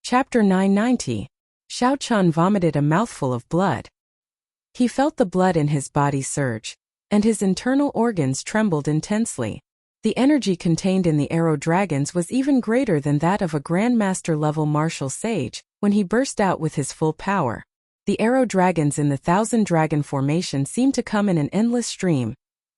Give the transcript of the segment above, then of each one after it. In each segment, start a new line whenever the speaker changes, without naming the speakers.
Chapter 990. Xiao Qian vomited a mouthful of blood. He felt the blood in his body surge, and his internal organs trembled intensely. The energy contained in the arrow dragons was even greater than that of a grandmaster-level martial sage when he burst out with his full power. The arrow dragons in the thousand-dragon formation seemed to come in an endless stream,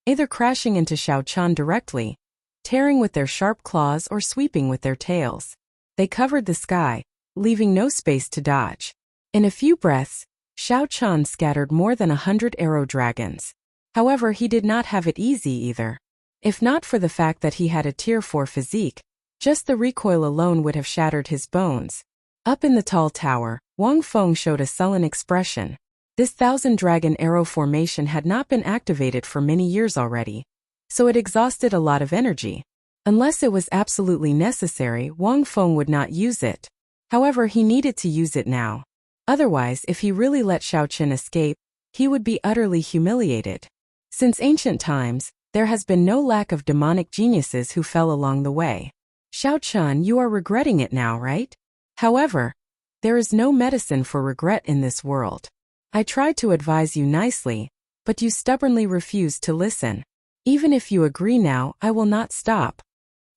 either crashing into Xiao Qian directly, tearing with their sharp claws or sweeping with their tails. They covered the sky, leaving no space to dodge. In a few breaths, Xiao Qian scattered more than 100 arrow dragons. However, he did not have it easy either. If not for the fact that he had a Tier 4 physique, just the recoil alone would have shattered his bones. Up in the tall tower, Wang Feng showed a sullen expression. This thousand-dragon arrow formation had not been activated for many years already, so it exhausted a lot of energy. Unless it was absolutely necessary, Wang Feng would not use it. However, he needed to use it now. Otherwise, if he really let Xiao Qian escape, he would be utterly humiliated. Since ancient times, there has been no lack of demonic geniuses who fell along the way. Xiao Qian, you are regretting it now, right? However, there is no medicine for regret in this world. I tried to advise you nicely, but you stubbornly refused to listen. Even if you agree now, I will not stop.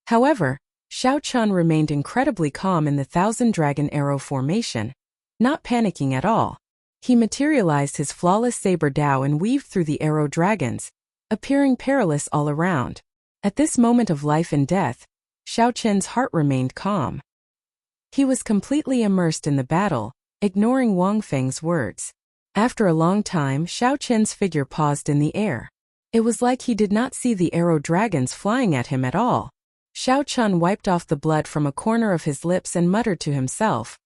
However, Xiao Qian remained incredibly calm in the thousand-dragon arrow formation, not panicking at all. He materialized his flawless saber Dao and weaved through the arrow dragons, appearing perilous all around. At this moment of life and death, Xiao Qian's heart remained calm. He was completely immersed in the battle, ignoring Wang Feng's words. After a long time, Xiao Qian's figure paused in the air. It was like he did not see the arrow dragons flying at him at all. Xiao Qian wiped off the blood from a corner of his lips and muttered to himself.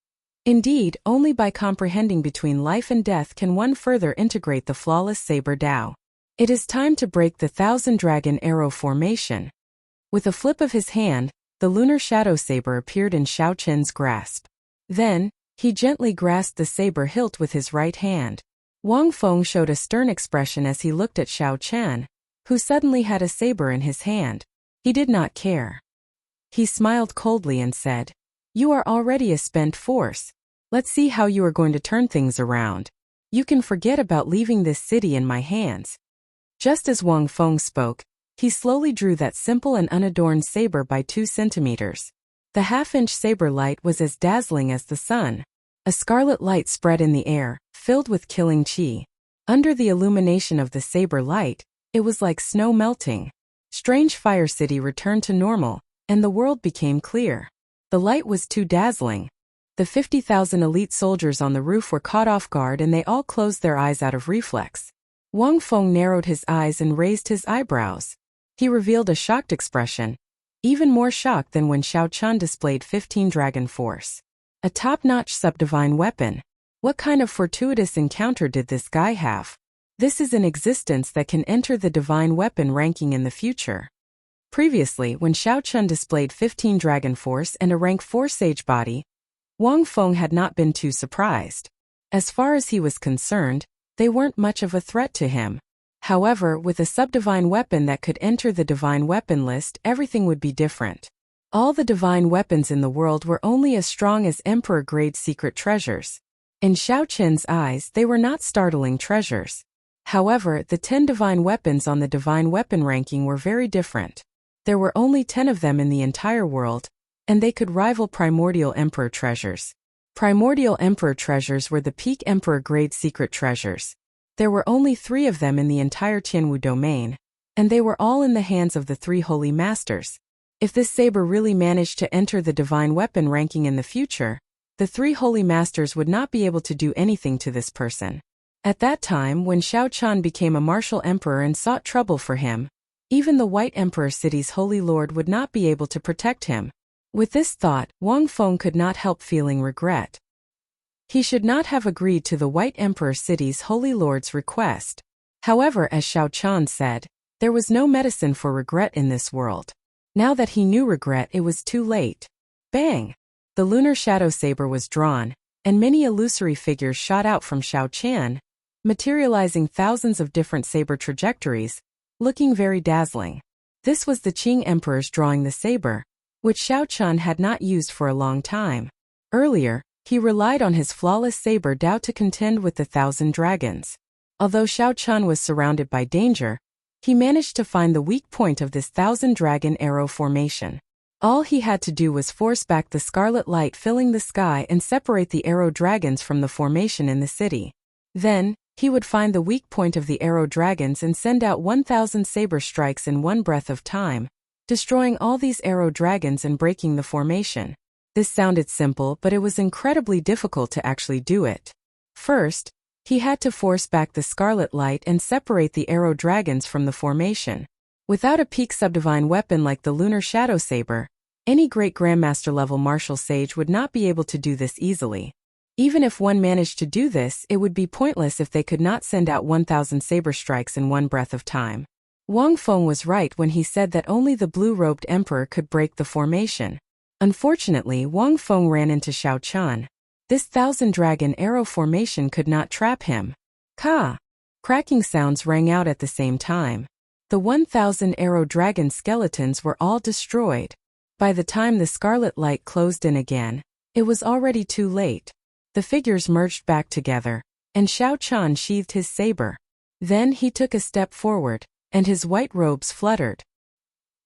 Indeed, only by comprehending between life and death can one further integrate the flawless saber Dao. It is time to break the thousand-dragon arrow formation. With a flip of his hand, the lunar shadow saber appeared in Xiao Qian's grasp. Then, he gently grasped the saber hilt with his right hand. Wang Feng showed a stern expression as he looked at Xiao Qian, who suddenly had a saber in his hand. He did not care. He smiled coldly and said, "You are already a spent force. Let's see how you are going to turn things around. You can forget about leaving this city in my hands." Just as Wang Feng spoke, he slowly drew that simple and unadorned saber by 2 centimeters. The half-inch saber light was as dazzling as the sun. A scarlet light spread in the air, filled with killing qi. Under the illumination of the saber light, it was like snow melting. Strange Fire City returned to normal, and the world became clear. The light was too dazzling. The 50,000 elite soldiers on the roof were caught off guard and they all closed their eyes out of reflex. Wang Feng narrowed his eyes and raised his eyebrows. He revealed a shocked expression, even more shocked than when Xiao Qian displayed 15 dragon force. A top-notch sub-divine weapon. What kind of fortuitous encounter did this guy have? This is an existence that can enter the divine weapon ranking in the future. Previously, when Xiao Qian displayed 15 dragon force and a rank 4 sage body, Wang Feng had not been too surprised. As far as he was concerned, they weren't much of a threat to him. However, with a sub-divine weapon that could enter the divine weapon list, everything would be different. All the divine weapons in the world were only as strong as emperor-grade secret treasures. In Xiao Qian's eyes, they were not startling treasures. However, the 10 divine weapons on the divine weapon ranking were very different. There were only 10 of them in the entire world, and they could rival primordial emperor treasures. Primordial emperor treasures were the peak emperor-grade secret treasures. There were only 3 of them in the entire Tianwu domain, and they were all in the hands of the 3 holy masters. If this saber really managed to enter the divine weapon ranking in the future, the 3 holy masters would not be able to do anything to this person. At that time, when Xiao Qian became a martial emperor and sought trouble for him, even the White Emperor City's holy lord would not be able to protect him. With this thought, Wang Feng could not help feeling regret. He should not have agreed to the White Emperor City's holy lord's request. However, as Xiao Qian said, there was no medicine for regret in this world. Now that he knew regret, it was too late. Bang! The lunar shadow saber was drawn, and many illusory figures shot out from Xiao Qian, materializing thousands of different saber trajectories, looking very dazzling. This was the Qing emperors drawing the saber, which Xiao Qian had not used for a long time. Earlier, he relied on his flawless saber Dao to contend with the 1,000 dragons. Although Xiao Chun was surrounded by danger, he managed to find the weak point of this 1,000-dragon arrow formation. All he had to do was force back the scarlet light filling the sky and separate the arrow dragons from the formation in the city. Then, he would find the weak point of the arrow dragons and send out 1,000 saber strikes in one breath of time, destroying all these arrow dragons and breaking the formation. This sounded simple, but it was incredibly difficult to actually do it. First, he had to force back the scarlet light and separate the arrow dragons from the formation. Without a peak subdivine weapon like the lunar shadow saber, any great grandmaster level martial sage would not be able to do this easily. Even if one managed to do this, it would be pointless if they could not send out 1,000 saber strikes in one breath of time. Wang Feng was right when he said that only the blue-robed emperor could break the formation. Unfortunately, Wang Feng ran into Xiao Chun. This 1,000-dragon arrow formation could not trap him. Ka! Cracking sounds rang out at the same time. The 1,000 arrow dragon skeletons were all destroyed. By the time the scarlet light closed in again, it was already too late. The figures merged back together, and Xiao Chun sheathed his saber. Then he took a step forward, and his white robes fluttered.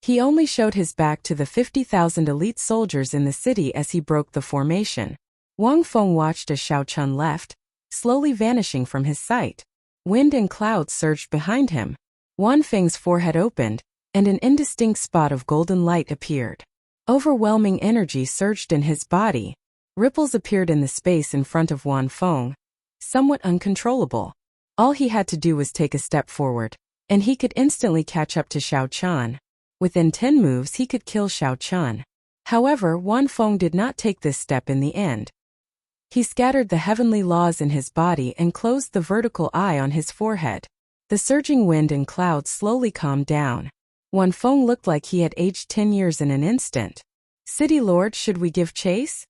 He only showed his back to the 50,000 elite soldiers in the city as he broke the formation. Wang Feng watched as Xiao Chun left, slowly vanishing from his sight. Wind and clouds surged behind him. Wan Feng's forehead opened, and an indistinct spot of golden light appeared. Overwhelming energy surged in his body. Ripples appeared in the space in front of Wan Feng, somewhat uncontrollable. All he had to do was take a step forward, and he could instantly catch up to Xiao Chun. Within 10 moves he could kill Xiao Chun. However, Wan Feng did not take this step in the end. He scattered the heavenly laws in his body and closed the vertical eye on his forehead. The surging wind and clouds slowly calmed down. Wan Feng looked like he had aged 10 years in an instant. "City Lord, should we give chase?"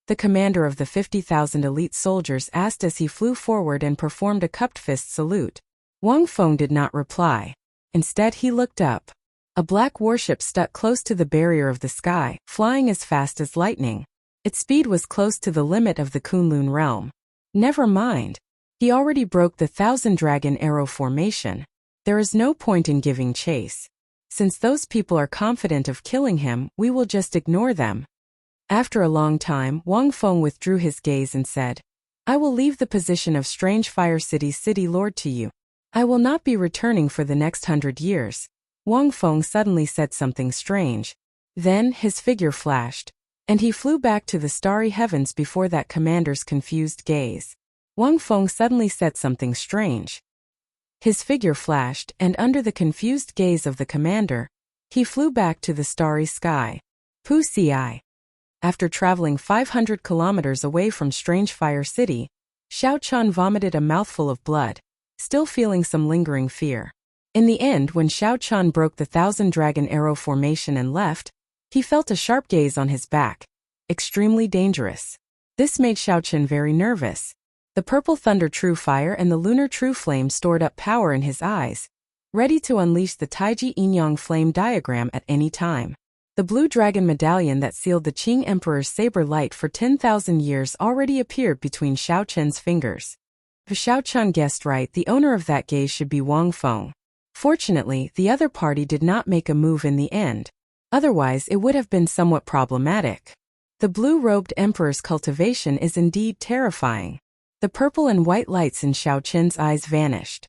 The commander of the 50,000 elite soldiers asked as he flew forward and performed a cupped fist salute. Wang Feng did not reply. Instead, he looked up. A black warship stuck close to the barrier of the sky, flying as fast as lightning. Its speed was close to the limit of the Kunlun realm. Never mind. He already broke the 1,000-dragon arrow formation. There is no point in giving chase. Since those people are confident of killing him, we will just ignore them. After a long time, Wang Feng withdrew his gaze and said, "I will leave the position of Strange Fire City's city lord to you. I will not be returning for the next 100 years. Wang Feng suddenly said something strange. Then his figure flashed, and he flew back to the starry heavens before that commander's confused gaze. Wang Feng suddenly said something strange. His figure flashed, and under the confused gaze of the commander, he flew back to the starry sky. Pu Ci. After traveling 500 kilometers away from Strange Fire City, Xiao Chun vomited a mouthful of blood, still feeling some lingering fear. In the end, when Xiao Chun broke the 1,000-dragon arrow formation and left, he felt a sharp gaze on his back. Extremely dangerous. This made Xiao Chun very nervous. The purple thunder true fire and the lunar true flame stored up power in his eyes, ready to unleash the Taiji Yin-Yang flame diagram at any time. The blue dragon medallion that sealed the Qing Emperor's saber light for 10,000 years already appeared between Xiao Chun's fingers. If Xiao Chun guessed right, the owner of that gaze should be Wang Feng. Fortunately, the other party did not make a move in the end. Otherwise, it would have been somewhat problematic. The blue-robed emperor's cultivation is indeed terrifying. The purple and white lights in Xiao Chun's eyes vanished.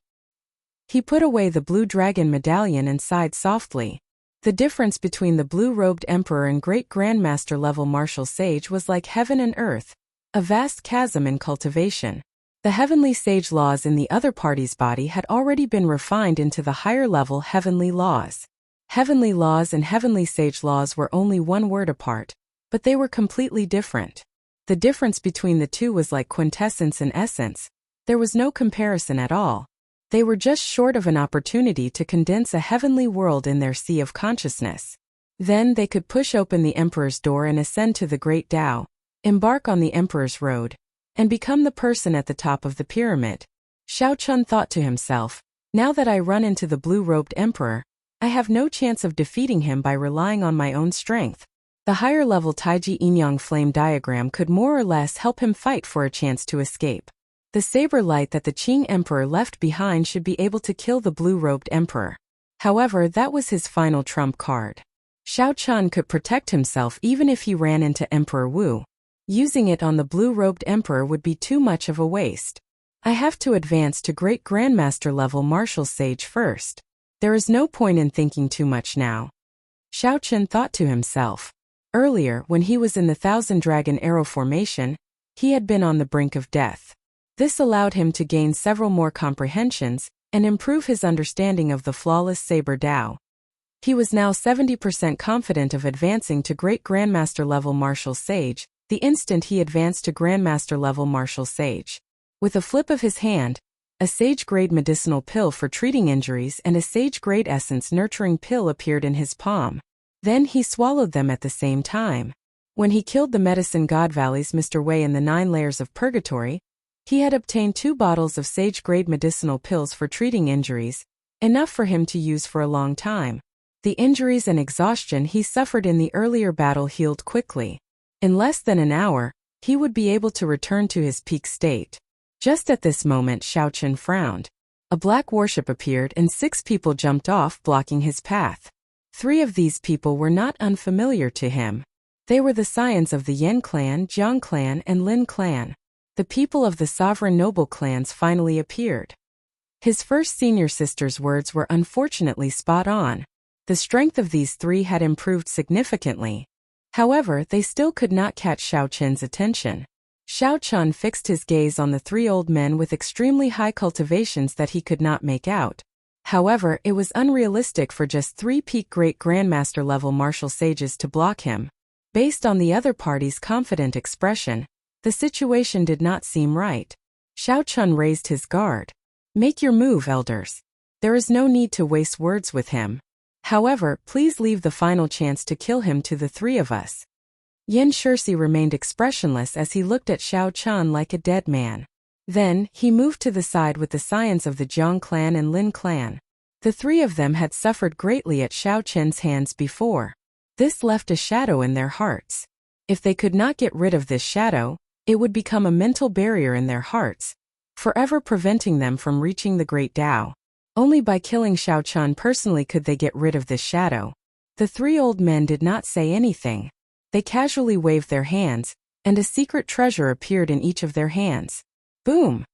He put away the blue dragon medallion and sighed softly. The difference between the blue-robed emperor and great grandmaster level martial sage was like heaven and earth, a vast chasm in cultivation. The heavenly sage laws in the other party's body had already been refined into the higher-level heavenly laws. Heavenly laws and heavenly sage laws were only one word apart, but they were completely different. The difference between the two was like quintessence and essence. There was no comparison at all. They were just short of an opportunity to condense a heavenly world in their sea of consciousness. Then they could push open the Emperor's door and ascend to the Great Tao, embark on the Emperor's road, and become the person at the top of the pyramid. Xiao Chun thought to himself, now that I run into the blue-robed Emperor, I have no chance of defeating him by relying on my own strength. The higher-level Taiji Inyang flame diagram could more or less help him fight for a chance to escape. The saber light that the Qing Emperor left behind should be able to kill the blue-robed Emperor. However, that was his final trump card. Xiao Chun could protect himself even if he ran into Emperor Wu. Using it on the blue-robed Emperor would be too much of a waste. I have to advance to Great Grandmaster level Martial Sage first. There is no point in thinking too much now. Xiao Chun thought to himself. Earlier, when he was in the Thousand Dragon Arrow formation, he had been on the brink of death. This allowed him to gain several more comprehensions and improve his understanding of the flawless saber Dao. He was now 70% confident of advancing to Great Grandmaster level Martial Sage, the instant he advanced to Grandmaster level Martial Sage. With a flip of his hand, a sage-grade medicinal pill for treating injuries and a sage-grade essence nurturing pill appeared in his palm. Then he swallowed them at the same time. When he killed the medicine god Valley's Mr. Wei in the 9 layers of purgatory, he had obtained 2 bottles of sage-grade medicinal pills for treating injuries, enough for him to use for a long time. The injuries and exhaustion he suffered in the earlier battle healed quickly. In less than an hour, he would be able to return to his peak state. Just at this moment, Xiao Chun frowned. A black warship appeared and 6 people jumped off, blocking his path. 3 of these people were not unfamiliar to him. They were the scions of the Yen clan, Jiang clan, and Lin clan. The people of the sovereign noble clans finally appeared. His first senior sister's words were unfortunately spot on. The strength of these 3 had improved significantly. However, they still could not catch Xiao Chun's attention. Xiao Chun fixed his gaze on the 3 old men with extremely high cultivations that he could not make out. However, it was unrealistic for just 3 peak Great Grandmaster level martial sages to block him. Based on the other party's confident expression, the situation did not seem right. Xiao Chun raised his guard. Make your move, elders. There is no need to waste words with him. However, please leave the final chance to kill him to the 3 of us. Yen Shirsi remained expressionless as he looked at Xiao Chun like a dead man. Then, he moved to the side with the scions of the Jiang clan and Lin clan. The 3 of them had suffered greatly at Xiao Chun's hands before. This left a shadow in their hearts. If they could not get rid of this shadow, it would become a mental barrier in their hearts, forever preventing them from reaching the Great Tao. Only by killing Xiao Chun personally could they get rid of this shadow. The 3 old men did not say anything. They casually waved their hands, and a secret treasure appeared in each of their hands. Boom!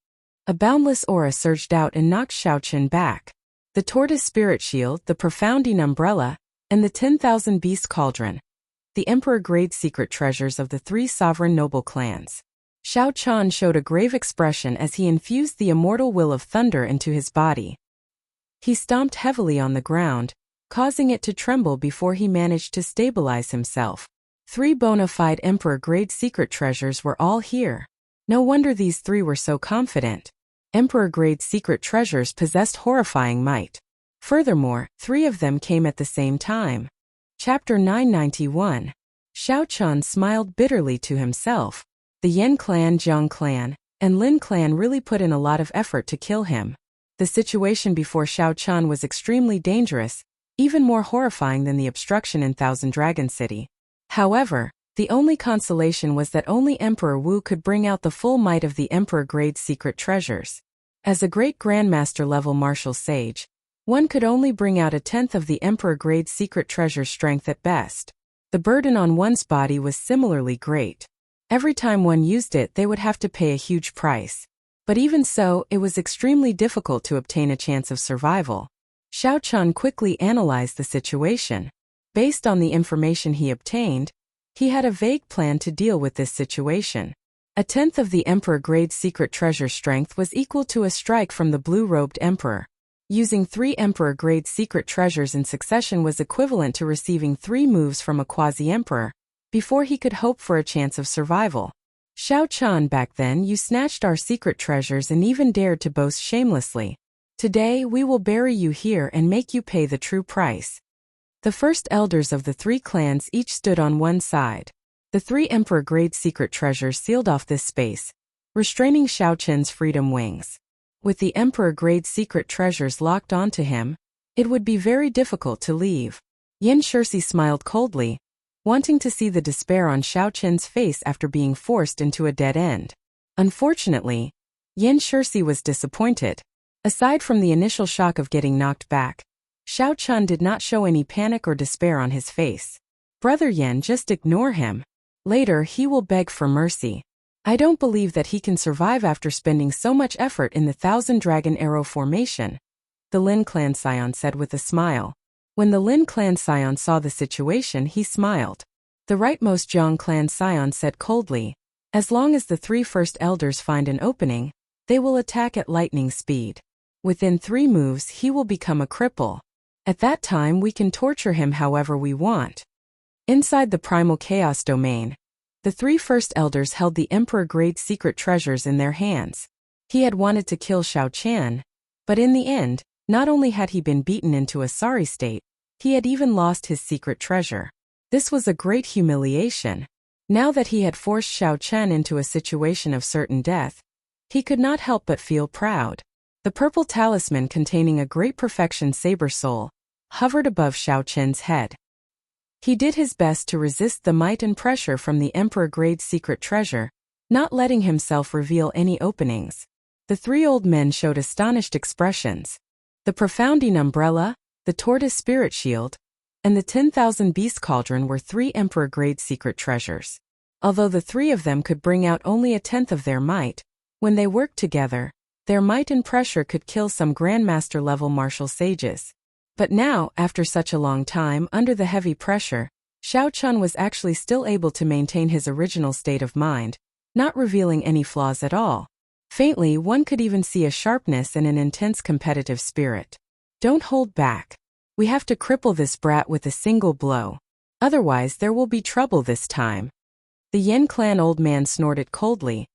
A boundless aura surged out and knocked Xiao Chun back. The tortoise spirit shield, the profounding umbrella, and the 10,000 beast cauldron. The emperor-grade secret treasures of the 3 sovereign noble clans. Xiao Chun showed a grave expression as he infused the immortal will of thunder into his body. He stomped heavily on the ground, causing it to tremble before he managed to stabilize himself. 3 bona fide emperor-grade secret treasures were all here. No wonder these 3 were so confident. Emperor-grade secret treasures possessed horrifying might. Furthermore, 3 of them came at the same time. Chapter 991. Xiao Chun smiled bitterly to himself. The Yen clan, Jiang clan, and Lin clan really put in a lot of effort to kill him. The situation before Xiao Chun was extremely dangerous, even more horrifying than the obstruction in Thousand Dragon City. However, the only consolation was that only Emperor Wu could bring out the full might of the emperor-grade secret treasures. As a great grandmaster level martial sage, one could only bring out 1/10 of the emperor-grade secret treasure strength at best. The burden on one's body was similarly great. Every time one used it, they would have to pay a huge price. But even so, it was extremely difficult to obtain a chance of survival. Xiao Chun quickly analyzed the situation. Based on the information he obtained, he had a vague plan to deal with this situation. 1/10 of the emperor-grade secret treasure strength was equal to a strike from the blue-robed emperor. Using 3 emperor-grade secret treasures in succession was equivalent to receiving 3 moves from a quasi-emperor, before he could hope for a chance of survival. Xiao Chun, back then you snatched our secret treasures and even dared to boast shamelessly. Today we will bury you here and make you pay the true price. The first elders of the 3 clans each stood on one side. The 3 emperor-grade secret treasures sealed off this space, restraining Xiao Chun's freedom wings. With the emperor-grade secret treasures locked onto him, it would be very difficult to leave. Yen Shirsi smiled coldly. wanting to see the despair on Xiao Qin's face after being forced into a dead end. Unfortunately, Yan Shirsi was disappointed. Aside from the initial shock of getting knocked back, Xiao Chun did not show any panic or despair on his face. Brother Yan, just ignore him. Later he will beg for mercy. I don't believe that he can survive after spending so much effort in the 1,000-dragon arrow formation, the Lin clan scion said with a smile. When the Lin clan scion saw the situation, he smiled. The rightmost Jiang clan scion said coldly, as long as the 3 first elders find an opening, they will attack at lightning speed. Within 3 moves he will become a cripple. At that time we can torture him however we want. Inside the primal chaos domain, the 3 first elders held the emperor-grade secret treasures in their hands. He had wanted to kill Xiao Qian, but in the end, not only had he been beaten into a sorry state, he had even lost his secret treasure. This was a great humiliation. Now that he had forced Xiao Qian into a situation of certain death, he could not help but feel proud. The purple talisman containing a great perfection saber soul hovered above Xiao Qian's head. He did his best to resist the might and pressure from the emperor-grade secret treasure, not letting himself reveal any openings. The 3 old men showed astonished expressions. The profounding umbrella, the tortoise spirit shield, and the 10,000 beast cauldron were 3 emperor-grade secret treasures. Although the 3 of them could bring out only a tenth of their might, when they worked together, their might and pressure could kill some grandmaster-level martial sages. But now, after such a long time under the heavy pressure, Xiao Chun was actually still able to maintain his original state of mind, not revealing any flaws at all. Faintly, one could even see a sharpness and an intense competitive spirit. Don't hold back. We have to cripple this brat with a single blow. Otherwise there will be trouble this time. The Yen clan old man snorted coldly,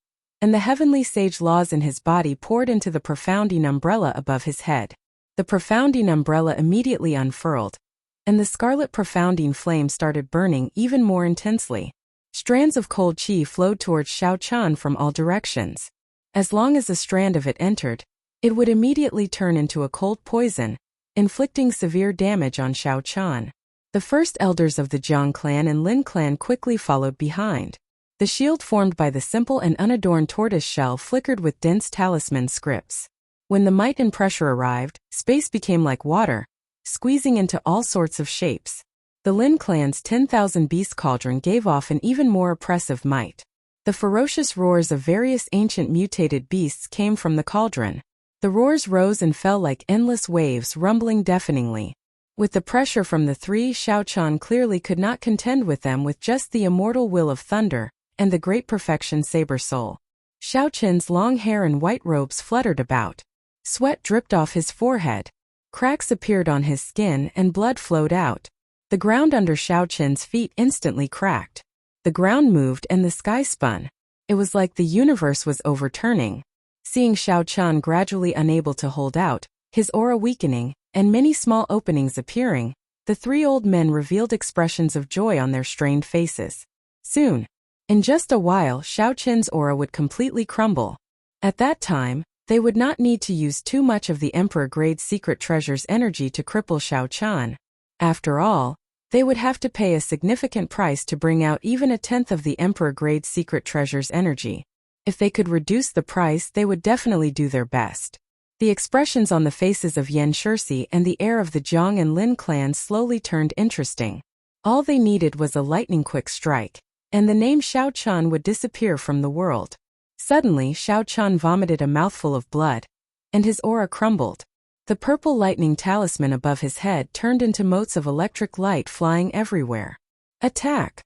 and the heavenly sage laws in his body poured into the profounding umbrella above his head. The profounding umbrella immediately unfurled, and the scarlet profounding flame started burning even more intensely. Strands of cold qi flowed towards Xiao Chun from all directions. As long as a strand of it entered, it would immediately turn into a cold poison, inflicting severe damage on Xiao Chun. The first elders of the Jiang clan and Lin clan quickly followed behind. The shield formed by the simple and unadorned tortoise shell flickered with dense talisman scripts. When the might and pressure arrived, space became like water, squeezing into all sorts of shapes. The Lin clan's 10,000 beast cauldron gave off an even more oppressive might. The ferocious roars of various ancient mutated beasts came from the cauldron. The roars rose and fell like endless waves, rumbling deafeningly. With the pressure from the 3, Xiao Chun clearly could not contend with them with just the immortal will of thunder and the great perfection saber soul. Xiao Qin's long hair and white robes fluttered about. Sweat dripped off his forehead. Cracks appeared on his skin and blood flowed out. The ground under Xiao Qin's feet instantly cracked. The ground moved and the sky spun. It was like the universe was overturning. Seeing Xiao Chun gradually unable to hold out, his aura weakening, and many small openings appearing, the 3 old men revealed expressions of joy on their strained faces. Soon, in just a while, Xiao Qin's aura would completely crumble. At that time, they would not need to use too much of the emperor-grade secret treasure's energy to cripple Xiao Chun. After all, they would have to pay a significant price to bring out even a tenth of the emperor-grade secret treasure's energy. If they could reduce the price, they would definitely do their best. The expressions on the faces of Yan Shirsi and the air of the Jiang and Lin clans slowly turned interesting. All they needed was a lightning-quick strike, and the name Xiao Chun would disappear from the world. Suddenly, Xiao Chun vomited a mouthful of blood, and his aura crumbled. The purple lightning talisman above his head turned into motes of electric light flying everywhere. Attack!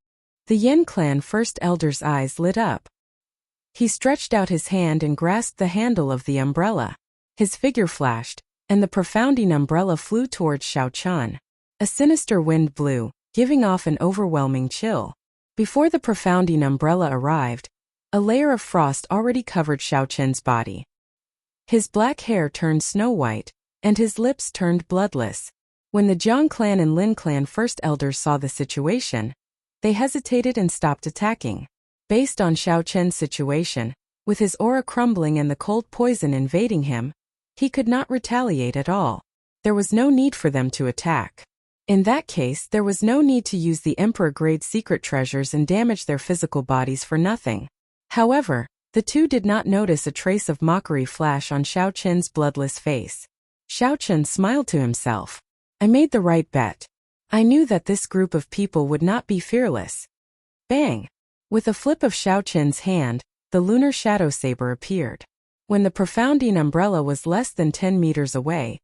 The Yen clan first elder's eyes lit up. He stretched out his hand and grasped the handle of the umbrella. His figure flashed, and the profounding umbrella flew towards Xiao Chun. A sinister wind blew, giving off an overwhelming chill. Before the profounding umbrella arrived, a layer of frost already covered Xiao Chun's body. His black hair turned snow-white, and his lips turned bloodless. When the Jiang clan and Lin clan first elders saw the situation, they hesitated and stopped attacking. Based on Xiao Chun's situation, with his aura crumbling and the cold poison invading him, he could not retaliate at all. There was no need for them to attack. In that case, there was no need to use the emperor-grade secret treasures and damage their physical bodies for nothing. However, the two did not notice a trace of mockery flash on Xiao Qin's bloodless face. Xiao Qin smiled to himself. I made the right bet. I knew that this group of people would not be fearless. Bang! With a flip of Xiao Qin's hand, the lunar shadow saber appeared. When the profounding umbrella was less than 10 meters away,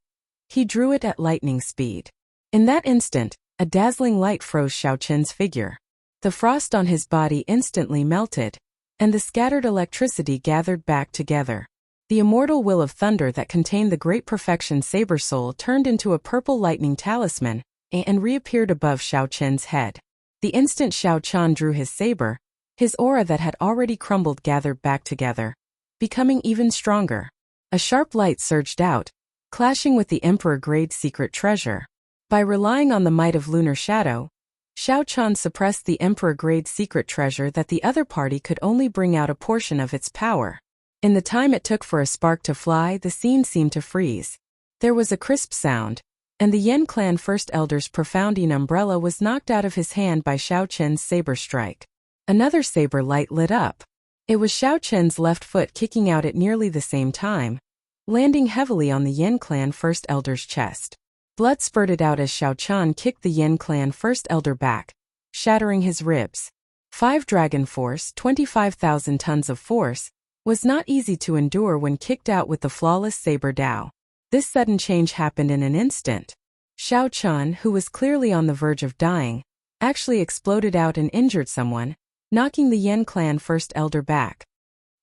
he drew it at lightning speed. In that instant, a dazzling light froze Xiao Qin's figure. The frost on his body instantly melted, and the scattered electricity gathered back together. The immortal will of thunder that contained the great perfection saber soul turned into a purple lightning talisman and reappeared above Xiao Qin's head. The instant Xiao Qin drew his saber, his aura that had already crumbled gathered back together, becoming even stronger. A sharp light surged out, clashing with the emperor-grade secret treasure. By relying on the might of lunar shadow, Xiao Qin suppressed the emperor-grade secret treasure that the other party could only bring out a portion of its power. In the time it took for a spark to fly, the scene seemed to freeze. There was a crisp sound, and the Yen clan first elder's profounding umbrella was knocked out of his hand by Xiao Qin's saber strike. Another saber light lit up. It was Xiao Qin's left foot kicking out at nearly the same time, landing heavily on the Yen clan first elder's chest. Blood spurted out as Xiao Qin kicked the Yen clan first elder back, shattering his ribs. 5 dragon force, 25,000 tons of force, was not easy to endure when kicked out with the flawless saber Dao. This sudden change happened in an instant. Xiao Qin, who was clearly on the verge of dying, actually exploded out and injured someone, knocking the Yen clan first elder back.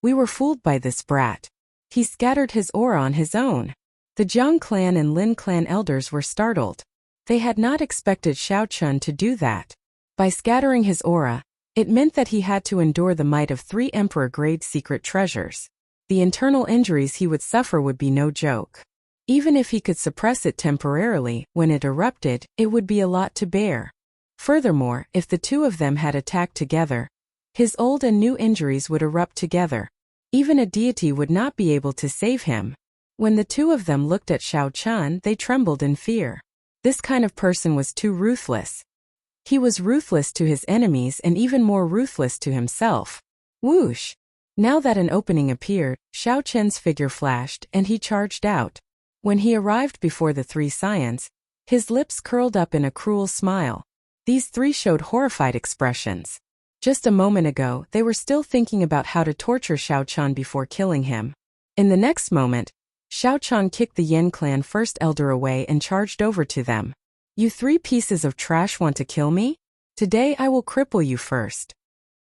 We were fooled by this brat. He scattered his aura on his own. The Jiang clan and Lin clan elders were startled. They had not expected Xiao Qin to do that. By scattering his aura, it meant that he had to endure the might of 3 emperor-grade secret treasures. The internal injuries he would suffer would be no joke. Even if he could suppress it temporarily, when it erupted, it would be a lot to bear. Furthermore, if the two of them had attacked together, his old and new injuries would erupt together. Even a deity would not be able to save him. When the two of them looked at Xiao Qin, they trembled in fear. This kind of person was too ruthless. He was ruthless to his enemies and even more ruthless to himself. Whoosh! Now that an opening appeared, Xiao Qin's figure flashed and he charged out. When he arrived before the 3 scions, his lips curled up in a cruel smile. These 3 showed horrified expressions. Just a moment ago, they were still thinking about how to torture Xiao Qin before killing him. In the next moment, Xiao Qin kicked the Yen clan first elder away and charged over to them. You 3 pieces of trash want to kill me? Today I will cripple you first.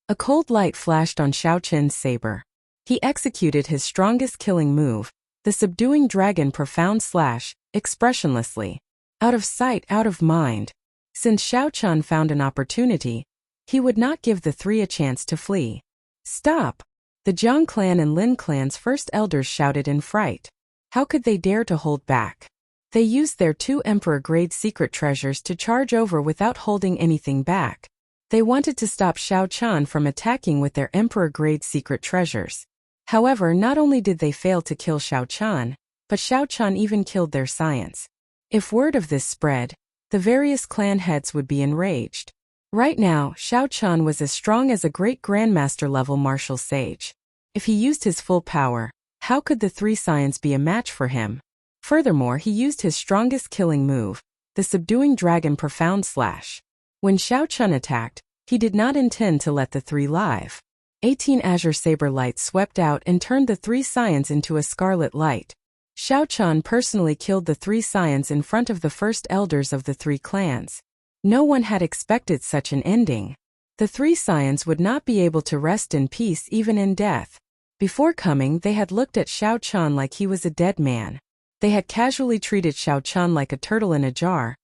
A cold light flashed on Xiao Qin's saber. He executed his strongest killing move, the subduing dragon profound slash, expressionlessly. Out of sight, out of mind. Since Xiao Qin found an opportunity, he would not give the 3 a chance to flee. Stop! The Jiang clan and Lin clan's first elders shouted in fright. How could they dare to hold back? They used their 2 emperor-grade secret treasures to charge over without holding anything back. They wanted to stop Xiao Qin from attacking with their emperor-grade secret treasures. However, not only did they fail to kill Xiao Qin, but Xiao Qin even killed their scions. If word of this spread, the various clan heads would be enraged. Right now, Xiao Qin was as strong as a great grandmaster-level martial sage. If he used his full power, how could the 3 scions be a match for him? Furthermore, he used his strongest killing move, the subduing dragon profound slash. When Xiao Qin attacked, he did not intend to let the 3 live. 18 azure saber lights swept out and turned the 3 scions into a scarlet light. Xiao Qin personally killed the 3 scions in front of the first elders of the 3 clans. No one had expected such an ending. The 3 scions would not be able to rest in peace even in death. Before coming, they had looked at Xiao Qin like he was a dead man. They had casually treated Xiao Qin like a turtle in a jar,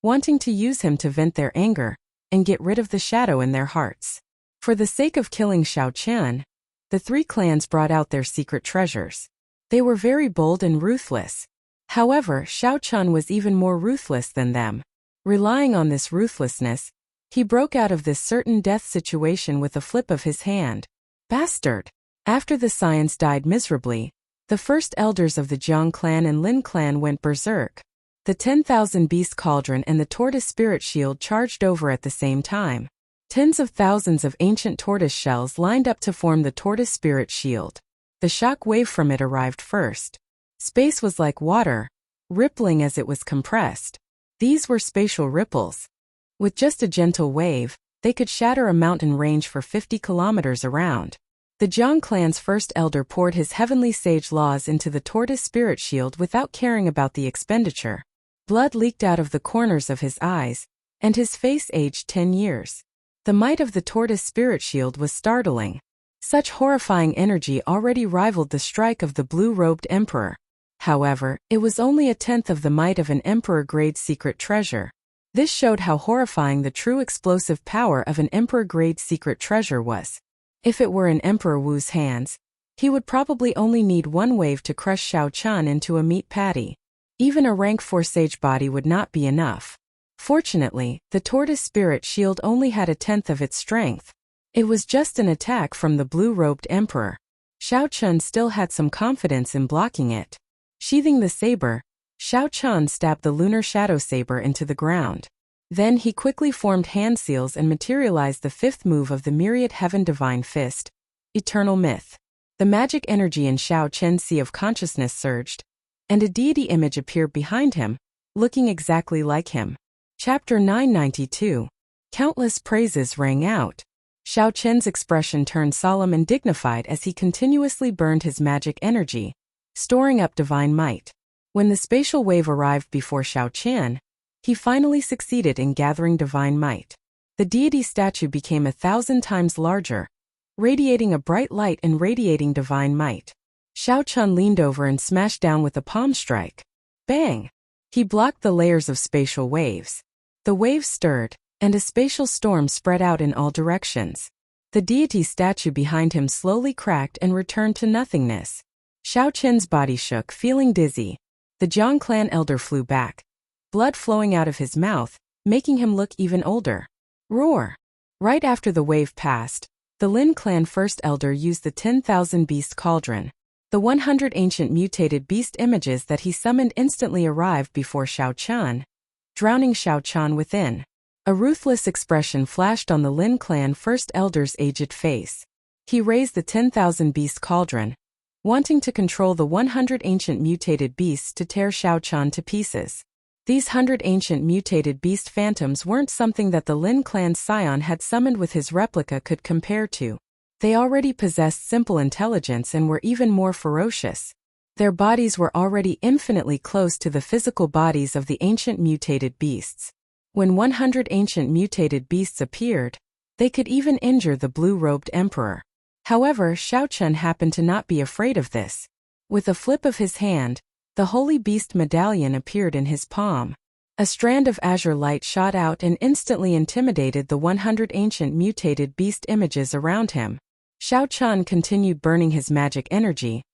wanting to use him to vent their anger and get rid of the shadow in their hearts. For the sake of killing Xiao Qin, the 3 clans brought out their secret treasures. They were very bold and ruthless. However, Xiao Qin was even more ruthless than them. Relying on this ruthlessness, he broke out of this certain death situation with a flip of his hand. Bastard! After the scions died miserably, the first elders of the Jiang clan and Lin clan went berserk. The 10,000 Beast Cauldron and the Tortoise Spirit Shield charged over at the same time. Tens of thousands of ancient tortoise shells lined up to form the Tortoise Spirit Shield. The shock wave from it arrived first. Space was like water, rippling as it was compressed. These were spatial ripples. With just a gentle wave, they could shatter a mountain range for 50 kilometers around. The Jiang clan's first elder poured his heavenly sage laws into the Tortoise Spirit Shield without caring about the expenditure. Blood leaked out of the corners of his eyes, and his face aged 10 years. The might of the Tortoise Spirit Shield was startling. Such horrifying energy already rivaled the strike of the blue-robed emperor. However, it was only a tenth of the might of an emperor-grade secret treasure. This showed how horrifying the true explosive power of an emperor-grade secret treasure was. If it were in Emperor Wu's hands, he would probably only need one wave to crush Shao Chun into a meat patty. Even a rank 4 sage body would not be enough. Fortunately, the Tortoise Spirit Shield only had a tenth of its strength. It was just an attack from the blue-robed emperor. Shao Chun still had some confidence in blocking it. Sheathing the saber, Shao Chun stabbed the lunar shadow saber into the ground. Then he quickly formed hand seals and materialized the fifth move of the Myriad Heaven Divine Fist, Eternal Myth. The magic energy in Shao Chen's sea of consciousness surged, and a deity image appeared behind him, looking exactly like him. Chapter 992. Countless praises rang out. Shao Chen's expression turned solemn and dignified as he continuously burned his magic energy, storing up divine might. When the spatial wave arrived before Shao Chen, he finally succeeded in gathering divine might. The deity statue became 1,000 times larger, radiating a bright light and radiating divine might. Shao Chun leaned over and smashed down with a palm strike. Bang! He blocked the layers of spatial waves. The waves stirred, and a spatial storm spread out in all directions. The deity statue behind him slowly cracked and returned to nothingness. Shao Chen's body shook, feeling dizzy. The Jiang clan elder flew back, blood flowing out of his mouth, making him look even older. Roar! Right after the wave passed, the Lin clan first elder used the 10,000 Beast Cauldron. The 100 ancient mutated beast images that he summoned instantly arrived before Shao Chun, drowning Shao Chun within. A ruthless expression flashed on the Lin clan first elder's aged face. He raised the 10,000 Beast Cauldron, wanting to control the 100 ancient mutated beasts to tear Shao Chun to pieces. These 100 ancient mutated beast phantoms weren't something that the Lin clan's scion had summoned with his replica could compare to. They already possessed simple intelligence and were even more ferocious. Their bodies were already infinitely close to the physical bodies of the ancient mutated beasts. When 100 ancient mutated beasts appeared, they could even injure the blue-robed emperor. However, Shao Chun happened to not be afraid of this. With a flip of his hand, the Holy Beast Medallion appeared in his palm. A strand of azure light shot out and instantly intimidated the 100 ancient mutated beast images around him. Shao Chun continued burning his magic energy,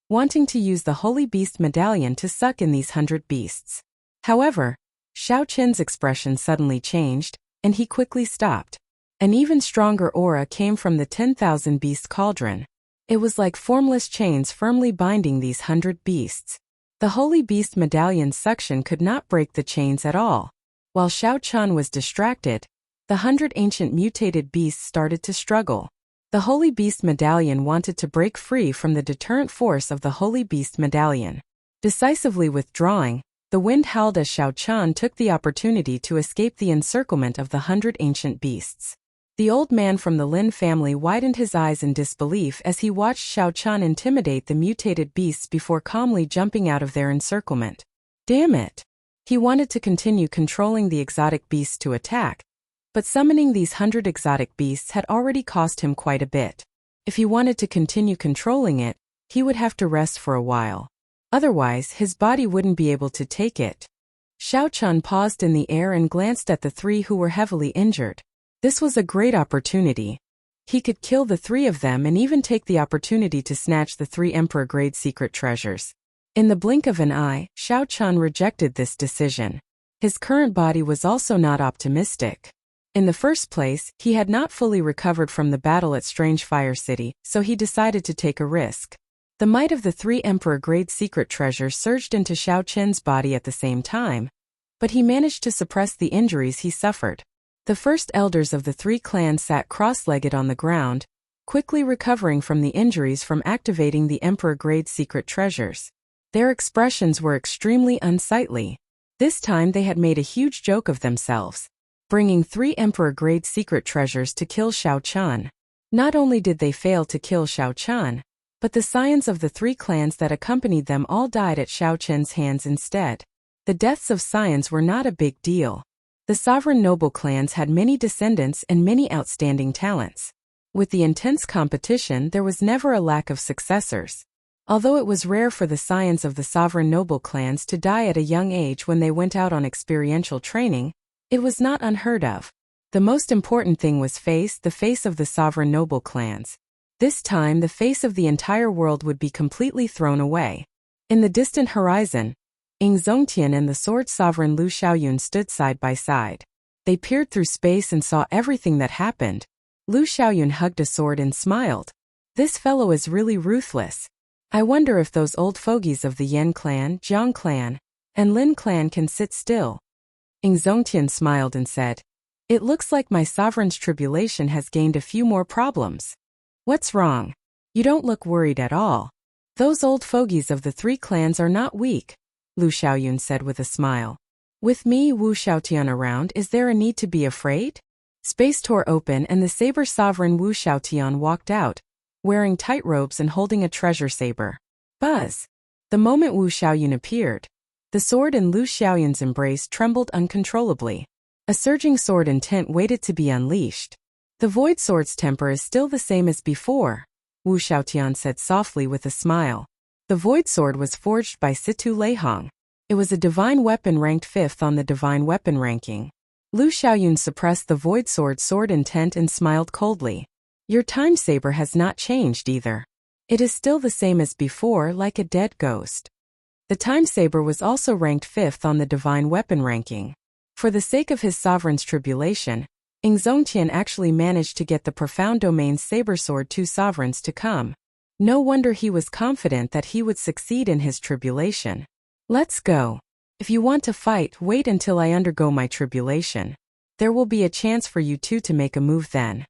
wanting to use the Holy Beast Medallion to suck in these 100 beasts. However, Shao Chen's expression suddenly changed, and he quickly stopped. An even stronger aura came from the 10,000 Beast Cauldron. It was like formless chains firmly binding these 100 beasts. The Holy Beast Medallion's suction could not break the chains at all. While Shao Chun was distracted, the 100 ancient mutated beasts started to struggle. The Holy Beast Medallion wanted to break free from the deterrent force of the Holy Beast Medallion. Decisively withdrawing, the wind howled as Shao Chun took the opportunity to escape the encirclement of the 100 ancient beasts. The old man from the Lin family widened his eyes in disbelief as he watched Shao Chun intimidate the mutated beasts before calmly jumping out of their encirclement. Damn it! He wanted to continue controlling the exotic beasts to attack, but summoning these 100 exotic beasts had already cost him quite a bit. If he wanted to continue controlling it, he would have to rest for a while. Otherwise, his body wouldn't be able to take it. Shao Chun paused in the air and glanced at the three who were heavily injured. This was a great opportunity. He could kill the three of them and even take the opportunity to snatch the 3 emperor-grade secret treasures. In the blink of an eye, Shao Chun rejected this decision. His current body was also not optimistic. In the first place, he had not fully recovered from the battle at Strange Fire City, so he decided to take a risk. The might of the 3 emperor-grade secret treasures surged into Xiao Qian's body at the same time, but he managed to suppress the injuries he suffered. The first elders of the 3 clans sat cross-legged on the ground, quickly recovering from the injuries from activating the emperor-grade secret treasures. Their expressions were extremely unsightly. This time they had made a huge joke of themselves, bringing 3 emperor-grade secret treasures to kill Xiao Qian. Not only did they fail to kill Xiao Qian, but the scions of the 3 clans that accompanied them all died at Xiao Qian's hands instead. The deaths of scions were not a big deal. The sovereign noble clans had many descendants and many outstanding talents. With the intense competition, there was never a lack of successors. Although it was rare for the scions of the sovereign noble clans to die at a young age when they went out on experiential training, it was not unheard of. The most important thing was the face of the sovereign noble clans. This time the face of the entire world would be completely thrown away. In the distant horizon, Ying Zongtian and the sword sovereign Lu Xiaoyun stood side by side. They peered through space and saw everything that happened. Lu Xiaoyun hugged a sword and smiled. This fellow is really ruthless. I wonder if those old fogies of the Yan clan, Jiang clan, and Lin clan can sit still. Ying Zongtian smiled and said, "It looks like my sovereign's tribulation has gained a few more problems." "What's wrong? You don't look worried at all." "Those old fogies of the 3 clans are not weak," Lu Xiaoyun said with a smile. "With me Wu Xiaotian around, is there a need to be afraid?" Space tore open and the saber sovereign Wu Xiaotian walked out, wearing tight robes and holding a treasure saber. Buzz! The moment Wu Xiaoyun appeared, the sword in Lu Xiaoyun's embrace trembled uncontrollably. A surging sword intent waited to be unleashed. "The void sword's temper is still the same as before," Wu Xiaotian said softly with a smile. The void sword was forged by Situ Leihong. It was a divine weapon ranked 5th on the divine weapon ranking. Lu Xiaoyun suppressed the void sword intent and smiled coldly. "Your time saber has not changed either. It is still the same as before, like a dead ghost." The time saber was also ranked 5th on the divine weapon ranking. For the sake of his sovereign's tribulation, Ying Zongtian actually managed to get the profound domain's saber sword 2 sovereigns to come. No wonder he was confident that he would succeed in his tribulation. "Let's go. If you want to fight, wait until I undergo my tribulation. There will be a chance for you 2 to make a move then."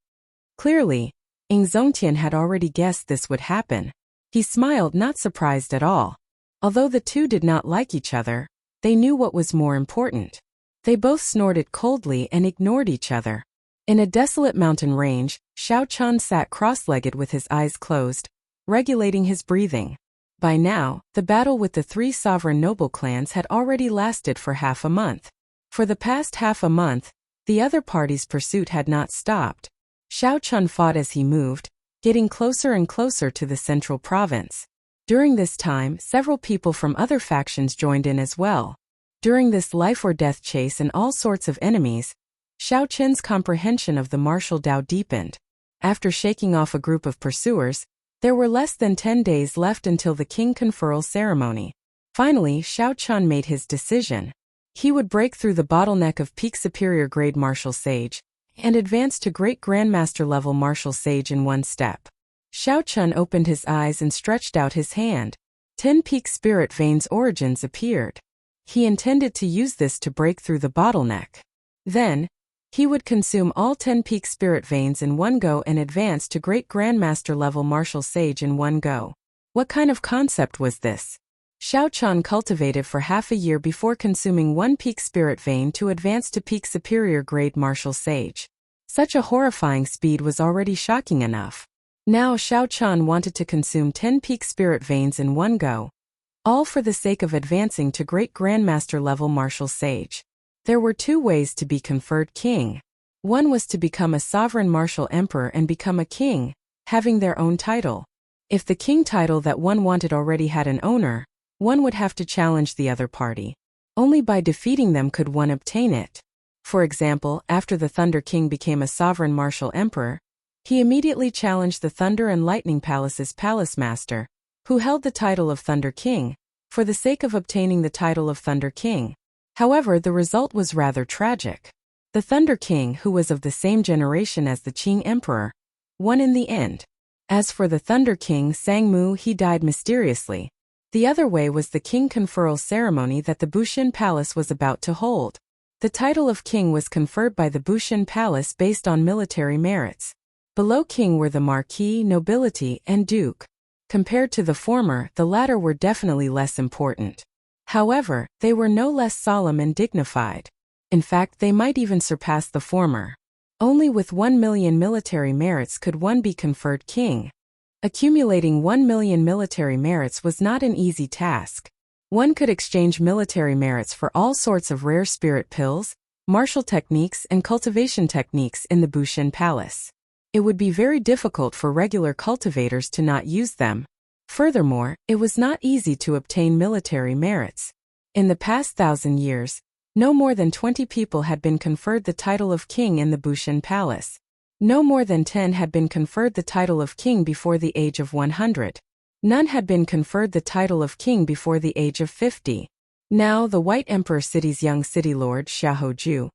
Clearly, Ying Zongtian had already guessed this would happen. He smiled, not surprised at all. Although the 2 did not like each other, they knew what was more important. They both snorted coldly and ignored each other. In a desolate mountain range, Xiao Qian sat cross-legged with his eyes closed, regulating his breathing. By now, the battle with the 3 sovereign noble clans had already lasted for half a month. For the past half a month, the other party's pursuit had not stopped. Xiao Qian fought as he moved, getting closer and closer to the central province. During this time, several people from other factions joined in as well. During this life-or-death chase and all sorts of enemies, Xiao Qian's comprehension of the martial Dao deepened. After shaking off a group of pursuers, there were less than 10 days left until the king conferral ceremony. Finally, Xiao Qian made his decision. He would break through the bottleneck of peak superior grade martial sage and advance to great grandmaster level martial sage in one step. Xiao Qian opened his eyes and stretched out his hand. 10 peak spirit veins origins appeared. He intended to use this to break through the bottleneck. Then, he would consume all 10 peak spirit veins in one go and advance to great grandmaster level martial sage in one go. What kind of concept was this? Xiao Qian cultivated for half a year before consuming 1 peak spirit vein to advance to peak superior grade martial sage. Such a horrifying speed was already shocking enough. Now Xiao Qian wanted to consume 10 peak spirit veins in one go, all for the sake of advancing to great grandmaster level martial sage. There were 2 ways to be conferred king. One was to become a sovereign martial emperor and become a king, having their own title. If the king title that one wanted already had an owner, one would have to challenge the other party. Only by defeating them could one obtain it. For example, after the Thunder King became a sovereign martial emperor, he immediately challenged the Thunder and Lightning Palace's palace master, who held the title of Thunder King, for the sake of obtaining the title of Thunder King. However, the result was rather tragic. The Thunder King, who was of the same generation as the Qing Emperor, won in the end. As for the Thunder King Sangmu, he died mysteriously. The other way was the king conferral ceremony that the Bushin Palace was about to hold. The title of king was conferred by the Bushin Palace based on military merits. Below king were the marquis, nobility, and duke. Compared to the former, the latter were definitely less important. However, they were no less solemn and dignified. In fact, they might even surpass the former. Only with 1 million military merits could one be conferred king. Accumulating 1 million military merits was not an easy task. One could exchange military merits for all sorts of rare spirit pills, martial techniques, and cultivation techniques in the Bushin Palace. It would be very difficult for regular cultivators to not use them. Furthermore, it was not easy to obtain military merits. In the past 1,000 years, no more than 20 people had been conferred the title of king in the Bushin Palace. No more than 10 had been conferred the title of king before the age of 100. None had been conferred the title of king before the age of 50. Now, the White Emperor City's young city lord, Xiaohoju,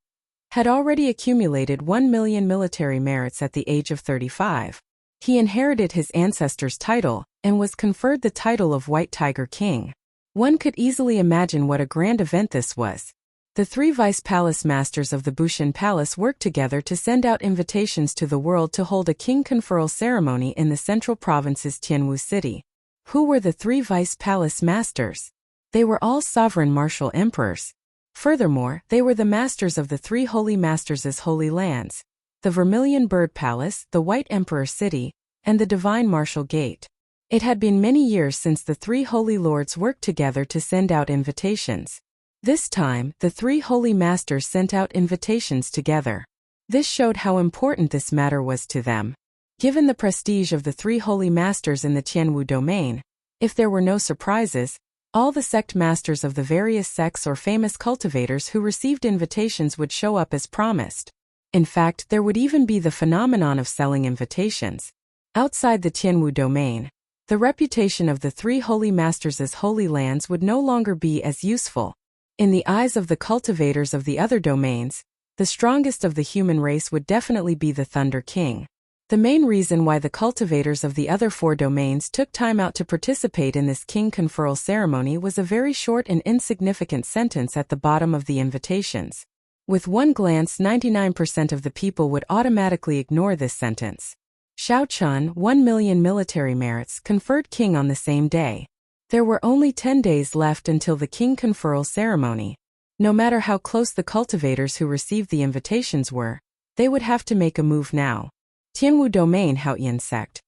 had already accumulated 1 million military merits at the age of 35. He inherited his ancestor's title and was conferred the title of White Tiger King. One could easily imagine what a grand event this was. The 3 vice palace masters of the Bushin Palace worked together to send out invitations to the world to hold a king conferral ceremony in the central province's Tianwu city. Who were the 3 vice palace masters? They were all sovereign martial emperors. Furthermore, they were the masters of the 3 holy masters' holy lands: the Vermilion Bird Palace, the White Emperor City, and the Divine Martial Gate. It had been many years since the 3 holy lords worked together to send out invitations. This time, the 3 holy masters sent out invitations together. This showed how important this matter was to them. Given the prestige of the 3 holy masters in the Tianwu domain, if there were no surprises, all the sect masters of the various sects or famous cultivators who received invitations would show up as promised. In fact, there would even be the phenomenon of selling invitations. Outside the Tianwu domain, the reputation of the 3 holy masters' holy lands would no longer be as useful. In the eyes of the cultivators of the other domains, the strongest of the human race would definitely be the Thunder King. The main reason why the cultivators of the other 4 domains took time out to participate in this king conferral ceremony was a very short and insignificant sentence at the bottom of the invitations. With one glance, 99% of the people would automatically ignore this sentence. Xiao Chun, 1 million military merits, conferred king on the same day. There were only 10 days left until the king conferral ceremony. No matter how close the cultivators who received the invitations were, they would have to make a move now. Tianwu domain Haotian sect.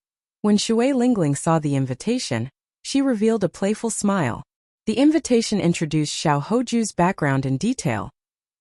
When Shui Lingling saw the invitation, she revealed a playful smile. The invitation introduced Xiaohoju's background in detail,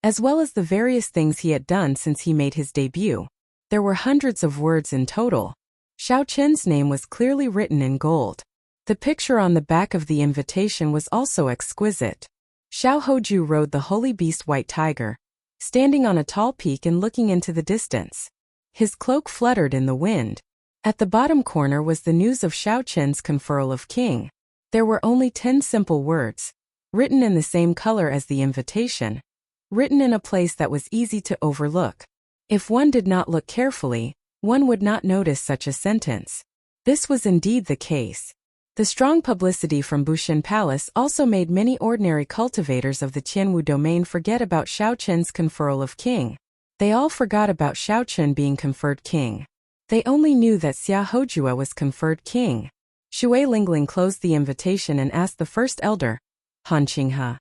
as well as the various things he had done since he made his debut. There were hundreds of words in total. Xiao Chen's name was clearly written in gold. The picture on the back of the invitation was also exquisite. Xiaohoju rode the holy beast White Tiger, standing on a tall peak and looking into the distance. His cloak fluttered in the wind. At the bottom corner was the news of Xiao Chen's conferral of king. There were only 10 simple words, written in the same color as the invitation, written in a place that was easy to overlook. If one did not look carefully, one would not notice such a sentence. This was indeed the case. The strong publicity from Bushin Palace also made many ordinary cultivators of the Tianwu domain forget about Xiao Chen's conferral of king. They all forgot about Xiao Chen being conferred king. They only knew that Xiahojua was conferred king. Shui Lingling closed the invitation and asked the first elder, Han Qinghe,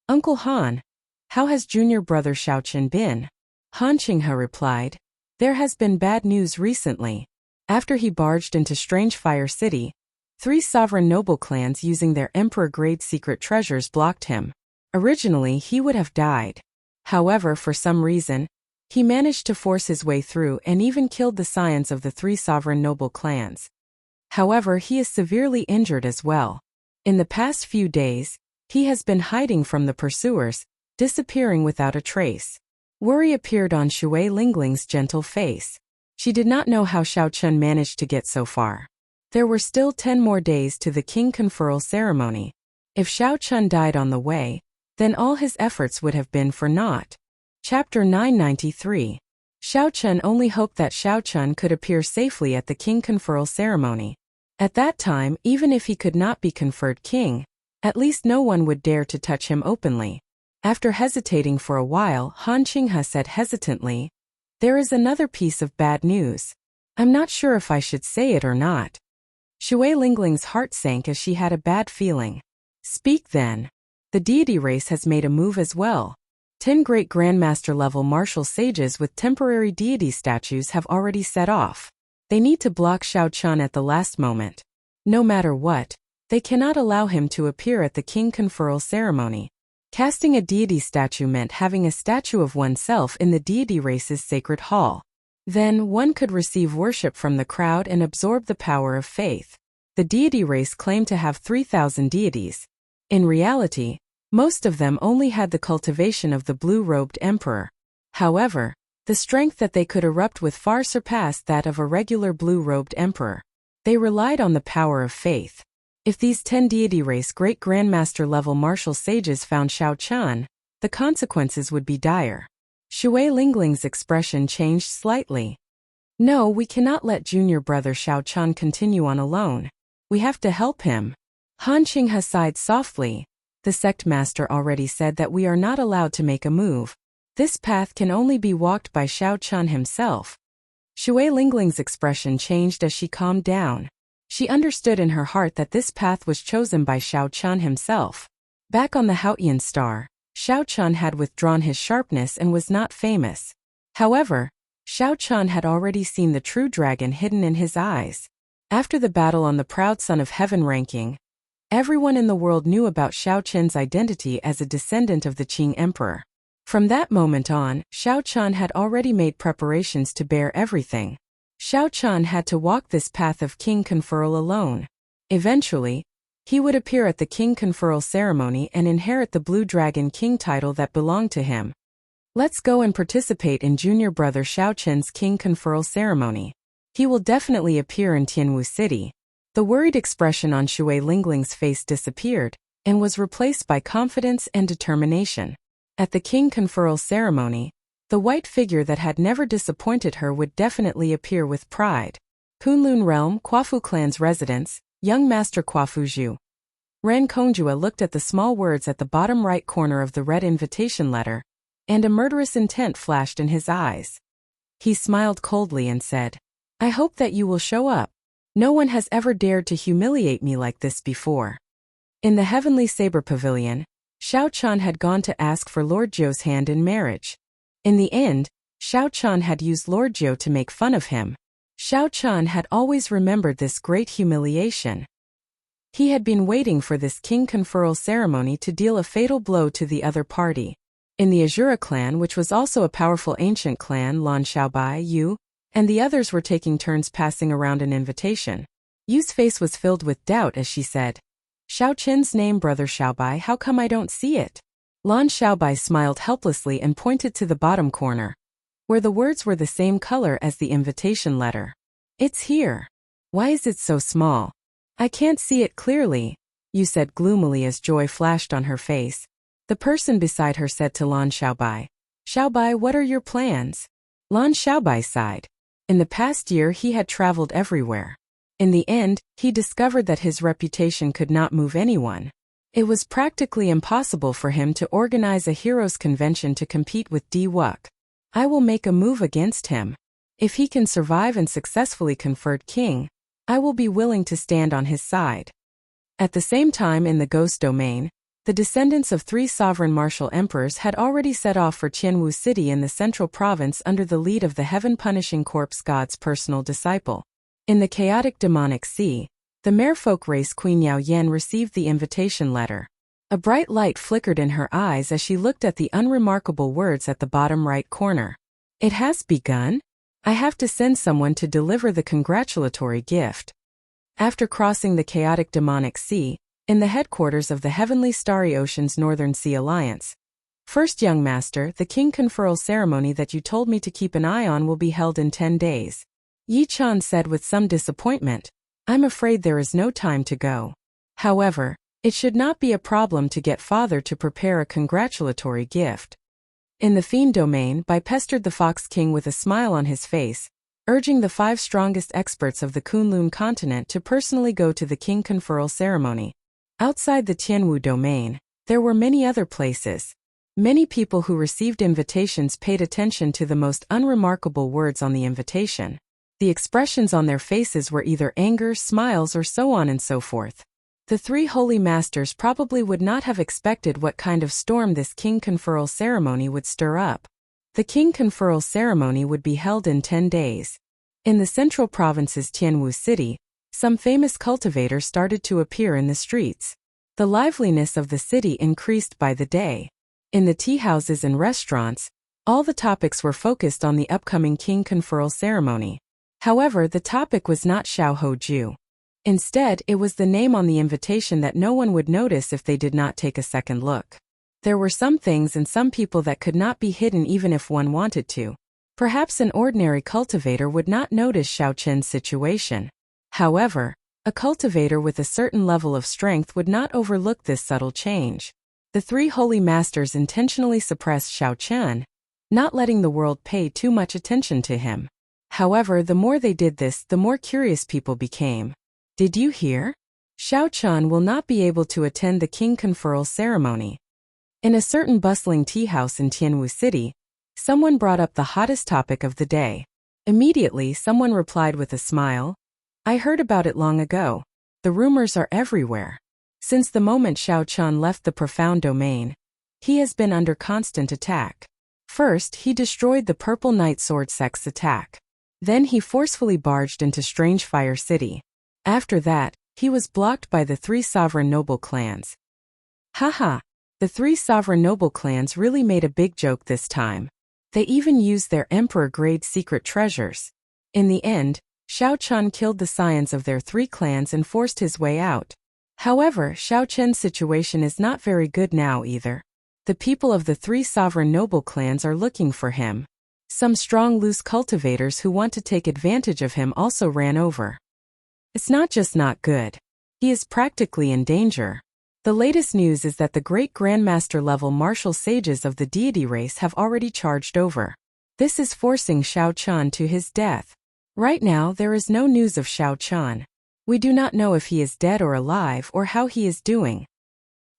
"Uncle Han, how has junior brother Xiao Chen been?" Han Qinghe replied, "There has been bad news recently. After he barged into Strange Fire City, 3 sovereign noble clans using their emperor-grade secret treasures blocked him. Originally, he would have died. However, for some reason, he managed to force his way through and even killed the scions of the 3 sovereign noble clans. However, he is severely injured as well. In the past few days, he has been hiding from the pursuers, disappearing without a trace." Worry appeared on Shui Lingling's gentle face. She did not know how Xiao Chen managed to get so far. There were still 10 more days to the king conferral ceremony. If Xiao Chen died on the way, then all his efforts would have been for naught. Chapter 993. Xiao Chun only hoped that Xiao Chun could appear safely at the king conferral ceremony. At that time, even if he could not be conferred king, at least no one would dare to touch him openly. After hesitating for a while, Han Qinghe said hesitantly, "There is another piece of bad news. I'm not sure if I should say it or not." Shui Lingling's heart sank as she had a bad feeling. "Speak then. The deity race has made a move as well. 10 great grandmaster-level martial sages with temporary deity statues have already set off. They need to block Xiao Chun at the last moment. No matter what, they cannot allow him to appear at the king conferral ceremony." Casting a deity statue meant having a statue of oneself in the deity race's sacred hall. Then, one could receive worship from the crowd and absorb the power of faith. The deity race claimed to have 3,000 deities. In reality, most of them only had the cultivation of the blue-robed emperor. However, the strength that they could erupt with far surpassed that of a regular blue-robed emperor. They relied on the power of faith. If these 10 deity race great grandmaster level martial sages found Xiao Chun, the consequences would be dire. Shui Lingling's expression changed slightly. "No, we cannot let junior brother Xiao Chun continue on alone. We have to help him." Han Qinghe sighed softly. "The sect master already said that we are not allowed to make a move. This path can only be walked by Xiao Chun himself." Shui Lingling's expression changed as she calmed down. She understood in her heart that this path was chosen by Xiao Chun himself. Back on the Haotian star, Xiao Chun had withdrawn his sharpness and was not famous. However, Xiao Chun had already seen the true dragon hidden in his eyes. After the battle on the Proud Son of Heaven ranking, everyone in the world knew about Xiao Chun's identity as a descendant of the Qing Emperor. From that moment on, Xiao Chun had already made preparations to bear everything. Xiao Chun had to walk this path of king conferral alone. Eventually, he would appear at the king conferral ceremony and inherit the Blue Dragon King title that belonged to him. "Let's go and participate in junior brother Xiao Chun's king conferral ceremony. He will definitely appear in Tianwu City." The worried expression on Shui Lingling's face disappeared and was replaced by confidence and determination. At the king conferral ceremony, the white figure that had never disappointed her would definitely appear with pride. Kunlun Realm, Quafu Clan's residence, young master Quafu Zhu. Ran Kongjua looked at the small words at the bottom right corner of the red invitation letter, and a murderous intent flashed in his eyes. He smiled coldly and said, "I hope that you will show up. No one has ever dared to humiliate me like this before." In the Heavenly Saber Pavilion, Xiao Chun had gone to ask for Lord Zhou's hand in marriage. In the end, Xiao Chun had used Lord Zhou to make fun of him. Xiao Chun had always remembered this great humiliation. He had been waiting for this king conferral ceremony to deal a fatal blow to the other party. In the Azura clan, which was also a powerful ancient clan, Lan Xiaobai, Yu, and the others were taking turns passing around an invitation. Yu's face was filled with doubt as she said, "Xiao Chen's name, brother Xiaobai, how come I don't see it?" Lan Xiaobai smiled helplessly and pointed to the bottom corner, where the words were the same color as the invitation letter. "It's here. Why is it so small? I can't see it clearly," Yu said gloomily as joy flashed on her face. The person beside her said to Lan Xiaobai, "Xiaobai, what are your plans?" Lan Xiaobai sighed. In the past year he had traveled everywhere. In the end, he discovered that his reputation could not move anyone. It was practically impossible for him to organize a heroes' convention to compete with Di Wuk. "I will make a move against him. If he can survive and successfully conferred king, I will be willing to stand on his side." At the same time in the Ghost Domain, the descendants of 3 sovereign martial emperors had already set off for Tianwu City in the central province under the lead of the heaven-punishing corpse god's personal disciple. In the chaotic demonic sea, the merfolk race Queen Yao Yan received the invitation letter. A bright light flickered in her eyes as she looked at the unremarkable words at the bottom right corner. "It has begun? I have to send someone to deliver the congratulatory gift." After crossing the chaotic demonic sea, in the headquarters of the Heavenly Starry Ocean's Northern Sea Alliance. "First, young master, the king conferral ceremony that you told me to keep an eye on will be held in 10 days. Yi Chan said with some disappointment, "I'm afraid there is no time to go. However, it should not be a problem to get father to prepare a congratulatory gift." In the Fiend domain, Bai pestered the Fox King with a smile on his face, urging the 5 strongest experts of the Kunlun continent to personally go to the king conferral ceremony. Outside the Tianwu domain, there were many other places. Many people who received invitations paid attention to the most unremarkable words on the invitation. The expressions on their faces were either anger, smiles, or so on and so forth. The 3 holy masters probably would not have expected what kind of storm this king conferral ceremony would stir up. The king conferral ceremony would be held in 10 days. In the central province's Tianwu city, some famous cultivators started to appear in the streets. The liveliness of the city increased by the day. In the tea houses and restaurants, all the topics were focused on the upcoming king conferral ceremony. However, the topic was not Xiao Hoju. Instead, it was the name on the invitation that no one would notice if they did not take a second look. There were some things and some people that could not be hidden even if one wanted to. Perhaps an ordinary cultivator would not notice Xiao Chen's situation. However, a cultivator with a certain level of strength would not overlook this subtle change. The 3 holy masters intentionally suppressed Xiao Chen, not letting the world pay too much attention to him. However, the more they did this, the more curious people became. Did you hear? Xiao Chen will not be able to attend the king conferral ceremony. In a certain bustling tea house in Tianwu City, someone brought up the hottest topic of the day. Immediately, someone replied with a smile, "I heard about it long ago. The rumors are everywhere. Since the moment Xiao Chen left the profound domain, he has been under constant attack. First, he destroyed the Purple Knight Sword Sect's attack. Then he forcefully barged into Strange Fire City. After that, he was blocked by the 3 sovereign noble clans." Haha, the 3 sovereign noble clans really made a big joke this time. They even used their emperor-grade secret treasures. In the end, Xiao Chen killed the scions of their 3 clans and forced his way out. However, Xiao Chen's situation is not very good now either. The people of the 3 sovereign noble clans are looking for him. Some strong loose cultivators who want to take advantage of him also ran over. It's not just not good. He is practically in danger. The latest news is that the great grandmaster level martial sages of the deity race have already charged over. This is forcing Xiao Chen to his death. Right now there is no news of Xiao Chen. We do not know if he is dead or alive or how he is doing.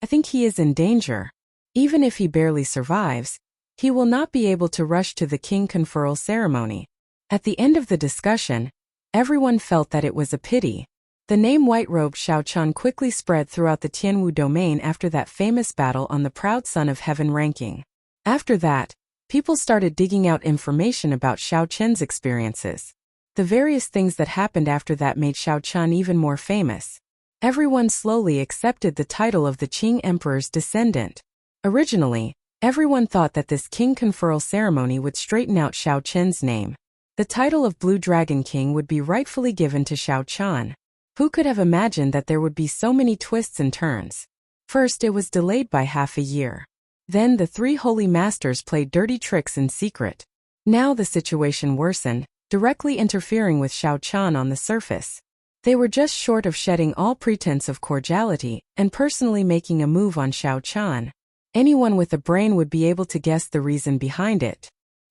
I think he is in danger. Even if he barely survives, he will not be able to rush to the king conferral ceremony. At the end of the discussion, everyone felt that it was a pity. The name White-Robed Xiao Chen quickly spread throughout the Tianwu domain after that famous battle on the Proud Son of Heaven ranking. After that, people started digging out information about Xiao Chen's experiences. The various things that happened after that made Xiao Chen even more famous. Everyone slowly accepted the title of the Qing Emperor's descendant. Originally, everyone thought that this king conferral ceremony would straighten out Xiao Chen's name. The title of Blue Dragon King would be rightfully given to Xiao Chen. Who could have imagined that there would be so many twists and turns? First, it was delayed by half a year. Then the 3 holy masters played dirty tricks in secret. Now the situation worsened, directly interfering with Xiao Chen on the surface. They were just short of shedding all pretense of cordiality and personally making a move on Xiao Chen. Anyone with a brain would be able to guess the reason behind it.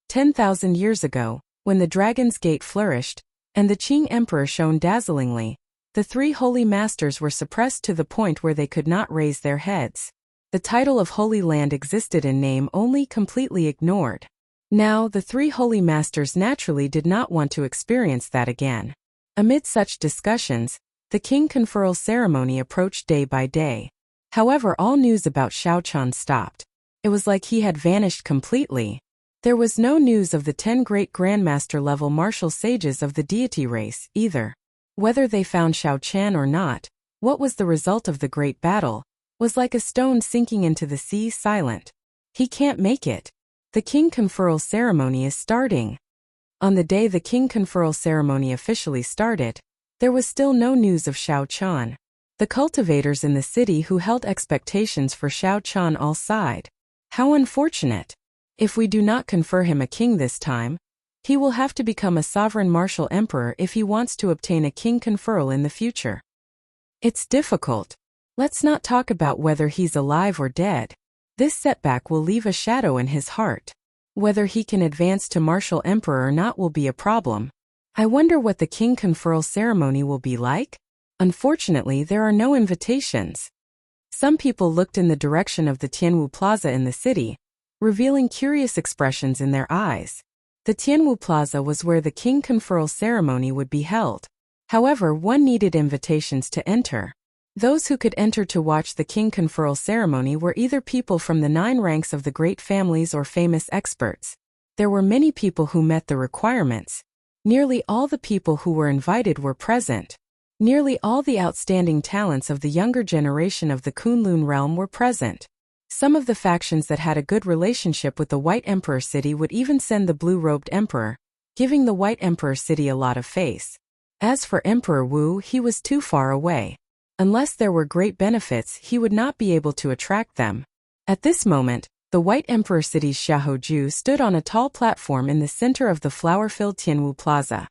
10,000 years ago, when the Dragon's Gate flourished, and the Qing Emperor shone dazzlingly, the 3 holy masters were suppressed to the point where they could not raise their heads. The title of Holy Land existed in name only, completely ignored. Now, the 3 holy masters naturally did not want to experience that again. Amid such discussions, the king conferral ceremony approached day by day. However, all news about Xiao Chen stopped. It was like he had vanished completely. There was no news of the 10 great grandmaster-level martial sages of the deity race, either. Whether they found Xiao Chen or not, what was the result of the great battle, was like a stone sinking into the sea, silent. He can't make it. The king conferral ceremony is starting. On the day the king conferral ceremony officially started, there was still no news of Xiao Chen. The cultivators in the city who held expectations for Xiao Chen all sighed. How unfortunate. If we do not confer him a king this time, he will have to become a sovereign martial emperor if he wants to obtain a king conferral in the future. It's difficult. Let's not talk about whether he's alive or dead. This setback will leave a shadow in his heart. Whether he can advance to martial emperor or not will be a problem. I wonder what the king conferral ceremony will be like? Unfortunately, there are no invitations. Some people looked in the direction of the Tianwu Plaza in the city, revealing curious expressions in their eyes. The Tianwu Plaza was where the king conferral ceremony would be held. However, one needed invitations to enter. Those who could enter to watch the king conferral ceremony were either people from the 9 ranks of the great families or famous experts. There were many people who met the requirements. Nearly all the people who were invited were present. Nearly all the outstanding talents of the younger generation of the Kunlun realm were present. Some of the factions that had a good relationship with the White Emperor City would even send the blue-robed emperor, giving the White Emperor City a lot of face. As for Emperor Wu, he was too far away. Unless there were great benefits, he would not be able to attract them. At this moment, the White Emperor City's Xiaoju stood on a tall platform in the center of the flower-filled Tianwu Plaza.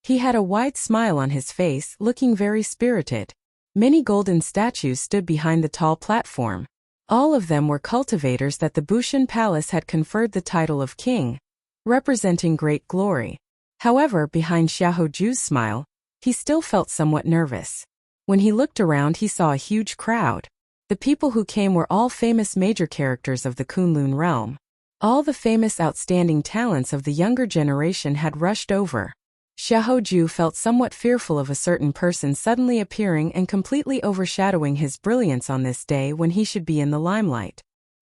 He had a wide smile on his face, looking very spirited. Many golden statues stood behind the tall platform. All of them were cultivators that the Bushan Palace had conferred the title of king, representing great glory. However, behind Xiaoju's smile, he still felt somewhat nervous. When he looked around, he saw a huge crowd. The people who came were all famous major characters of the Kunlun realm. All the famous outstanding talents of the younger generation had rushed over. Xiaoju felt somewhat fearful of a certain person suddenly appearing and completely overshadowing his brilliance on this day when he should be in the limelight.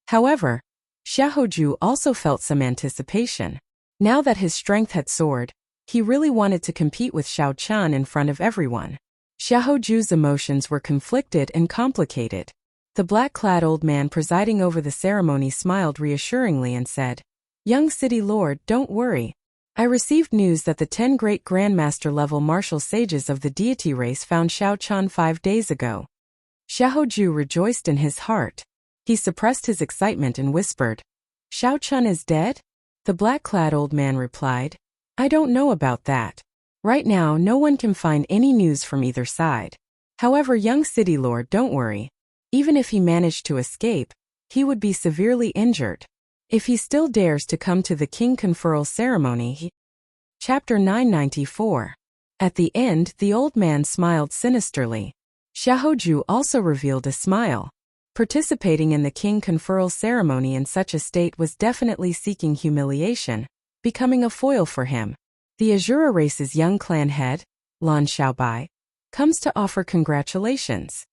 However, Xiaoju also felt some anticipation. Now that his strength had soared, he really wanted to compete with Xiao Chun in front of everyone. Xiaoju's emotions were conflicted and complicated. The black-clad old man presiding over the ceremony smiled reassuringly and said, "Young city lord, don't worry. I received news that the 10 great grandmaster-level martial sages of the deity race found Xiao Chun 5 days ago." Xiaoju rejoiced in his heart. He suppressed his excitement and whispered, "Xiao Chun is dead?" The black-clad old man replied, "I don't know about that. Right now, no one can find any news from either side. However, young city lord, don't worry. Even if he managed to escape, he would be severely injured. If he still dares to come to the king conferral ceremony, Chapter 994. At the end, the old man smiled sinisterly. Xiaoju also revealed a smile. Participating in the king conferral ceremony in such a state was definitely seeking humiliation, becoming a foil for him. The Azura race's young clan head, Lan Xiaobai, comes to offer congratulations.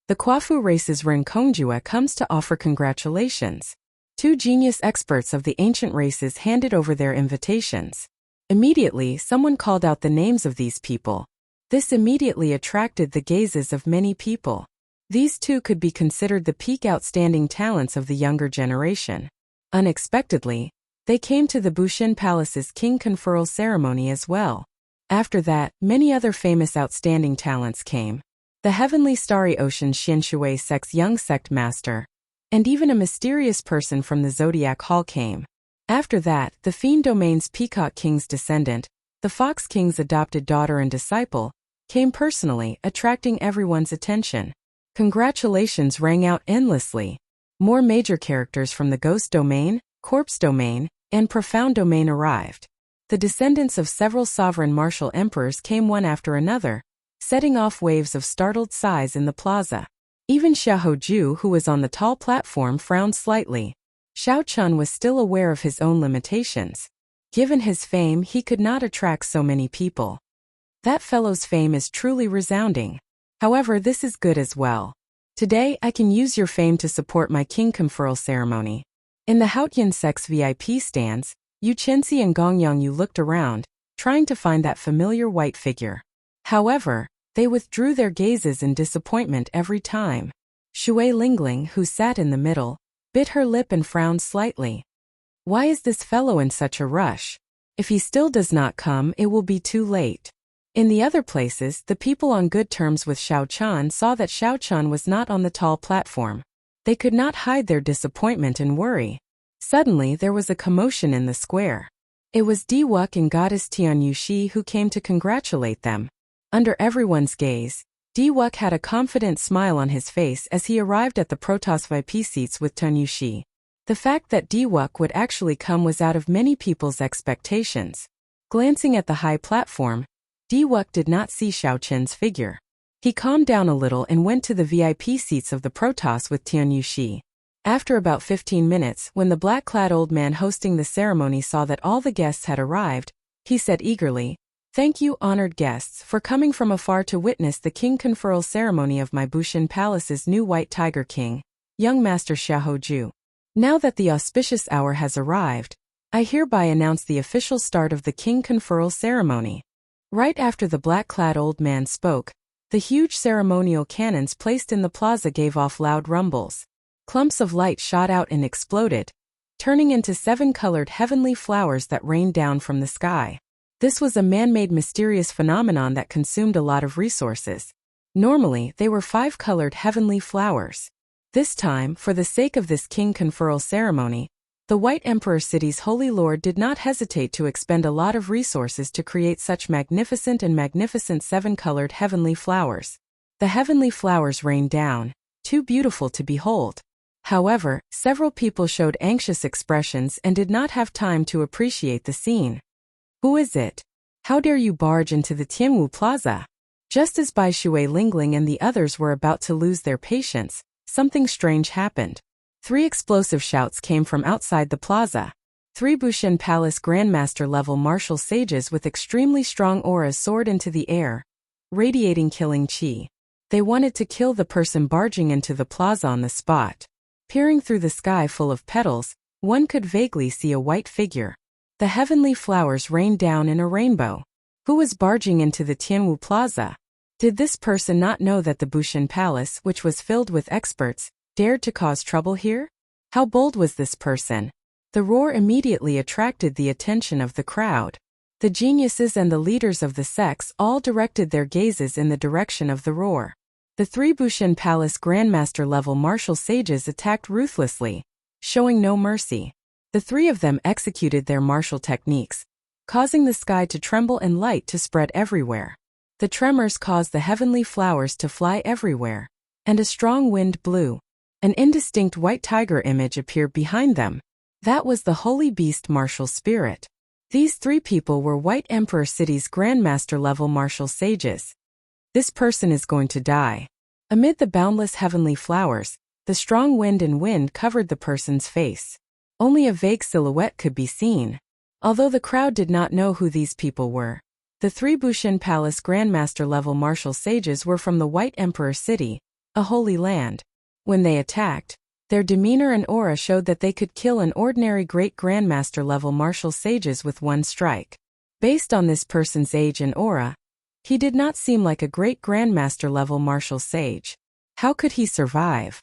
The Quafu race's Ren Kongjue comes to offer congratulations. 2 genius experts of the ancient races handed over their invitations. Immediately, someone called out the names of these people. This immediately attracted the gazes of many people. These 2 could be considered the peak outstanding talents of the younger generation. Unexpectedly, they came to the Bushan Palace's king conferral ceremony as well. After that, many other famous outstanding talents came. The heavenly starry ocean Xinshui sect's young sect master, and even a mysterious person from the Zodiac Hall came. After that, the Fiend Domain's Peacock King's descendant, the Fox King's adopted daughter and disciple, came personally, attracting everyone's attention. Congratulations rang out endlessly. More major characters from the Ghost Domain, Corpse Domain, and Profound Domain arrived. The descendants of several sovereign martial emperors came one after another, setting off waves of startled sighs in the plaza. Even Xiaoju, who was on the tall platform, frowned slightly. Xiao Chun was still aware of his own limitations. Given his fame, he could not attract so many people. That fellow's fame is truly resounding. However, this is good as well. Today, I can use your fame to support my king conferral ceremony. In the Haotian sect's VIP stands, Yu Chenxi and Gong Yongyu looked around, trying to find that familiar white figure. However, they withdrew their gazes in disappointment every time. Shui Lingling, who sat in the middle, bit her lip and frowned slightly. Why is this fellow in such a rush? If he still does not come, it will be too late. In the other places, the people on good terms with Xiao Chun saw that Xiao Chun was not on the tall platform. They could not hide their disappointment and worry. Suddenly, there was a commotion in the square. It was Di Wuk and goddess Tian Yuxi who came to congratulate them. Under everyone's gaze, Di Wuk had a confident smile on his face as he arrived at the Protoss VIP seats with Tian Yuxi. The fact that Diwuk would actually come was out of many people's expectations. Glancing at the high platform, Diwuk did not see Xiao Chen's figure. He calmed down a little and went to the VIP seats of the Protoss with Tian Yuxi. After about 15 minutes, when the black-clad old man hosting the ceremony saw that all the guests had arrived, he said eagerly, "Thank you, honored guests, for coming from afar to witness the king conferral ceremony of my Bushin Palace's new White Tiger King, young Master Xiaoju. Now that the auspicious hour has arrived, I hereby announce the official start of the king conferral ceremony." Right after the black-clad old man spoke, the huge ceremonial cannons placed in the plaza gave off loud rumbles. Clumps of light shot out and exploded, turning into 7-colored heavenly flowers that rained down from the sky. This was a man-made mysterious phenomenon that consumed a lot of resources. Normally, they were 5-colored heavenly flowers. This time, for the sake of this king conferral ceremony, the White Emperor City's Holy Lord did not hesitate to expend a lot of resources to create such magnificent 7-colored heavenly flowers. The heavenly flowers rained down, too beautiful to behold. However, several people showed anxious expressions and did not have time to appreciate the scene. "Who is it? How dare you barge into the Tianwu Plaza?" Just as Bai Shui Lingling and the others were about to lose their patience, something strange happened. 3 explosive shouts came from outside the plaza. 3 Bushin Palace Grandmaster-level martial sages with extremely strong auras soared into the air, radiating killing chi. They wanted to kill the person barging into the plaza on the spot. Peering through the sky full of petals, one could vaguely see a white figure. The heavenly flowers rained down in a rainbow. Who was barging into the Tianwu Plaza? Did this person not know that the Bushin Palace, which was filled with experts, dared to cause trouble here? How bold was this person? The roar immediately attracted the attention of the crowd. The geniuses and the leaders of the sects all directed their gazes in the direction of the roar. The 3 Bushin Palace Grandmaster-level martial sages attacked ruthlessly, showing no mercy. The 3 of them executed their martial techniques, causing the sky to tremble and light to spread everywhere. The tremors caused the heavenly flowers to fly everywhere, and a strong wind blew. An indistinct white tiger image appeared behind them. That was the holy beast martial spirit. These 3 people were White Emperor City's Grandmaster-level martial sages. This person is going to die. Amid the boundless heavenly flowers, the strong wind covered the person's face. Only a vague silhouette could be seen. Although the crowd did not know who these people were, the 3 Bushin Palace Grandmaster-level martial sages were from the White Emperor City, a holy land. When they attacked, their demeanor and aura showed that they could kill an ordinary great Grandmaster-level martial sages with one strike. Based on this person's age and aura, he did not seem like a great Grandmaster-level martial sage. How could he survive?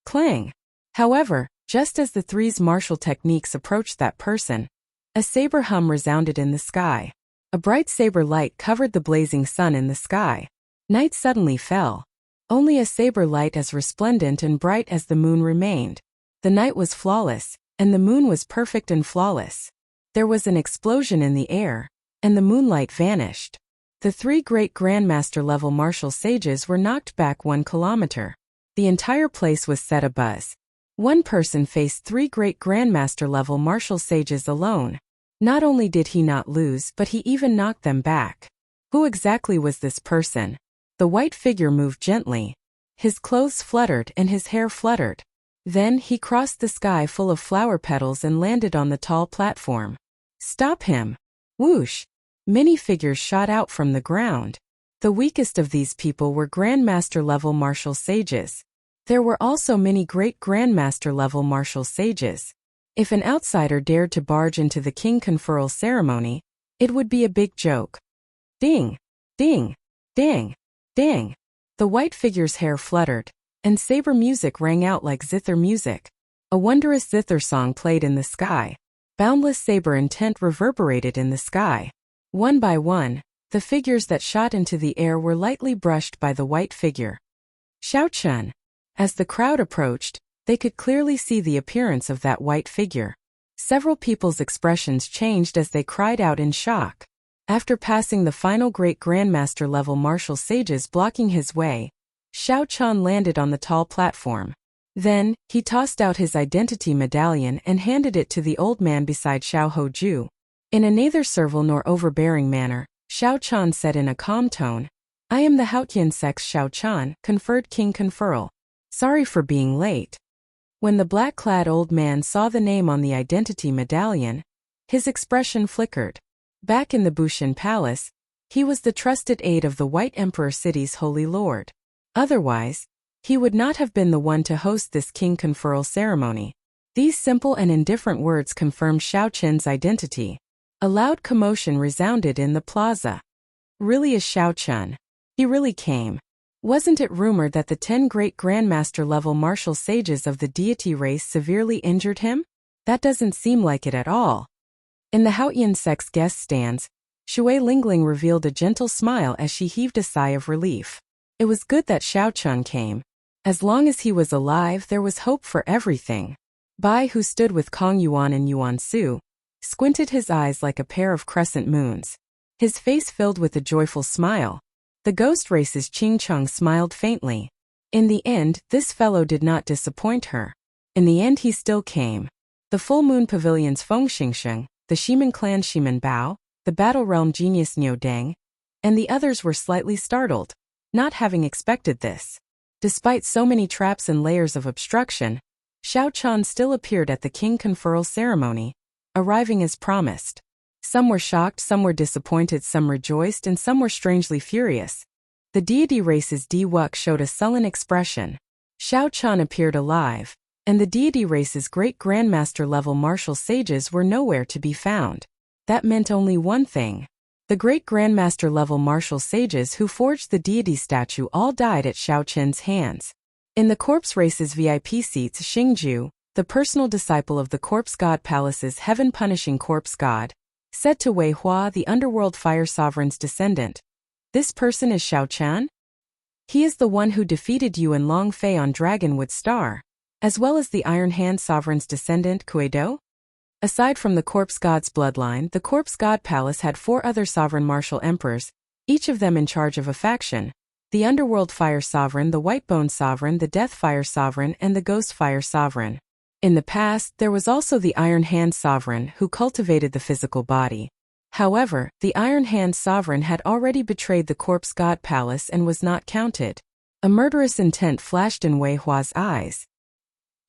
Clang! However, just as the 3's martial techniques approached that person, a saber hum resounded in the sky. A bright saber light covered the blazing sun in the sky. Night suddenly fell. Only a saber light as resplendent and bright as the moon remained. The night was flawless, and the moon was perfect and flawless. There was an explosion in the air, and the moonlight vanished. The 3 great Grandmaster-level martial sages were knocked back 1 kilometer. The entire place was set abuzz. One person faced 3 great Grandmaster-level martial sages alone. Not only did he not lose, but he even knocked them back. Who exactly was this person? The white figure moved gently. His clothes fluttered and his hair fluttered. Then he crossed the sky full of flower petals and landed on the tall platform. Stop him! Whoosh! Many figures shot out from the ground. The weakest of these people were Grandmaster-level martial sages. There were also many great Grandmaster-level martial sages. If an outsider dared to barge into the king conferral ceremony, it would be a big joke. Ding! Ding! Ding! Ding! The white figure's hair fluttered, and saber music rang out like zither music. A wondrous zither song played in the sky. Boundless saber intent reverberated in the sky. One by one, the figures that shot into the air were lightly brushed by the white figure. Xiao Chun! As the crowd approached, they could clearly see the appearance of that white figure. Several people's expressions changed as they cried out in shock. After passing the final great Grandmaster-level martial sages blocking his way, Xiao Chun landed on the tall platform. Then, he tossed out his identity medallion and handed it to the old man beside Xiao Hoju. In a neither servile nor overbearing manner, Xiao Chan said in a calm tone, "I am the Haotian Sex Xiao Chan, conferred king conferral. Sorry for being late." When the black-clad old man saw the name on the identity medallion, his expression flickered. Back in the Bushin Palace, he was the trusted aide of the White Emperor City's Holy Lord. Otherwise, he would not have been the one to host this king conferral ceremony. These simple and indifferent words confirmed Xiao Chen's identity. A loud commotion resounded in the plaza. Really is Xiao Chen. He really came. Wasn't it rumored that the 10 great grandmaster-level martial sages of the deity race severely injured him? That doesn't seem like it at all. In the Haotian Sex guest stands, Shui Lingling revealed a gentle smile as she heaved a sigh of relief. It was good that Xiao Chun came. As long as he was alive, there was hope for everything. Bai, who stood with Kong Yuan and Yuan Su, squinted his eyes like a pair of crescent moons. His face filled with a joyful smile. The ghost race's Ching Chung smiled faintly. In the end, this fellow did not disappoint her. In the end, he still came. The Full Moon Pavilion's Feng Xingsheng, the Shiman clan Shiman Bao, the Battle Realm genius Niu Deng, and the others were slightly startled, not having expected this. Despite so many traps and layers of obstruction, Xiao Chan still appeared at the king conferral ceremony, arriving as promised. Some were shocked, some were disappointed, some rejoiced, and some were strangely furious. The deity race's Di Wuk showed a sullen expression. Xiao Chan appeared alive, and the deity race's great grandmaster-level martial sages were nowhere to be found. That meant only one thing. The great grandmaster-level martial sages who forged the deity statue all died at Xiao Chen's hands. In the corpse race's VIP seats, Xingju, the personal disciple of the corpse god palace's heaven-punishing corpse god, said to Wei Hua, the underworld fire sovereign's descendant, "This person is Xiao Chan? He is the one who defeated you and Long Fei on Dragonwood Star, as well as the Iron Hand sovereign's descendant, Kuei-do?" Aside from the corpse god's bloodline, the corpse god palace had 4 other sovereign martial emperors, each of them in charge of a faction: the underworld fire sovereign, the white bone sovereign, the death fire sovereign, and the ghost fire sovereign. In the past, there was also the Iron Hand sovereign who cultivated the physical body. However, the Iron Hand sovereign had already betrayed the corpse god palace and was not counted. A murderous intent flashed in Wei Hua's eyes.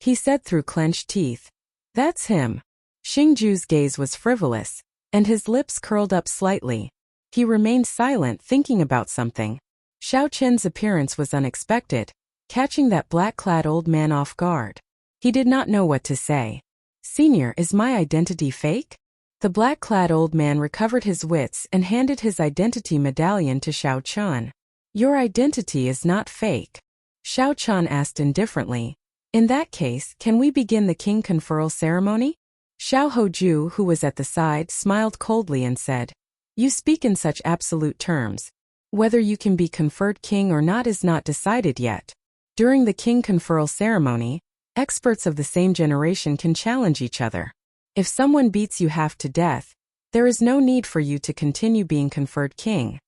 He said through clenched teeth, "That's him." Xingju's gaze was frivolous, and his lips curled up slightly. He remained silent, thinking about something. Xiao Chen's appearance was unexpected, catching that black-clad old man off guard. He did not know what to say. "Senior, is my identity fake?" The black-clad old man recovered his wits and handed his identity medallion to Xiao Chen. "Your identity is not fake," Xiao Chen asked indifferently. "In that case, can we begin the king conferral ceremony?" Xiao Hoju, who was at the side, smiled coldly and said, "You speak in such absolute terms. Whether you can be conferred king or not is not decided yet. During the king conferral ceremony, experts of the same generation can challenge each other. If someone beats you half to death, there is no need for you to continue being conferred king."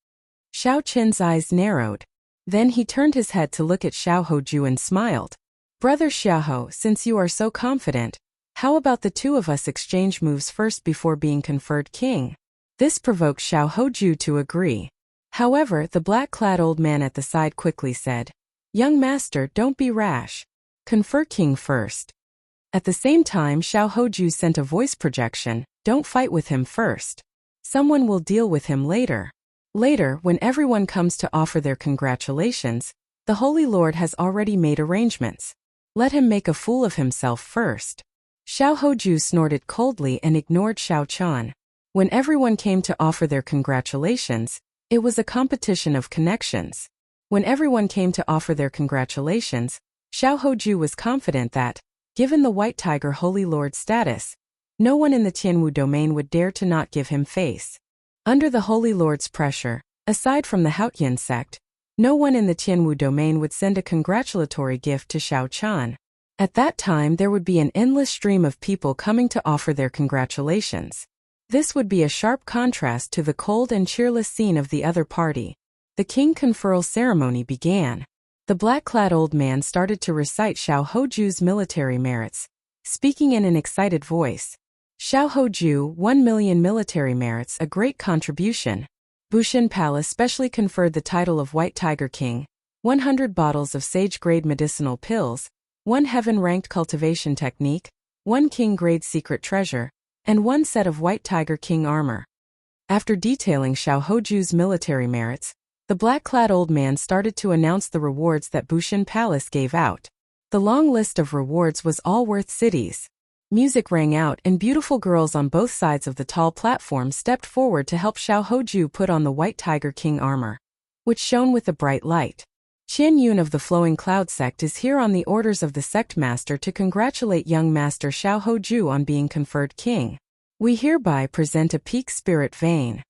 Xiao Chen's eyes narrowed. Then he turned his head to look at Xiao Hoju and smiled. "Brother Xiaoho, since you are so confident, how about the 2 of us exchange moves first before being conferred king?" This provoked Xiao Hoju to agree. However, the black-clad old man at the side quickly said, "Young master, don't be rash. Confer king first." At the same time, Xiao Hoju sent a voice projection, "Don't fight with him first. Someone will deal with him later. Later, when everyone comes to offer their congratulations, the Holy Lord has already made arrangements. Let him make a fool of himself first." Xiao Hoju snorted coldly and ignored Xiao Chan. When everyone came to offer their congratulations, it was a competition of connections. When everyone came to offer their congratulations, Xiao Hoju was confident that, given the White Tiger Holy Lord status, no one in the Tianwu domain would dare to not give him face. Under the Holy Lord's pressure, aside from the Haotian sect, no one in the Tianwu domain would send a congratulatory gift to Xiao Chan. At that time, there would be an endless stream of people coming to offer their congratulations. This would be a sharp contrast to the cold and cheerless scene of the other party. The king conferral ceremony began. The black-clad old man started to recite Xiao Hoju's military merits, speaking in an excited voice. Xiao Hoju, 1,000,000 military merits, a great contribution. Bushin Palace specially conferred the title of White Tiger King, 100 bottles of sage-grade medicinal pills, 1 heaven-ranked cultivation technique, 1 king-grade secret treasure, and 1 set of White Tiger King armor. After detailing Xiao Hoju's military merits, the black-clad old man started to announce the rewards that Bushin Palace gave out. The long list of rewards was all worth cities. Music rang out and beautiful girls on both sides of the tall platform stepped forward to help Xiao Hoju put on the White Tiger King armor, which shone with a bright light. Qian Yun of the Flowing Cloud sect is here on the orders of the sect master to congratulate young master Xiao Hoju on being conferred king. We hereby present a peak spirit vein.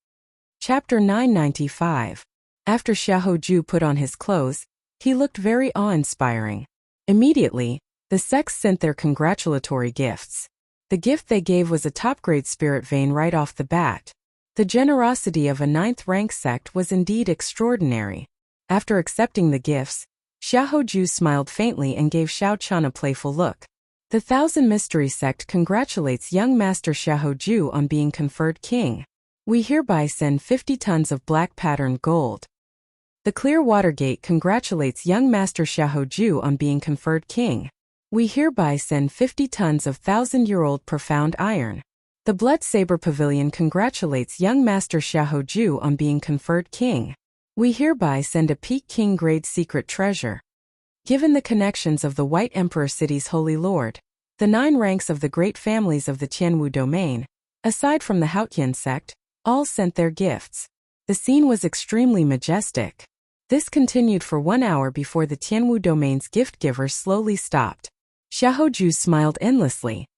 Chapter 995. After Xiao Hoju put on his clothes, he looked very awe-inspiring. Immediately, the sects sent their congratulatory gifts. The gift they gave was a top-grade spirit vein right off the bat. The generosity of a 9th-rank sect was indeed extraordinary. After accepting the gifts, Xiao Hoju smiled faintly and gave Xiao Chan a playful look. The Thousand Mystery sect congratulates young master Xiao Hoju on being conferred king. We hereby send 50 tons of black patterned gold. The Clearwater Gate congratulates young master Xiao Hoju on being conferred king. We hereby send 50 tons of 1,000-year-old profound iron. The Blood Saber Pavilion congratulates young master Xiao Hoju on being conferred king. We hereby send a peak king-grade secret treasure. Given the connections of the White Emperor City's Holy Lord, the 9 ranks of the great families of the Tianwu domain, aside from the Haotian sect, all sent their gifts. The scene was extremely majestic. This continued for 1 hour before the Tianwu domain's gift-givers slowly stopped. Xiao Hoju smiled endlessly.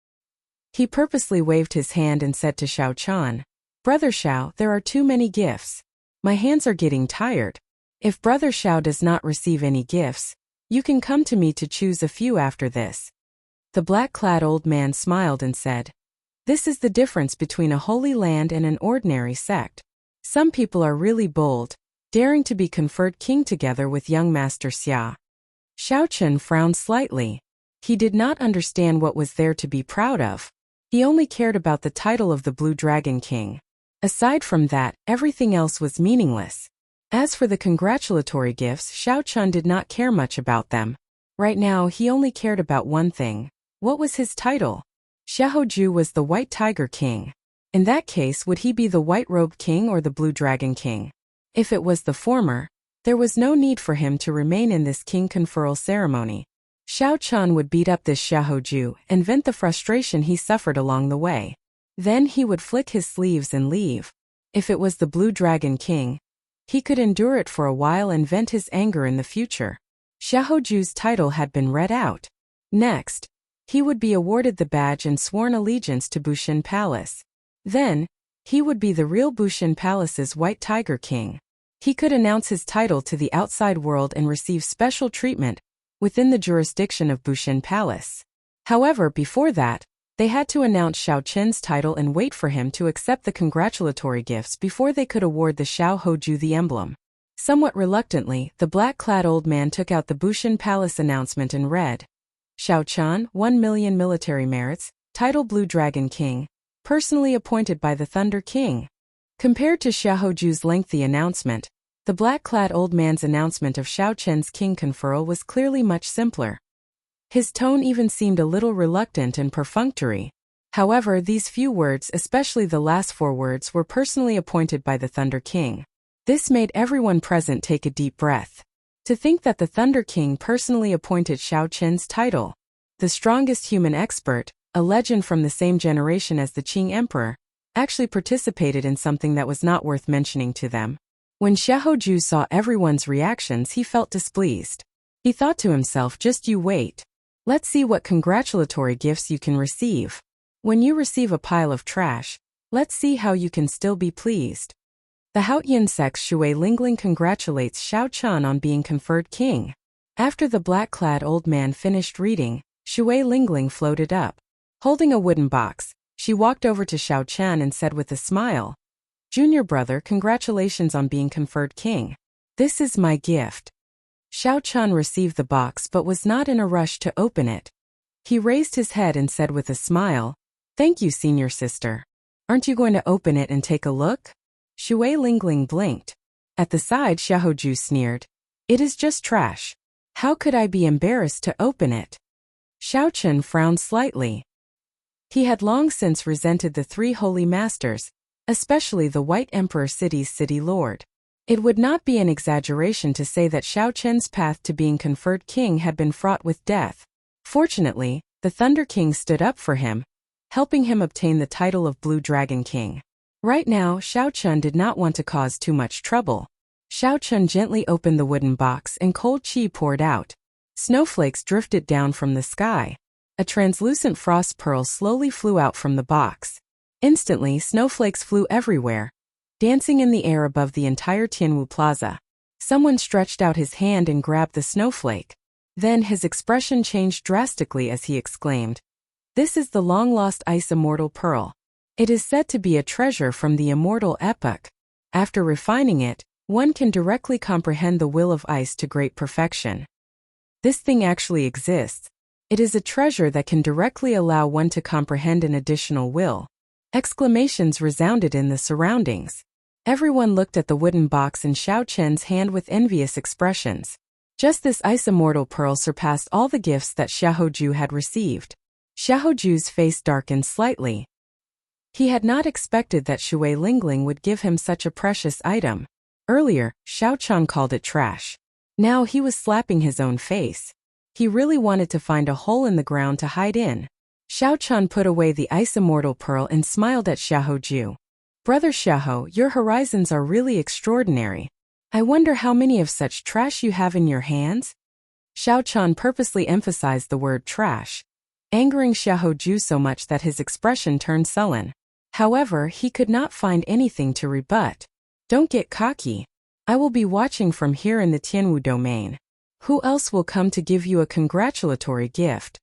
He purposely waved his hand and said to Xiao Chan, "Brother Xiao, there are too many gifts. My hands are getting tired. If Brother Xiao does not receive any gifts, you can come to me to choose a few after this." The black-clad old man smiled and said, "This is the difference between a holy land and an ordinary sect. Some people are really bold, daring to be conferred king together with young master Xia." Xiao Chen frowned slightly. He did not understand what was there to be proud of. He only cared about the title of the Blue Dragon King. Aside from that, everything else was meaningless. As for the congratulatory gifts, Xiao Chen did not care much about them. Right now, he only cared about one thing. What was his title? Xiao Hoju was the White Tiger King. In that case, would he be the White Robe King or the Blue Dragon King? If it was the former, there was no need for him to remain in this king conferral ceremony. Xiao Chan would beat up this Xiao Hoju and vent the frustration he suffered along the way. Then he would flick his sleeves and leave. If it was the Blue Dragon King, he could endure it for a while and vent his anger in the future. Xiao Hoju's title had been read out. Next, he would be awarded the badge and sworn allegiance to Bushin Palace. Then, he would be the real Bushin Palace's White Tiger King. He could announce his title to the outside world and receive special treatment within the jurisdiction of Bushin Palace. However, before that, they had to announce Xiao Chen's title and wait for him to accept the congratulatory gifts before they could award the Xiao Hoju the emblem. Somewhat reluctantly, the black-clad old man took out the Bushin Palace announcement and read, "Xiao Chan, 1,000,000 military merits, title Blue Dragon King, personally appointed by the Thunder King." Compared to Xiao Hoju's lengthy announcement, the black-clad old man's announcement of Xiao Chen's king conferral was clearly much simpler. His tone even seemed a little reluctant and perfunctory. However, these few words, especially the last 4 words, were personally appointed by the Thunder King. This made everyone present take a deep breath. To think that the Thunder King personally appointed Xiao Chen's title. The strongest human expert, a legend from the same generation as the Qing Emperor, actually participated in something that was not worth mentioning to them. When Xiao Hoju saw everyone's reactions, he felt displeased. He thought to himself, just you wait. Let's see what congratulatory gifts you can receive. When you receive a pile of trash, let's see how you can still be pleased. The Haotian sect's Shui Lingling congratulates Xiao Chan on being conferred king. After the black-clad old man finished reading, Shui Lingling floated up. Holding a wooden box, she walked over to Xiao Chan and said with a smile, "Junior brother, congratulations on being conferred king. This is my gift." Xiao Chun received the box but was not in a rush to open it. He raised his head and said with a smile, "Thank you, senior sister. Aren't you going to open it and take a look?" Shui Lingling blinked. At the side, Xiaoju sneered, "It is just trash. How could I be embarrassed to open it?" Xiao Chun frowned slightly. He had long since resented the three holy masters, especially the White Emperor City's city lord. It would not be an exaggeration to say that Xiao Chen's path to being conferred king had been fraught with death. Fortunately, the Thunder King stood up for him, helping him obtain the title of Blue Dragon King. Right now, Xiao Chun did not want to cause too much trouble. Xiao Chun gently opened the wooden box and cold qi poured out. Snowflakes drifted down from the sky. A translucent frost pearl slowly flew out from the box. Instantly, snowflakes flew everywhere, dancing in the air above the entire Tianwu Plaza. Someone stretched out his hand and grabbed the snowflake. Then his expression changed drastically as he exclaimed, "This is the long-lost Ice Immortal Pearl. It is said to be a treasure from the immortal epoch. After refining it, one can directly comprehend the will of ice to great perfection. This thing actually exists. It is a treasure that can directly allow one to comprehend an additional will." Exclamations resounded in the surroundings. Everyone looked at the wooden box in Xiao Chen's hand with envious expressions. Just this Ice Immortal Pearl surpassed all the gifts that Xiaoju had received. Xiaoju's face darkened slightly. He had not expected that Shui Lingling would give him such a precious item. Earlier, Xiao Chun called it trash. Now he was slapping his own face. He really wanted to find a hole in the ground to hide in. Xiao Chun put away the Ice Immortal Pearl and smiled at Xiaoju. "Brother Xiao, your horizons are really extraordinary. I wonder how many of such trash you have in your hands?" Xiao Chun purposely emphasized the word trash, angering Xiaoju so much that his expression turned sullen. However, he could not find anything to rebut. "Don't get cocky. I will be watching from here in the Tianwu domain. Who else will come to give you a congratulatory gift?"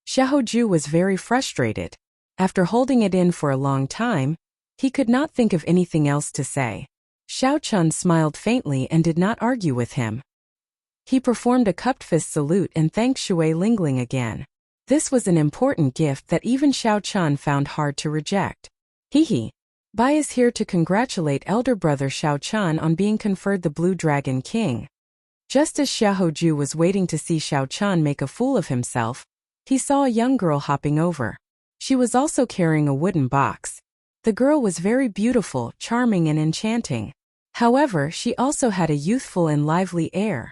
Xiaoju was very frustrated. After holding it in for a long time, he could not think of anything else to say. Xiao Chun smiled faintly and did not argue with him. He performed a cupped fist salute and thanked Shui Lingling again. This was an important gift that even Xiao Chun found hard to reject. "Hehe. Bai is here to congratulate elder brother Xiao Chun on being conferred the Blue Dragon King." Just as Xiaoju was waiting to see Xiao Chun make a fool of himself, he saw a young girl hopping over. She was also carrying a wooden box. The girl was very beautiful, charming and enchanting. However, she also had a youthful and lively air.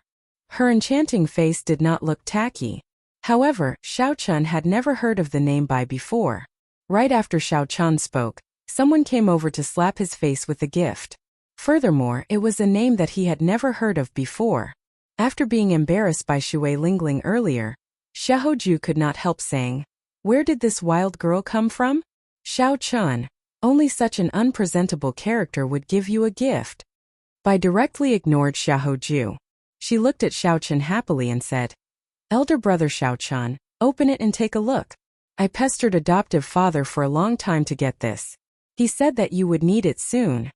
Her enchanting face did not look tacky. However, Xiao Chun had never heard of the name Bai before. Right after Xiao Chun spoke, someone came over to slap his face with a gift. Furthermore, it was a name that he had never heard of before. After being embarrassed by Shui Lingling earlier, Xiaoju could not help saying, "Where did this wild girl come from?" "Xiao Chun, only such an unpresentable character would give you a gift." Bai directly ignored Xiaoju. She looked at Xiao Chun happily and said, "Elder brother Xiao Chun, open it and take a look. I pestered adoptive father for a long time to get this. He said that you would need it soon."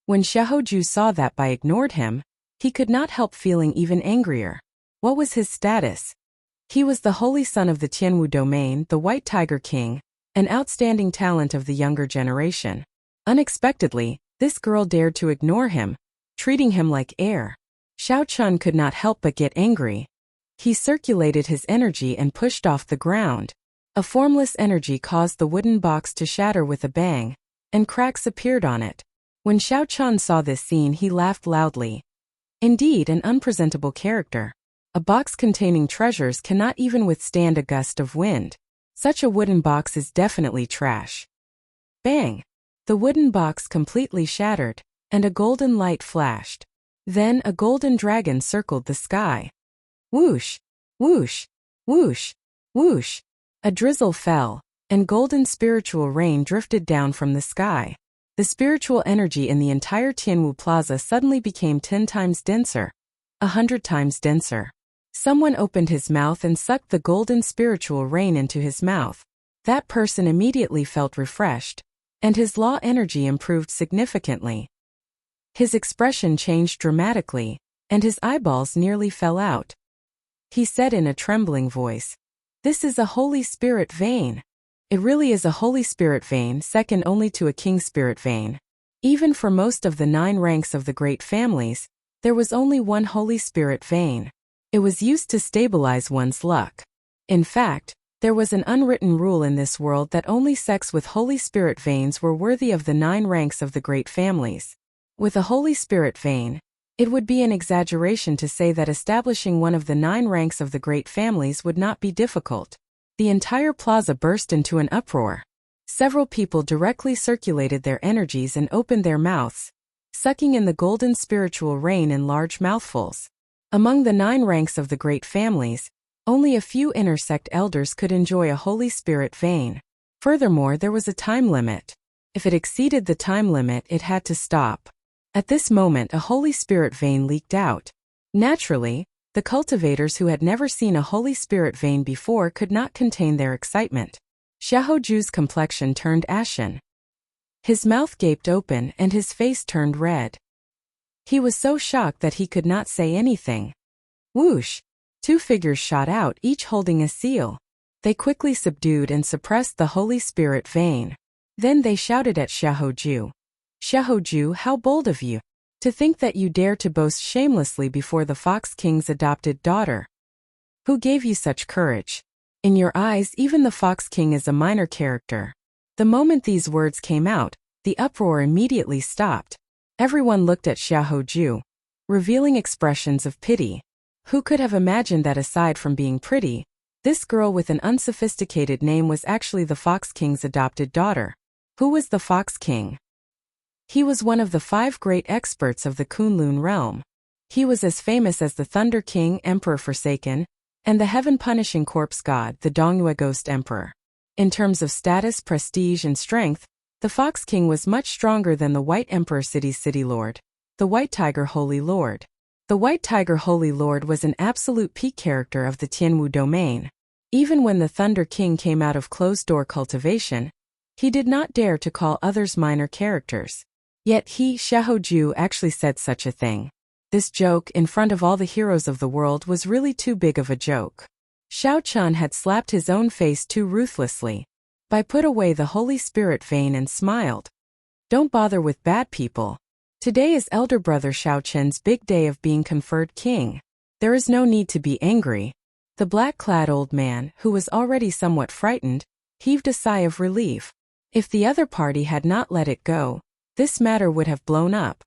When Xiaoju saw that Bai ignored him, he could not help feeling even angrier. What was his status? He was the holy son of the Tianwu domain, the White Tiger King, an outstanding talent of the younger generation. Unexpectedly, this girl dared to ignore him, treating him like air. Xiao Chun could not help but get angry. He circulated his energy and pushed off the ground. A formless energy caused the wooden box to shatter with a bang, and cracks appeared on it. When Xiao Chun saw this scene, he laughed loudly. Indeed, an unpresentable character. A box containing treasures cannot even withstand a gust of wind. Such a wooden box is definitely trash. Bang! The wooden box completely shattered, and a golden light flashed. Then a golden dragon circled the sky. Whoosh! Whoosh! Whoosh! Whoosh! A drizzle fell, and golden spiritual rain drifted down from the sky. The spiritual energy in the entire Tianwu Plaza suddenly became 10 times denser, 100 times denser. Someone opened his mouth and sucked the golden spiritual rain into his mouth. That person immediately felt refreshed, and his law energy improved significantly. His expression changed dramatically. and his eyeballs nearly fell out. He said in a trembling voice, "This is a Holy Spirit vein. It really is a Holy Spirit vein, second only to a King Spirit vein. Even for most of the 9 ranks of the great families, there was only one Holy Spirit vein. It was used to stabilize one's luck. In fact, there was an unwritten rule in this world that only sects with Holy Spirit veins were worthy of the 9 ranks of the great families. With a Holy Spirit vein, it would be an exaggeration to say that establishing one of the 9 ranks of the great families would not be difficult." The entire plaza burst into an uproar. Several people directly circulated their energies and opened their mouths, sucking in the golden spiritual rain in large mouthfuls. Among the 9 ranks of the great families, only a few intersect elders could enjoy a Holy Spirit vein. Furthermore, there was a time limit. If it exceeded the time limit, it had to stop. At this moment, a Holy Spirit vein leaked out. Naturally, the cultivators who had never seen a Holy Spirit vein before could not contain their excitement. Xiaoju's complexion turned ashen. His mouth gaped open and his face turned red. He was so shocked that he could not say anything. Whoosh! 2 figures shot out, each holding a seal. They quickly subdued and suppressed the Holy Spirit vein. Then they shouted at Xiaoju. "Xiaoju, how bold of you! To think that you dare to boast shamelessly before the Fox King's adopted daughter. Who gave you such courage? In your eyes, even the Fox King is a minor character." The moment these words came out, the uproar immediately stopped. Everyone looked at Xiaoju, revealing expressions of pity. Who could have imagined that aside from being pretty, this girl with an unsophisticated name was actually the Fox King's adopted daughter? Who was the Fox King? He was one of the 5 great experts of the Kunlun realm. He was as famous as the Thunder King, Emperor Forsaken, and the heaven-punishing corpse god, the Dongyue Ghost Emperor. In terms of status, prestige, and strength, the Fox King was much stronger than the White Emperor City's City Lord, the White Tiger Holy Lord. The White Tiger Holy Lord was an absolute peak character of the Tianwu domain. Even when the Thunder King came out of closed-door cultivation, he did not dare to call others minor characters. Yet he, Xiaoju, actually said such a thing. This joke, in front of all the heroes of the world, was really too big of a joke. Xiao Chun had slapped his own face too ruthlessly. Bai put away the Holy Spirit vein and smiled. "Don't bother with bad people. Today is elder brother Xiao Chen's big day of being conferred king. There is no need to be angry." The black-clad old man, who was already somewhat frightened, heaved a sigh of relief. If the other party had not let it go, this matter would have blown up.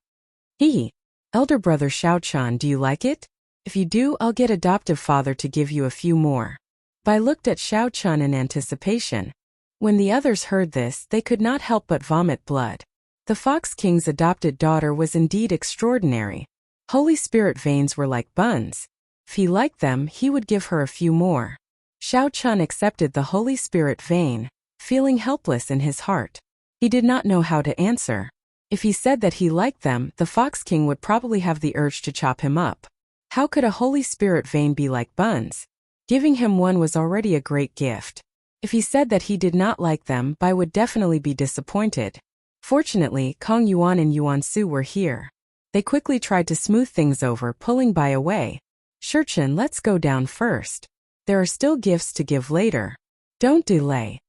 "Elder brother Xiao Chun, do you like it? If you do, I'll get adoptive father to give you a few more." Bai looked at Xiao Chun in anticipation. When the others heard this, they could not help but vomit blood. The Fox King's adopted daughter was indeed extraordinary. Holy Spirit veins were like buns. If he liked them, he would give her a few more. Xiao Chun accepted the Holy Spirit vein, feeling helpless in his heart. He did not know how to answer. If he said that he liked them, the Fox King would probably have the urge to chop him up. How could a Holy Spirit vein be like buns? Giving him one was already a great gift. If he said that he did not like them, Bai would definitely be disappointed. Fortunately, Kong Yuan and Yuan Su were here. They quickly tried to smooth things over, pulling Bai away. "Shurchen, let's go down first. There are still gifts to give later. Don't delay."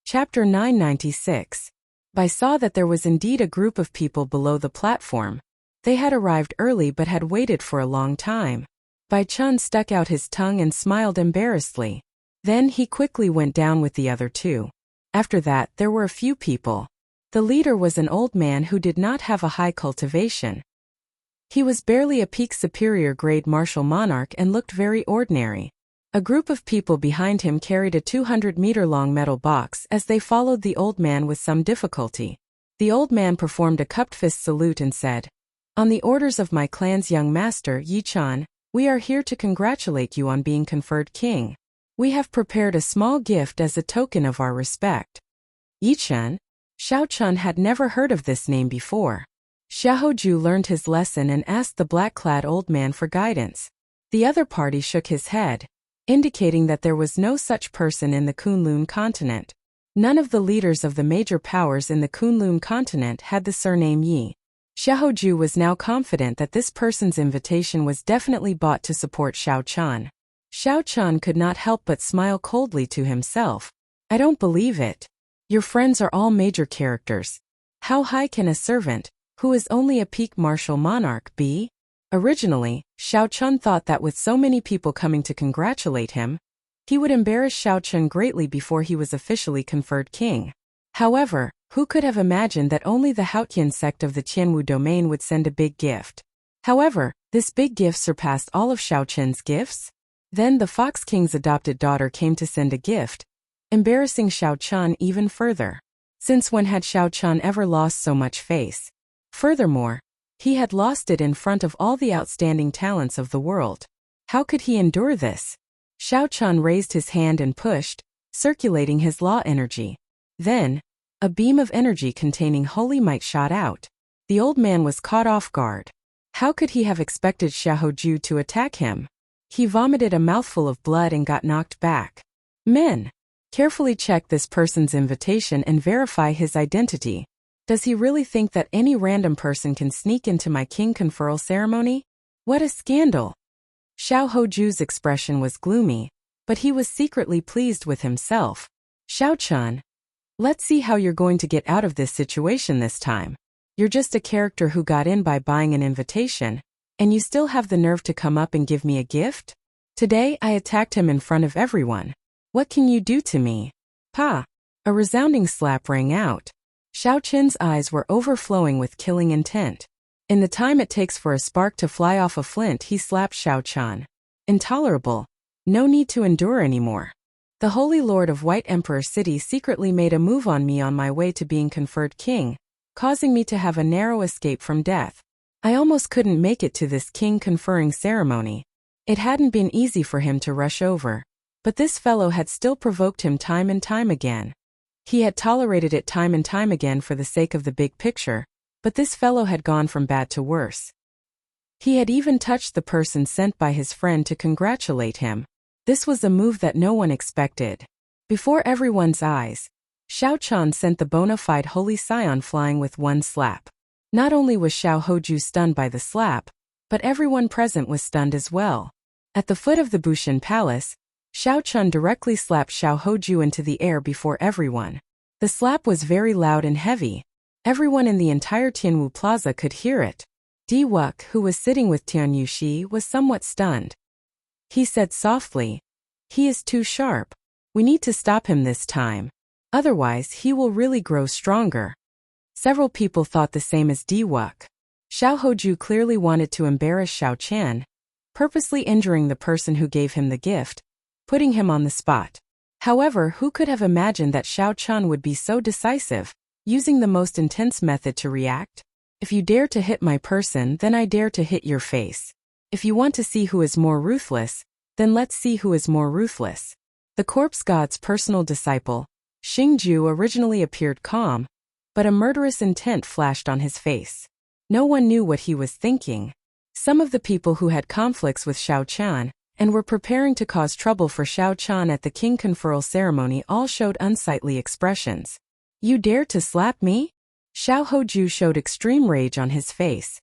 Chapter 996. Bai saw that there was indeed a group of people below the platform. They had arrived early but had waited for a long time. Bai Chun stuck out his tongue and smiled embarrassedly. Then he quickly went down with the other 2. After that, there were a few people. The leader was an old man who did not have a high cultivation. He was barely a peak superior grade martial monarch and looked very ordinary. A group of people behind him carried a 200-meter-long metal box as they followed the old man with some difficulty. The old man performed a cupped fist salute and said, "On the orders of my clan's young master, Yi Chan, we are here to congratulate you on being conferred king. We have prepared a small gift as a token of our respect." Yi Chan? Xiao Chun had never heard of this name before. Xiaoju learned his lesson and asked the black-clad old man for guidance. The other party shook his head, indicating that there was no such person in the Kunlun continent. None of the leaders of the major powers in the Kunlun continent had the surname Yi. Xiaoju was now confident that this person's invitation was definitely bought to support Xiao Chan. Xiao Chan could not help but smile coldly to himself. I don't believe it. Your friends are all major characters. How high can a servant, who is only a peak martial monarch, be? Originally, Xiao Chan thought that with so many people coming to congratulate him, he would embarrass Xiao Chan greatly before he was officially conferred king. However, who could have imagined that only the Haotian sect of the Tianwu domain would send a big gift? However, this big gift surpassed all of Xiao Chen's gifts. Then the Fox King's adopted daughter came to send a gift, embarrassing Xiao Chan even further. Since when had Xiao Chan ever lost so much face? Furthermore, he had lost it in front of all the outstanding talents of the world. How could he endure this? Xiao Chan raised his hand and pushed, circulating his law energy. Then, a beam of energy containing holy might shot out. The old man was caught off guard. How could he have expected Xiaoju to attack him? He vomited a mouthful of blood and got knocked back. Men, carefully check this person's invitation and verify his identity. Does he really think that any random person can sneak into my king conferral ceremony? What a scandal! Xiaoju's expression was gloomy, but he was secretly pleased with himself. Xiao Chan, let's see how you're going to get out of this situation this time. You're just a character who got in by buying an invitation, and you still have the nerve to come up and give me a gift? Today I attacked him in front of everyone. What can you do to me? Pa! A resounding slap rang out. Xiao Chen's eyes were overflowing with killing intent. In the time it takes for a spark to fly off a flint, he slapped Xiao Chan. Intolerable. No need to endure anymore. The Holy Lord of White Emperor City secretly made a move on me on my way to being conferred king, causing me to have a narrow escape from death. I almost couldn't make it to this king conferring ceremony. It hadn't been easy for him to rush over, but this fellow had still provoked him time and time again. He had tolerated it time and time again for the sake of the big picture, but this fellow had gone from bad to worse. He had even touched the person sent by his friend to congratulate him. This was a move that no one expected. Before everyone's eyes, Xiao Chan sent the bona fide Holy Scion flying with one slap. Not only was Xiaoju stunned by the slap, but everyone present was stunned as well. At the foot of the Bushin Palace, Xiao Chan directly slapped Xiaoju into the air before everyone. The slap was very loud and heavy. Everyone in the entire Tianwu Plaza could hear it. Di Wuk, who was sitting with Tian Yuxi, was somewhat stunned. He said softly, "He is too sharp. We need to stop him this time. Otherwise, he will really grow stronger." Several people thought the same as Di Wuk. Xiaoju clearly wanted to embarrass Xiao Chen, purposely injuring the person who gave him the gift, putting him on the spot. However, who could have imagined that Xiao Chan would be so decisive, using the most intense method to react? If you dare to hit my person, then I dare to hit your face. If you want to see who is more ruthless, then let's see who is more ruthless. The corpse god's personal disciple, Xingju, originally appeared calm, but a murderous intent flashed on his face. No one knew what he was thinking. Some of the people who had conflicts with Xiao Chan and were preparing to cause trouble for Xiao Chan at the king conferral ceremony all showed unsightly expressions. You dare to slap me? Xiaoju showed extreme rage on his face.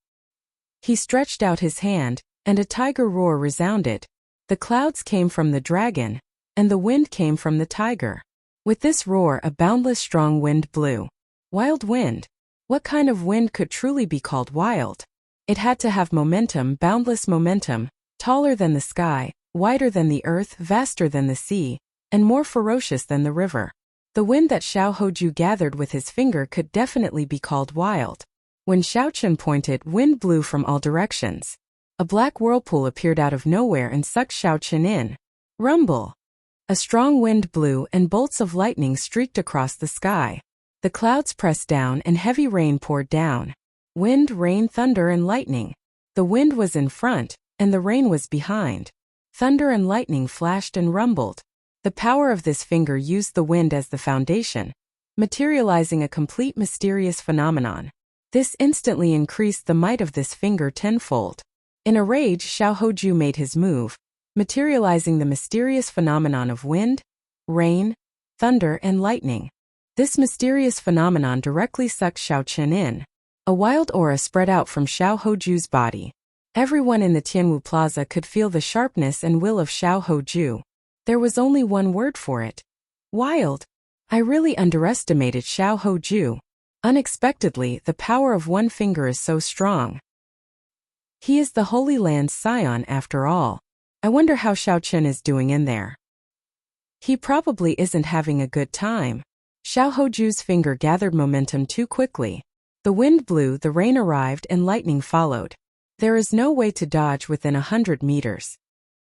He stretched out his hand, and a tiger roar resounded. The clouds came from the dragon, and the wind came from the tiger. With this roar, a boundless strong wind blew. Wild wind. What kind of wind could truly be called wild? It had to have momentum, boundless momentum, taller than the sky, wider than the earth, vaster than the sea, and more ferocious than the river. The wind that Xiaoju gathered with his finger could definitely be called wild. When Xiao Chen pointed, wind blew from all directions. A black whirlpool appeared out of nowhere and sucked Xiao Chen in. Rumble! A strong wind blew and bolts of lightning streaked across the sky. The clouds pressed down and heavy rain poured down. Wind, rain, thunder, and lightning. The wind was in front, and the rain was behind. Thunder and lightning flashed and rumbled. The power of this finger used the wind as the foundation, materializing a complete mysterious phenomenon. This instantly increased the might of this finger tenfold. In a rage, Xiaoju made his move, materializing the mysterious phenomenon of wind, rain, thunder, and lightning. This mysterious phenomenon directly sucked Xiao Chen in. A wild aura spread out from Xiao Hoju's body. Everyone in the Tianwu Plaza could feel the sharpness and will of Xiao Hoju. There was only one word for it. Wild. I really underestimated Xiao Hoju. Unexpectedly, the power of one finger is so strong. He is the Holy Land's scion after all. I wonder how Xiao Chen is doing in there. He probably isn't having a good time. Xiao Hoju's finger gathered momentum too quickly. The wind blew, the rain arrived, and lightning followed. There is no way to dodge within 100 meters.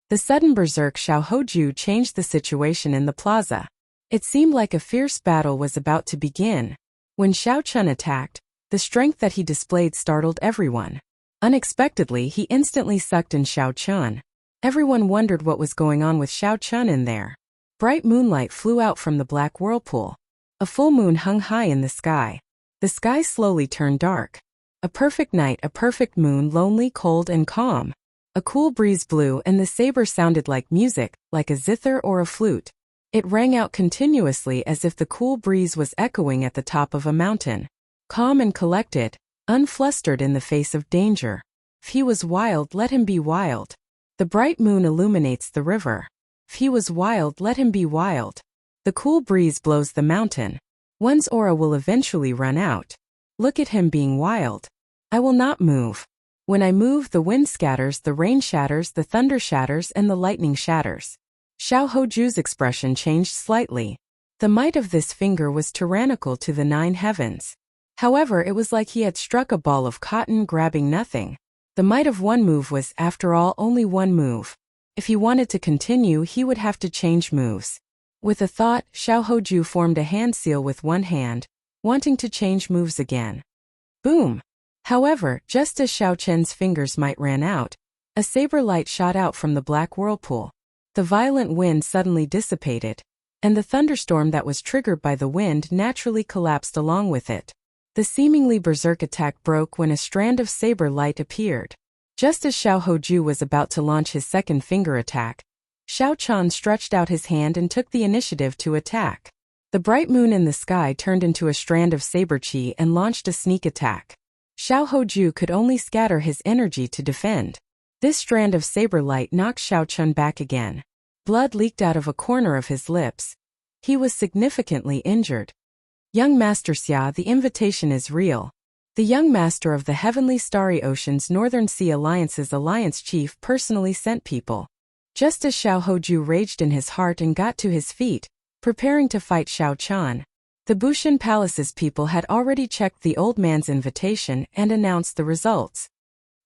The sudden berserk Xiao Hoju changed the situation in the plaza. It seemed like a fierce battle was about to begin. When Xiao Chen attacked, the strength that he displayed startled everyone. Unexpectedly, he instantly sucked in Xiao Chen. Everyone wondered what was going on with Xiao Chen in there. Bright moonlight flew out from the black whirlpool. A full moon hung high in the sky. The sky slowly turned dark. A perfect night, a perfect moon, lonely, cold, and calm. A cool breeze blew and the saber sounded like music, like a zither or a flute. It rang out continuously as if the cool breeze was echoing at the top of a mountain. Calm and collected, unflustered in the face of danger. If he was wild, let him be wild. The bright moon illuminates the river. If he was wild, let him be wild. The cool breeze blows the mountain. One's aura will eventually run out. Look at him being wild. I will not move. When I move, the wind scatters, the rain shatters, the thunder shatters, and the lightning shatters. Xiao Hoju's expression changed slightly. The might of this finger was tyrannical to the 9 heavens. However, it was like he had struck a ball of cotton, grabbing nothing. The might of one move was, after all, only one move. If he wanted to continue, he would have to change moves. With a thought, Xiao Hoju formed a hand seal with one hand, wanting to change moves again. Boom! However, just as Xiao Chen's fingers might ran out, a saber light shot out from the black whirlpool. The violent wind suddenly dissipated, and the thunderstorm that was triggered by the wind naturally collapsed along with it. The seemingly berserk attack broke when a strand of saber light appeared. Just as Xiao Hoju was about to launch his second finger attack, Xiao Chen stretched out his hand and took the initiative to attack. The bright moon in the sky turned into a strand of saber chi and launched a sneak attack. Xiao Hoju could only scatter his energy to defend. This strand of saber light knocked Xiao Chen back again. Blood leaked out of a corner of his lips. He was significantly injured. Young Master Xia, the invitation is real. The young master of the Heavenly Starry Ocean's Northern Sea Alliance's alliance chief personally sent people. Just as Xiao Hoju raged in his heart and got to his feet, preparing to fight Xiao Chen, the Bushan Palace's people had already checked the old man's invitation and announced the results.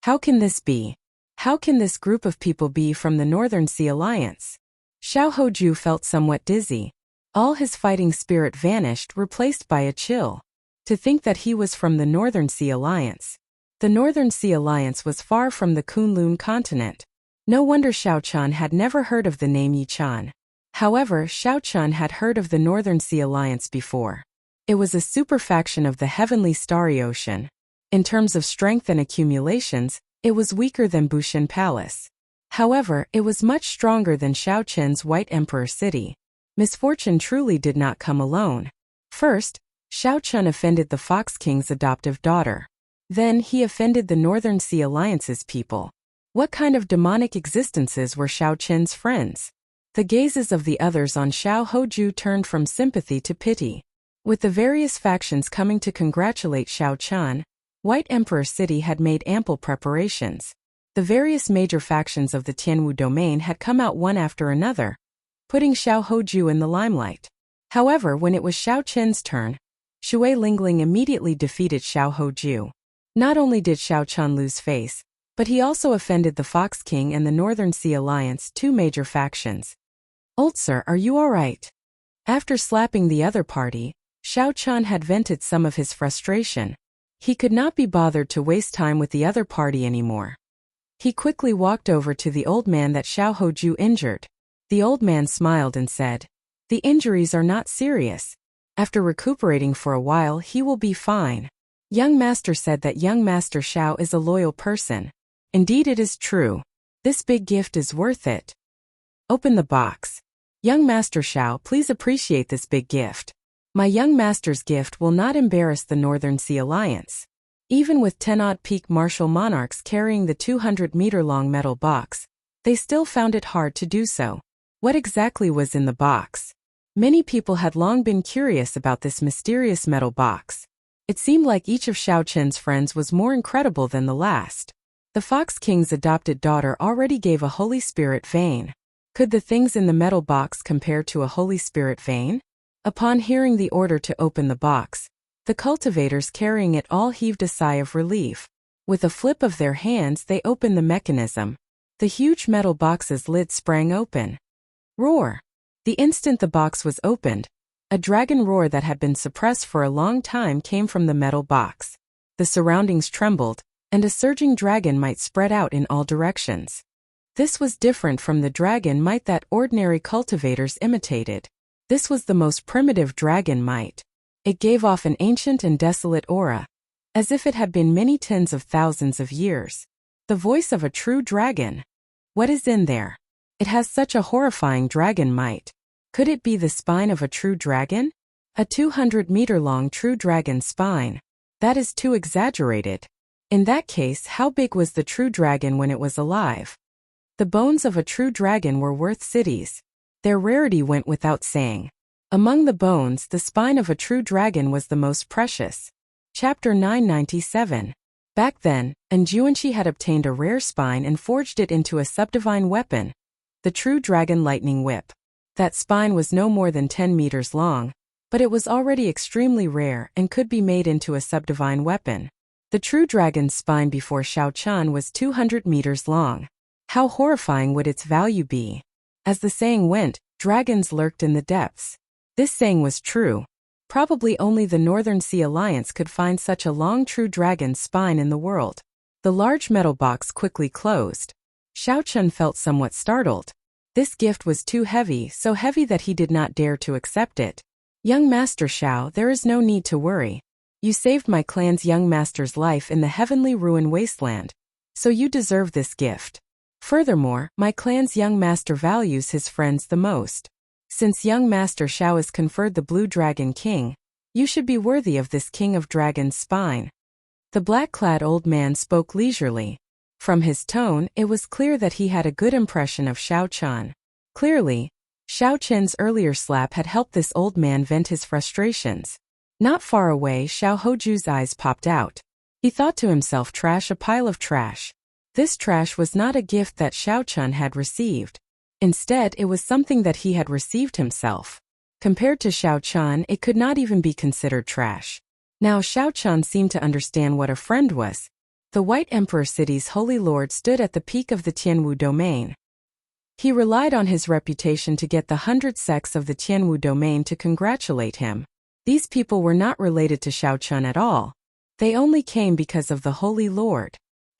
How can this be? How can this group of people be from the Northern Sea Alliance? Xiao Hoju felt somewhat dizzy. All his fighting spirit vanished, replaced by a chill. To think that he was from the Northern Sea Alliance. The Northern Sea Alliance was far from the Kunlun continent. No wonder Xiao Chen had never heard of the name Yichan. However, Xiao Chen had heard of the Northern Sea Alliance before. It was a superfaction of the Heavenly Starry Ocean. In terms of strength and accumulations, it was weaker than Bushan Palace. However, it was much stronger than Xiao Chen's White Emperor City. Misfortune truly did not come alone. First, Xiao Chen offended the Fox King's adoptive daughter. Then he offended the Northern Sea Alliance's people. What kind of demonic existences were Xiao Chen's friends? The gazes of the others on Xiao Hoju turned from sympathy to pity. With the various factions coming to congratulate Xiao Chen, White Emperor City had made ample preparations. The various major factions of the Tianwu domain had come out one after another, putting Xiao Hoju in the limelight. However, when it was Xiao Chen's turn, Shui Lingling immediately defeated Xiao Hoju. Not only did Xiao Chen lose face, but he also offended the Fox King and the Northern Sea Alliance, two major factions. Old sir, are you alright? After slapping the other party, Xiao Chen had vented some of his frustration. He could not be bothered to waste time with the other party anymore. He quickly walked over to the old man that Xiao Hoju injured. The old man smiled and said, "The injuries are not serious. After recuperating for a while, he will be fine." Young Master said that young Master Xiao is a loyal person. Indeed, it is true. This big gift is worth it. Open the box. Young Master Xiao, please appreciate this big gift. My young master's gift will not embarrass the Northern Sea Alliance. Even with 10-odd peak martial monarchs carrying the 200-meter-long metal box, they still found it hard to do so. What exactly was in the box? Many people had long been curious about this mysterious metal box. It seemed like each of Xiao Chen's friends was more incredible than the last. The Fox King's adopted daughter already gave a Holy Spirit vein. Could the things in the metal box compare to a Holy Spirit vein? Upon hearing the order to open the box, the cultivators carrying it all heaved a sigh of relief. With a flip of their hands they opened the mechanism. The huge metal box's lid sprang open. Roar! The instant the box was opened, a dragon roar that had been suppressed for a long time came from the metal box. The surroundings trembled, and a surging dragon might spread out in all directions. This was different from the dragon might that ordinary cultivators imitated. This was the most primitive dragon might. It gave off an ancient and desolate aura, as if it had been many tens of thousands of years. The voice of a true dragon. What is in there? It has such a horrifying dragon might. Could it be the spine of a true dragon? A 200-meter-long true dragon spine. That is too exaggerated. In that case, how big was the true dragon when it was alive? The bones of a true dragon were worth cities. Their rarity went without saying. Among the bones, the spine of a true dragon was the most precious. Chapter 997. Back then, Anjuanchi had obtained a rare spine and forged it into a subdivine weapon, the true dragon lightning whip. That spine was no more than 10 meters long, but it was already extremely rare and could be made into a subdivine weapon. The true dragon's spine before Xiao Chen was 200 meters long. How horrifying would its value be? As the saying went, dragons lurked in the depths. This saying was true. Probably only the Northern Sea Alliance could find such a long true dragon's spine in the world. The large metal box quickly closed. Xiao Chen felt somewhat startled. This gift was too heavy, so heavy that he did not dare to accept it. Young Master Xiao, there is no need to worry. You saved my clan's young master's life in the heavenly ruin wasteland, so you deserve this gift. Furthermore, my clan's young master values his friends the most. Since young Master Xiao is conferred the Blue Dragon King, you should be worthy of this King of Dragons' spine. The black-clad old man spoke leisurely. From his tone, it was clear that he had a good impression of Xiao Chen. Clearly, Xiao Chen's earlier slap had helped this old man vent his frustrations. Not far away, Xiao Hoju's eyes popped out. He thought to himself, trash, a pile of trash. This trash was not a gift that Xiao Chen had received. Instead, it was something that he had received himself. Compared to Xiao Chen, it could not even be considered trash. Now Xiao Chen seemed to understand what a friend was. The White Emperor City's Holy Lord stood at the peak of the Tianwu domain. He relied on his reputation to get the 100 sects of the Tianwu domain to congratulate him. These people were not related to Xiao Chen at all. They only came because of the Holy Lord.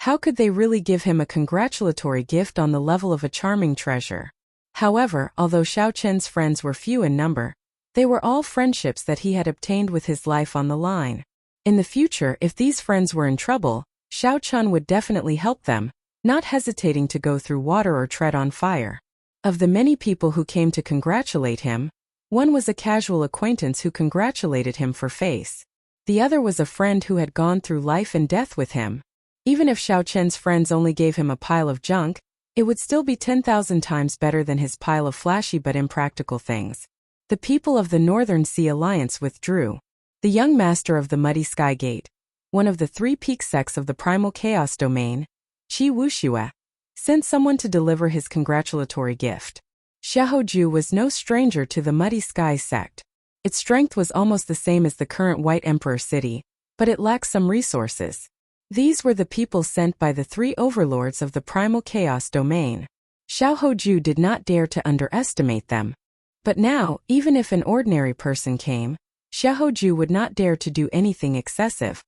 How could they really give him a congratulatory gift on the level of a charming treasure? However, although Xiao Chen's friends were few in number, they were all friendships that he had obtained with his life on the line. In the future, if these friends were in trouble, Xiao Chen would definitely help them, not hesitating to go through water or tread on fire. Of the many people who came to congratulate him, one was a casual acquaintance who congratulated him for face. The other was a friend who had gone through life and death with him. Even if Xiao Chen's friends only gave him a pile of junk, it would still be 10,000 times better than his pile of flashy but impractical things. The people of the Northern Sea Alliance withdrew. The young master of the Muddy Sky Gate, one of the 3 peak sects of the Primal Chaos domain, Qi Wuxue, sent someone to deliver his congratulatory gift. Xiaoju was no stranger to the Muddy Sky sect. Its strength was almost the same as the current White Emperor city, but it lacked some resources. These were the people sent by the 3 overlords of the Primal Chaos domain. Xiaoju did not dare to underestimate them. But now, even if an ordinary person came, Xiaoju would not dare to do anything excessive.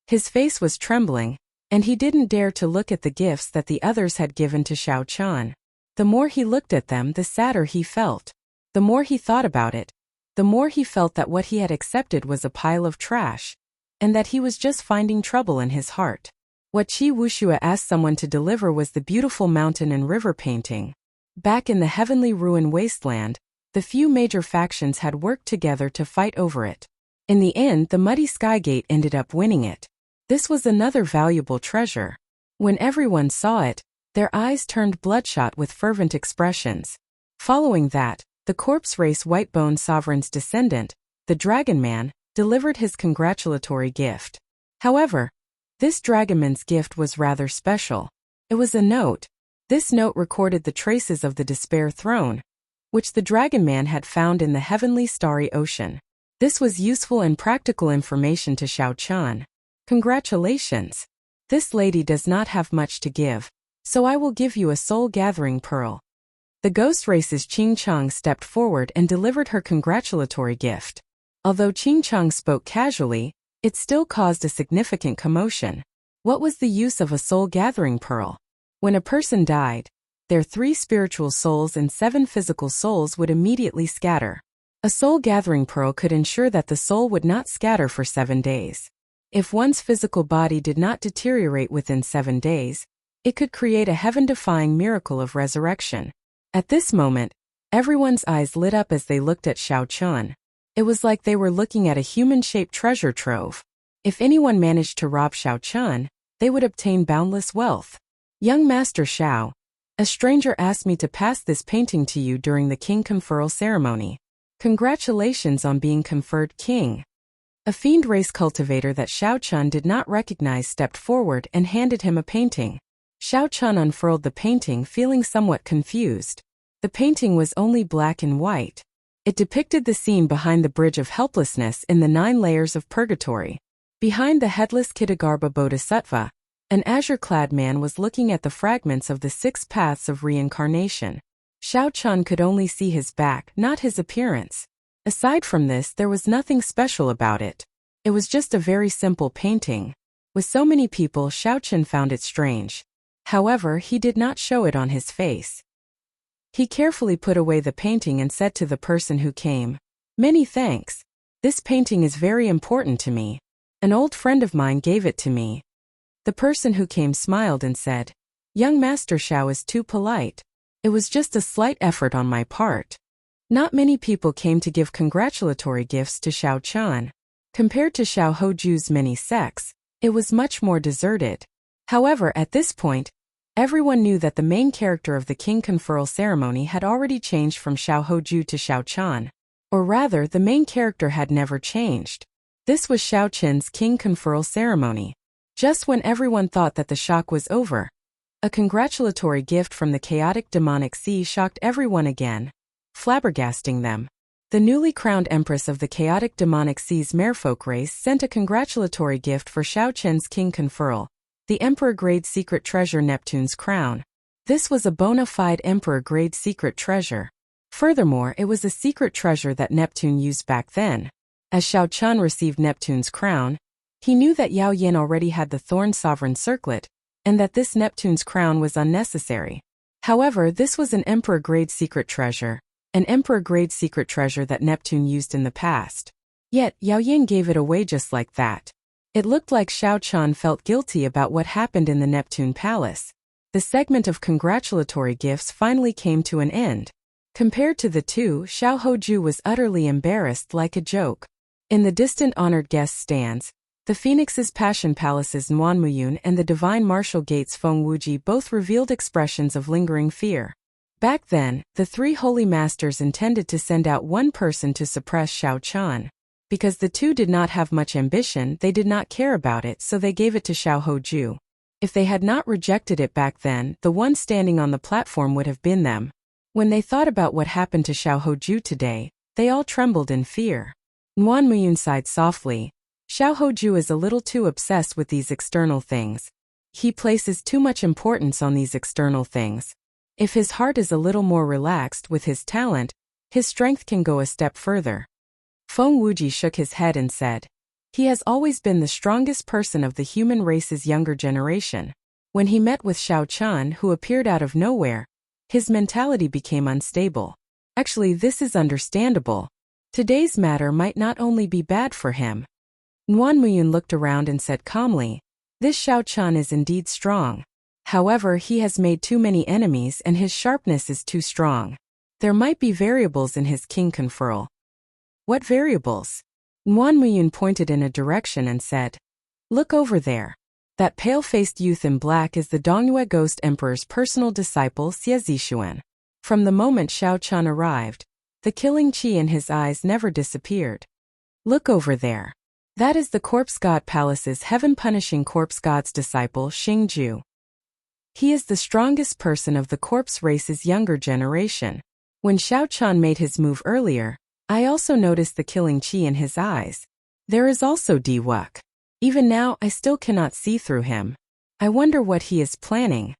His face was trembling, and he didn't dare to look at the gifts that the others had given to Xiao Chen. The more he looked at them, the sadder he felt. The more he thought about it, the more he felt that what he had accepted was a pile of trash, and that he was just finding trouble in his heart. What Qi Wuxue asked someone to deliver was the beautiful mountain and river painting. Back in the heavenly ruin wasteland, the few major factions had worked together to fight over it. In the end, the Muddy Sky Gate ended up winning it. This was another valuable treasure. When everyone saw it, their eyes turned bloodshot with fervent expressions. Following that, the corpse race Whitebone sovereign's descendant, the Dragon Man, delivered his congratulatory gift. However, this Dragonman's gift was rather special. It was a note. This note recorded the traces of the Despair Throne, which the Dragon Man had found in the heavenly starry ocean. This was useful and practical information to Xiao Qian. Congratulations. This lady does not have much to give, so I will give you a soul-gathering pearl. The ghost race's Qing Chang stepped forward and delivered her congratulatory gift. Although Qing Chang spoke casually, it still caused a significant commotion. What was the use of a soul-gathering pearl? When a person died, their 3 spiritual souls and 7 physical souls would immediately scatter. A soul-gathering pearl could ensure that the soul would not scatter for 7 days. If one's physical body did not deteriorate within 7 days, it could create a heaven-defying miracle of resurrection. At this moment, everyone's eyes lit up as they looked at Xiao Qian. It was like they were looking at a human-shaped treasure trove. If anyone managed to rob Xiao Qian, they would obtain boundless wealth. Young Master Xiao, a stranger asked me to pass this painting to you during the king conferral ceremony. Congratulations on being conferred king. A fiend race cultivator that Xiao Qian did not recognize stepped forward and handed him a painting. Xiao Qian unfurled the painting, feeling somewhat confused. The painting was only black and white. It depicted the scene behind the Bridge of Helplessness in the 9 layers of purgatory. Behind the headless Kitagarbha Bodhisattva, an azure-clad man was looking at the fragments of the 6 paths of reincarnation. Xiao Qian could only see his back, not his appearance. Aside from this, there was nothing special about it. It was just a very simple painting. With so many people, Xiao Qian found it strange. However, he did not show it on his face. He carefully put away the painting and said to the person who came, "Many thanks. This painting is very important to me. An old friend of mine gave it to me." The person who came smiled and said, "Young Master Xiao is too polite. It was just a slight effort on my part." Not many people came to give congratulatory gifts to Xiao Qian. Compared to Xiao Hoju's many sects, it was much more deserted. However, at this point, everyone knew that the main character of the king conferral ceremony had already changed from Xiao Hoju to Xiao Qian. Or rather, the main character had never changed. This was Xiao Qian's king conferral ceremony. Just when everyone thought that the shock was over, a congratulatory gift from the chaotic demonic sea shocked everyone again, flabbergasting them. The newly crowned empress of the chaotic demonic sea's merfolk race sent a congratulatory gift for Xiao Qian's king conferral, the emperor-grade secret treasure Neptune's crown. This was a bona fide emperor-grade secret treasure. Furthermore, it was a secret treasure that Neptune used back then. As Xiao Qian received Neptune's crown, he knew that Yao Yin already had the Thorn Sovereign Circlet, and that this Neptune's crown was unnecessary. However, this was an emperor-grade secret treasure, an emperor-grade secret treasure that Neptune used in the past. Yet, Yao Yin gave it away just like that. It looked like Xiao Qian felt guilty about what happened in the Neptune Palace. The segment of congratulatory gifts finally came to an end. Compared to the two, Xiao Hoju was utterly embarrassed, like a joke. In the distant honored guest stands, the Phoenix's Passion Palace's Nuanmuyun and the Divine Martial Gate's Feng Wuji both revealed expressions of lingering fear. Back then, the 3 holy masters intended to send out one person to suppress Xiao Qian. Because the two did not have much ambition, they did not care about it, so they gave it to Xiao Hoju. If they had not rejected it back then, the one standing on the platform would have been them. When they thought about what happened to Xiao Hoju today, they all trembled in fear. Nuanmuyun sighed softly. Xiao Hoju is a little too obsessed with these external things. He places too much importance on these external things. If his heart is a little more relaxed with his talent, his strength can go a step further. Feng Wuji shook his head and said, "He has always been the strongest person of the human race's younger generation. When he met with Xiao Qian, who appeared out of nowhere, his mentality became unstable. Actually, this is understandable. Today's matter might not only be bad for him." Nuanmuyun looked around and said calmly, "This Xiao Qian is indeed strong. However, he has made too many enemies and his sharpness is too strong. There might be variables in his king conferral." "What variables?" Nuanmuyun pointed in a direction and said, Look over there. That pale-faced youth in black is the Dongyue Ghost Emperor's personal disciple Xie Zixuan. From the moment Xiao Qian arrived, the killing qi in his eyes never disappeared. Look over there. That is the Corpse God Palace's heaven-punishing Corpse God's disciple Xingju. He is the strongest person of the corpse race's younger generation. When Xiao Qian made his move earlier, I also noticed the killing qi in his eyes. There is also Di Wuk. Even now, I still cannot see through him. I wonder what he is planning.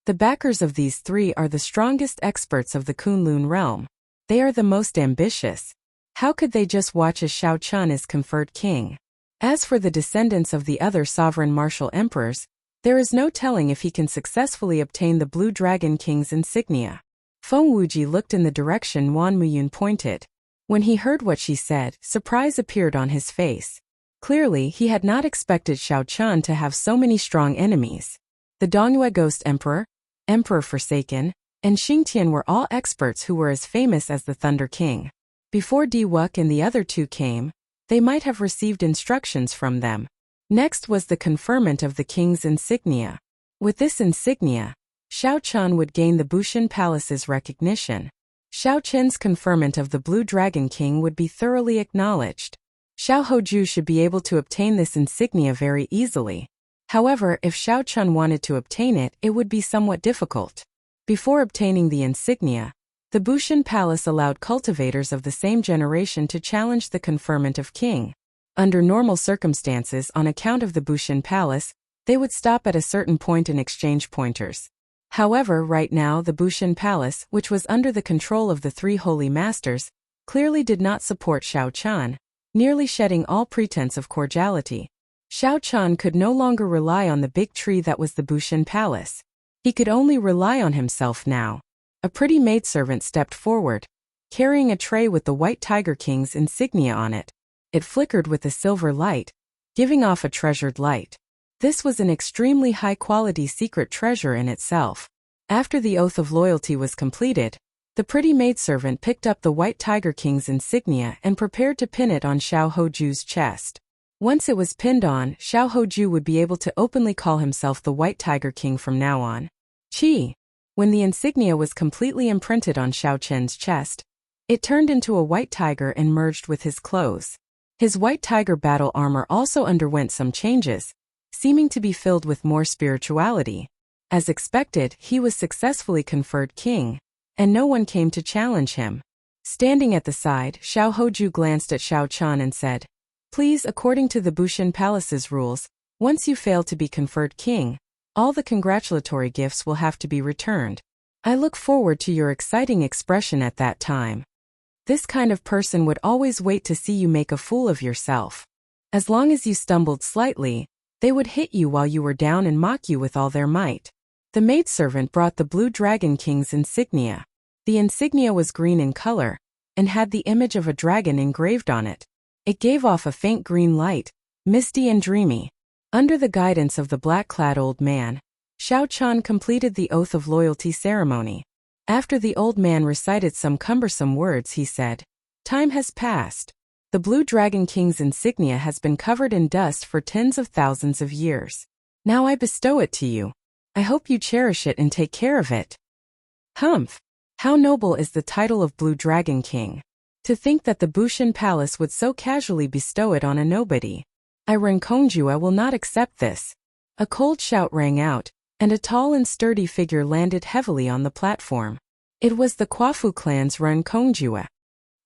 The backers of these three are the strongest experts of the Kunlun realm. They are the most ambitious. How could they just watch as Xiao Qian is conferred king? As for the descendants of the other sovereign martial emperors, there is no telling if he can successfully obtain the Blue Dragon King's insignia. Feng Wuji looked in the direction Wan Muyun pointed. When he heard what she said, surprise appeared on his face. Clearly, he had not expected Xiao Qian to have so many strong enemies. The Dongyue Ghost Emperor, Emperor Forsaken, and Xingtian were all experts who were as famous as the Thunder King. Before Di Wuk and the other two came, they might have received instructions from them. Next was the conferment of the king's insignia. With this insignia, Xiao Qian would gain the Bushan Palace's recognition. Xiao Qian's conferment of the Blue Dragon King would be thoroughly acknowledged. Xiao Hoju should be able to obtain this insignia very easily. However, if Xiao Qian wanted to obtain it, it would be somewhat difficult. Before obtaining the insignia, the Bushan Palace allowed cultivators of the same generation to challenge the conferment of king. Under normal circumstances, on account of the Bushan Palace, they would stop at a certain point and exchange pointers. However, right now the Bushan Palace, which was under the control of the three holy masters, clearly did not support Xiao Qian, nearly shedding all pretense of cordiality. Xiao Qian could no longer rely on the big tree that was the Bushan Palace. He could only rely on himself now. A pretty maidservant stepped forward, carrying a tray with the White Tiger King's insignia on it. It flickered with a silver light, giving off a treasured light. This was an extremely high-quality secret treasure in itself. After the oath of loyalty was completed, the pretty maidservant picked up the White Tiger King's insignia and prepared to pin it on Xiao Hoju's chest. Once it was pinned on, Xiao Hoju would be able to openly call himself the White Tiger King from now on. Qi. When the insignia was completely imprinted on Xiao Qian's chest, it turned into a white tiger and merged with his clothes. His white tiger battle armor also underwent some changes, seeming to be filled with more spirituality. As expected, he was successfully conferred king, and no one came to challenge him. Standing at the side, Xiao Hoju glanced at Xiao Qian and said, "Please, according to the Bushan Palace's rules, once you fail to be conferred king, all the congratulatory gifts will have to be returned. I look forward to your exciting expression at that time." This kind of person would always wait to see you make a fool of yourself. As long as you stumbled slightly, they would hit you while you were down and mock you with all their might. The maidservant brought the Blue Dragon King's insignia. The insignia was green in color, and had the image of a dragon engraved on it. It gave off a faint green light, misty and dreamy. Under the guidance of the black-clad old man, Xiao Qian completed the oath of loyalty ceremony. After the old man recited some cumbersome words, he said, "Time has passed. The Blue Dragon King's insignia has been covered in dust for tens of thousands of years. Now I bestow it to you. I hope you cherish it and take care of it." Humph! How noble is the title of Blue Dragon King. To think that the Bushan Palace would so casually bestow it on a nobody. I Renkongjue will not accept this. A cold shout rang out, and a tall and sturdy figure landed heavily on the platform. It was the Kwafu clan's Renkongjue.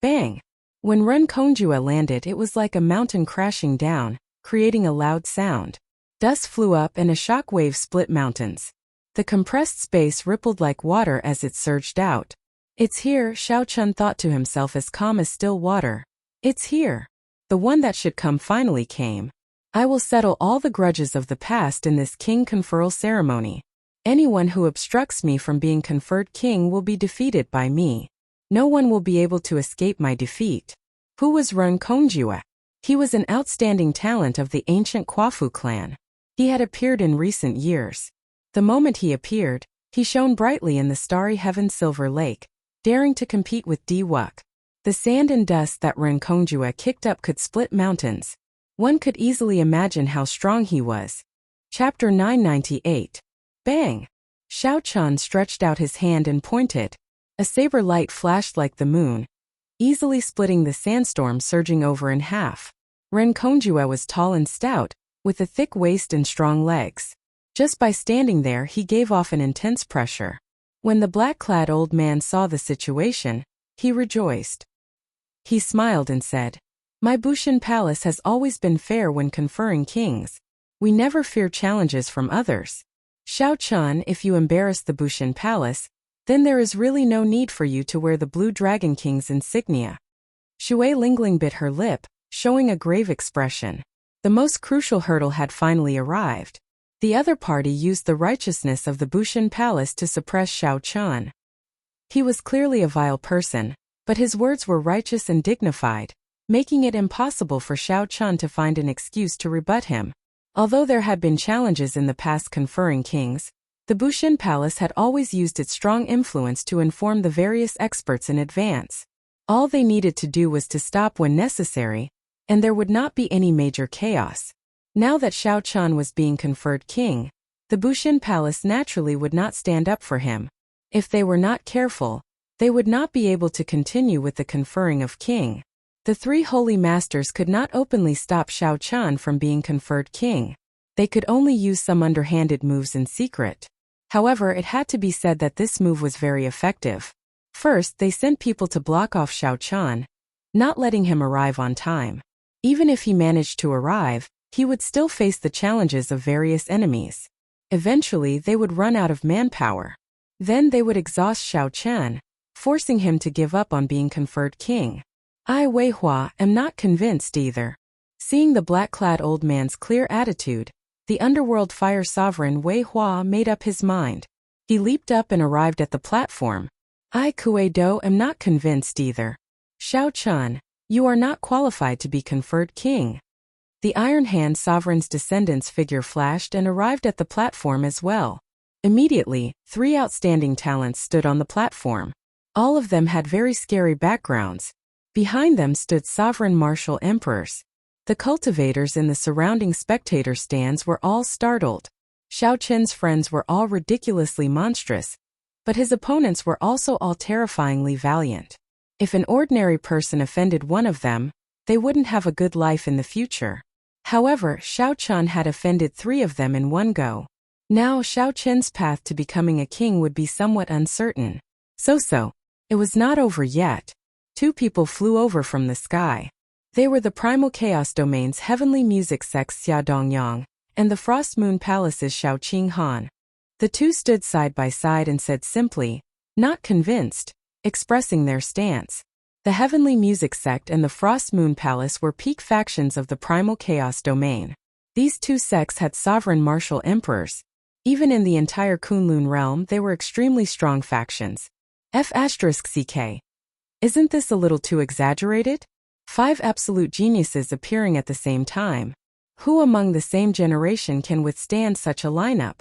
Bang! When Renkongjue landed, it was like a mountain crashing down, creating a loud sound. Dust flew up and a shock wave split mountains. The compressed space rippled like water as it surged out. "It's here," Xiao Qian thought to himself as calm as still water. "It's here. The one that should come finally came. I will settle all the grudges of the past in this king conferral ceremony. Anyone who obstructs me from being conferred king will be defeated by me. No one will be able to escape my defeat." Who was Renkongjue? He was an outstanding talent of the ancient Kwafu clan. He had appeared in recent years. The moment he appeared, he shone brightly in the starry heaven Silver Lake, daring to compete with Di Wuk. The sand and dust that Renkongjue kicked up could split mountains. One could easily imagine how strong he was. Chapter 998. Bang! Xiao Chun stretched out his hand and pointed. A saber light flashed like the moon, easily splitting the sandstorm surging over in half. Ren Kongjue was tall and stout, with a thick waist and strong legs. Just by standing there he gave off an intense pressure. When the black-clad old man saw the situation, he rejoiced. He smiled and said, "My Bushin Palace has always been fair when conferring kings. We never fear challenges from others. Xiao Chun, if you embarrass the Bushin Palace, then there is really no need for you to wear the Blue Dragon King's insignia." Shui Lingling bit her lip, showing a grave expression. The most crucial hurdle had finally arrived. The other party used the righteousness of the Bushin Palace to suppress Xiao Chun. He was clearly a vile person, but his words were righteous and dignified, making it impossible for Xiao Chun to find an excuse to rebut him. Although there had been challenges in the past conferring kings, the Bushin Palace had always used its strong influence to inform the various experts in advance. All they needed to do was to stop when necessary, and there would not be any major chaos. Now that Xiao Chun was being conferred king, the Bushin Palace naturally would not stand up for him. If they were not careful, they would not be able to continue with the conferring of king. The three holy masters could not openly stop Xiao Chun from being conferred king. They could only use some underhanded moves in secret. However, it had to be said that this move was very effective. First, they sent people to block off Xiao Chun, not letting him arrive on time. Even if he managed to arrive, he would still face the challenges of various enemies. Eventually, they would run out of manpower. Then they would exhaust Xiao Chun, forcing him to give up on being conferred king. I, Wei Hua, am not convinced either. Seeing the black-clad old man's clear attitude, the underworld fire sovereign Wei Hua made up his mind. He leaped up and arrived at the platform. I, Kue Do, am not convinced either. Xiao Chun, you are not qualified to be conferred king. The Iron Hand sovereign's descendant's figure flashed and arrived at the platform as well. Immediately, three outstanding talents stood on the platform. All of them had very scary backgrounds. Behind them stood sovereign martial emperors. The cultivators in the surrounding spectator stands were all startled. Xiao Chen's friends were all ridiculously monstrous, but his opponents were also all terrifyingly valiant. If an ordinary person offended one of them, they wouldn't have a good life in the future. However, Xiao Chun had offended three of them in one go. Now Xiao Chen's path to becoming a king would be somewhat uncertain. So, it was not over yet. Two people flew over from the sky. They were the Primal Chaos Domain's heavenly music sect Xia Dongyang, and the Frost Moon Palace's Xiao Qing Han. The two stood side by side and said simply, "Not convinced," expressing their stance. The Heavenly Music Sect and the Frost Moon Palace were peak factions of the Primal Chaos Domain. These two sects had sovereign martial emperors. Even in the entire Kunlun realm they were extremely strong factions. F***ck. Isn't this a little too exaggerated? 5 absolute geniuses appearing at the same time. Who among the same generation can withstand such a lineup?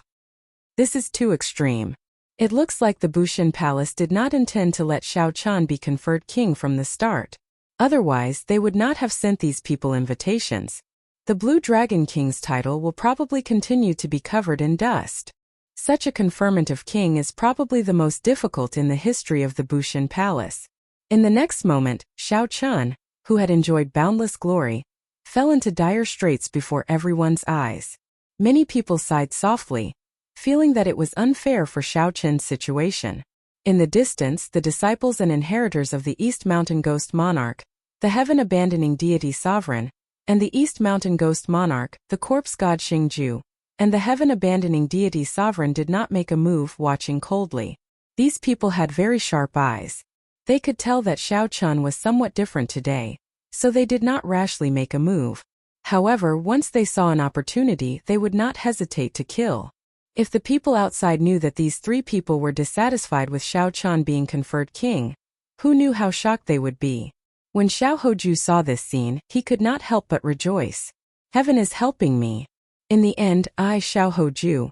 This is too extreme. It looks like the Bushin Palace did not intend to let Xiao Chun be conferred king from the start. Otherwise, they would not have sent these people invitations. The Blue Dragon King's title will probably continue to be covered in dust. Such a conferment of king is probably the most difficult in the history of the Bushin Palace. In the next moment, Xiao Chun, who had enjoyed boundless glory, fell into dire straits before everyone's eyes. Many people sighed softly, feeling that it was unfair for Xiao Chen's situation. In the distance, the disciples and inheritors of the East Mountain Ghost Monarch, the heaven-abandoning deity sovereign, and the East Mountain Ghost Monarch, the corpse god Xingju, and the heaven-abandoning deity sovereign did not make a move, watching coldly. These people had very sharp eyes. They could tell that Xiao Chun was somewhat different today, so they did not rashly make a move. However, once they saw an opportunity, they would not hesitate to kill. If the people outside knew that these three people were dissatisfied with Xiao Chun being conferred king, who knew how shocked they would be? When Xiao Hoju saw this scene, he could not help but rejoice. Heaven is helping me. In the end, I, Xiao Hoju,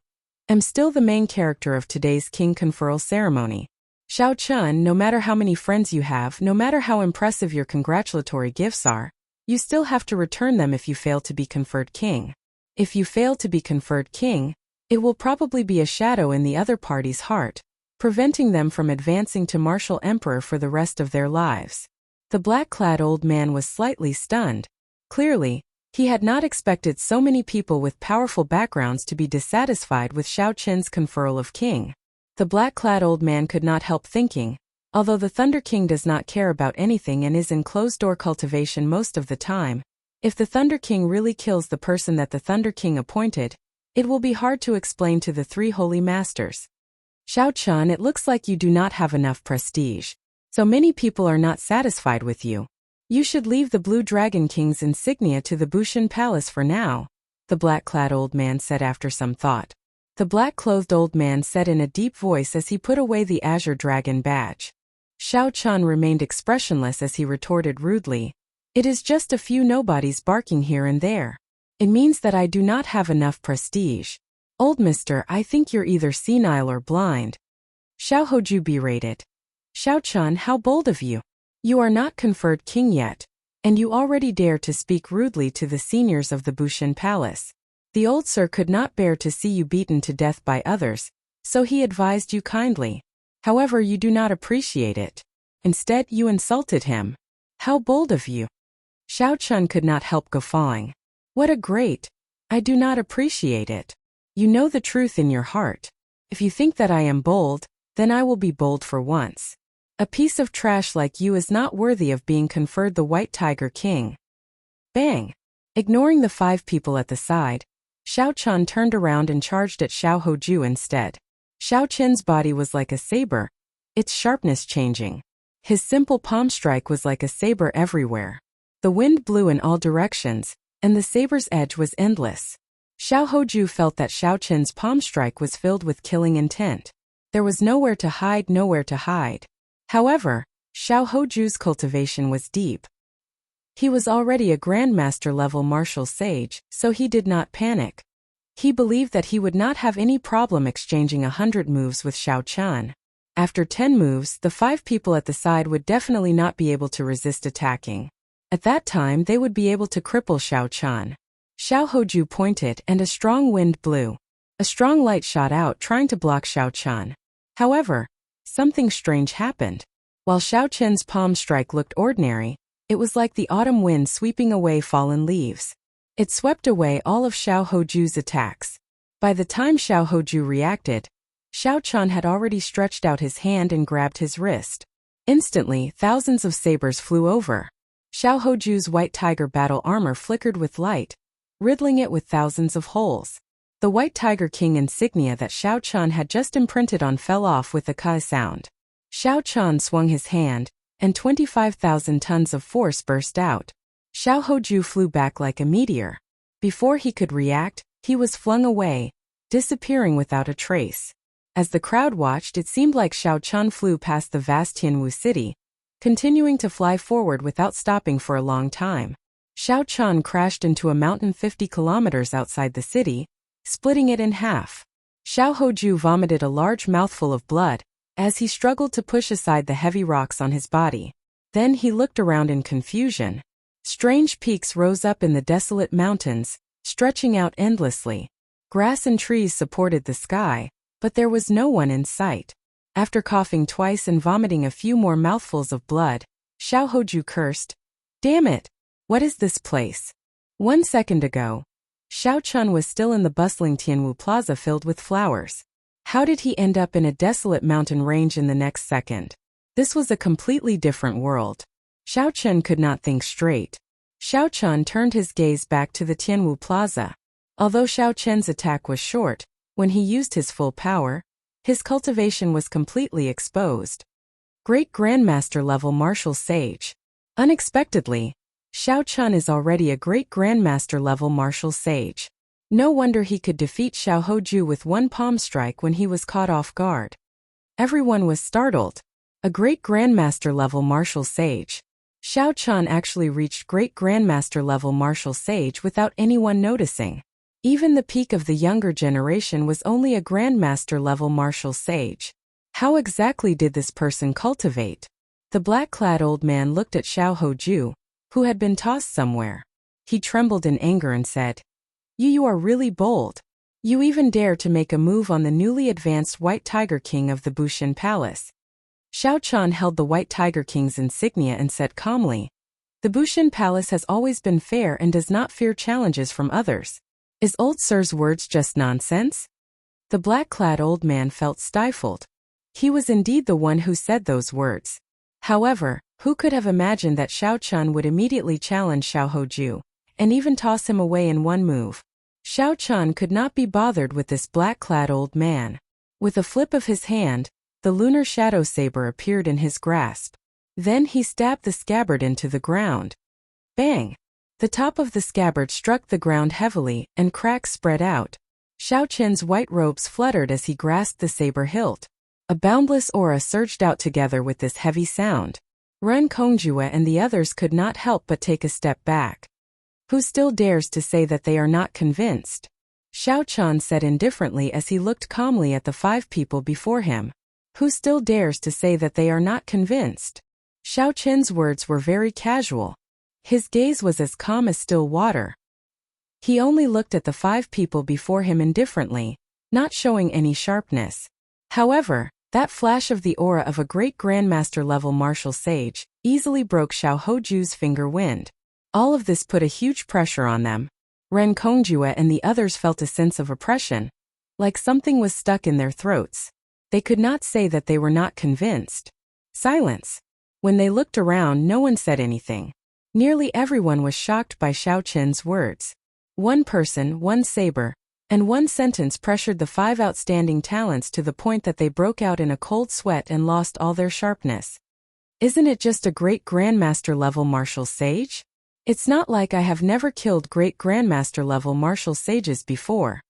am still the main character of today's king conferral ceremony. Xiao Chun, no matter how many friends you have, no matter how impressive your congratulatory gifts are, You still have to return them if you fail to be conferred king. If you fail to be conferred king, it will probably be a shadow in the other party's heart, preventing them from advancing to martial emperor for the rest of their lives. The black-clad old man was slightly stunned. Clearly, he had not expected so many people with powerful backgrounds to be dissatisfied with Xiao Qin's conferral of king. The black-clad old man could not help thinking, although the Thunder King does not care about anything and is in closed-door cultivation most of the time, if the Thunder King really kills the person that the Thunder King appointed, it will be hard to explain to the three holy masters. Xiao Chen, it looks like you do not have enough prestige. So many people are not satisfied with you. You should leave the Blue Dragon King's insignia to the Bushan Palace for now, the black-clad old man said after some thought. The black-clothed old man said in a deep voice as he put away the Azure Dragon badge. Xiao Chen remained expressionless as he retorted rudely, "It is just a few nobodies barking here and there. It means that I do not have enough prestige. Old mister, I think you're either senile or blind." Xiao Hoju berated. "Xiao Chen, how bold of you. You are not conferred king yet, and you already dare to speak rudely to the seniors of the Bushan Palace. The old sir could not bear to see you beaten to death by others, so he advised you kindly. However, you do not appreciate it. Instead, you insulted him. How bold of you." Xiao Chen could not help guffawing. "What a great! I do not appreciate it. You know the truth in your heart. If you think that I am bold, then I will be bold for once. A piece of trash like you is not worthy of being conferred the White Tiger King." Bang! Ignoring the 5 people at the side, Xiao Chen turned around and charged at Xiao Hoju instead. Xiao Qin's body was like a saber, its sharpness changing. His simple palm strike was like a saber everywhere. The wind blew in all directions, and the saber's edge was endless. Xiao Hoju felt that Xiao Qin's palm strike was filled with killing intent. There was nowhere to hide, nowhere to hide. However, Xiao Hoju's cultivation was deep. He was already a Grandmaster-level martial sage, so he did not panic. He believed that he would not have any problem exchanging 100 moves with Xiao Chen. After 10 moves, the 5 people at the side would definitely not be able to resist attacking. At that time, they would be able to cripple Xiao Chen. Xiao Hoju pointed and a strong wind blew. A strong light shot out trying to block Xiao Chen. However, something strange happened. While Xiao Chen's palm strike looked ordinary, it was like the autumn wind sweeping away fallen leaves. It swept away all of Xiao Hoju's attacks. By the time Xiao Hoju reacted, Xiao Chen had already stretched out his hand and grabbed his wrist. Instantly, thousands of sabers flew over. Xiao Hoju's white tiger battle armor flickered with light, riddling it with thousands of holes. The White Tiger King insignia that Xiao Chen had just imprinted on fell off with a kai sound. Xiao Chen swung his hand, and 25,000 tons of force burst out. Xiao Hoju flew back like a meteor. Before he could react, he was flung away, disappearing without a trace. As the crowd watched, it seemed like Xiao Chen flew past the vast Tianwu city, continuing to fly forward without stopping for a long time. Xiao Chen crashed into a mountain 50 kilometers outside the city, splitting it in half. Xiao Hoju vomited a large mouthful of blood as he struggled to push aside the heavy rocks on his body. Then he looked around in confusion. Strange peaks rose up in the desolate mountains, stretching out endlessly. Grass and trees supported the sky, but there was no one in sight. After coughing twice and vomiting a few more mouthfuls of blood, Xiao Hoju cursed, "Damn it! What is this place?" 1 second ago, Xiao Chen was still in the bustling Tianwu Plaza filled with flowers. How did he end up in a desolate mountain range in the next second? This was a completely different world. Xiao Chen could not think straight. Xiao Chen turned his gaze back to the Tianwu Plaza. Although Xiao Chen's attack was short, when he used his full power, his cultivation was completely exposed. Great Grandmaster-level martial sage. Unexpectedly, Xiao Chen is already a great Grandmaster-level martial sage. No wonder he could defeat Xiao Hoju with one palm strike when he was caught off guard. Everyone was startled. A great Grandmaster-level martial sage. Xiao Chen actually reached great Grandmaster-level martial sage without anyone noticing. Even the peak of the younger generation was only a Grandmaster-level martial sage. How exactly did this person cultivate? The black-clad old man looked at Xiao Hoju, who had been tossed somewhere. He trembled in anger and said, You are really bold. You even dare to make a move on the newly advanced White Tiger King of the Bushin Palace. Xiao Chan held the White Tiger King's insignia and said calmly, The Bushin Palace has always been fair and does not fear challenges from others. Is old sir's words just nonsense? The black-clad old man felt stifled. He was indeed the one who said those words. However, who could have imagined that Xiao Chun would immediately challenge Xiao Hoju, and even toss him away in one move? Xiao Chun could not be bothered with this black-clad old man. With a flip of his hand, the lunar shadow saber appeared in his grasp. Then he stabbed the scabbard into the ground. Bang! The top of the scabbard struck the ground heavily, and cracks spread out. Xiao Chen's white robes fluttered as he grasped the saber hilt. A boundless aura surged out together with this heavy sound. Ren Kongjue and the others could not help but take a step back. Who still dares to say that they are not convinced? Xiao Chan said indifferently as he looked calmly at the 5 people before him. Who still dares to say that they are not convinced? Xiao Chen's words were very casual. His gaze was as calm as still water. He only looked at the 5 people before him indifferently, not showing any sharpness. However, that flash of the aura of a great grandmaster-level martial sage easily broke Xiao Hoju's finger wind. All of this put a huge pressure on them. Ren Kongjue and the others felt a sense of oppression, like something was stuck in their throats. They could not say that they were not convinced. Silence. When they looked around, no one said anything. Nearly everyone was shocked by Xiao Chen's words. One person, one saber, and one sentence pressured the 5 outstanding talents to the point that they broke out in a cold sweat and lost all their sharpness. Isn't it just a great grandmaster-level martial sage? It's not like I have never killed great grandmaster-level martial sages before.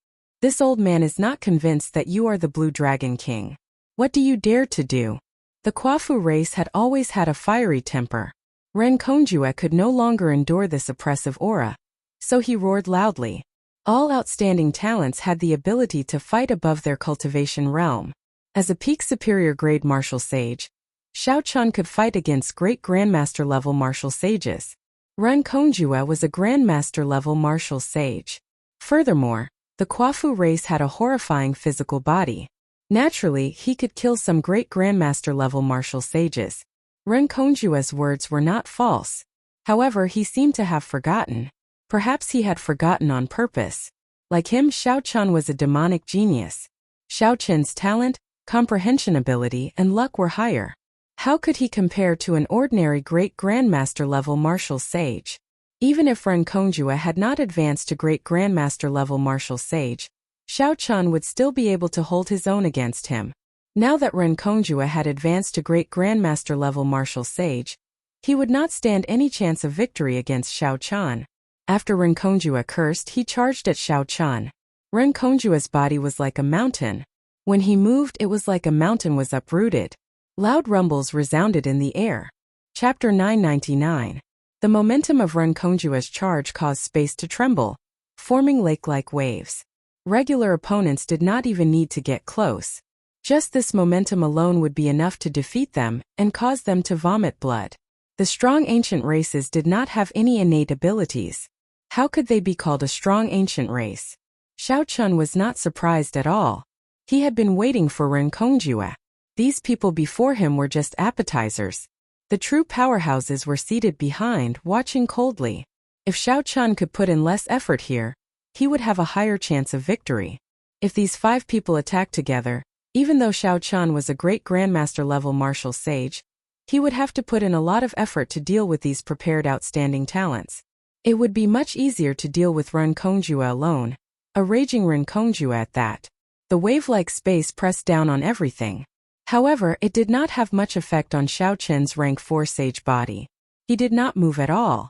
This old man is not convinced that you are the Blue Dragon King. What do you dare to do? The Kwafu race had always had a fiery temper. Ren Kongjue could no longer endure this oppressive aura. So he roared loudly. All outstanding talents had the ability to fight above their cultivation realm. As a peak superior grade martial sage, Xiao Chun could fight against great grandmaster level martial sages. Ren Kongjue was a grandmaster level martial sage. Furthermore, the Kwafu race had a horrifying physical body. Naturally, he could kill some great grandmaster level martial sages. Ren Kongjue's words were not false. However, he seemed to have forgotten. Perhaps he had forgotten on purpose. Like him, Xiao Chun was a demonic genius. Xiao Chen's talent, comprehension ability, and luck were higher. How could he compare to an ordinary great grandmaster-level martial sage? Even if Ren Kongjue had not advanced to great grandmaster-level martial sage, Xiao Chun would still be able to hold his own against him. Now that Ren Kongjue had advanced to great grandmaster-level martial sage, he would not stand any chance of victory against Xiao Chun. After Ren Kongjue cursed, he charged at Xiao Chun. Ren Kongjue's body was like a mountain. When he moved, it was like a mountain was uprooted. Loud rumbles resounded in the air. Chapter 999. The momentum of Ren Kongjue's charge caused space to tremble, forming lake-like waves. Regular opponents did not even need to get close. Just this momentum alone would be enough to defeat them and cause them to vomit blood. The strong ancient races did not have any innate abilities. How could they be called a strong ancient race? Xiao Chun was not surprised at all. He had been waiting for Ren Kongjue. These people before him were just appetizers. The true powerhouses were seated behind, watching coldly. If Xiao Chun could put in less effort here, he would have a higher chance of victory. If these 5 people attacked together, even though Xiao Chun was a great grandmaster-level martial sage, he would have to put in a lot of effort to deal with these prepared outstanding talents. It would be much easier to deal with Ren Kongjue alone, a raging Ren Kongjue at that. The wave-like space pressed down on everything. However, it did not have much effect on Xiao Chen's rank 4 sage body. He did not move at all.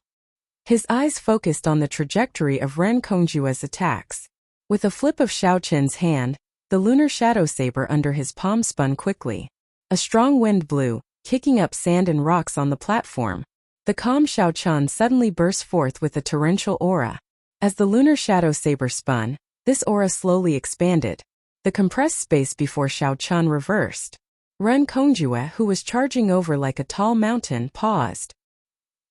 His eyes focused on the trajectory of Ren Kongjue's attacks. With a flip of Xiao Chen's hand, the lunar shadow saber under his palm spun quickly. A strong wind blew, kicking up sand and rocks on the platform. The calm Xiao Chun suddenly burst forth with a torrential aura. As the lunar shadow saber spun, this aura slowly expanded. The compressed space before Xiao Chun reversed. Ren Kongjue, who was charging over like a tall mountain, paused.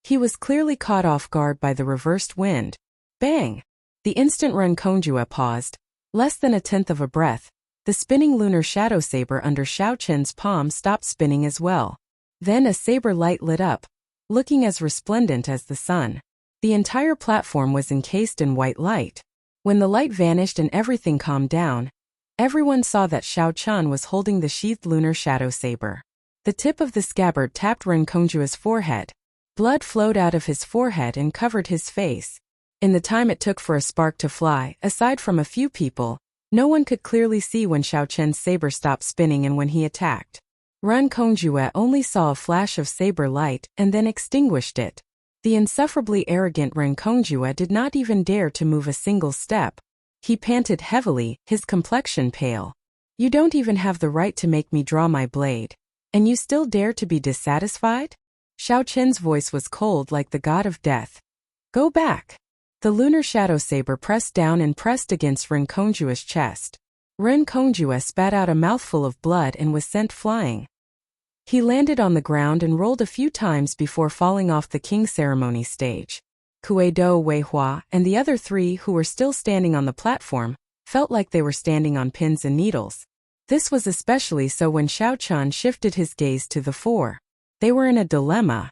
He was clearly caught off guard by the reversed wind. Bang! The instant Renkongjue paused. Less than a tenth of a breath. The spinning lunar shadow saber under Xiao Chen's palm stopped spinning as well. Then a saber light lit up, looking as resplendent as the sun. The entire platform was encased in white light. When the light vanished and everything calmed down, everyone saw that Xiao Chen was holding the sheathed lunar shadow saber. The tip of the scabbard tapped Renkonjue's forehead. Blood flowed out of his forehead and covered his face. In the time it took for a spark to fly, aside from a few people, no one could clearly see when Xiao Chen's saber stopped spinning and when he attacked. Renkongjue only saw a flash of saber light and then extinguished it. The insufferably arrogant Renkongjue did not even dare to move a single step. He panted heavily, his complexion pale. "You don't even have the right to make me draw my blade. And you still dare to be dissatisfied?" Xiao Chen's voice was cold like the god of death. "Go back." The lunar shadow saber pressed down and pressed against Renkongjue's chest. Renkongjue spat out a mouthful of blood and was sent flying. He landed on the ground and rolled a few times before falling off the king ceremony stage. Kuei-do, Wei-hua, and the other three who were still standing on the platform felt like they were standing on pins and needles. This was especially so when Xiao Chen shifted his gaze to the fore. They were in a dilemma.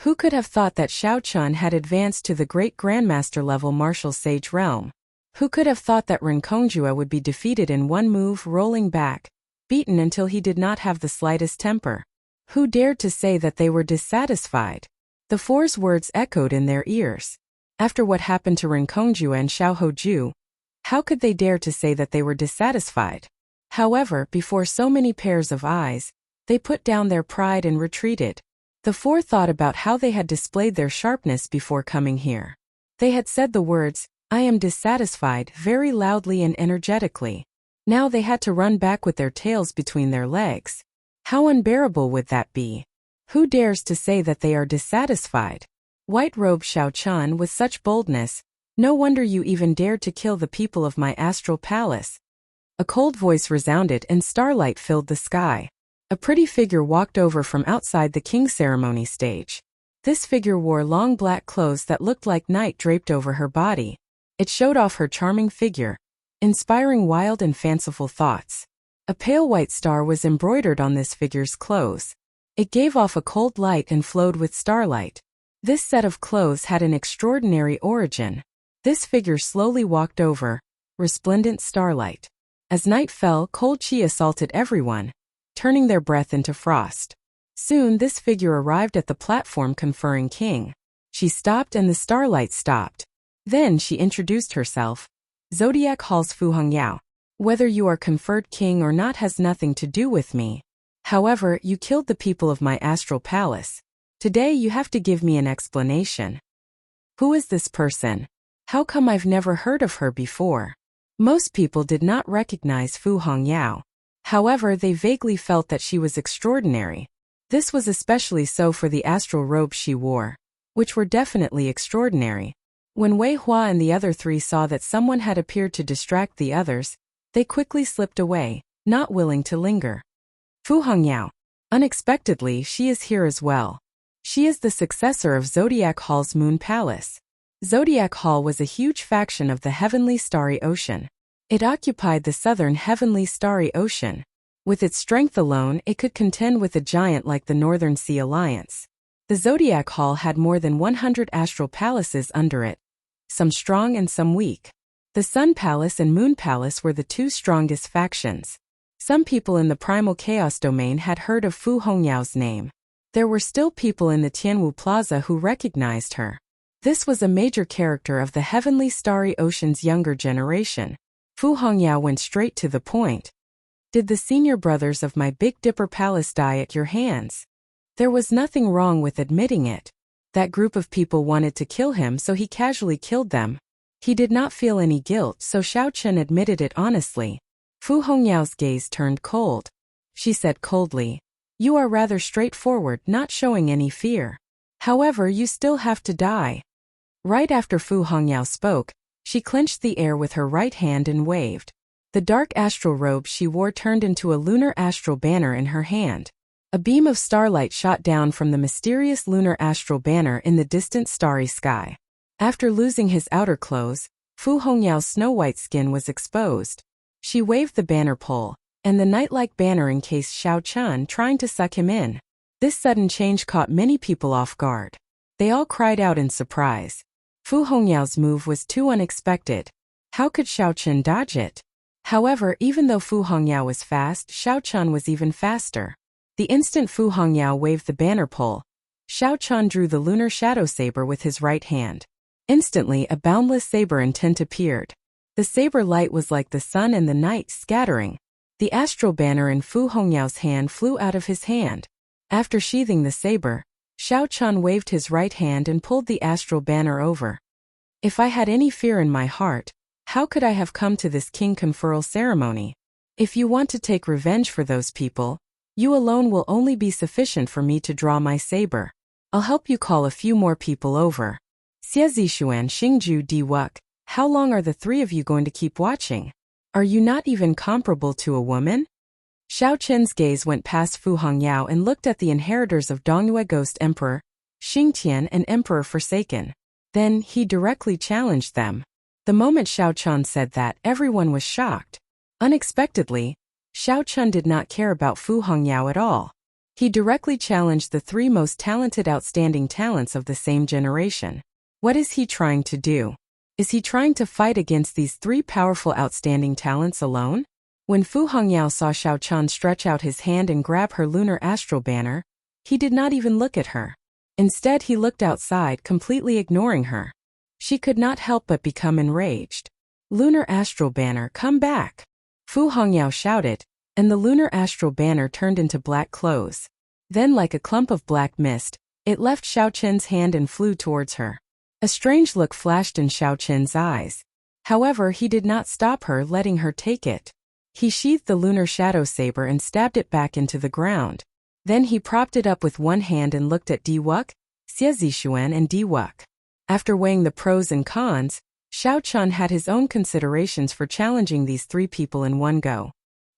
Who could have thought that Xiao Chen had advanced to the great grandmaster level martial sage realm? Who could have thought that Renkongjue would be defeated in one move, rolling back, beaten until he did not have the slightest temper? Who dared to say that they were dissatisfied? The four's words echoed in their ears. After what happened to Renkongjue and Xiao Hoju, how could they dare to say that they were dissatisfied? However, before so many pairs of eyes, they put down their pride and retreated. The four thought about how they had displayed their sharpness before coming here. They had said the words, "I am dissatisfied," very loudly and energetically. Now they had to run back with their tails between their legs. How unbearable would that be? Who dares to say that they are dissatisfied? White-robed Xiao Chen with such boldness, "No wonder you even dared to kill the people of my astral palace." A cold voice resounded and starlight filled the sky. A pretty figure walked over from outside the king ceremony stage. This figure wore long black clothes that looked like night draped over her body. It showed off her charming figure, inspiring wild and fanciful thoughts. A pale white star was embroidered on this figure's clothes. It gave off a cold light and flowed with starlight. This set of clothes had an extraordinary origin. This figure slowly walked over, resplendent starlight. As night fell, cold chi assaulted everyone, turning their breath into frost. Soon this figure arrived at the platform conferring king. She stopped and the starlight stopped. Then she introduced herself. "Zodiac Hall's Fu Hongyao. Whether you are conferred king or not has nothing to do with me. However, you killed the people of my astral palace. Today you have to give me an explanation. Who is this person? How come I've never heard of her before?" Most people did not recognize Fu Hongyao. However, they vaguely felt that she was extraordinary. This was especially so for the astral robes she wore, which were definitely extraordinary. When Wei Hua and the other three saw that someone had appeared to distract the others, they quickly slipped away, not willing to linger. "Fu Hongyao. Unexpectedly, she is here as well. She is the successor of Zodiac Hall's Moon Palace." Zodiac Hall was a huge faction of the Heavenly Starry Ocean. It occupied the southern Heavenly Starry Ocean. With its strength alone, it could contend with a giant like the Northern Sea Alliance. The Zodiac Hall had more than 100 astral palaces under it, some strong and some weak. The Sun Palace and Moon Palace were the two strongest factions. Some people in the Primal Chaos domain had heard of Fu Hongyao's name. There were still people in the Tianwu Plaza who recognized her. This was a major character of the Heavenly Starry Ocean's younger generation. Fu Hongyao went straight to the point. "Did the senior brothers of my Big Dipper Palace die at your hands?" There was nothing wrong with admitting it. That group of people wanted to kill him, so he casually killed them. He did not feel any guilt, so Xiao Chen admitted it honestly. Fu Hongyao's gaze turned cold. She said coldly, "You are rather straightforward, not showing any fear. However, you still have to die." Right after Fu Hongyao spoke, she clenched the air with her right hand and waved. The dark astral robe she wore turned into a lunar astral banner in her hand. A beam of starlight shot down from the mysterious lunar astral banner in the distant starry sky. After losing his outer clothes, Fu Hongyao's snow-white skin was exposed. She waved the banner pole, and the night-like banner encased Xiao Chun, trying to suck him in. This sudden change caught many people off guard. They all cried out in surprise. Fu Hongyao's move was too unexpected. How could Xiao Chun dodge it? However, even though Fu Hongyao was fast, Xiao Chun was even faster. The instant Fu Hongyao waved the banner pole, Xiao Chun drew the lunar shadow saber with his right hand. Instantly, a boundless saber intent appeared. The saber light was like the sun and the night, scattering. The astral banner in Fu Hongyao's hand flew out of his hand. After sheathing the saber, Xiao Chun waved his right hand and pulled the astral banner over. If I had any fear in my heart, how could I have come to this king conferral ceremony? If you want to take revenge for those people, you alone will only be sufficient for me to draw my saber. I'll help you call a few more people over. Xie Zixuan, Xingju Di Wuk, how long are the three of you going to keep watching? Are you not even comparable to a woman? Xiao Chen's gaze went past Fu Hongyao and looked at the inheritors of Dongyue Ghost Emperor, Xingtian and Emperor Forsaken. Then, he directly challenged them. The moment Xiao Chun said that, everyone was shocked. Unexpectedly, Xiao Chun did not care about Fu Hongyao at all. He directly challenged the three most talented outstanding talents of the same generation. What is he trying to do? Is he trying to fight against these three powerful outstanding talents alone? When Fu Hongyao saw Xiao Chun stretch out his hand and grab her lunar astral banner, he did not even look at her. Instead, he looked outside, completely ignoring her. She could not help but become enraged. Lunar astral banner, come back! Fu Hongyao shouted, and the lunar astral banner turned into black clothes. Then, like a clump of black mist, it left Xiao Chen's hand and flew towards her. A strange look flashed in Xiao Chen's eyes. However, he did not stop her, letting her take it. He sheathed the lunar shadow saber and stabbed it back into the ground. Then he propped it up with one hand and looked at Di Wuk, Xie Zixuan and Di Wuk. After weighing the pros and cons, Xiao Chun had his own considerations for challenging these three people in one go.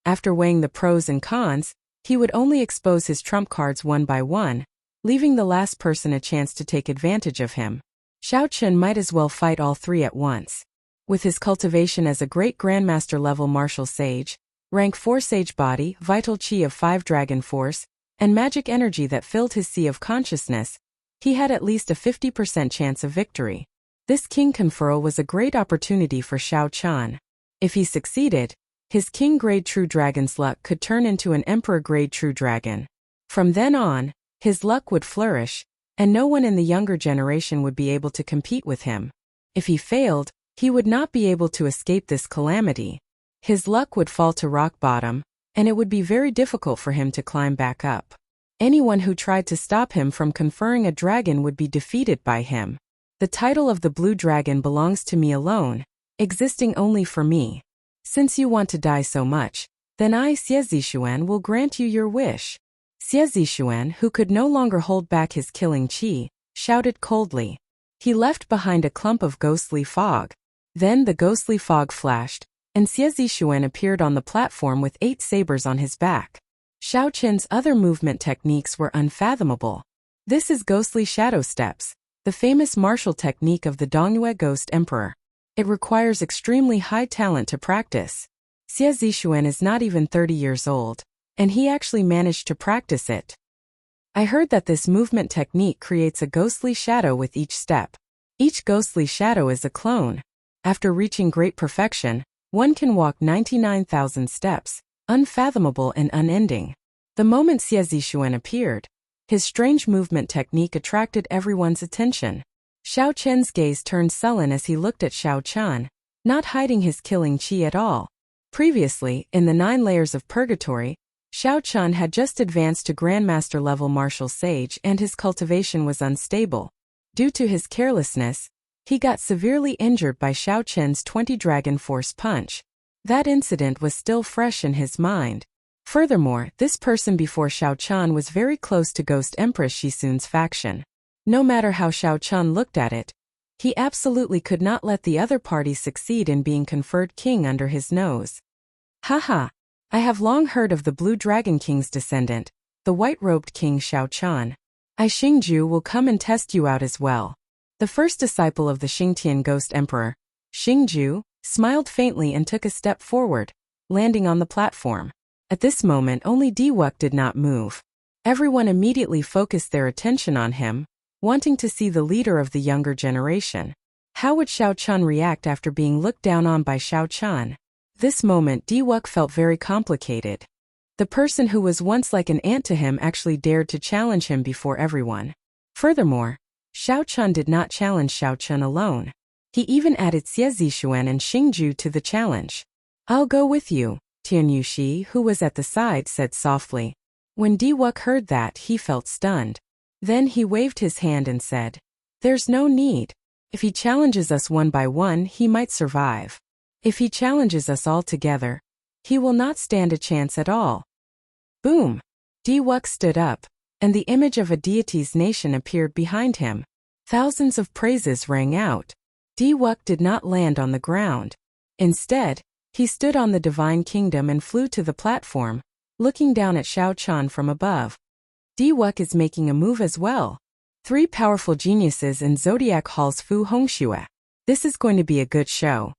After weighing the pros and cons, he would only expose his trump cards one by one, leaving the last person a chance to take advantage of him. Xiao Chun might as well fight all three at once. With his cultivation as a great Grandmaster level martial sage, rank 4 sage body, vital chi of 5 dragon force, and magic energy that filled his sea of consciousness, he had at least a 50% chance of victory. This king conferral was a great opportunity for Xiao Chun. If he succeeded, his king grade true dragon's luck could turn into an emperor grade true dragon. From then on, his luck would flourish, and no one in the younger generation would be able to compete with him. If he failed, he would not be able to escape this calamity. His luck would fall to rock bottom, and it would be very difficult for him to climb back up. Anyone who tried to stop him from conferring a dragon would be defeated by him. The title of the blue dragon belongs to me alone, existing only for me. Since you want to die so much, then I, Xie Zixuan, will grant you your wish. Xie Zixuan, who could no longer hold back his killing chi, shouted coldly. He left behind a clump of ghostly fog. Then the ghostly fog flashed, and Xie Zixuan appeared on the platform with 8 sabers on his back. Xiao Chen's other movement techniques were unfathomable. This is ghostly shadow steps, the famous martial technique of the Dongyue Ghost Emperor. It requires extremely high talent to practice. Xie Zixuan is not even 30 years old, and he actually managed to practice it. I heard that this movement technique creates a ghostly shadow with each step. Each ghostly shadow is a clone. After reaching great perfection, one can walk 99,000 steps, unfathomable and unending. The moment Xie Zixuan appeared, his strange movement technique attracted everyone's attention. Xiao Chen's gaze turned sullen as he looked at Xiao Chun, not hiding his killing chi at all. Previously, in the 9 layers of purgatory, Xiao Chun had just advanced to Grandmaster level martial sage and his cultivation was unstable. Due to his carelessness, he got severely injured by Xiao Chen's 20 dragon force punch. That incident was still fresh in his mind. Furthermore, this person before Xiao Chun was very close to Ghost Empress Shisun's faction. No matter how Xiao Chun looked at it, he absolutely could not let the other party succeed in being conferred king under his nose. Haha! I have long heard of the Blue Dragon King's descendant, the white-robed King Xiaochan. I Xingju will come and test you out as well. The first disciple of the Xingtian Ghost Emperor, Xingju, smiled faintly and took a step forward, landing on the platform. At this moment only Diwuk did not move. Everyone immediately focused their attention on him, wanting to see the leader of the younger generation. How would Xiaochan react after being looked down on by Xiaochan? This moment Diwuk felt very complicated. The person who was once like an ant to him actually dared to challenge him before everyone. Furthermore, Xiaochan did not challenge Xiaochan alone. He even added Xie Zixuan and Xingju to the challenge. I'll go with you, Tian Yuxi, who was at the side, said softly. When Diwuk heard that, he felt stunned. Then he waved his hand and said, "There's no need. If he challenges us one by one, he might survive. If he challenges us all together, he will not stand a chance at all." Boom! Diwuk stood up, and the image of a deity's nation appeared behind him. Thousands of praises rang out. Diwuk did not land on the ground. Instead, he stood on the divine kingdom and flew to the platform, looking down at Xiaochan from above. Diwuk is making a move as well. 3 powerful geniuses in Zodiac Hall's Fu Hongxue. This is going to be a good show.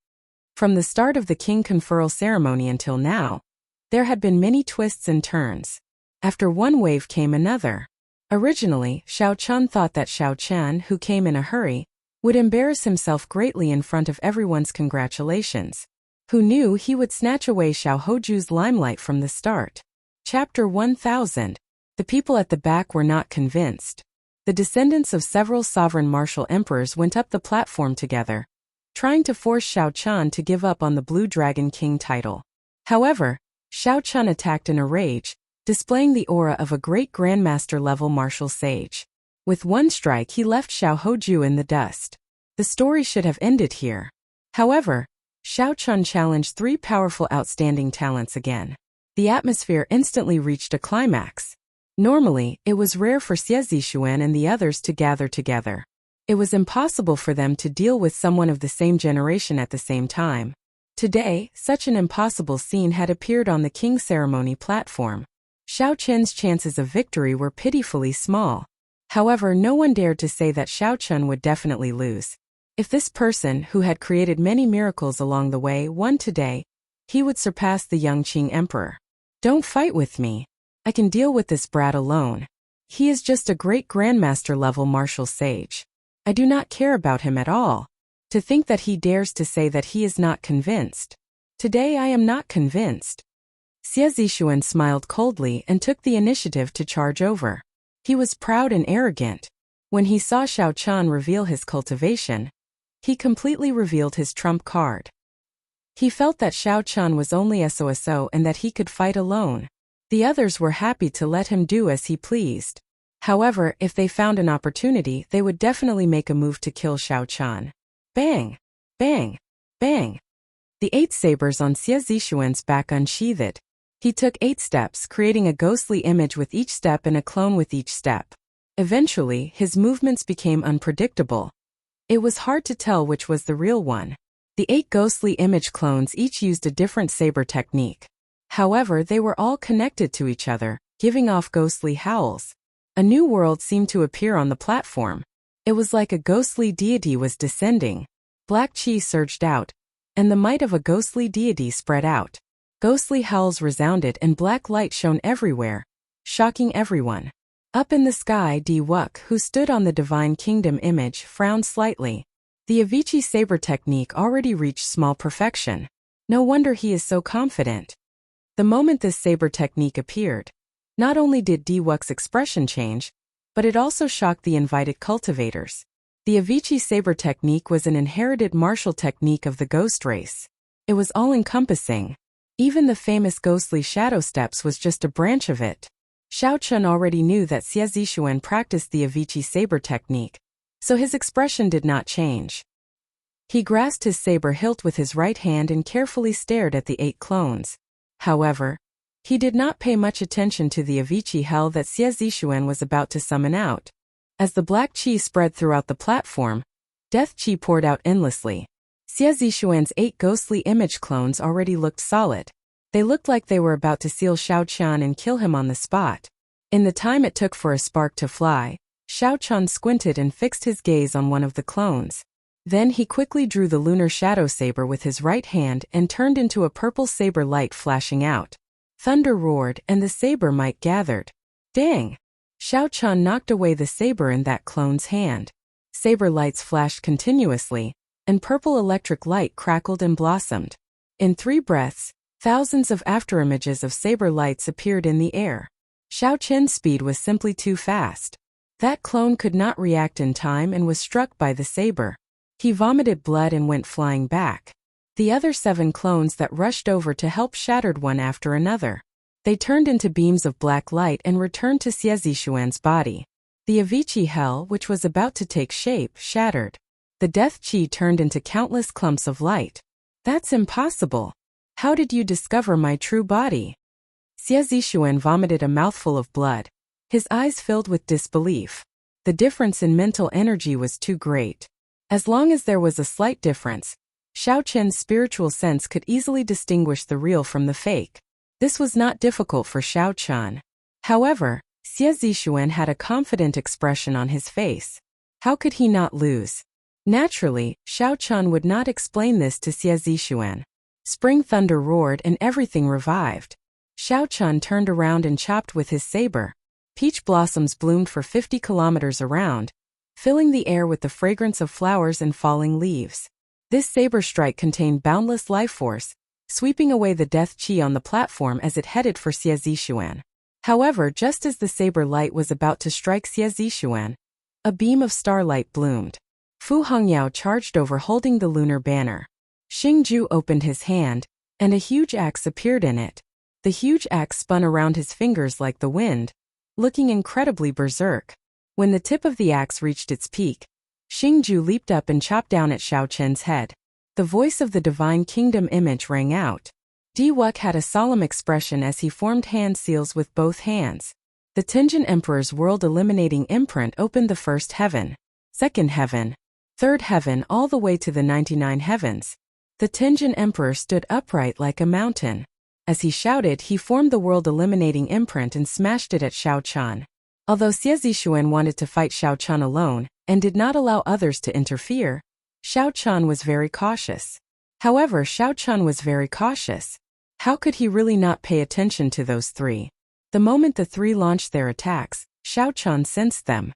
From the start of the king conferral ceremony until now, there had been many twists and turns. After one wave came another. Originally, Xiaochan thought that Xiaochan, who came in a hurry, would embarrass himself greatly in front of everyone's congratulations. Who knew he would snatch away Xiao Hoju's limelight from the start? Chapter 1000. The people at the back were not convinced. The descendants of several sovereign martial emperors went up the platform together, trying to force Xiaochan to give up on the Blue Dragon King title. However, Xiaochan attacked in a rage, displaying the aura of a great grandmaster-level martial sage. With one strike he left Xiao Hoju in the dust. The story should have ended here. However, Xiaochan challenged 3 powerful outstanding talents again. The atmosphere instantly reached a climax. Normally, it was rare for Xie Zixuan and the others to gather together. It was impossible for them to deal with someone of the same generation at the same time. Today, such an impossible scene had appeared on the king ceremony platform. Xiaochan's chances of victory were pitifully small. However, no one dared to say that Xiaochan would definitely lose. If this person, who had created many miracles along the way, won today, he would surpass the young Qing emperor. Don't fight with me. I can deal with this brat alone. He is just a great grandmaster-level martial sage. I do not care about him at all. To think that he dares to say that he is not convinced. Today I am not convinced. Xie Zixuan smiled coldly and took the initiative to charge over. He was proud and arrogant. When he saw Xiaochan reveal his cultivation, he completely revealed his trump card. He felt that Xiaochan was only SOSO and that he could fight alone. The others were happy to let him do as he pleased. However, if they found an opportunity, they would definitely make a move to kill Xiaochan. Bang! Bang! Bang! The 8 sabers on Xie Zixuan's back unsheathed. He took 8 steps, creating a ghostly image with each step and a clone with each step. Eventually, his movements became unpredictable. It was hard to tell which was the real one. The 8 ghostly image clones each used a different saber technique. However, they were all connected to each other, giving off ghostly howls. A new world seemed to appear on the platform. It was like a ghostly deity was descending. Black chi surged out, and the might of a ghostly deity spread out. Ghostly howls resounded and black light shone everywhere, shocking everyone. Up in the sky, Diwuk, who stood on the divine kingdom image, frowned slightly. The Avicii saber technique already reached small perfection. No wonder he is so confident. The moment this saber technique appeared, not only did Diwuk's expression change, but it also shocked the invited cultivators. The Avicii saber technique was an inherited martial technique of the ghost race. It was all-encompassing. Even the famous ghostly shadow steps was just a branch of it. Xiaochan already knew that Xie Zixuan practiced the Avicii saber technique, so his expression did not change. He grasped his saber hilt with his right hand and carefully stared at the 8 clones. However, he did not pay much attention to the Avicii hell that Xie Zixuan was about to summon out. As the black chi spread throughout the platform, death chi poured out endlessly. Xie Zixuan's 8 ghostly image clones already looked solid. They looked like they were about to seal Xiaochan and kill him on the spot. In the time it took for a spark to fly, Xiao Chan squinted and fixed his gaze on one of the clones. Then he quickly drew the lunar shadow saber with his right hand and turned into a purple saber light flashing out. Thunder roared and the saber might gathered. Dang! Xiao Chan knocked away the saber in that clone's hand. Saber lights flashed continuously, and purple electric light crackled and blossomed. In 3 breaths, thousands of afterimages of saber lights appeared in the air. Xiao Chen's speed was simply too fast. That clone could not react in time and was struck by the saber. He vomited blood and went flying back. The other 7 clones that rushed over to help shattered one after another. They turned into beams of black light and returned to Xie Zixuan's body. The Avicii hell, which was about to take shape, shattered. The death chi turned into countless clumps of light. That's impossible. How did you discover my true body? Xie Zixuan vomited a mouthful of blood. His eyes filled with disbelief. The difference in mental energy was too great. As long as there was a slight difference, Xiao Chen's spiritual sense could easily distinguish the real from the fake. This was not difficult for Xiao Chan. However, Xie Zixuan had a confident expression on his face. How could he not lose? Naturally, Xiao Chan would not explain this to Xie Zixuan. Spring thunder roared and everything revived. Xiao Chan turned around and chopped with his saber. Peach blossoms bloomed for 50 kilometers around, filling the air with the fragrance of flowers and falling leaves. This saber strike contained boundless life force, sweeping away the death chi on the platform as it headed for Xie Zixuan. However, just as the saber light was about to strike Xie Zixuan, a beam of starlight bloomed. Fu Hongyao charged over holding the lunar banner. Xingju opened his hand, and a huge axe appeared in it. The huge axe spun around his fingers like the wind, looking incredibly berserk. When the tip of the axe reached its peak, Xingju leaped up and chopped down at Xiao Chen's head. The voice of the Divine Kingdom image rang out. Diwuk had a solemn expression as he formed hand seals with both hands. The Tianjin Emperor's world-eliminating imprint opened the first heaven, second heaven, third heaven all the way to the 99 heavens. The Tianjin Emperor stood upright like a mountain. As he shouted, he formed the world-eliminating imprint and smashed it at Xiao Chan. Although Xie Zixuan wanted to fight Xiao Chan alone and did not allow others to interfere, Xiao Chan was very cautious. However, Xiao Chan was very cautious. How could he really not pay attention to those 3? The moment the 3 launched their attacks, Xiao Chan sensed them.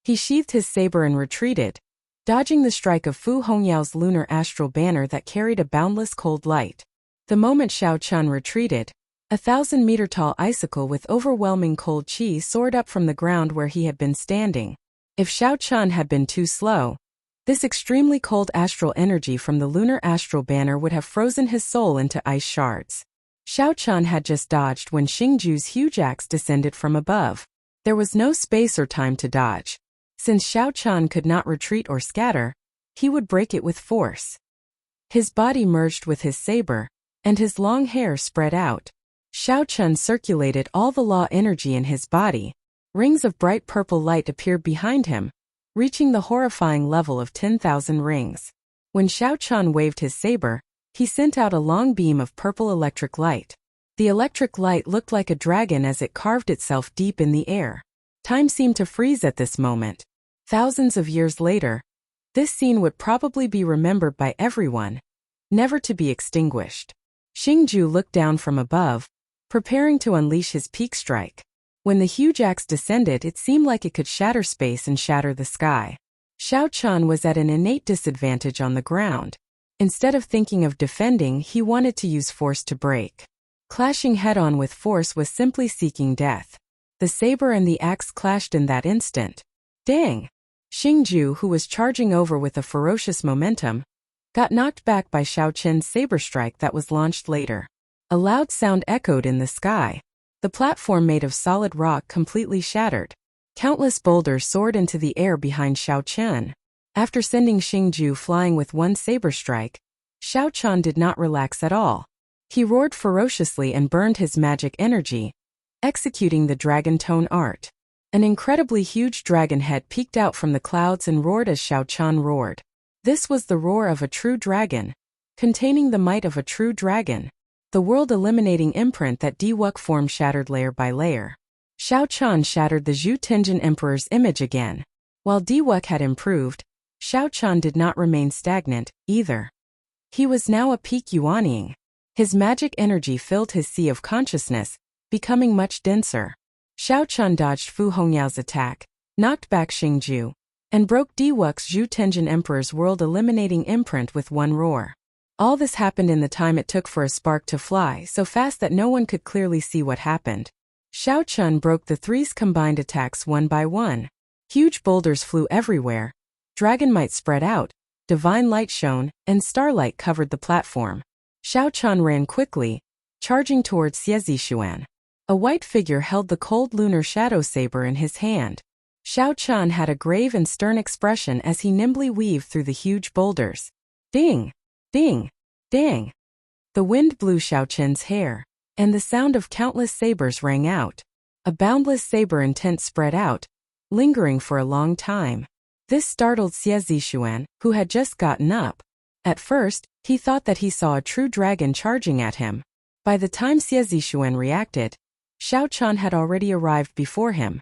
He sheathed his saber and retreated, dodging the strike of Fu Hongyao's lunar astral banner that carried a boundless cold light. The moment Xiao Chan retreated, a 1,000-meter-tall icicle with overwhelming cold chi soared up from the ground where he had been standing. If Xiao Chan had been too slow, this extremely cold astral energy from the lunar astral banner would have frozen his soul into ice shards. Xiao Chan had just dodged when Xingju's huge axe descended from above. There was no space or time to dodge. Since Xiao Chan could not retreat or scatter, he would break it with force. His body merged with his saber, and his long hair spread out. Xiao Chan circulated all the law energy in his body. Rings of bright purple light appeared behind him, reaching the horrifying level of 10,000 rings. When Xiao Chan waved his saber, he sent out a long beam of purple electric light. The electric light looked like a dragon as it carved itself deep in the air. Time seemed to freeze at this moment. Thousands of years later, this scene would probably be remembered by everyone, never to be extinguished. Xingju looked down from above, preparing to unleash his peak strike. When the huge axe descended, it seemed like it could shatter space and shatter the sky. Xiao Chan was at an innate disadvantage on the ground. Instead of thinking of defending, he wanted to use force to break. Clashing head-on with force was simply seeking death. The saber and the axe clashed in that instant. Dang! Xingju, who was charging over with a ferocious momentum, got knocked back by Xiao Chen's saber strike that was launched later. A loud sound echoed in the sky. The platform made of solid rock completely shattered. Countless boulders soared into the air behind Xiao Chen. After sending Xingju flying with one saber strike, Xiao Chan did not relax at all. He roared ferociously and burned his magic energy, executing the dragon tone art. An incredibly huge dragon head peeked out from the clouds and roared as Xiao Chan roared. This was the roar of a true dragon, containing the might of a true dragon. The world-eliminating imprint that Diwuk formed shattered layer by layer. Xiao Chan shattered the Zhu Tianjin Emperor's image again. While Diwek had improved, Xiao Chan did not remain stagnant, either. He was now a peak Yuanying. His magic energy filled his sea of consciousness, becoming much denser. Xiao Chan dodged Fu Hongyao's attack, knocked back Xingju, and broke Diwek's Zhu Tianjin Emperor's world-eliminating imprint with one roar. All this happened in the time it took for a spark to fly so fast that no one could clearly see what happened. Xiao Chan broke the three's combined attacks one by one. Huge boulders flew everywhere, dragon might spread out, divine light shone, and starlight covered the platform. Xiao Chan ran quickly, charging towards Xuan. A white figure held the cold lunar shadow saber in his hand. Xiao Chan had a grave and stern expression as he nimbly weaved through the huge boulders. Ding! Ding! Dang! The wind blew Xiao Chen's hair, and the sound of countless sabers rang out. A boundless saber intent spread out, lingering for a long time. This startled Xuan, who had just gotten up. At first, he thought that he saw a true dragon charging at him. By the time Xuan reacted, Xiao Chan had already arrived before him.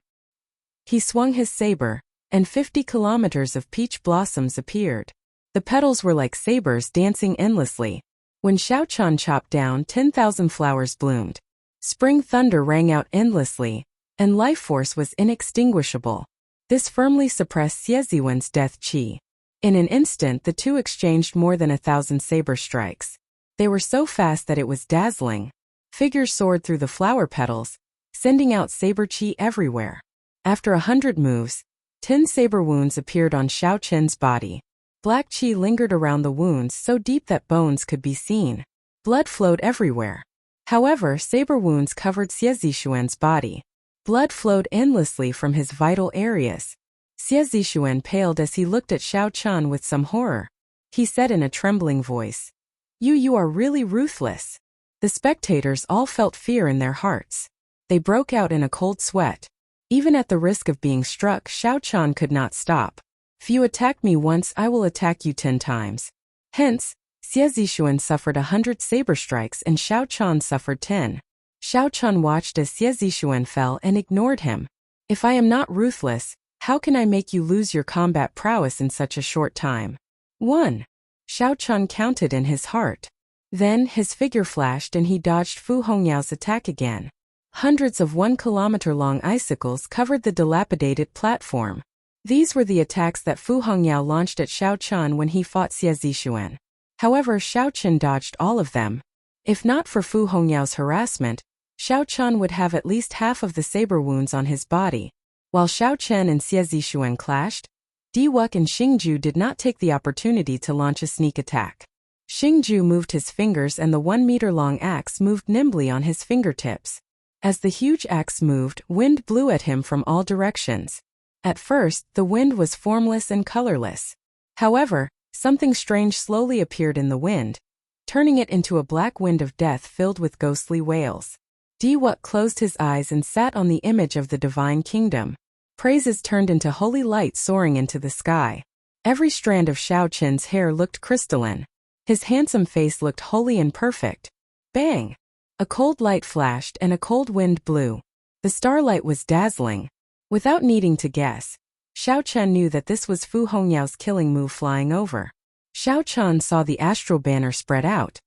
He swung his saber, and 50 kilometers of peach blossoms appeared. The petals were like sabers dancing endlessly. When Xiao Chan chopped down, 10,000 flowers bloomed. Spring thunder rang out endlessly, and life force was inextinguishable. This firmly suppressed Xuan's death qi. In an instant the two exchanged more than 1,000 saber strikes. They were so fast that it was dazzling. Figures soared through the flower petals, sending out saber qi everywhere. After 100 moves, 10 saber wounds appeared on Xiao Chen's body. Black qi lingered around the wounds so deep that bones could be seen. Blood flowed everywhere. However, saber wounds covered Xuan's body. Blood flowed endlessly from his vital areas. Xuan paled as he looked at Xiao Chan with some horror. He said in a trembling voice, You are really ruthless." The spectators all felt fear in their hearts. They broke out in a cold sweat. Even at the risk of being struck, Xiao Chan could not stop. "If you attack me once, I will attack you 10 times. Hence, Xuan suffered 100 saber strikes and Xiao Chan suffered 10. Xiao Chan watched as Xuan fell and ignored him. "If I am not ruthless, how can I make you lose your combat prowess in such a short time?" 1. Xiao Chan counted in his heart. Then his figure flashed and he dodged Fu Hongyao's attack again. Hundreds of 1-kilometer-long icicles covered the dilapidated platform. These were the attacks that Fu Hongyao launched at Xiao Chan when he fought Xuan. However, Xiao Chan dodged all of them. If not for Fu Hongyao's harassment, Xiao Chan would have at least half of the saber wounds on his body. While Xiao Chen and Xuan clashed, Diwek and Xingju did not take the opportunity to launch a sneak attack. Xingju moved his fingers and the 1-meter-long axe moved nimbly on his fingertips. As the huge axe moved, wind blew at him from all directions. At first, the wind was formless and colorless. However, something strange slowly appeared in the wind, turning it into a black wind of death filled with ghostly wails. Diwek closed his eyes and sat on the image of the divine kingdom. Praises turned into holy light soaring into the sky. Every strand of Xiao Chen's hair looked crystalline. His handsome face looked holy and perfect. Bang! A cold light flashed and a cold wind blew. The starlight was dazzling. Without needing to guess, Xiao Chen knew that this was Fu Hongyao's killing move flying over. Xiao Chen saw the astral banner spread out.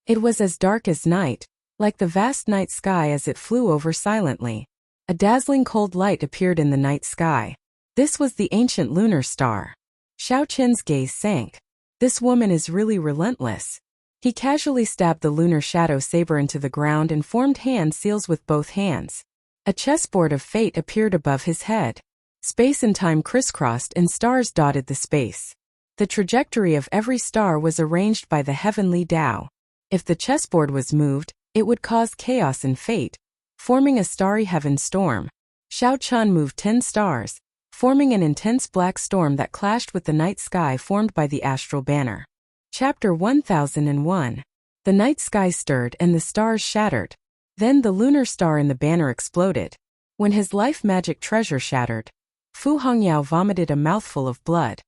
It was as dark as night, like the vast night sky as it flew over silently. A dazzling cold light appeared in the night sky. This was the ancient lunar star. Xiao Chen's gaze sank. This woman is really relentless. He casually stabbed the lunar shadow saber into the ground and formed hand seals with both hands. A chessboard of fate appeared above his head. Space and time crisscrossed and stars dotted the space. The trajectory of every star was arranged by the heavenly Tao. If the chessboard was moved, it would cause chaos and fate, forming a starry heaven storm. Xiao Chan moved 10 stars, forming an intense black storm that clashed with the night sky formed by the astral banner. Chapter 1001. The night sky stirred and the stars shattered. Then the lunar star in the banner exploded. When his life magic treasure shattered, Fu Hongyao vomited a mouthful of blood.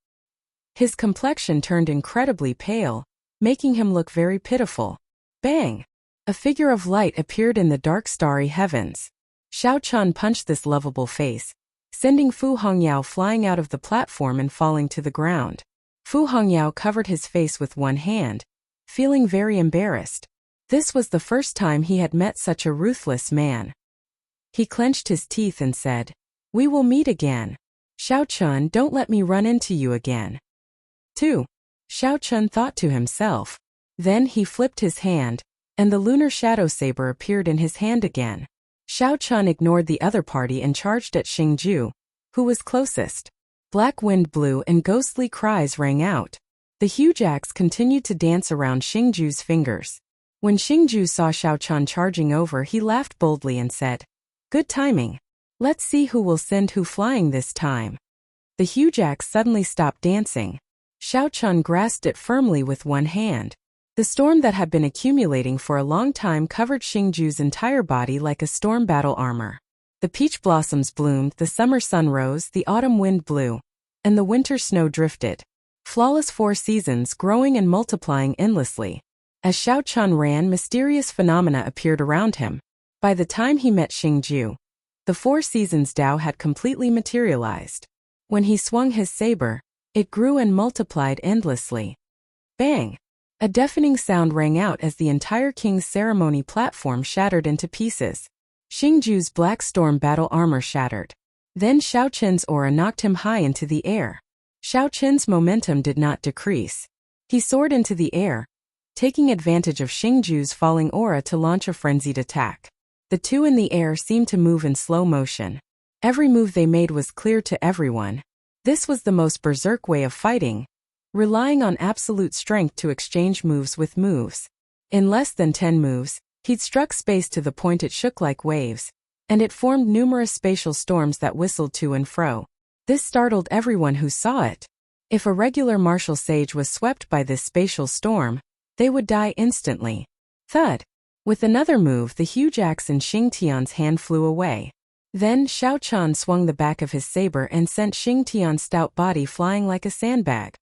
His complexion turned incredibly pale, making him look very pitiful. Bang! A figure of light appeared in the dark starry heavens. Xiao Chun punched this lovable face, sending Fu Hongyao flying out of the platform and falling to the ground. Fu Hongyao covered his face with one hand, feeling very embarrassed. This was the first time he had met such a ruthless man. He clenched his teeth and said, "We will meet again. Xiao Chun, don't let me run into you again." 2. Xiao Chun thought to himself. Then he flipped his hand, and the lunar shadow saber appeared in his hand again. Xiao Chun ignored the other party and charged at Xingju, who was closest. Black wind blew and ghostly cries rang out. The huge axe continued to dance around Xingju's fingers. When Xingju saw Xiao Chun charging over, he laughed boldly and said, "Good timing. Let's see who will send who flying this time." The huge axe suddenly stopped dancing. Xiao Chun grasped it firmly with one hand. The storm that had been accumulating for a long time covered Xingju's entire body like a storm battle armor. The peach blossoms bloomed, the summer sun rose, the autumn wind blew, and the winter snow drifted. Flawless 4 seasons growing and multiplying endlessly. As Xiao Chun ran, mysterious phenomena appeared around him. By the time he met Xingju, the 4 seasons Tao had completely materialized. When he swung his saber, it grew and multiplied endlessly. Bang! A deafening sound rang out as the entire king's ceremony platform shattered into pieces. Xingju's black storm battle armor shattered. Then Xiao Chun's aura knocked him high into the air. Xiao Chun's momentum did not decrease. He soared into the air, taking advantage of Xingju's falling aura to launch a frenzied attack. The two in the air seemed to move in slow motion. Every move they made was clear to everyone. This was the most berserk way of fighting, relying on absolute strength to exchange moves with moves. In less than 10 moves, he'd struck space to the point it shook like waves, and it formed numerous spatial storms that whistled to and fro. This startled everyone who saw it. If a regular martial sage was swept by this spatial storm, they would die instantly. Thud! With another move, the huge axe in Xing Tian's hand flew away. Then Xiao Chun swung the back of his saber and sent Xing Tian's stout body flying like a sandbag.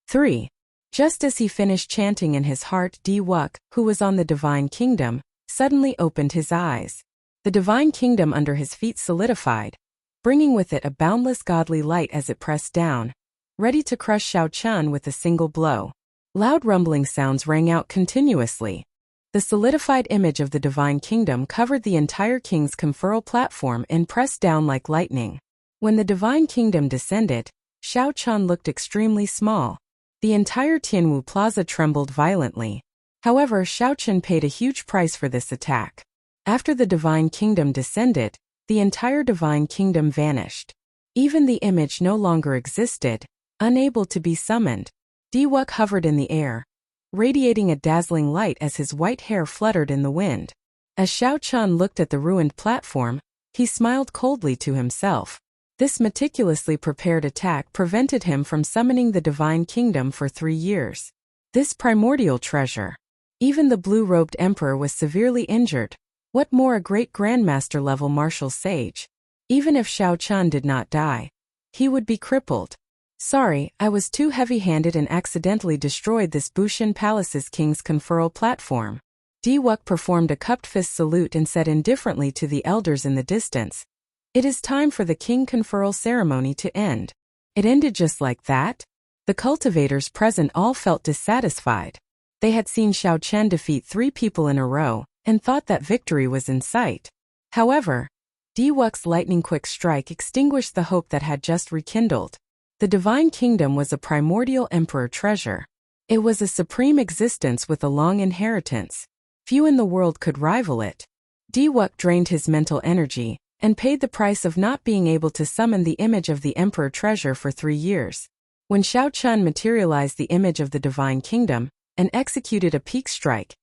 3. Just as he finished chanting in his heart, Di Wuk, who was on the Divine Kingdom, suddenly opened his eyes. The Divine Kingdom under his feet solidified, bringing with it a boundless godly light as it pressed down, ready to crush Xiao Chun with a single blow. Loud rumbling sounds rang out continuously. The solidified image of the Divine Kingdom covered the entire king's conferral platform and pressed down like lightning. When the Divine Kingdom descended, Xiao Chun looked extremely small. The entire Tianwu Plaza trembled violently. However, Xiao Chun paid a huge price for this attack. After the Divine Kingdom descended, the entire Divine Kingdom vanished. Even the image no longer existed, unable to be summoned. Di Wuk hovered in the air, radiating a dazzling light as his white hair fluttered in the wind. As Xiao Chun looked at the ruined platform, he smiled coldly to himself. This meticulously prepared attack prevented him from summoning the Divine Kingdom for 3 years. This primordial treasure. Even the blue-robed emperor was severely injured. What more a great grandmaster-level martial sage? Even if Xiao Chun did not die, he would be crippled. Sorry, I was too heavy-handed and accidentally destroyed this Bushan Palace's king's conferral platform. Di Wuk performed a cupped fist salute and said indifferently to the elders in the distance, "It is time for the king conferral ceremony to end." It ended just like that? The cultivators present all felt dissatisfied. They had seen Xiao Chun defeat 3 people in a row, and thought that victory was in sight. However, Di Wuk's lightning-quick strike extinguished the hope that had just rekindled. The Divine Kingdom was a primordial emperor treasure. It was a supreme existence with a long inheritance. Few in the world could rival it. Di Wuk drained his mental energy, and paid the price of not being able to summon the image of the emperor treasure for 3 years. When Xiao Chun materialized the image of the Divine Kingdom, and executed a peak strike,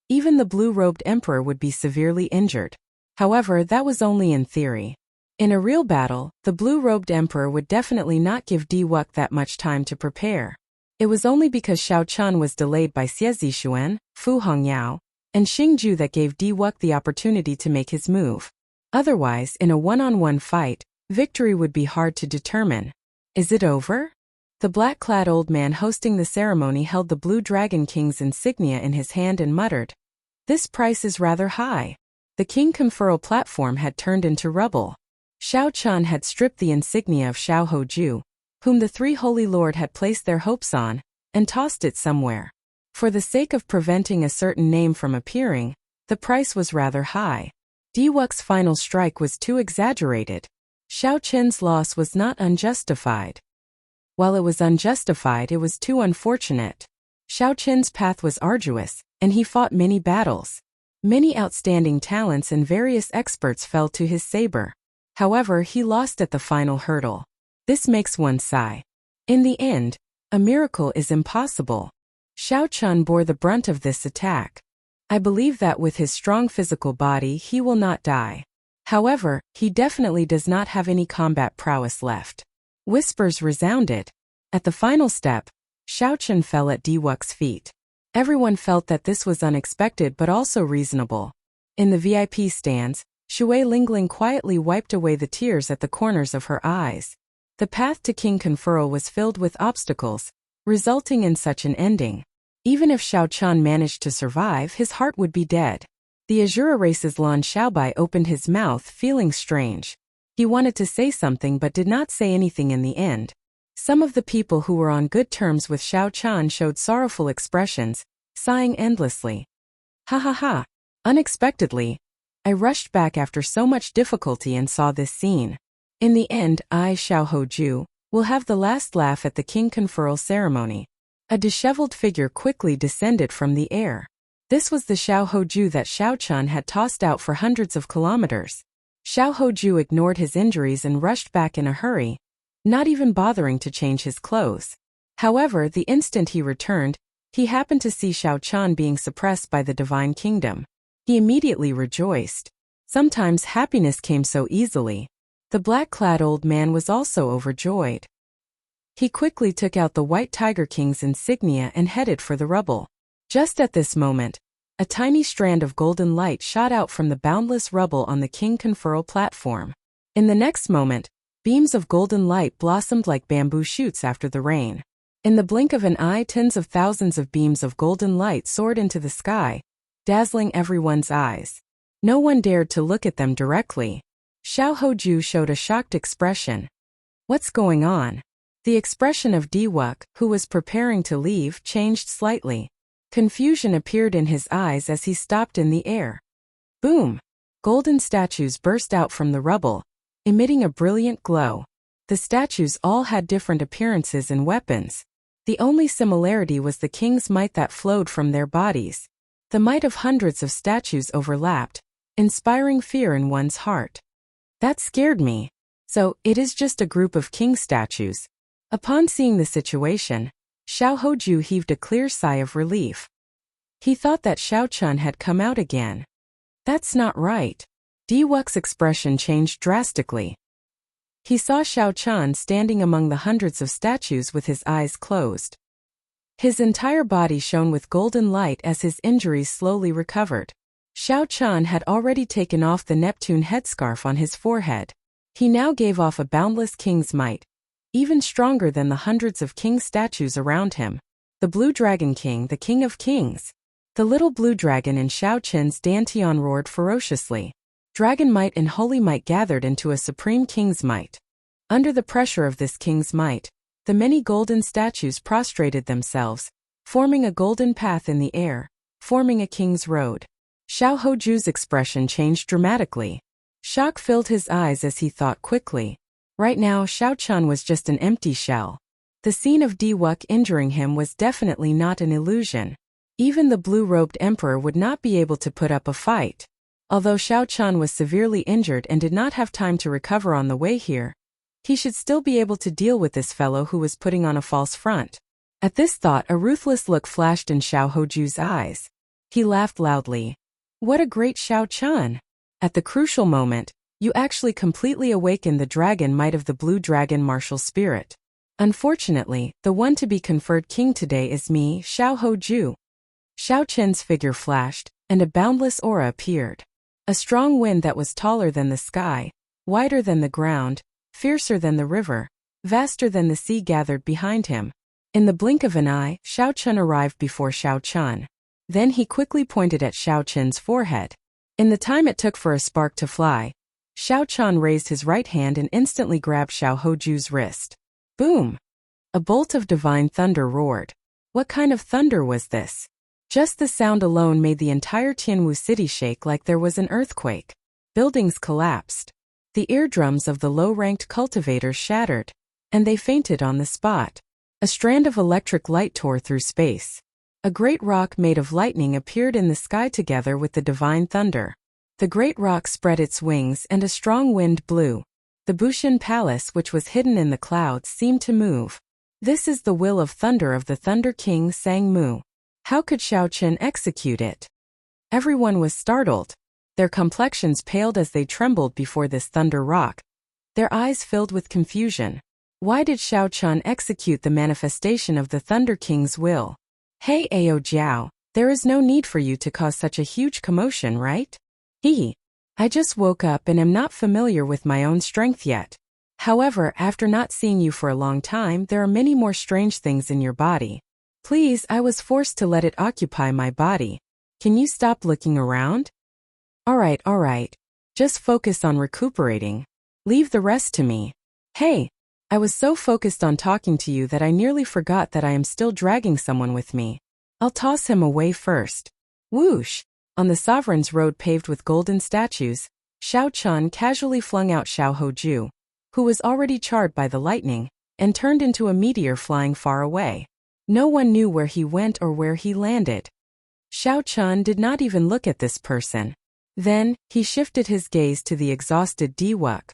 even the blue-robed emperor would be severely injured. However, that was only in theory. In a real battle, the blue-robed emperor would definitely not give Di Wuk that much time to prepare. It was only because Xiao Chun was delayed by Xie Zixuan, Fu Hongyao, and Xingju that gave Di Wuk the opportunity to make his move. Otherwise, in a one-on-one fight, victory would be hard to determine. Is it over? The black-clad old man hosting the ceremony held the Blue Dragon King's insignia in his hand and muttered, "This price is rather high. The king conferral platform had turned into rubble. Xiao Chun had stripped the insignia of Xiao Hoju, whom the three holy lord had placed their hopes on, and tossed it somewhere. For the sake of preventing a certain name from appearing, the price was rather high. Diwuk's final strike was too exaggerated. Xiao Chen's loss was not unjustified. While it was unjustified, it was too unfortunate. Xiao Chen's path was arduous, and he fought many battles. Many outstanding talents and various experts fell to his saber. However, he lost at the final hurdle. This makes one sigh. In the end, a miracle is impossible. Xiao Chun bore the brunt of this attack. I believe that with his strong physical body he will not die. However, he definitely does not have any combat prowess left. Whispers resounded. At the final step, Xiao Chun fell at Diwuk's feet. Everyone felt that this was unexpected but also reasonable. In the VIP stands, Shui Lingling quietly wiped away the tears at the corners of her eyes. The path to King Conferral was filled with obstacles, resulting in such an ending. Even if Xiao Chun managed to survive, his heart would be dead. The Azura race's Lan Xiaobai opened his mouth, feeling strange. He wanted to say something but did not say anything in the end. Some of the people who were on good terms with Xiao Chun showed sorrowful expressions, sighing endlessly. Ha ha ha. Unexpectedly, I rushed back after so much difficulty and saw this scene. In the end, I, Xiao Hoju, will have the last laugh at the King Conferral ceremony. A disheveled figure quickly descended from the air. This was the Xiao Hoju that Xiao Chun had tossed out for hundreds of kilometers. Xiao Hoju ignored his injuries and rushed back in a hurry, not even bothering to change his clothes. However, the instant he returned, he happened to see Xiao Chun being suppressed by the Divine Kingdom. He immediately rejoiced. Sometimes happiness came so easily. The black-clad old man was also overjoyed. He quickly took out the White Tiger King's insignia and headed for the rubble. Just at this moment, a tiny strand of golden light shot out from the boundless rubble on the King Conferral platform. In the next moment, beams of golden light blossomed like bamboo shoots after the rain. In the blink of an eye, tens of thousands of beams of golden light soared into the sky, dazzling everyone's eyes. No one dared to look at them directly. Xiao Hoju showed a shocked expression. What's going on? The expression of Diwuk, who was preparing to leave, changed slightly. Confusion appeared in his eyes as he stopped in the air. Boom! Golden statues burst out from the rubble, emitting a brilliant glow. The statues all had different appearances and weapons. The only similarity was the king's might that flowed from their bodies. The might of hundreds of statues overlapped, inspiring fear in one's heart. That scared me. So, it is just a group of king statues. Upon seeing the situation, Xiao Hoju heaved a clear sigh of relief. He thought that Xiao Chun had come out again. That's not right. Diwuk's expression changed drastically. He saw Xiao Chun standing among the hundreds of statues with his eyes closed. His entire body shone with golden light as his injuries slowly recovered. Xiao Chun had already taken off the Neptune headscarf on his forehead. He now gave off a boundless king's might, even stronger than the hundreds of king statues around him. The Blue Dragon King, the King of Kings. The little blue dragon in Xiao Chen's dantian roared ferociously. Dragon might and holy might gathered into a supreme king's might. Under the pressure of this king's might, the many golden statues prostrated themselves, forming a golden path in the air, forming a king's road. Xiao Hoju's expression changed dramatically. Shock filled his eyes as he thought quickly. Right now, Xiao Chun was just an empty shell. The scene of Diwuk injuring him was definitely not an illusion. Even the blue-robed emperor would not be able to put up a fight. Although Xiao Chun was severely injured and did not have time to recover on the way here, he should still be able to deal with this fellow who was putting on a false front. At this thought, a ruthless look flashed in Xiao Hoju's eyes. He laughed loudly. What a great Xiao Chun! At the crucial moment, you actually completely awakened the dragon might of the blue dragon martial spirit. Unfortunately, the one to be conferred king today is me, Xiao Hoju. Xiao Chen's figure flashed, and a boundless aura appeared. A strong wind that was taller than the sky, wider than the ground, fiercer than the river, vaster than the sea gathered behind him. In the blink of an eye, Xiao Chun arrived before Xiao Chun. Then he quickly pointed at Xiao Chen's forehead. In the time it took for a spark to fly, Xiao Chan raised his right hand and instantly grabbed Xiao Hoju's wrist. Boom! A bolt of divine thunder roared. What kind of thunder was this? Just the sound alone made the entire Tianwu city shake like there was an earthquake. Buildings collapsed. The eardrums of the low-ranked cultivators shattered, and they fainted on the spot. A strand of electric light tore through space. A great rock made of lightning appeared in the sky together with the divine thunder. The great rock spread its wings and a strong wind blew. The Bushin Palace, which was hidden in the clouds, seemed to move. This is the will of thunder of the Thunder King Sang Mu. How could Xiao Chen execute it? Everyone was startled. Their complexions paled as they trembled before this thunder rock. Their eyes filled with confusion. Why did Xiao Chen execute the manifestation of the Thunder King's will? Hey Ao Jiao, there is no need for you to cause such a huge commotion, right? I just woke up and am not familiar with my own strength yet. However, after not seeing you for a long time, there are many more strange things in your body. Please, I was forced to let it occupy my body. Can you stop looking around? Alright. Just focus on recuperating. Leave the rest to me. Hey, I was so focused on talking to you that I nearly forgot that I am still dragging someone with me. I'll toss him away first. Whoosh! On the Sovereign's road paved with golden statues, Xiao Chen casually flung out Xiao Hoju, who was already charred by the lightning, and turned into a meteor flying far away. No one knew where he went or where he landed. Xiao Chen did not even look at this person. Then, he shifted his gaze to the exhausted Diwuk.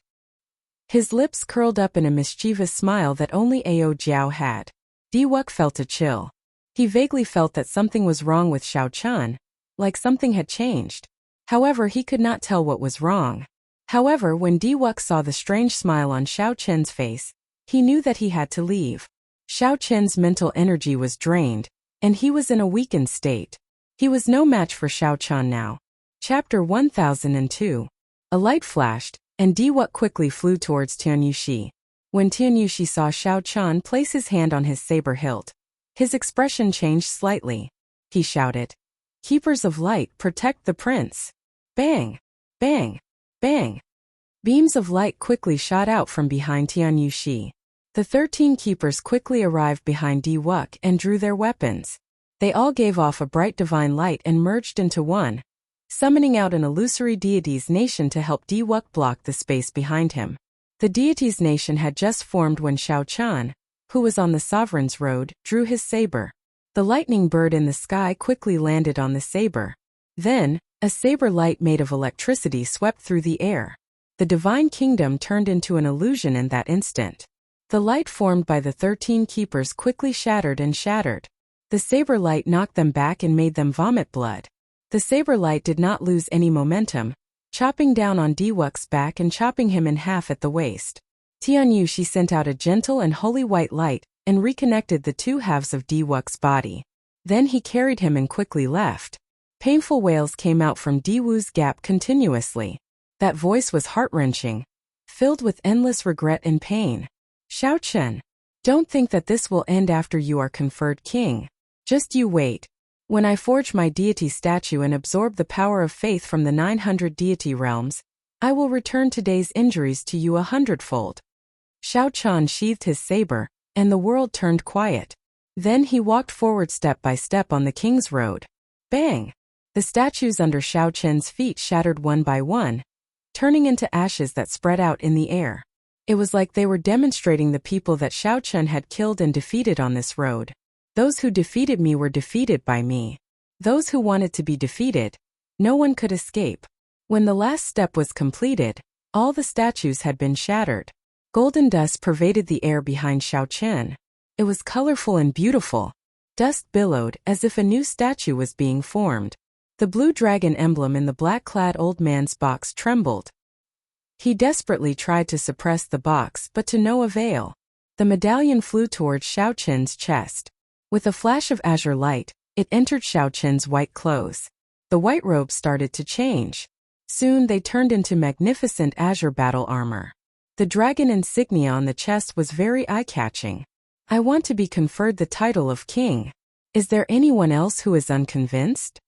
His lips curled up in a mischievous smile that only Ao Jiao had. Diwuk felt a chill. He vaguely felt that something was wrong with Xiao Chen, like something had changed. However, he could not tell what was wrong. However, when Diwuk saw the strange smile on Xiao Chen's face, he knew that he had to leave. Xiao Chen's mental energy was drained, and he was in a weakened state. He was no match for Xiao Chen now. Chapter 1002. A light flashed, and Diwuk quickly flew towards Tianyushi. When Tianyushi saw Xiao Chen place his hand on his saber hilt, his expression changed slightly. He shouted, "Keepers of light, protect the prince!" Bang! Bang! Bang! Beams of light quickly shot out from behind Tianyushi. The 13 keepers quickly arrived behind Diwuk and drew their weapons. They all gave off a bright divine light and merged into one, summoning out an illusory deity's nation to help Diwuk block the space behind him. The deity's nation had just formed when Xiao Chen, who was on the Sovereign's road, drew his saber. The lightning bird in the sky quickly landed on the saber. Then, a saber light made of electricity swept through the air. The divine kingdom turned into an illusion in that instant. The light formed by the 13 keepers quickly shattered and shattered. The saber light knocked them back and made them vomit blood. The saber light did not lose any momentum, chopping down on Diwuk's back and chopping him in half at the waist. Tianyushi sent out a gentle and holy white light and reconnected the two halves of Diwuk's body. Then he carried him and quickly left. Painful wails came out from Diwu's gap continuously. That voice was heart-wrenching, filled with endless regret and pain. Xiao Chen, don't think that this will end after you are conferred king. Just you wait. When I forge my deity statue and absorb the power of faith from the 900 deity realms, I will return today's injuries to you 100-fold. Xiao Chen sheathed his saber, and the world turned quiet. Then he walked forward step by step on the king's road. Bang! The statues under Xiao Chen's feet shattered one by one, turning into ashes that spread out in the air. It was like they were demonstrating the people that Xiao Chen had killed and defeated on this road. Those who defeated me were defeated by me. Those who wanted to be defeated, no one could escape. When the last step was completed, all the statues had been shattered. Golden dust pervaded the air behind Xiao Chen. It was colorful and beautiful. Dust billowed as if a new statue was being formed. The blue dragon emblem in the black-clad old man's box trembled. He desperately tried to suppress the box, but to no avail. The medallion flew towards Xiao Chen's chest. With a flash of azure light, it entered Xiao Chen's white clothes. The white robes started to change. Soon they turned into magnificent azure battle armor. The dragon insignia on the chest was very eye-catching. I want to be conferred the title of king. Is there anyone else who is unconvinced?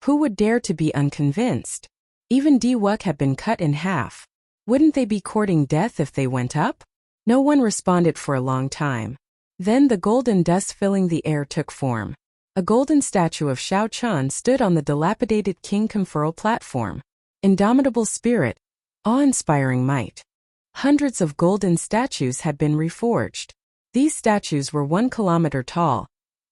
Who would dare to be unconvinced? Even Diwuk had been cut in half. Wouldn't they be courting death if they went up? No one responded for a long time. Then the golden dust filling the air took form. A golden statue of Shao Chun stood on the dilapidated king conferral platform. Indomitable spirit, awe-inspiring might. Hundreds of golden statues had been reforged. These statues were 1 kilometer tall,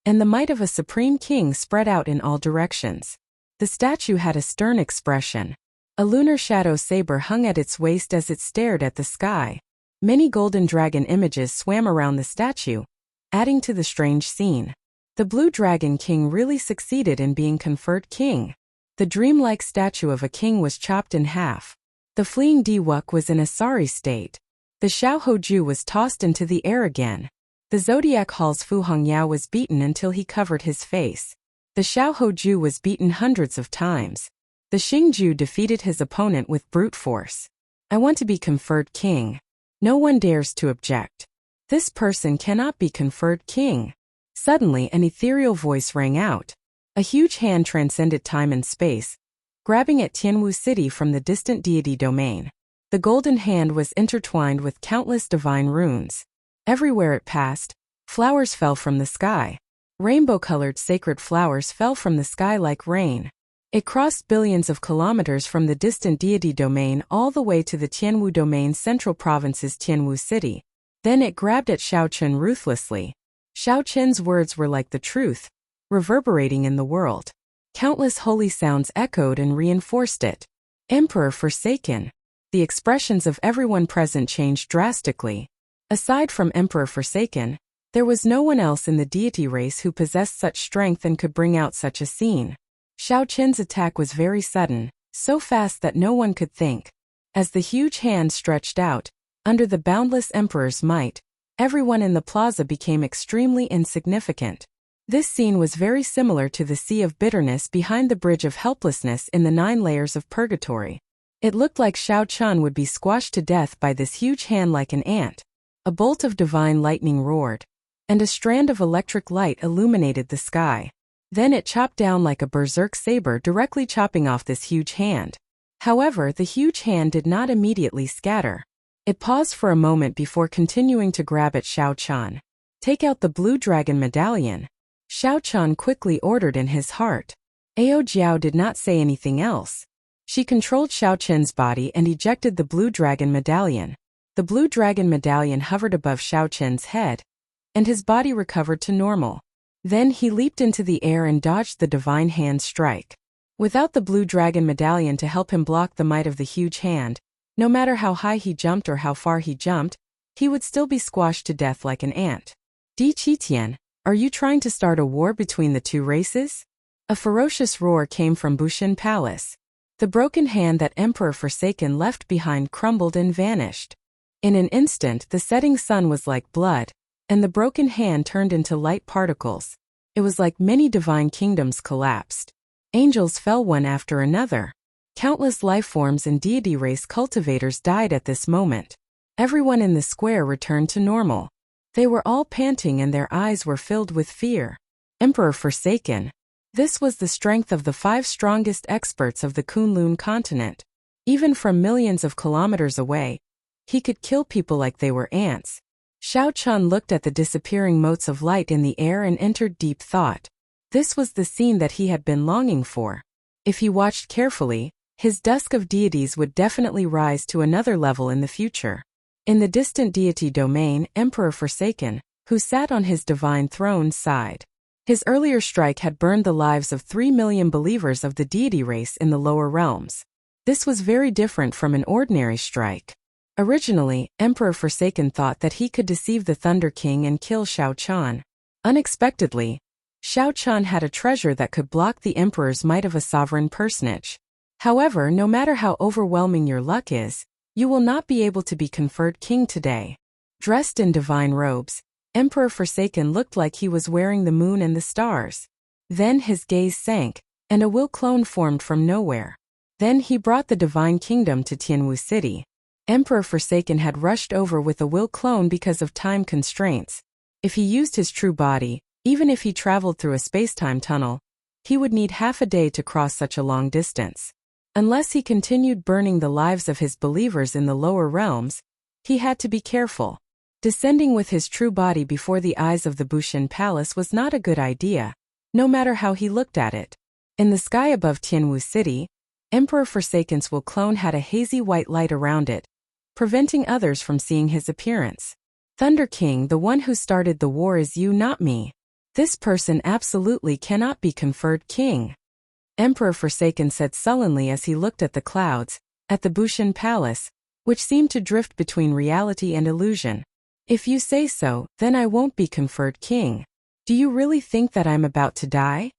and the might of a supreme king spread out in all directions. The statue had a stern expression. A lunar shadow saber hung at its waist as it stared at the sky. Many golden dragon images swam around the statue, adding to the strange scene. The Blue Dragon King really succeeded in being conferred king. The dreamlike statue of a king was chopped in half. The fleeing Diwuk was in a sorry state. The Xiao Hoju was tossed into the air again. The Zodiac Hall's Fu Hongyao was beaten until he covered his face. The Xiao Hoju was beaten hundreds of times. The Xingju defeated his opponent with brute force. I want to be conferred king. No one dares to object. This person cannot be conferred king. Suddenly an ethereal voice rang out. A huge hand transcended time and space, grabbing at Tianwu City from the distant deity domain. The golden hand was intertwined with countless divine runes. Everywhere it passed, flowers fell from the sky. Rainbow-colored sacred flowers fell from the sky like rain. It crossed billions of kilometers from the distant deity domain all the way to the Tianwu domain's central province's Tianwu City. Then it grabbed at Shao Chun ruthlessly. Shao Chun's words were like the truth, reverberating in the world. Countless holy sounds echoed and reinforced it. Emperor forsaken. The expressions of everyone present changed drastically. Aside from Emperor forsaken, there was no one else in the deity race who possessed such strength and could bring out such a scene. Shao Chun's attack was very sudden, so fast that no one could think. As the huge hand stretched out, under the boundless emperor's might, everyone in the plaza became extremely insignificant. This scene was very similar to the sea of bitterness behind the bridge of helplessness in the 9 layers of purgatory. It looked like Shao Chun would be squashed to death by this huge hand like an ant. A bolt of divine lightning roared, and a strand of electric light illuminated the sky. Then it chopped down like a berserk saber, directly chopping off this huge hand. However, the huge hand did not immediately scatter. It paused for a moment before continuing to grab at Shao Chun. Take out the blue dragon medallion. Shao Chun quickly ordered in his heart. Ao Jiao did not say anything else. She controlled Shao Chun's body and ejected the blue dragon medallion. The blue dragon medallion hovered above Shao Chun's head, and his body recovered to normal. Then he leaped into the air and dodged the divine hand strike. Without the blue dragon medallion to help him block the might of the huge hand, no matter how high he jumped or how far he jumped, he would still be squashed to death like an ant. Di Qitian, are you trying to start a war between the 2 races? A ferocious roar came from Bushin Palace. The broken hand that Emperor Forsaken left behind crumbled and vanished. In an instant, the setting sun was like blood, and the broken hand turned into light particles. It was like many divine kingdoms collapsed. Angels fell one after another. Countless lifeforms and deity race cultivators died at this moment. Everyone in the square returned to normal. They were all panting and their eyes were filled with fear. Emperor Forsaken. This was the strength of the 5 strongest experts of the Kunlun continent. Even from millions of kilometers away, he could kill people like they were ants. Shao Chun looked at the disappearing motes of light in the air and entered deep thought. This was the scene that he had been longing for. If he watched carefully, his dusk of deities would definitely rise to another level in the future. In the distant deity domain, Emperor Forsaken, who sat on his divine throne, sighed. His earlier strike had burned the lives of 3 million believers of the deity race in the lower realms. This was very different from an ordinary strike. Originally, Emperor Forsaken thought that he could deceive the Thunder King and kill Shao Chun. Unexpectedly, Shao Chun had a treasure that could block the Emperor's might of a sovereign personage. However, no matter how overwhelming your luck is, you will not be able to be conferred king today. Dressed in divine robes, Emperor Forsaken looked like he was wearing the moon and the stars. Then his gaze sank, and a will clone formed from nowhere. Then he brought the divine kingdom to Tianwu City. Emperor Forsaken had rushed over with a will clone because of time constraints. If he used his true body, even if he traveled through a space-time tunnel, he would need half a day to cross such a long distance. Unless he continued burning the lives of his believers in the lower realms, he had to be careful. Descending with his true body before the eyes of the Bushin Palace was not a good idea, no matter how he looked at it. In the sky above Tianwu City, Emperor Forsaken's will clone had a hazy white light around it, preventing others from seeing his appearance. Thunder King, the one who started the war is you, not me. This person absolutely cannot be conferred king. Emperor Forsaken said sullenly as he looked at the clouds, at the Bushin Palace, which seemed to drift between reality and illusion. If you say so, then I won't be conferred king. Do you really think that I'm about to die?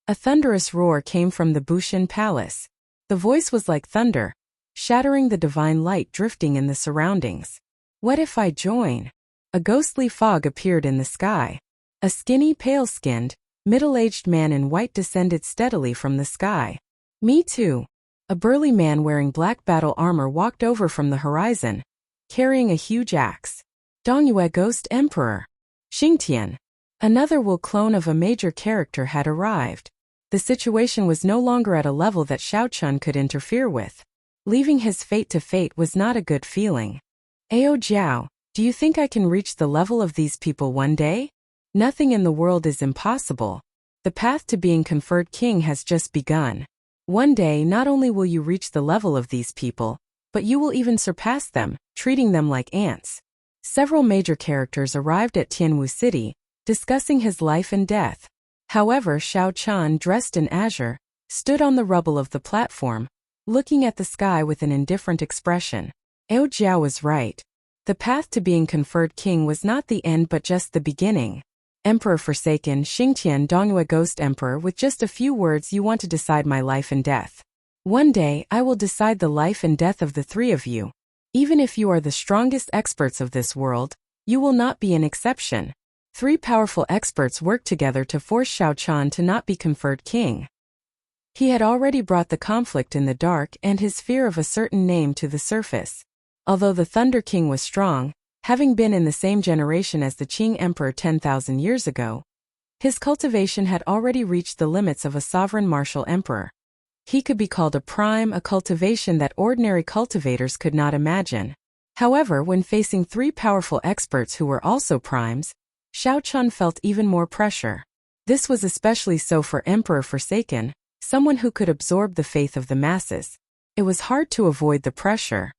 A thunderous roar came from the Bushin Palace. The voice was like thunder, shattering the divine light drifting in the surroundings. What if I join? A ghostly fog appeared in the sky. A skinny, pale-skinned, middle-aged man in white descended steadily from the sky. Me too. A burly man wearing black battle armor walked over from the horizon, carrying a huge axe. Dongyue Ghost Emperor. Xingtian. Another will clone of a major character had arrived. The situation was no longer at a level that Xiao Chun could interfere with. Leaving his fate to fate was not a good feeling. Ao Jiao, do you think I can reach the level of these people one day? Nothing in the world is impossible. The path to being conferred king has just begun. One day not only will you reach the level of these people, but you will even surpass them, treating them like ants. Several major characters arrived at Tianwu City, discussing his life and death. However, Xiao Chun, dressed in azure, stood on the rubble of the platform, looking at the sky with an indifferent expression. Ao Jiao was right. The path to being conferred king was not the end but just the beginning. Emperor Forsaken, Xingtian, Dongyue Ghost Emperor, with just a few words you want to decide my life and death. One day, I will decide the life and death of the three of you. Even if you are the strongest experts of this world, you will not be an exception. Three powerful experts worked together to force Xiao Chun to not be conferred king. He had already brought the conflict in the dark and his fear of a certain name to the surface. Although the Thunder King was strong, having been in the same generation as the Qing Emperor 10,000 years ago, his cultivation had already reached the limits of a sovereign martial emperor. He could be called a prime, a cultivation that ordinary cultivators could not imagine. However, when facing three powerful experts who were also primes, Xiao Chun felt even more pressure. This was especially so for Emperor Forsaken, someone who could absorb the faith of the masses. It was hard to avoid the pressure.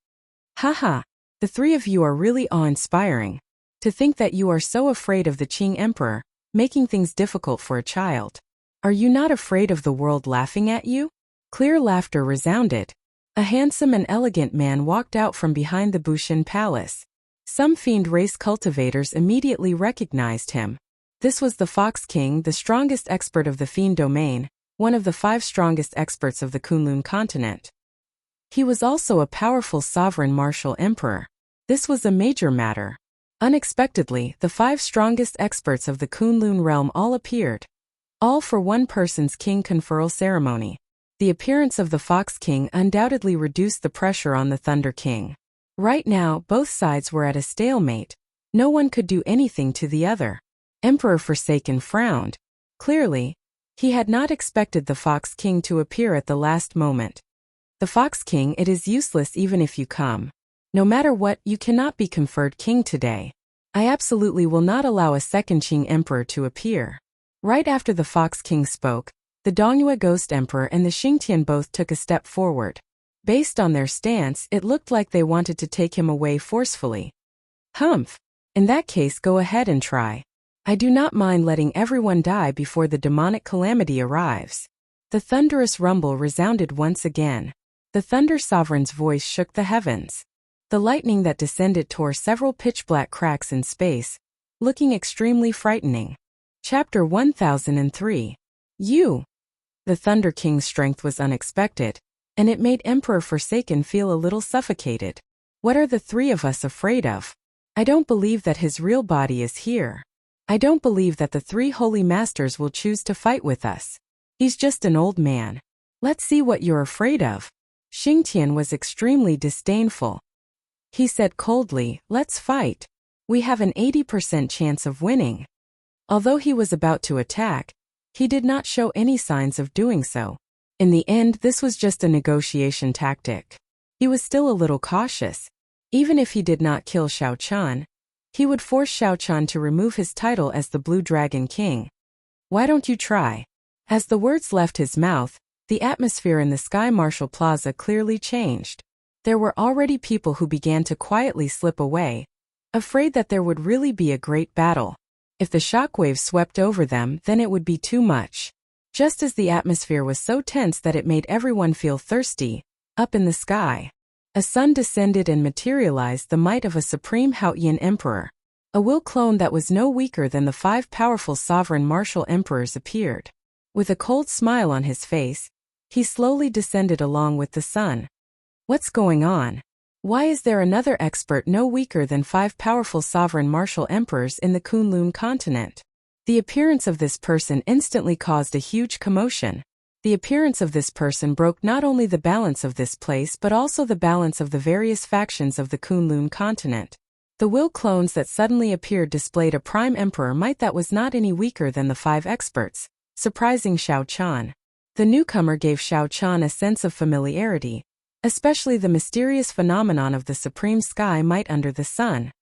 Haha. The three of you are really awe-inspiring. To think that you are so afraid of the Qing Emperor, making things difficult for a child. Are you not afraid of the world laughing at you? Clear laughter resounded. A handsome and elegant man walked out from behind the Bushin Palace. Some fiend race cultivators immediately recognized him. This was the Fox King, the strongest expert of the fiend domain, one of the 5 strongest experts of the Kunlun continent. He was also a powerful sovereign martial emperor. This was a major matter. Unexpectedly, the 5 strongest experts of the Kunlun realm all appeared. All for one person's king conferral ceremony. The appearance of the Fox King undoubtedly reduced the pressure on the Thunder King. Right now, both sides were at a stalemate. No one could do anything to the other. Emperor Forsaken frowned. Clearly, he had not expected the Fox King to appear at the last moment. The Fox King, it is useless even if you come. No matter what, you cannot be conferred king today. I absolutely will not allow a second Qing Emperor to appear. Right after the Fox King spoke, the Dongyue Ghost Emperor and the Xingtian both took a step forward. Based on their stance, it looked like they wanted to take him away forcefully. Humph. In that case, go ahead and try. I do not mind letting everyone die before the demonic calamity arrives. The thunderous rumble resounded once again. The Thunder Sovereign's voice shook the heavens. The lightning that descended tore several pitch-black cracks in space, looking extremely frightening. Chapter 1003. You. The Thunder King's strength was unexpected, and it made Emperor Forsaken feel a little suffocated. What are the three of us afraid of? I don't believe that his real body is here. I don't believe that the 3 holy masters will choose to fight with us. He's just an old man. Let's see what you're afraid of. Xingtian was extremely disdainful. He said coldly, let's fight. We have an 80% chance of winning. Although he was about to attack, he did not show any signs of doing so. In the end, this was just a negotiation tactic. He was still a little cautious. Even if he did not kill Shao Chun, he would force Shao Chun to remove his title as the Blue Dragon King. Why don't you try? As the words left his mouth, the atmosphere in the Sky Marshal Plaza clearly changed. There were already people who began to quietly slip away, afraid that there would really be a great battle. If the shockwaves swept over them, then it would be too much. Just as the atmosphere was so tense that it made everyone feel thirsty, up in the sky, a sun descended and materialized the might of a supreme Haotian emperor. A will clone that was no weaker than the 5 powerful sovereign martial emperors appeared. With a cold smile on his face, he slowly descended along with the sun. What's going on? Why is there another expert no weaker than 5 powerful sovereign martial emperors in the Kunlun continent? The appearance of this person instantly caused a huge commotion. The appearance of this person broke not only the balance of this place but also the balance of the various factions of the Kunlun continent. The will clones that suddenly appeared displayed a prime emperor might that was not any weaker than the 5 experts, surprising Shao Chun. The newcomer gave Shao Chun a sense of familiarity, especially the mysterious phenomenon of the supreme sky might under the sun.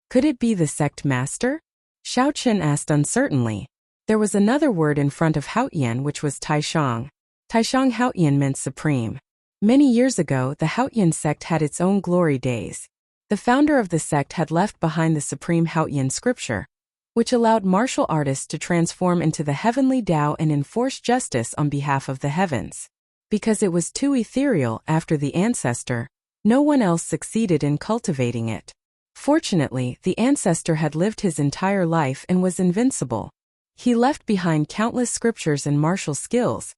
Could it be the sect master? Shao Chun asked uncertainly. There was another word in front of Haotian which was Taishang. Taishang Haotian meant supreme. Many years ago, the Haotian sect had its own glory days. The founder of the sect had left behind the supreme Haotian scripture, which allowed martial artists to transform into the heavenly Tao and enforce justice on behalf of the heavens. Because it was too ethereal after the ancestor, no one else succeeded in cultivating it. Fortunately, the ancestor had lived his entire life and was invincible. He left behind countless scriptures and martial skills,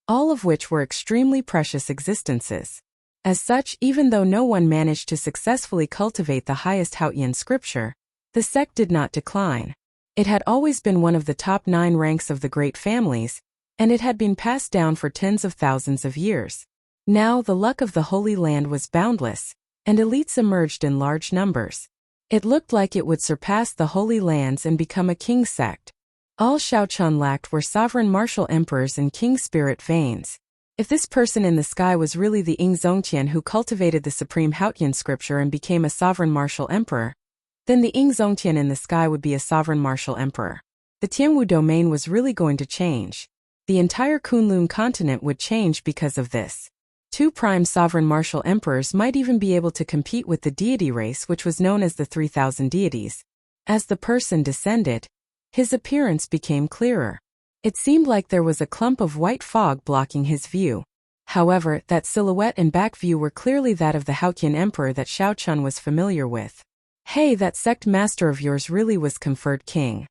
all of which were extremely precious existences. As such, even though no one managed to successfully cultivate the highest Haotian scripture, the sect did not decline. It had always been one of the top 9 ranks of the great families, and it had been passed down for tens of thousands of years. Now the luck of the Holy Land was boundless, and elites emerged in large numbers. It looked like it would surpass the Holy Lands and become a king sect. All Shao Chun lacked were sovereign martial emperors and king spirit veins. If this person in the sky was really the Ing Zongtian who cultivated the supreme Haotian scripture and became a sovereign martial emperor, then the Ing Zongtian in the sky would be a sovereign martial emperor. The Tianwu domain was really going to change. The entire Kunlun continent would change because of this. 2 prime sovereign martial emperors might even be able to compete with the deity race which was known as the 3,000 deities. As the person descended, his appearance became clearer. It seemed like there was a clump of white fog blocking his view. However, that silhouette and back view were clearly that of the Haotian emperor that Shao Chun was familiar with. Hey, that sect master of yours really was conferred king.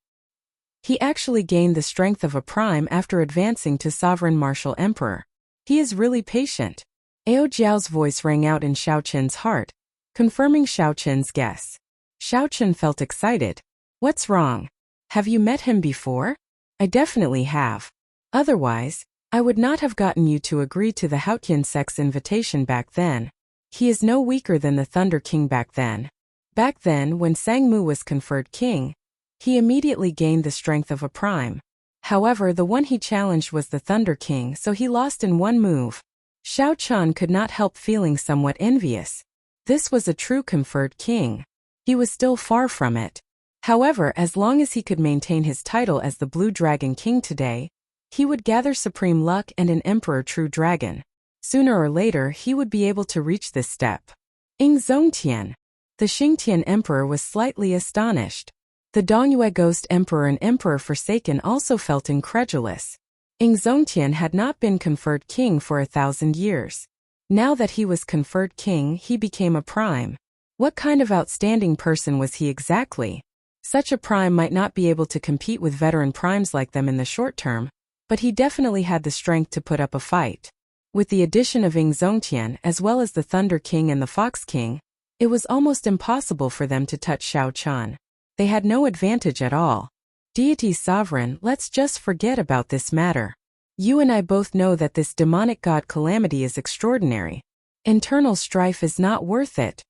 He actually gained the strength of a prime after advancing to sovereign martial emperor. He is really patient. Ao Jiao's voice rang out in Shao Chun's heart, confirming Shao Chun's guess. Shao Chun felt excited. What's wrong? Have you met him before? I definitely have. Otherwise, I would not have gotten you to agree to the Haotian sect's invitation back then. He is no weaker than the Thunder King back then. Back then, when Sangmu was conferred king, he immediately gained the strength of a prime. However, the one he challenged was the Thunder King, so he lost in one move. Shao Chun could not help feeling somewhat envious. This was a true conferred king. He was still far from it. However, as long as he could maintain his title as the Blue Dragon King today, he would gather supreme luck and an Emperor True Dragon. Sooner or later, he would be able to reach this step. Ing Zongtian. The Xingtian Emperor was slightly astonished. The Dongyue Ghost Emperor and Emperor Forsaken also felt incredulous. Ing Zongtian had not been conferred king for 1,000 years. Now that he was conferred king, he became a prime. What kind of outstanding person was he exactly? Such a prime might not be able to compete with veteran primes like them in the short term, but he definitely had the strength to put up a fight. With the addition of Ing Zongtian as well as the Thunder King and the Fox King, it was almost impossible for them to touch Shao Chun. They had no advantage at all. Deity Sovereign, let's just forget about this matter. You and I both know that this demonic god calamity is extraordinary. Internal strife is not worth it.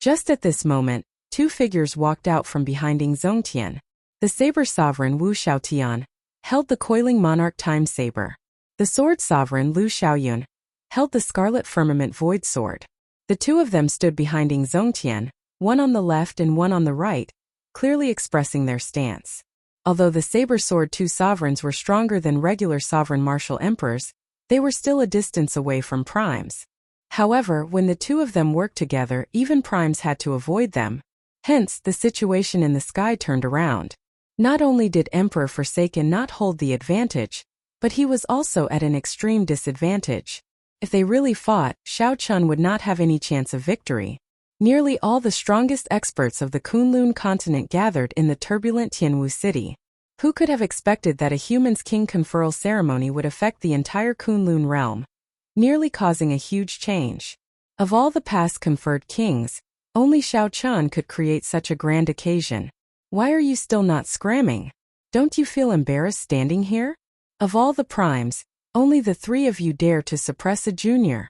Just at this moment, 2 figures walked out from behind Ing Zongtian. The Saber Sovereign Wu Shaotian held the coiling monarch time saber. The The sword sovereign Lu Xiaoyun held the scarlet firmament void sword. The two of them stood behind Ying Zongtian, one on the left and one on the right, clearly expressing their stance. Although the saber sword two sovereigns were stronger than regular sovereign martial emperors, they were still a distance away from primes. However, when the two of them worked together, even primes had to avoid them. Hence, the situation in the sky turned around. Not only did Emperor Forsaken not hold the advantage, but he was also at an extreme disadvantage. If they really fought, Xiao Chun would not have any chance of victory. Nearly all the strongest experts of the Kunlun continent gathered in the turbulent Tianwu city. Who could have expected that a human's king conferral ceremony would affect the entire Kunlun realm, nearly causing a huge change? Of all the past conferred kings, only Xiao Chun could create such a grand occasion. Why are you still not scramming? Don't you feel embarrassed standing here? Of all the primes, only the three of you dare to suppress a junior.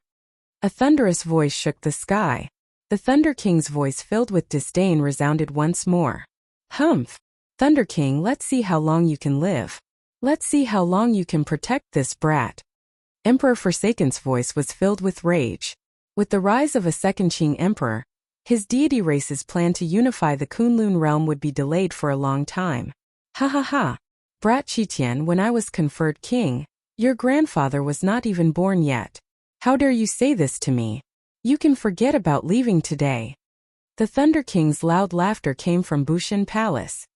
A thunderous voice shook the sky. The Thunder King's voice filled with disdain resounded once more. Humph! Thunder King, let's see how long you can live. Let's see how long you can protect this brat. Emperor Forsaken's voice was filled with rage. With the rise of a second Qing emperor, his deity race's plan to unify the Kunlun realm would be delayed for a long time. Ha ha ha! Brat Qitian, when I was conferred king, your grandfather was not even born yet. How dare you say this to me? You can forget about leaving today. The Thunder King's loud laughter came from Bushan Palace.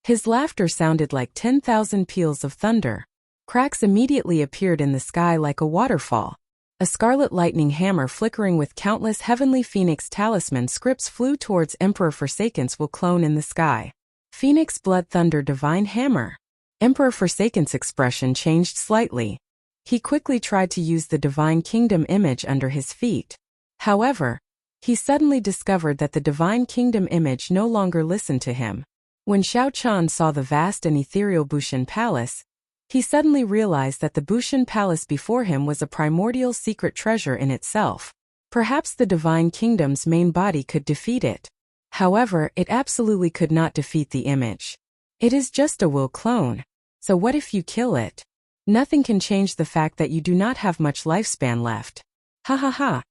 His laughter sounded like 10,000 peals of thunder. Cracks immediately appeared in the sky like a waterfall. A scarlet lightning hammer flickering with countless heavenly phoenix talisman scripts flew towards Emperor Forsaken's will clone in the sky. Phoenix Blood Thunder Divine Hammer. Emperor Forsaken's expression changed slightly. He quickly tried to use the Divine Kingdom image under his feet. However, he suddenly discovered that the Divine Kingdom image no longer listened to him. When Xiao Chun saw the vast and ethereal Bushan Palace, he suddenly realized that the Bushan Palace before him was a primordial secret treasure in itself. Perhaps the Divine Kingdom's main body could defeat it. However, it absolutely could not defeat the image. It is just a will clone. So what if you kill it? Nothing can change the fact that you do not have much lifespan left. Ha ha ha.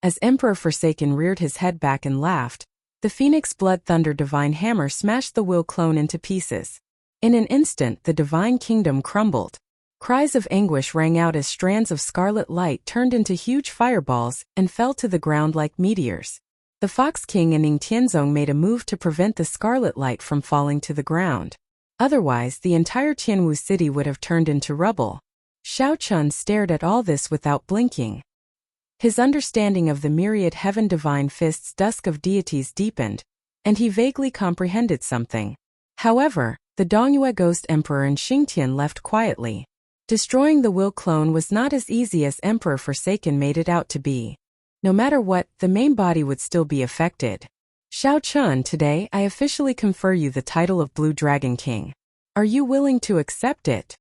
As Emperor Forsaken reared his head back and laughed, the Phoenix Blood Thunder Divine Hammer smashed the will clone into pieces. In an instant, the Divine Kingdom crumbled. Cries of anguish rang out as strands of scarlet light turned into huge fireballs and fell to the ground like meteors. The Fox King and Ning Tianzong made a move to prevent the scarlet light from falling to the ground. Otherwise, the entire Tianwu city would have turned into rubble. Xiao Chun stared at all this without blinking. His understanding of the myriad heaven divine fists dusk of deities deepened, and he vaguely comprehended something. However, the Dongyue Ghost Emperor and Xingtian left quietly. Destroying the will clone was not as easy as Emperor Forsaken made it out to be. No matter what, the main body would still be affected. Xiao Chun, today I officially confer you the title of Blue Dragon King. Are you willing to accept it?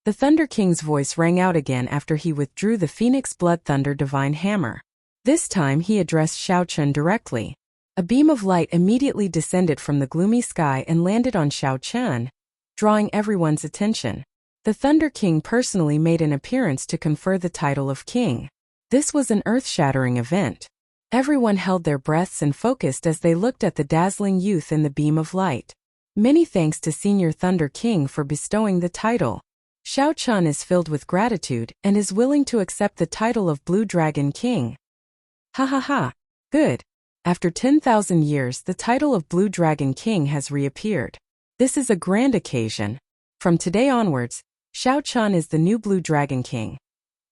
The Thunder King's voice rang out again after he withdrew the Phoenix Blood Thunder Divine Hammer. This time he addressed Xiao Chun directly. A beam of light immediately descended from the gloomy sky and landed on Xiao Chun, drawing everyone's attention. The Thunder King personally made an appearance to confer the title of king. This was an earth-shattering event. Everyone held their breaths and focused as they looked at the dazzling youth in the beam of light. Many thanks to Senior Thunder King for bestowing the title. Xiao Chun is filled with gratitude and is willing to accept the title of Blue Dragon King. Ha ha ha. Good. After 10,000 years, the title of Blue Dragon King has reappeared. This is a grand occasion. From today onwards, Xiao Chun is the new Blue Dragon King.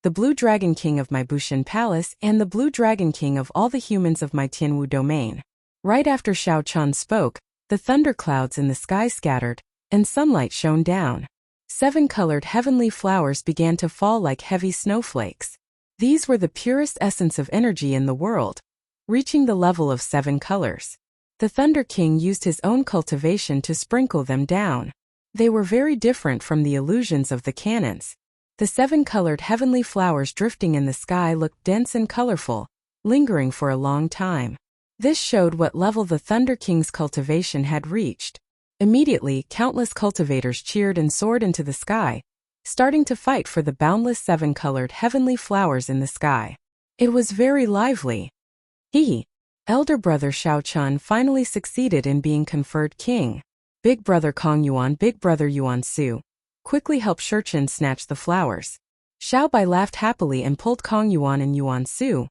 The Blue Dragon King of my Bushan Palace and the Blue Dragon King of all the humans of my Tianwu domain. Right after Xiao Chun spoke, the thunderclouds in the sky scattered, and sunlight shone down. 7 colored heavenly flowers began to fall like heavy snowflakes. These were the purest essence of energy in the world, reaching the level of 7 colors. The Thunder King used his own cultivation to sprinkle them down. They were very different from the illusions of the cannons. The 7 colored heavenly flowers drifting in the sky looked dense and colorful, lingering for a long time. This showed what level the Thunder King's cultivation had reached. Immediately, countless cultivators cheered and soared into the sky, starting to fight for the boundless seven-colored heavenly flowers in the sky. It was very lively. Elder brother Xiao Chun finally succeeded in being conferred king. Big brother Kong Yuan, big brother Yuan Su, quickly helped Shurchen snatch the flowers. Xiao Bai laughed happily and pulled Kong Yuan and Yuan Su,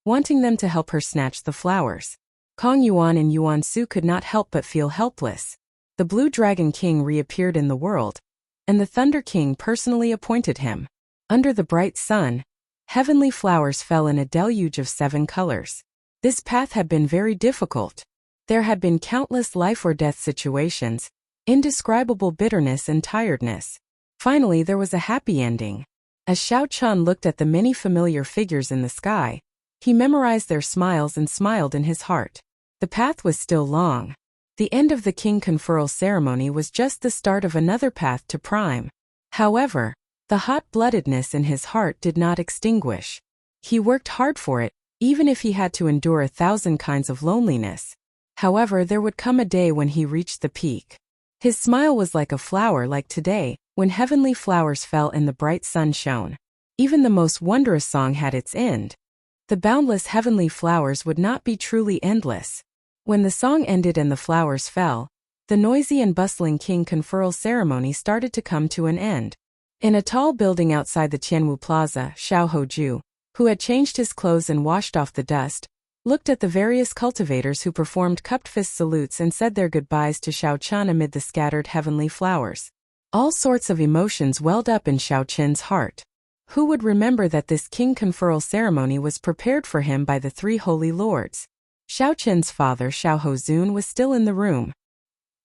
wanting them to help her snatch the flowers. Kong Yuan and Yuan Su could not help but feel helpless. The Blue Dragon King reappeared in the world, and the Thunder King personally appointed him. Under the bright sun, heavenly flowers fell in a deluge of 7 colors. This path had been very difficult. There had been countless life or death situations, indescribable bitterness and tiredness. Finally, there was a happy ending. As Xiao Chun looked at the many familiar figures in the sky, he memorized their smiles and smiled in his heart. The path was still long. The end of the king conferral ceremony was just the start of another path to prime. However, the hot-bloodedness in his heart did not extinguish. He worked hard for it, even if he had to endure 1,000 kinds of loneliness. However, there would come a day when he reached the peak. His smile was like a flower, like today, when heavenly flowers fell and the bright sun shone. Even the most wondrous song had its end. The boundless heavenly flowers would not be truly endless. When the song ended and the flowers fell, the noisy and bustling king conferral ceremony started to come to an end. In a tall building outside the Tianwu Plaza, Xiao Hoju, who had changed his clothes and washed off the dust, looked at the various cultivators who performed cupped fist salutes and said their goodbyes to Xiao Chun amid the scattered heavenly flowers. All sorts of emotions welled up in Xiao Chun's heart. Who would remember that this king conferral ceremony was prepared for him by the 3 holy lords? Xiao Chun's father Xiao Hozun was still in the room.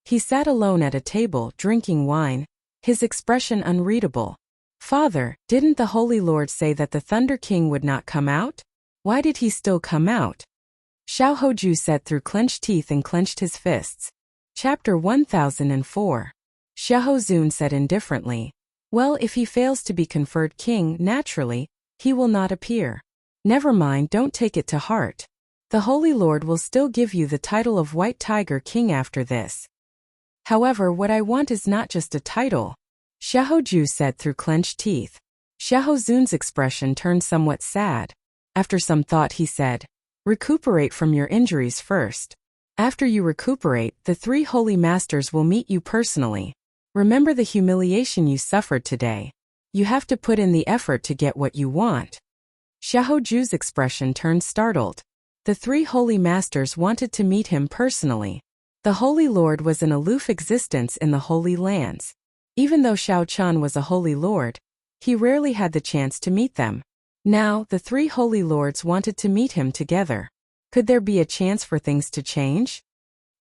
He sat alone at a table, drinking wine, his expression unreadable. Father, didn't the holy lord say that the Thunder King would not come out? Why did he still come out? Xiao Hoju said through clenched teeth and clenched his fists. Chapter 1004. Xiao Hozun said indifferently, well, if he fails to be conferred king, naturally, he will not appear. Never mind, don't take it to heart. The Holy Lord will still give you the title of White Tiger King after this. However, what I want is not just a title. Xiao Hoju said through clenched teeth. Xiao Hozun's expression turned somewhat sad. After some thought he said, recuperate from your injuries first. After you recuperate, the 3 holy masters will meet you personally. Remember the humiliation you suffered today. You have to put in the effort to get what you want. Xiao Hoju's expression turned startled. The 3 holy masters wanted to meet him personally. The Holy Lord was an aloof existence in the Holy Lands. Even though Xiao Chun was a Holy Lord, he rarely had the chance to meet them. Now, the 3 holy lords wanted to meet him together. Could there be a chance for things to change?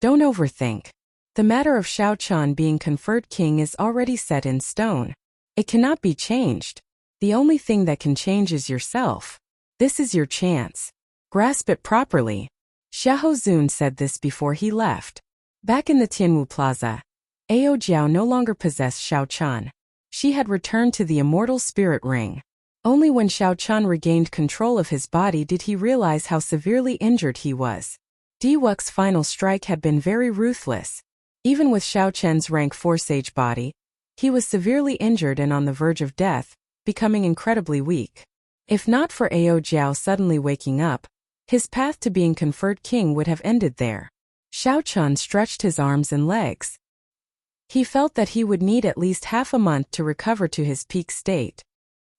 Don't overthink. The matter of Xiao Chun being conferred king is already set in stone. It cannot be changed. The only thing that can change is yourself. This is your chance. Grasp it properly. Xiao Hozun said this before he left. Back in the Tianwu Plaza, Ao Jiao no longer possessed Xiao Chun. She had returned to the immortal spirit ring. Only when Xiao Chun regained control of his body did he realize how severely injured he was. Diwuk's final strike had been very ruthless. Even with Xiao Chun's rank 4 sage body, he was severely injured and on the verge of death, becoming incredibly weak. If not for Ao Jiao suddenly waking up, his path to being conferred king would have ended there. Xiao Chun stretched his arms and legs. He felt that he would need at least half a month to recover to his peak state.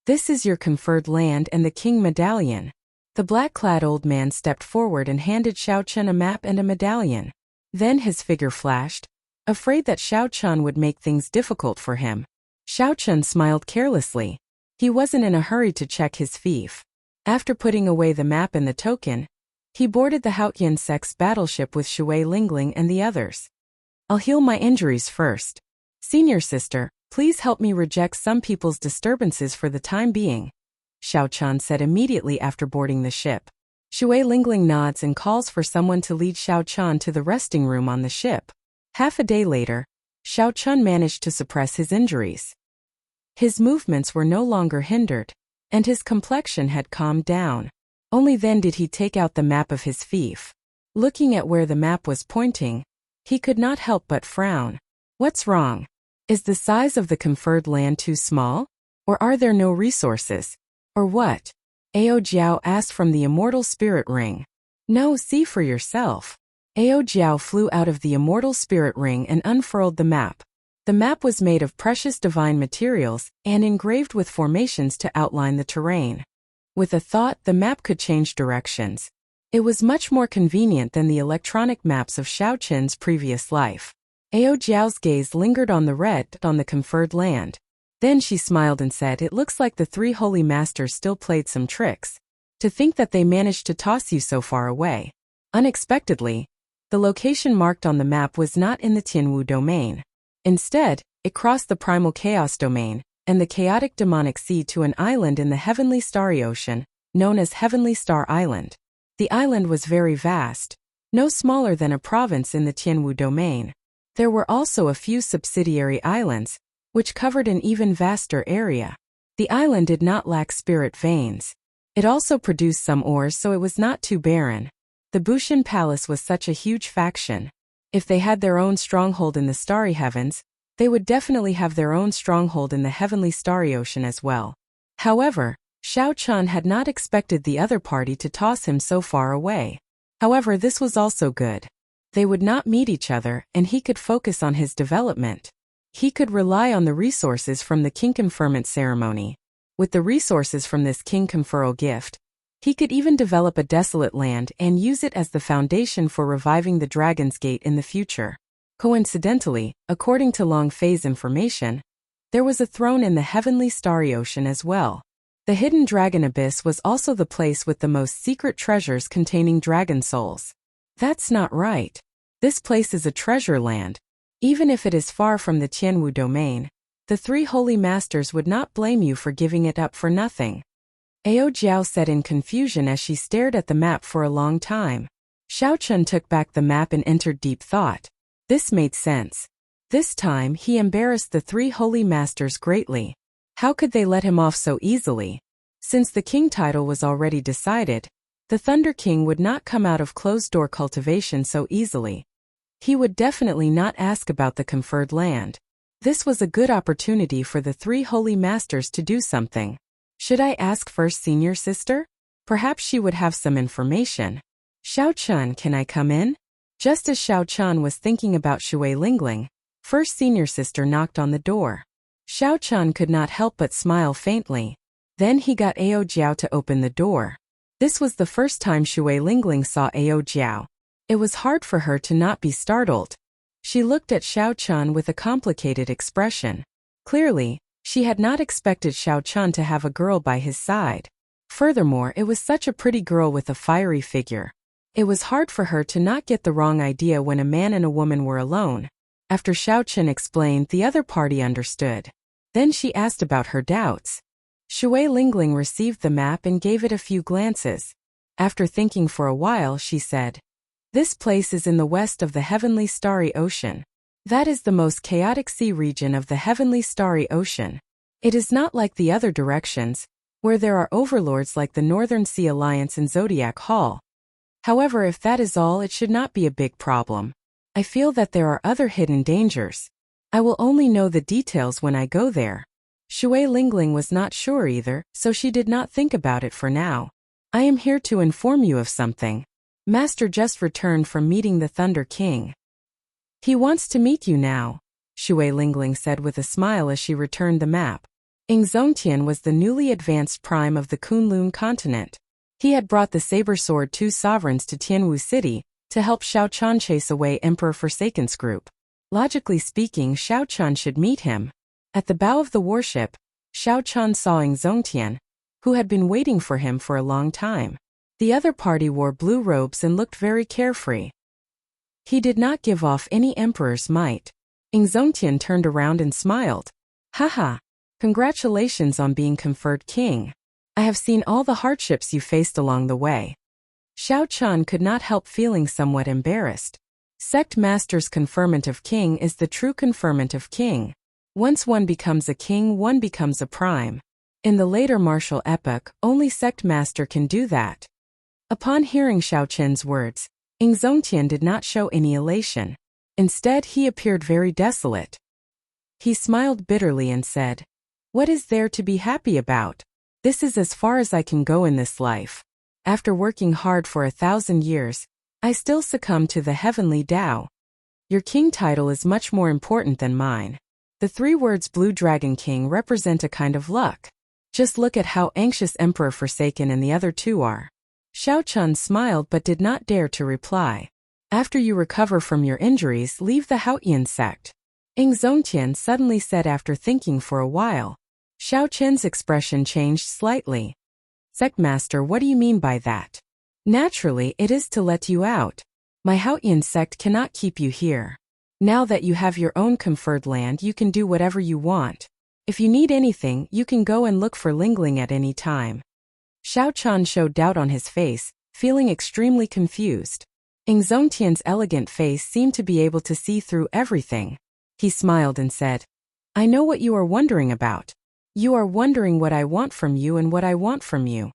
This is your conferred land and the king medallion. The black-clad old man stepped forward and handed Xiao Chun a map and a medallion. Then his figure flashed. Afraid that Xiao Chun would make things difficult for him, Xiao Chun smiled carelessly. He wasn't in a hurry to check his fief. After putting away the map and the token, he boarded the Haotian Sex battleship with Shui Lingling and the others. I'll heal my injuries first. Senior sister, please help me reject some people's disturbances for the time being, Xiao Chun said immediately after boarding the ship. Shui Lingling nods and calls for someone to lead Xiao Chun to the resting room on the ship. Half a day later, Xiao Chun managed to suppress his injuries. His movements were no longer hindered, and his complexion had calmed down. Only then did he take out the map of his fief. Looking at where the map was pointing, he could not help but frown. What's wrong? Is the size of the conferred land too small? Or are there no resources? Or what? Ao Jiao asked from the immortal spirit ring. No, see for yourself. Ao Jiao flew out of the immortal spirit ring and unfurled the map. The map was made of precious divine materials and engraved with formations to outline the terrain. With a thought, the map could change directions. It was much more convenient than the electronic maps of Xiao Qin's previous life. Ao Jiao's gaze lingered on the red on the conferred land. Then she smiled and said, "It looks like the three holy masters still played some tricks. To think that they managed to toss you so far away." Unexpectedly, the location marked on the map was not in the Tianwu domain. Instead, it crossed the primal chaos domain and the chaotic demonic sea to an island in the heavenly starry ocean, known as Heavenly Star Island. The island was very vast, no smaller than a province in the Tianwu domain. There were also a few subsidiary islands, which covered an even vaster area. The island did not lack spirit veins. It also produced some ores, so it was not too barren. The Bushan Palace was such a huge faction. If they had their own stronghold in the starry heavens, they would definitely have their own stronghold in the heavenly starry ocean as well. However, Xiao Chun had not expected the other party to toss him so far away. However, this was also good. They would not meet each other, and he could focus on his development. He could rely on the resources from the king conferment ceremony. With the resources from this king conferral gift, he could even develop a desolate land and use it as the foundation for reviving the Dragon's Gate in the future. Coincidentally, according to Long Fei's information, there was a throne in the heavenly starry ocean as well. The hidden dragon abyss was also the place with the most secret treasures containing dragon souls. That's not right. This place is a treasure land. Even if it is far from the Tianwu domain, the three holy masters would not blame you for giving it up for nothing. Ao Jiao said in confusion as she stared at the map for a long time. Xiao Chun took back the map and entered deep thought. This made sense. This time he embarrassed the three holy masters greatly. How could they let him off so easily? Since the king title was already decided, the Thunder King would not come out of closed-door cultivation so easily. He would definitely not ask about the conferred land. This was a good opportunity for the three holy masters to do something. Should I ask first senior sister? Perhaps she would have some information. Xiao Chun, can I come in? Just as Xiao Chun was thinking about Shui Lingling, first senior sister knocked on the door. Xiao Chun could not help but smile faintly. Then he got Ao Jiao to open the door. This was the first time Shui Lingling saw Ao Jiao. It was hard for her to not be startled. She looked at Xiao Chun with a complicated expression. Clearly, she had not expected Xiao Chun to have a girl by his side. Furthermore, it was such a pretty girl with a fiery figure. It was hard for her to not get the wrong idea when a man and a woman were alone. After Xiao Chun explained, the other party understood. Then she asked about her doubts. Shui Lingling received the map and gave it a few glances. After thinking for a while, she said, "This place is in the west of the heavenly starry ocean. That is the most chaotic sea region of the heavenly starry ocean. It is not like the other directions, where there are overlords like the Northern Sea Alliance and Zodiac Hall. However, if that is all, it should not be a big problem. I feel that there are other hidden dangers. I will only know the details when I go there." Shui Lingling was not sure either, so she did not think about it for now. "I am here to inform you of something. Master just returned from meeting the Thunder King. He wants to meet you now," Shui Lingling said with a smile as she returned the map. Ing Zongtian was the newly advanced prime of the Kunlun continent. He had brought the saber sword two sovereigns to Tianwu City to help Xiao Chun chase away Emperor Forsaken's group. Logically speaking, Xiao Chun should meet him. At the bow of the warship, Xiao Chun saw Ing Zongtian, who had been waiting for him for a long time. The other party wore blue robes and looked very carefree. He did not give off any emperor's might. Ing Zongtian turned around and smiled. "Haha, congratulations on being conferred king. I have seen all the hardships you faced along the way." Xiao Chun could not help feeling somewhat embarrassed. Sect Master's conferment of king is the true conferment of king. Once one becomes a king, one becomes a prime. In the later martial epoch, only Sect Master can do that. Upon hearing Xiao Chen's words, Ing Zongtian did not show any elation. Instead, he appeared very desolate. He smiled bitterly and said, What is there to be happy about? This is as far as I can go in this life. After working hard for 1,000 years, I still succumb to the heavenly Tao. Your king title is much more important than mine. The 3 words Blue Dragon King represent a kind of luck. Just look at how anxious Emperor Forsaken and the other 2 are. Xiao Chun smiled but did not dare to reply. After you recover from your injuries, leave the Haotian sect. Ing Zongtian suddenly said after thinking for a while. Xiao Chen's expression changed slightly. Sectmaster, what do you mean by that? Naturally, it is to let you out. My Haotian sect cannot keep you here. Now that you have your own conferred land, you can do whatever you want. If you need anything, you can go and look for Lingling at any time. Xiao Chan showed doubt on his face, feeling extremely confused. Ing Zongtian's elegant face seemed to be able to see through everything. He smiled and said, I know what you are wondering about. You are wondering what I want from you and what I want from you.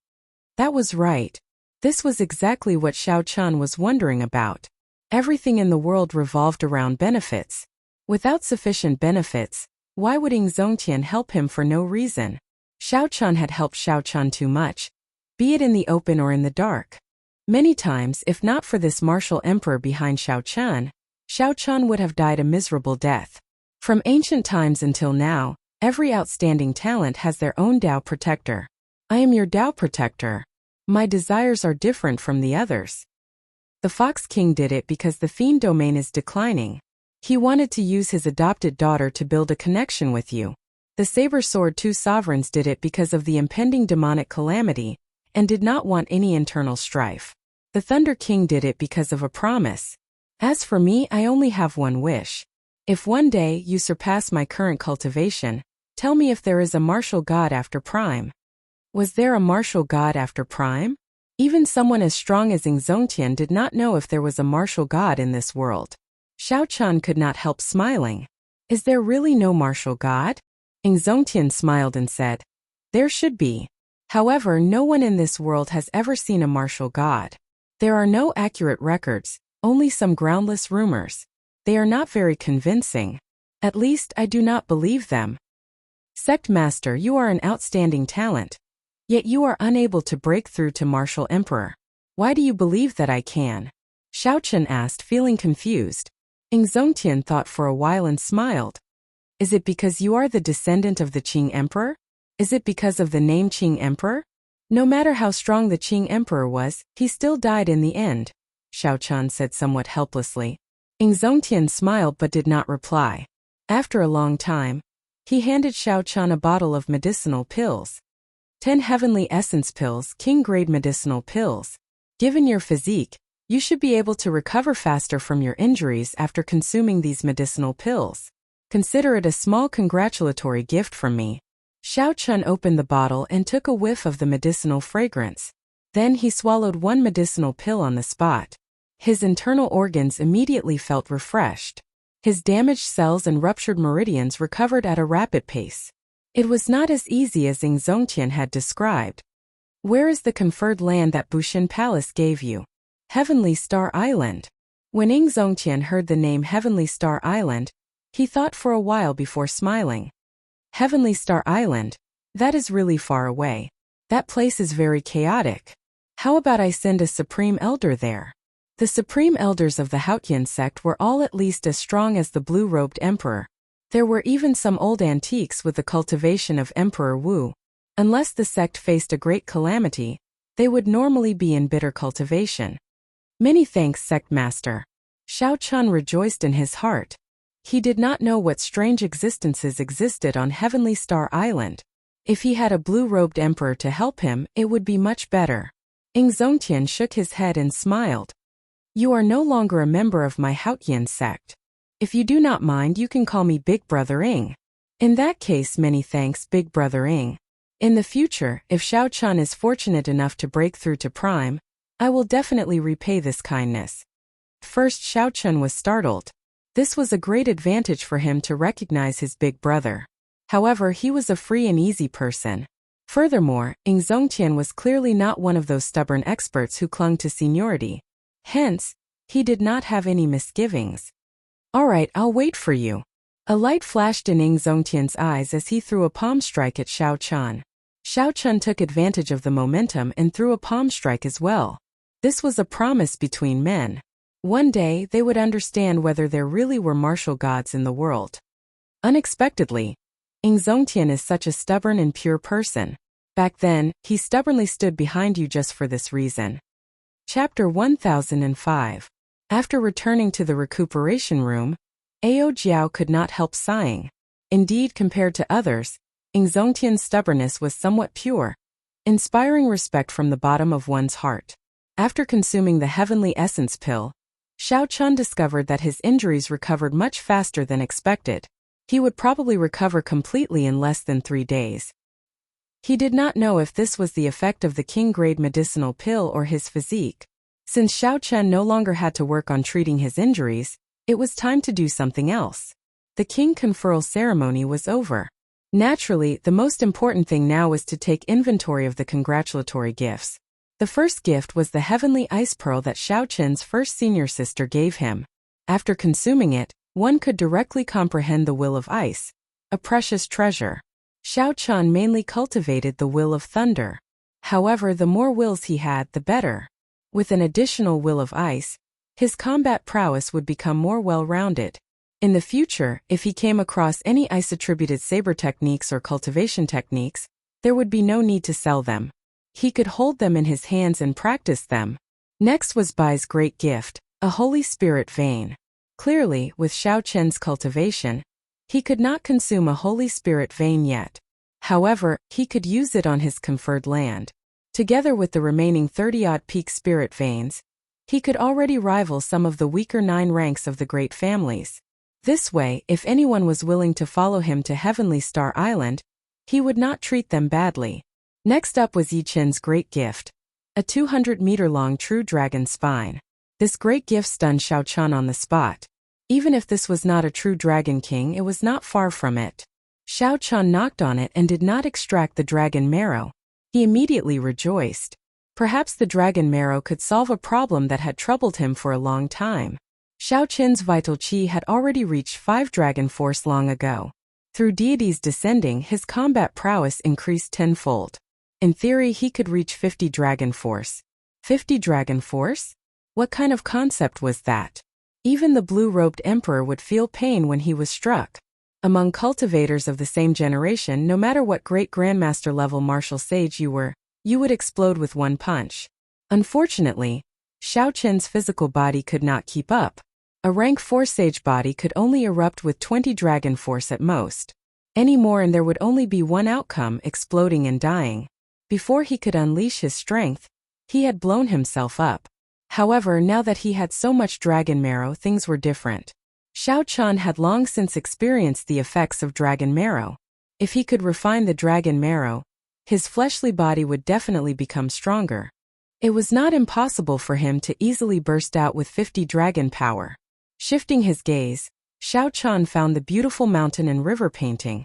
That was right. This was exactly what Xiao Chun was wondering about. Everything in the world revolved around benefits. Without sufficient benefits, why would Ing Zongtian help him for no reason? Xiao Chun had helped Xiao Chun too much, be it in the open or in the dark. Many times, if not for this martial emperor behind Xiao Chun would have died a miserable death. From ancient times until now, every outstanding talent has their own Tao protector. I am your Tao protector. My desires are different from the others. The Fox King did it because the fiend domain is declining. He wanted to use his adopted daughter to build a connection with you. The Saber Sword 2 sovereigns did it because of the impending demonic calamity, and did not want any internal strife. The Thunder King did it because of a promise. As for me, I only have one wish. If one day you surpass my current cultivation, tell me if there is a martial god after Prime. Was there a martial god after Prime? Even someone as strong as Ing Zongtian did not know if there was a martial god in this world. Xiao Chun could not help smiling. Is there really no martial god? Ing Zongtian smiled and said, there should be. However, no one in this world has ever seen a martial god. There are no accurate records, only some groundless rumors. They are not very convincing. At least I do not believe them. Sect Master, you are an outstanding talent. Yet you are unable to break through to Martial Emperor. Why do you believe that I can? Xiao Chun asked, feeling confused. Ing Zongtian thought for a while and smiled. Is it because you are the descendant of the Qing Emperor? Is it because of the name Qing Emperor? No matter how strong the Qing Emperor was, he still died in the end, Xiao Chun said somewhat helplessly. Ing Zongtian smiled but did not reply. After a long time, he handed Xiao Chun a bottle of medicinal pills. 10 heavenly essence pills, king-grade medicinal pills. Given your physique, you should be able to recover faster from your injuries after consuming these medicinal pills. Consider it a small congratulatory gift from me. Xiao Chun opened the bottle and took a whiff of the medicinal fragrance. Then he swallowed one medicinal pill on the spot. His internal organs immediately felt refreshed. His damaged cells and ruptured meridians recovered at a rapid pace. It was not as easy as Ing Zongtian had described. Where is the conferred land that Bushin Palace gave you? Heavenly Star Island. When Ing Zongtian heard the name Heavenly Star Island, he thought for a while before smiling. Heavenly Star Island? That is really far away. That place is very chaotic. How about I send a Supreme Elder there? The Supreme Elders of the Haotian sect were all at least as strong as the blue-robed Emperor. There were even some old antiques with the cultivation of Emperor Wu. Unless the sect faced a great calamity, they would normally be in bitter cultivation. Many thanks, Sect Master. Xiao Chun rejoiced in his heart. He did not know what strange existences existed on Heavenly Star Island. If he had a blue-robed emperor to help him, it would be much better. Ing Zongtian shook his head and smiled. You are no longer a member of my Haotian sect. If you do not mind, you can call me Big Brother Ing. In that case, many thanks, Big Brother Ing. In the future, if Xiao Chun is fortunate enough to break through to Prime, I will definitely repay this kindness. First, Xiao Chun was startled. This was a great advantage for him to recognize his big brother. However, he was a free and easy person. Furthermore, Ing Zongtian was clearly not one of those stubborn experts who clung to seniority. Hence, he did not have any misgivings. All right, I'll wait for you. A light flashed in Ing Zongtian's eyes as he threw a palm strike at Xiao Chun. Xiao Chun took advantage of the momentum and threw a palm strike as well. This was a promise between men. One day they would understand whether there really were martial gods in the world. Unexpectedly, Ing Zongtian is such a stubborn and pure person. Back then, he stubbornly stood behind you just for this reason. Chapter 1005. After returning to the recuperation room, Ao Jiao could not help sighing. Indeed, compared to others, Ing Zongtian's stubbornness was somewhat pure, inspiring respect from the bottom of one's heart. After consuming the heavenly essence pill, Xiao Chun discovered that his injuries recovered much faster than expected. He would probably recover completely in less than 3 days. He did not know if this was the effect of the king-grade medicinal pill or his physique. Since Xiao Chun no longer had to work on treating his injuries, it was time to do something else. The king conferral ceremony was over. Naturally, the most important thing now was to take inventory of the congratulatory gifts. The first gift was the heavenly ice pearl that Xiao Chun's first senior sister gave him. After consuming it, one could directly comprehend the will of ice, a precious treasure. Xiao Chun mainly cultivated the will of thunder. However, the more wills he had, the better. With an additional will of ice, his combat prowess would become more well-rounded. In the future, if he came across any ice-attributed saber techniques or cultivation techniques, there would be no need to sell them. He could hold them in his hands and practice them. Next was Bai's great gift, a Holy Spirit vein. Clearly, with Xiao Chun's cultivation, he could not consume a Holy Spirit vein yet. However, he could use it on his conferred land. Together with the remaining 30-odd peak spirit veins, he could already rival some of the weaker 9 ranks of the great families. This way, if anyone was willing to follow him to Heavenly Star Island, he would not treat them badly. Next up was Yi Chen's great gift, a 200-meter-long true dragon spine. This great gift stunned Xiao Chun on the spot. Even if this was not a true dragon king, it was not far from it. Xiao Chun knocked on it and did not extract the dragon marrow. He immediately rejoiced. Perhaps the dragon marrow could solve a problem that had troubled him for a long time. Xiao Chun's vital qi had already reached 5 dragon force long ago. Through deities descending, his combat prowess increased tenfold. In theory, he could reach 50 dragon force. 50 dragon force? What kind of concept was that? Even the blue-robed emperor would feel pain when he was struck. Among cultivators of the same generation, no matter what great grandmaster level martial sage you were, you would explode with one punch. Unfortunately, Xiao Chun's physical body could not keep up. A rank 4 sage body could only erupt with 20 dragon force at most. Any more and there would only be one outcome, exploding and dying. Before he could unleash his strength, he had blown himself up. However, now that he had so much dragon marrow, things were different. Xiao Chun had long since experienced the effects of dragon marrow. If he could refine the dragon marrow, his fleshly body would definitely become stronger. It was not impossible for him to easily burst out with 50 dragon power. Shifting his gaze, Xiao Chun found the beautiful mountain and river painting,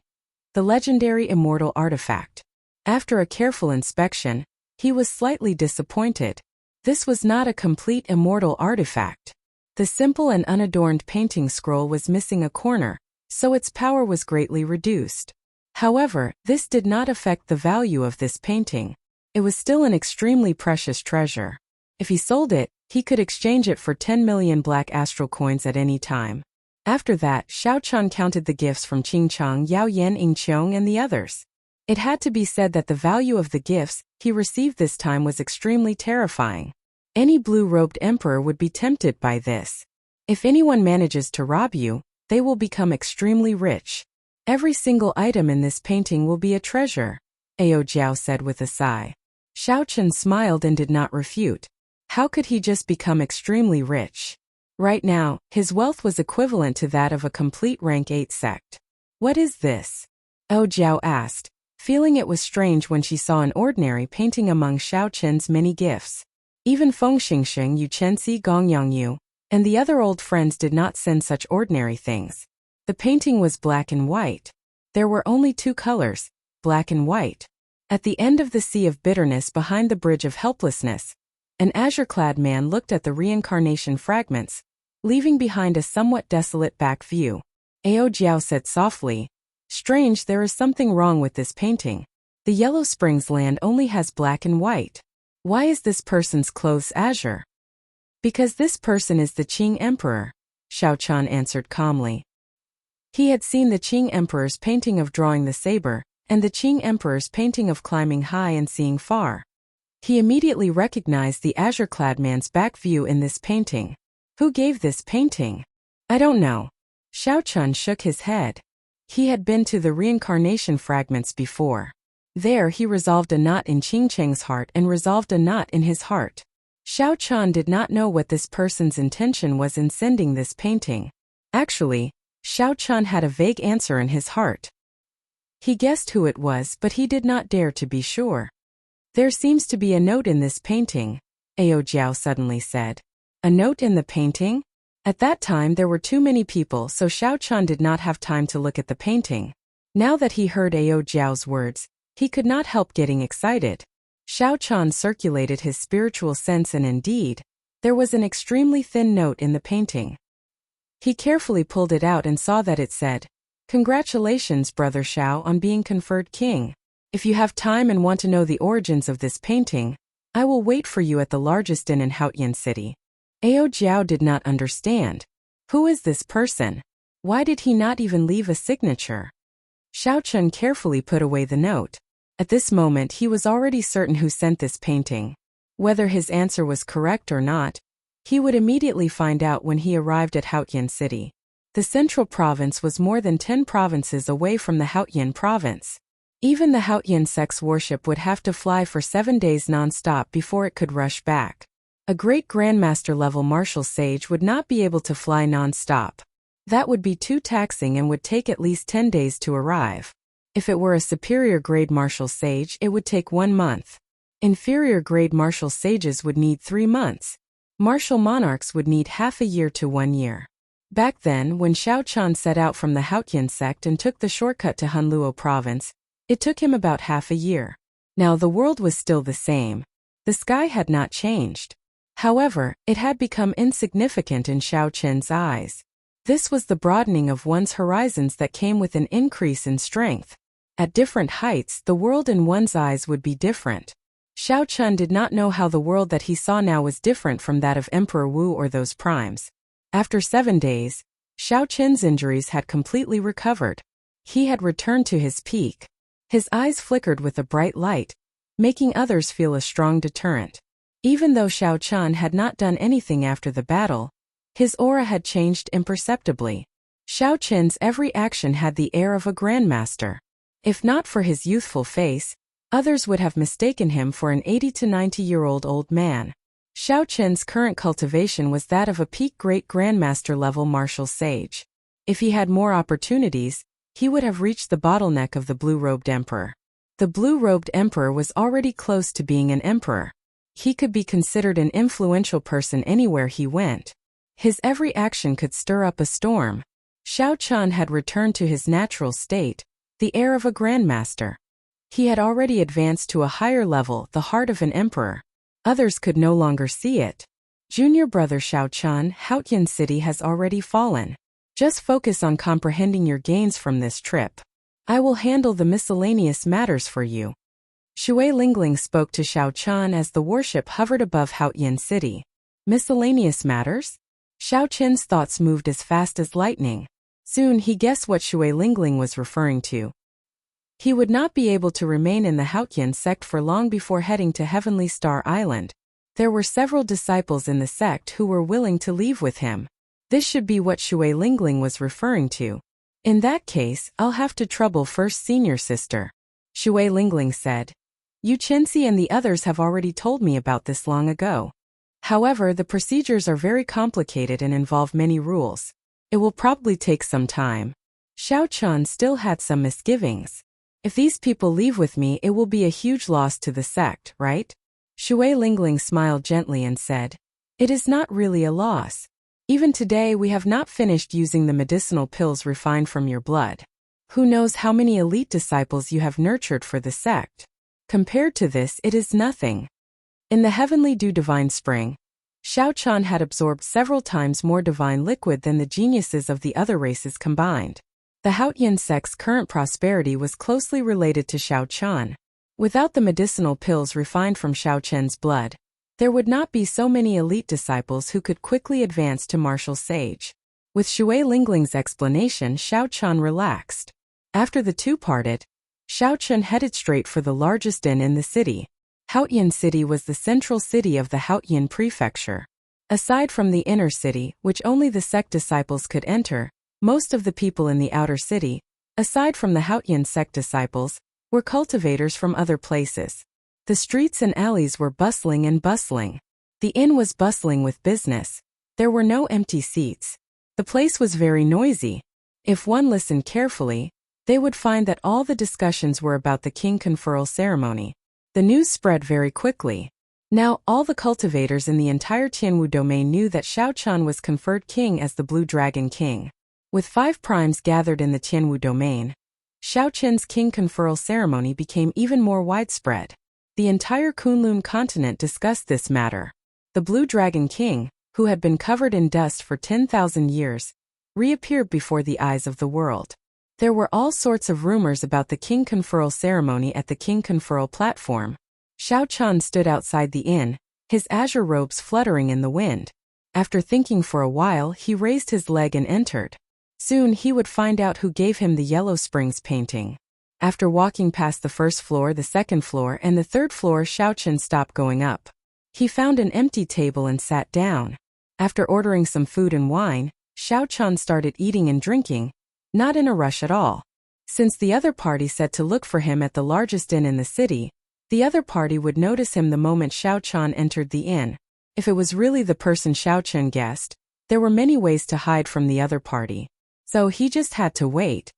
the legendary immortal artifact. After a careful inspection, he was slightly disappointed. This was not a complete immortal artifact. The simple and unadorned painting scroll was missing a corner, so its power was greatly reduced. However, this did not affect the value of this painting. It was still an extremely precious treasure. If he sold it, he could exchange it for 10 million black astral coins at any time. After that, Xiao Chun counted the gifts from Qingchang, Yao Yan, Yingqiong, and the others. It had to be said that the value of the gifts he received this time was extremely terrifying. Any blue-robed emperor would be tempted by this. If anyone manages to rob you, they will become extremely rich. Every single item in this painting will be a treasure, Ao Jiao said with a sigh. Xiao Chun smiled and did not refute. How could he just become extremely rich? Right now, his wealth was equivalent to that of a complete rank 8 sect. What is this? Ao Jiao asked, feeling it was strange when she saw an ordinary painting among Xiao Chun's many gifts. Even Feng Xingxing, Yu Chenxi, Gong Yangyu, and the other old friends did not send such ordinary things. The painting was black and white. There were only 2 colors, black and white. At the end of the sea of bitterness behind the bridge of helplessness, an azure-clad man looked at the reincarnation fragments, leaving behind a somewhat desolate back view. Ao Jiao said softly. Strange, there is something wrong with this painting. The Yellow Springs land only has black and white. Why is this person's clothes azure? Because this person is the Qing Emperor, Xiao Qian answered calmly. He had seen the Qing Emperor's painting of drawing the saber, and the Qing Emperor's painting of climbing high and seeing far. He immediately recognized the azure-clad man's back view in this painting. Who gave this painting? I don't know. Xiao Qian shook his head. He had been to the reincarnation fragments before. There he resolved a knot in Qing Cheng's heart and resolved a knot in his heart. Xiao Qian did not know what this person's intention was in sending this painting. Actually, Xiao Qian had a vague answer in his heart. He guessed who it was, but he did not dare to be sure. There seems to be a note in this painting, Ao Jiao suddenly said. A note in the painting? At that time there were too many people, so Xiao Qian did not have time to look at the painting. Now that he heard Ao Jiao's words, he could not help getting excited. Xiao Qian circulated his spiritual sense, and indeed, there was an extremely thin note in the painting. He carefully pulled it out and saw that it said, "Congratulations, Brother Xiao, on being conferred king. If you have time and want to know the origins of this painting, I will wait for you at the largest inn in Haotian City." Ao Jiao did not understand. Who is this person? Why did he not even leave a signature? Xiao Qian carefully put away the note. At this moment he was already certain who sent this painting. Whether his answer was correct or not, he would immediately find out when he arrived at Haotian City. The central province was more than 10 provinces away from the Haotian province. Even the Haotian sect's warship would have to fly for 7 days non-stop before it could rush back. A great grandmaster-level martial sage would not be able to fly non-stop. That would be too taxing and would take at least 10 days to arrive. If it were a superior-grade martial sage, it would take 1 month. Inferior-grade martial sages would need 3 months. Martial monarchs would need half a year to 1 year. Back then, when Xiao Qian set out from the Haotian sect and took the shortcut to Hunluo province, it took him about half a year. Now the world was still the same. The sky had not changed. However, it had become insignificant in Xiao Qian's eyes. This was the broadening of one's horizons that came with an increase in strength. At different heights, the world in one's eyes would be different. Xiao Qian did not know how the world that he saw now was different from that of Emperor Wu or those primes. After 7 days, Xiao Qian's injuries had completely recovered. He had returned to his peak. His eyes flickered with a bright light, making others feel a strong deterrent. Even though Xiao Qian had not done anything after the battle, his aura had changed imperceptibly. Xiao Qian's every action had the air of a grandmaster. If not for his youthful face, others would have mistaken him for an 80 to 90-year-old old man. Xiao Qian's current cultivation was that of a peak great grandmaster level martial sage. If he had more opportunities, he would have reached the bottleneck of the blue-robed emperor. The blue-robed emperor was already close to being an emperor. He could be considered an influential person anywhere he went. His every action could stir up a storm. Xiao Qian had returned to his natural state, the air of a grandmaster. He had already advanced to a higher level, the heart of an emperor. Others could no longer see it. Junior brother Xiao Qian, Haotian City has already fallen. Just focus on comprehending your gains from this trip. I will handle the miscellaneous matters for you. Shui Lingling spoke to Xiao Qian as the warship hovered above Haotian City. Miscellaneous matters? Xiao Qian's thoughts moved as fast as lightning. Soon he guessed what Shui Lingling was referring to. He would not be able to remain in the Haotian sect for long before heading to Heavenly Star Island. There were several disciples in the sect who were willing to leave with him. This should be what Shui Lingling was referring to. In that case, I'll have to trouble first senior sister. Shui Lingling said. Yu Chenxi and the others have already told me about this long ago. However, the procedures are very complicated and involve many rules. It will probably take some time. Xiao Qian still had some misgivings. If these people leave with me, it will be a huge loss to the sect, right? Shui Lingling smiled gently and said, It is not really a loss. Even today we have not finished using the medicinal pills refined from your blood. Who knows how many elite disciples you have nurtured for the sect? Compared to this, it is nothing. In the heavenly dew divine spring, Xiao Chan had absorbed several times more divine liquid than the geniuses of the other races combined. The Haotian sect's current prosperity was closely related to Xiao Chan. Without the medicinal pills refined from Xiao Chen's blood, there would not be so many elite disciples who could quickly advance to martial sage. With Shui Lingling's explanation, Xiao Chan relaxed. After the two parted, Xiao Chan headed straight for the largest inn in the city. Haotian City was the central city of the Haotian prefecture. Aside from the inner city, which only the sect disciples could enter, most of the people in the outer city, aside from the Haotian sect disciples, were cultivators from other places. The streets and alleys were bustling and bustling. The inn was bustling with business. There were no empty seats. The place was very noisy. If one listened carefully, they would find that all the discussions were about the king conferral ceremony. The news spread very quickly. Now, all the cultivators in the entire Tianwu domain knew that Xiao Chan was conferred king as the Blue Dragon King. With 5 primes gathered in the Tianwu domain, Xiao Chen's king conferral ceremony became even more widespread. The entire Kunlun continent discussed this matter. The Blue Dragon King, who had been covered in dust for 10,000 years, reappeared before the eyes of the world. There were all sorts of rumors about the king conferral ceremony at the king conferral platform. Xiao Chan stood outside the inn, his azure robes fluttering in the wind. After thinking for a while, he raised his leg and entered. Soon he would find out who gave him the Yellow Springs painting. After walking past the first floor, the second floor, and the third floor, Xiao Chan stopped going up. He found an empty table and sat down. After ordering some food and wine, Xiao Chan started eating and drinking, not in a rush at all. Since the other party said to look for him at the largest inn in the city, the other party would notice him the moment Xiao Chan entered the inn. If it was really the person Xiao Chan guessed, there were many ways to hide from the other party. So he just had to wait.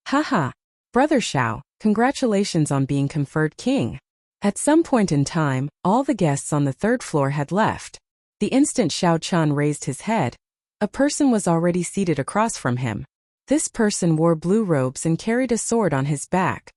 Haha, Brother Xiao, congratulations on being conferred king. At some point in time, all the guests on the third floor had left. The instant Xiao Chan raised his head, a person was already seated across from him. This person wore blue robes and carried a sword on his back.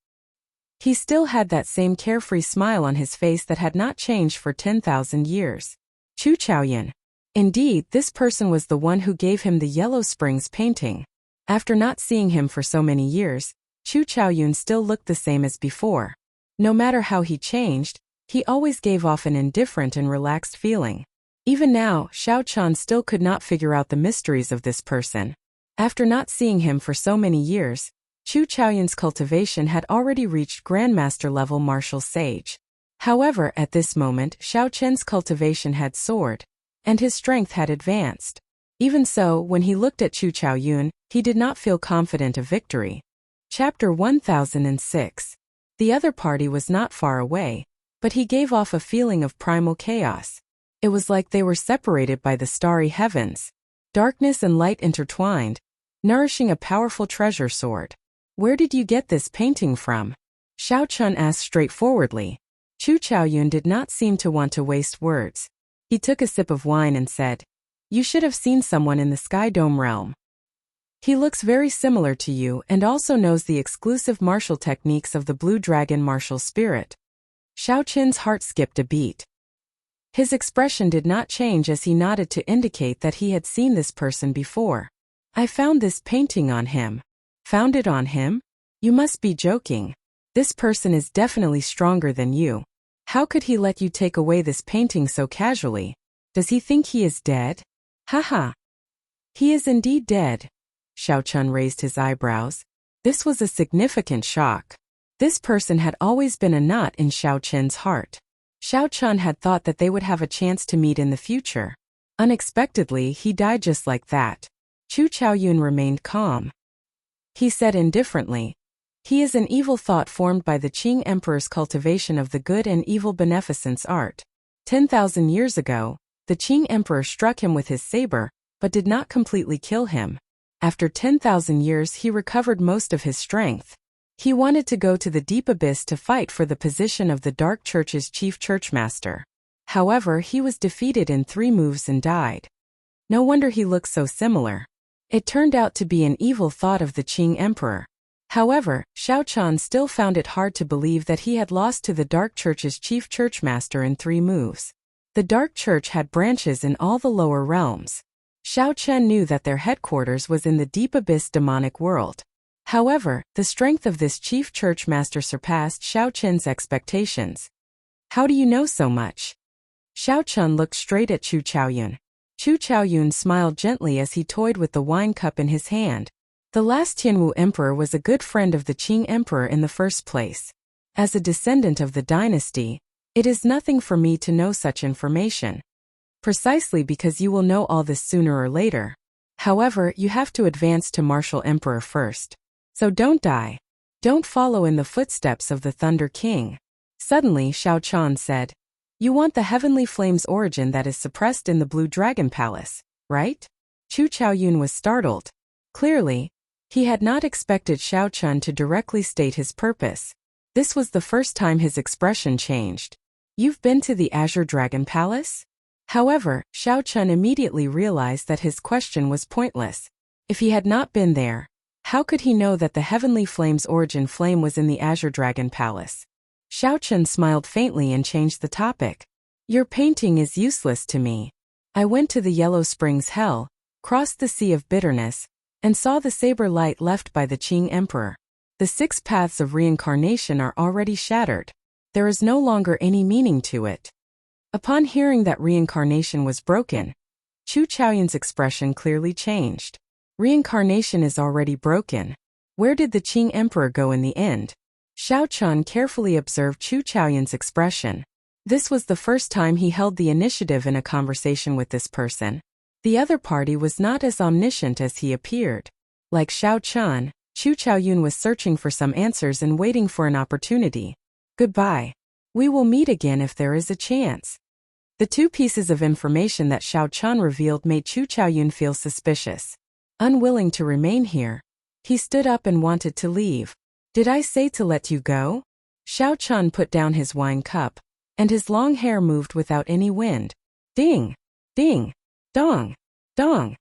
He still had that same carefree smile on his face that had not changed for 10,000 years. Chu Chaoyan. Indeed, this person was the one who gave him the Yellow Springs painting. After not seeing him for so many years, Chu Chaoyun still looked the same as before. No matter how he changed, he always gave off an indifferent and relaxed feeling. Even now, Xiao Chan still could not figure out the mysteries of this person. After not seeing him for so many years, Chu Chaoyun's cultivation had already reached Grandmaster level martial sage. However, at this moment, Xiao Chen's cultivation had soared, and his strength had advanced. Even so, when he looked at Chu Chaoyun, he did not feel confident of victory. Chapter 1006. The other party was not far away, but he gave off a feeling of primal chaos. It was like they were separated by the starry heavens. Darkness and light intertwined, nourishing a powerful treasure sword. Where did you get this painting from? Xiao Chan asked straightforwardly. Chu Chaoyun did not seem to want to waste words. He took a sip of wine and said, "You should have seen someone in the Sky Dome realm. He looks very similar to you and also knows the exclusive martial techniques of the Blue Dragon martial spirit." Xiao Chen's heart skipped a beat. His expression did not change as he nodded to indicate that he had seen this person before. "I found this painting on him." "Found it on him? You must be joking. This person is definitely stronger than you. How could he let you take away this painting so casually? Does he think he is dead?" "Haha. He is indeed dead." Xiao Chan raised his eyebrows. This was a significant shock. This person had always been a knot in Xiao Chen's heart. Xiao Chan had thought that they would have a chance to meet in the future. Unexpectedly, he died just like that. Chu Chaoyun remained calm. He said indifferently, "He is an evil thought formed by the Qing Emperor's cultivation of the good and evil beneficence art. 10,000 years ago, the Qing Emperor struck him with his saber, but did not completely kill him. After 10,000 years he recovered most of his strength. He wanted to go to the deep abyss to fight for the position of the Dark Church's chief churchmaster. However, he was defeated in 3 moves and died. No wonder he looked so similar. It turned out to be an evil thought of the Qing Emperor." However, Xiao Chan still found it hard to believe that he had lost to the Dark Church's chief churchmaster in 3 moves. The Dark Church had branches in all the lower realms. Xiao Chen knew that their headquarters was in the deep abyss demonic world. However, the strength of this chief church master surpassed Xiao Chen's expectations. How do you know so much? Xiao Chen looked straight at Chu Chaoyun. Chu Chaoyun smiled gently as he toyed with the wine cup in his hand. The last Tianwu emperor was a good friend of the Qing emperor in the first place. As a descendant of the dynasty, it is nothing for me to know such information. Precisely because you will know all this sooner or later. However, you have to advance to martial emperor first. So don't die. Don't follow in the footsteps of the Thunder King. Suddenly Xiao Chen said, "You want the heavenly flame's origin that is suppressed in the Blue Dragon Palace, right?" Chu Chaoyun was startled. Clearly, he had not expected Xiao Chen to directly state his purpose. This was the first time his expression changed. "You've been to the Azure Dragon Palace?" However, Xiao Chen immediately realized that his question was pointless. If he had not been there, how could he know that the heavenly flame's origin flame was in the Azure Dragon Palace? Xiao Chen smiled faintly and changed the topic. "Your painting is useless to me. I went to the Yellow Springs Hell, crossed the Sea of Bitterness, and saw the saber light left by the Qing Emperor. The 6 paths of reincarnation are already shattered. There is no longer any meaning to it." Upon hearing that reincarnation was broken, Chu Chaoyun's expression clearly changed. Reincarnation is already broken. Where did the Qing Emperor go in the end? Xiao Chen carefully observed Chu Chaoyun's expression. This was the first time he held the initiative in a conversation with this person. The other party was not as omniscient as he appeared. Like Xiao Chen, Chu Chaoyun was searching for some answers and waiting for an opportunity. "Goodbye. We will meet again if there is a chance." The 2 pieces of information that Xiao Chen revealed made Chu Chaoyun feel suspicious. Unwilling to remain here, he stood up and wanted to leave. "Did I say to let you go?" Xiao Chen put down his wine cup, and his long hair moved without any wind. Ding! Ding! Dong! Dong!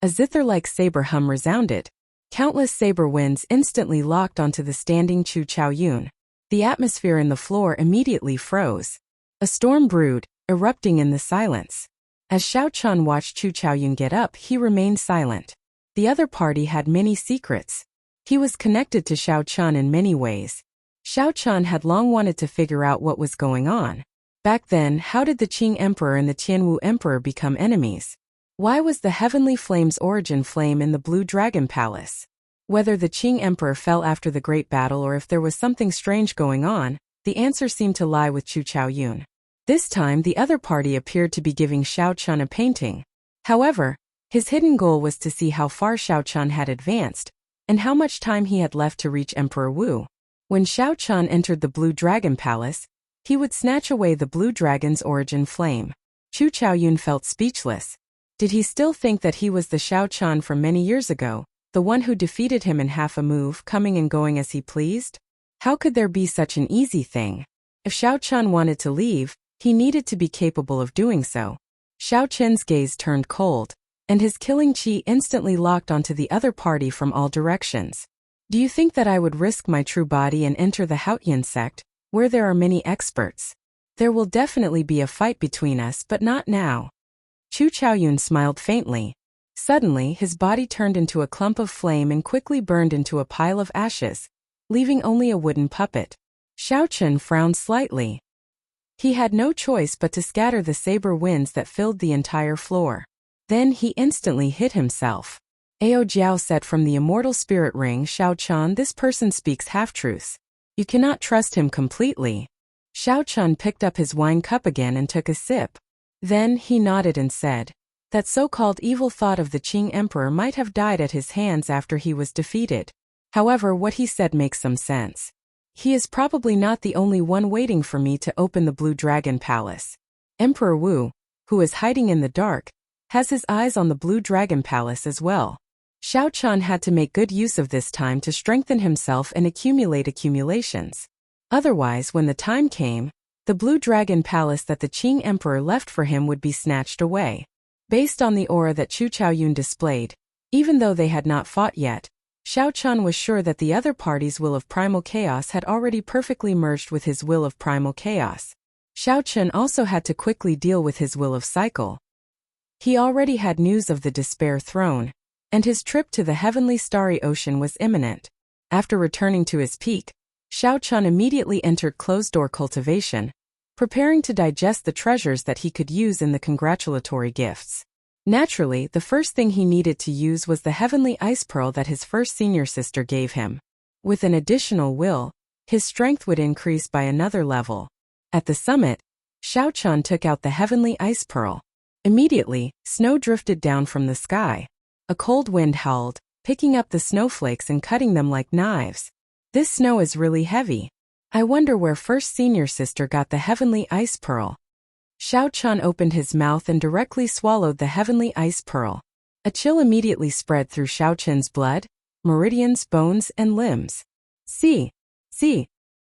A zither-like saber hum resounded. Countless saber winds instantly locked onto the standing Chu Chaoyun. The atmosphere in the floor immediately froze. A storm brewed, erupting in the silence. As Xiao Chen watched Chu Chaoyun get up, he remained silent. The other party had many secrets. He was connected to Xiao Chen in many ways. Xiao Chen had long wanted to figure out what was going on. Back then, how did the Qing Emperor and the Tianwu Emperor become enemies? Why was the heavenly flame's origin flame in the Blue Dragon Palace? Whether the Qing Emperor fell after the great battle or if there was something strange going on, the answer seemed to lie with Chu Chaoyun. This time the other party appeared to be giving Xiao Chen a painting. However, his hidden goal was to see how far Xiao Chen had advanced, and how much time he had left to reach Emperor Wu. When Xiao Chen entered the Blue Dragon Palace, he would snatch away the Blue Dragon's origin flame. Chu Chaoyun felt speechless. Did he still think that he was the Xiao Chen from many years ago, the one who defeated him in half a move, coming and going as he pleased? How could there be such an easy thing? If Xiao Chen wanted to leave, he needed to be capable of doing so. Xiao Chen's gaze turned cold, and his killing chi instantly locked onto the other party from all directions. "Do you think that I would risk my true body and enter the Haotian sect, where there are many experts? There will definitely be a fight between us, but not now." Chu Chaoyun smiled faintly. Suddenly, his body turned into a clump of flame and quickly burned into a pile of ashes, leaving only a wooden puppet. Xiao Chen frowned slightly. He had no choice but to scatter the saber winds that filled the entire floor. Then he instantly hit himself. Ao Jiao said from the immortal spirit ring, "Xiao Chen, this person speaks half-truths. You cannot trust him completely." Xiao Chen picked up his wine cup again and took a sip. Then he nodded and said, "That so-called evil thought of the Qing Emperor might have died at his hands after he was defeated. However, what he said makes some sense. He is probably not the only one waiting for me to open the Blue Dragon Palace. Emperor Wu, who is hiding in the dark, has his eyes on the Blue Dragon Palace as well." Xiao Chen had to make good use of this time to strengthen himself and accumulate accumulations. Otherwise, when the time came, the Blue Dragon Palace that the Qing Emperor left for him would be snatched away. Based on the aura that Chu Chaoyun displayed, even though they had not fought yet, Xiao Chen was sure that the other party's will of primal chaos had already perfectly merged with his will of primal chaos. Xiao Chun also had to quickly deal with his will of cycle. He already had news of the Despair Throne, and his trip to the heavenly starry ocean was imminent. After returning to his peak, Xiao Chun immediately entered closed-door cultivation, preparing to digest the treasures that he could use in the congratulatory gifts. Naturally, the first thing he needed to use was the heavenly ice pearl that his first senior sister gave him. With an additional will, his strength would increase by another level. At the summit, Xiao Chun took out the heavenly ice pearl. Immediately, snow drifted down from the sky. A cold wind howled, picking up the snowflakes and cutting them like knives. This snow is really heavy. I wonder where first senior sister got the heavenly ice pearl. Xiao Chun opened his mouth and directly swallowed the heavenly ice pearl. A chill immediately spread through Xiao Chun's blood, meridians, bones, and limbs. See.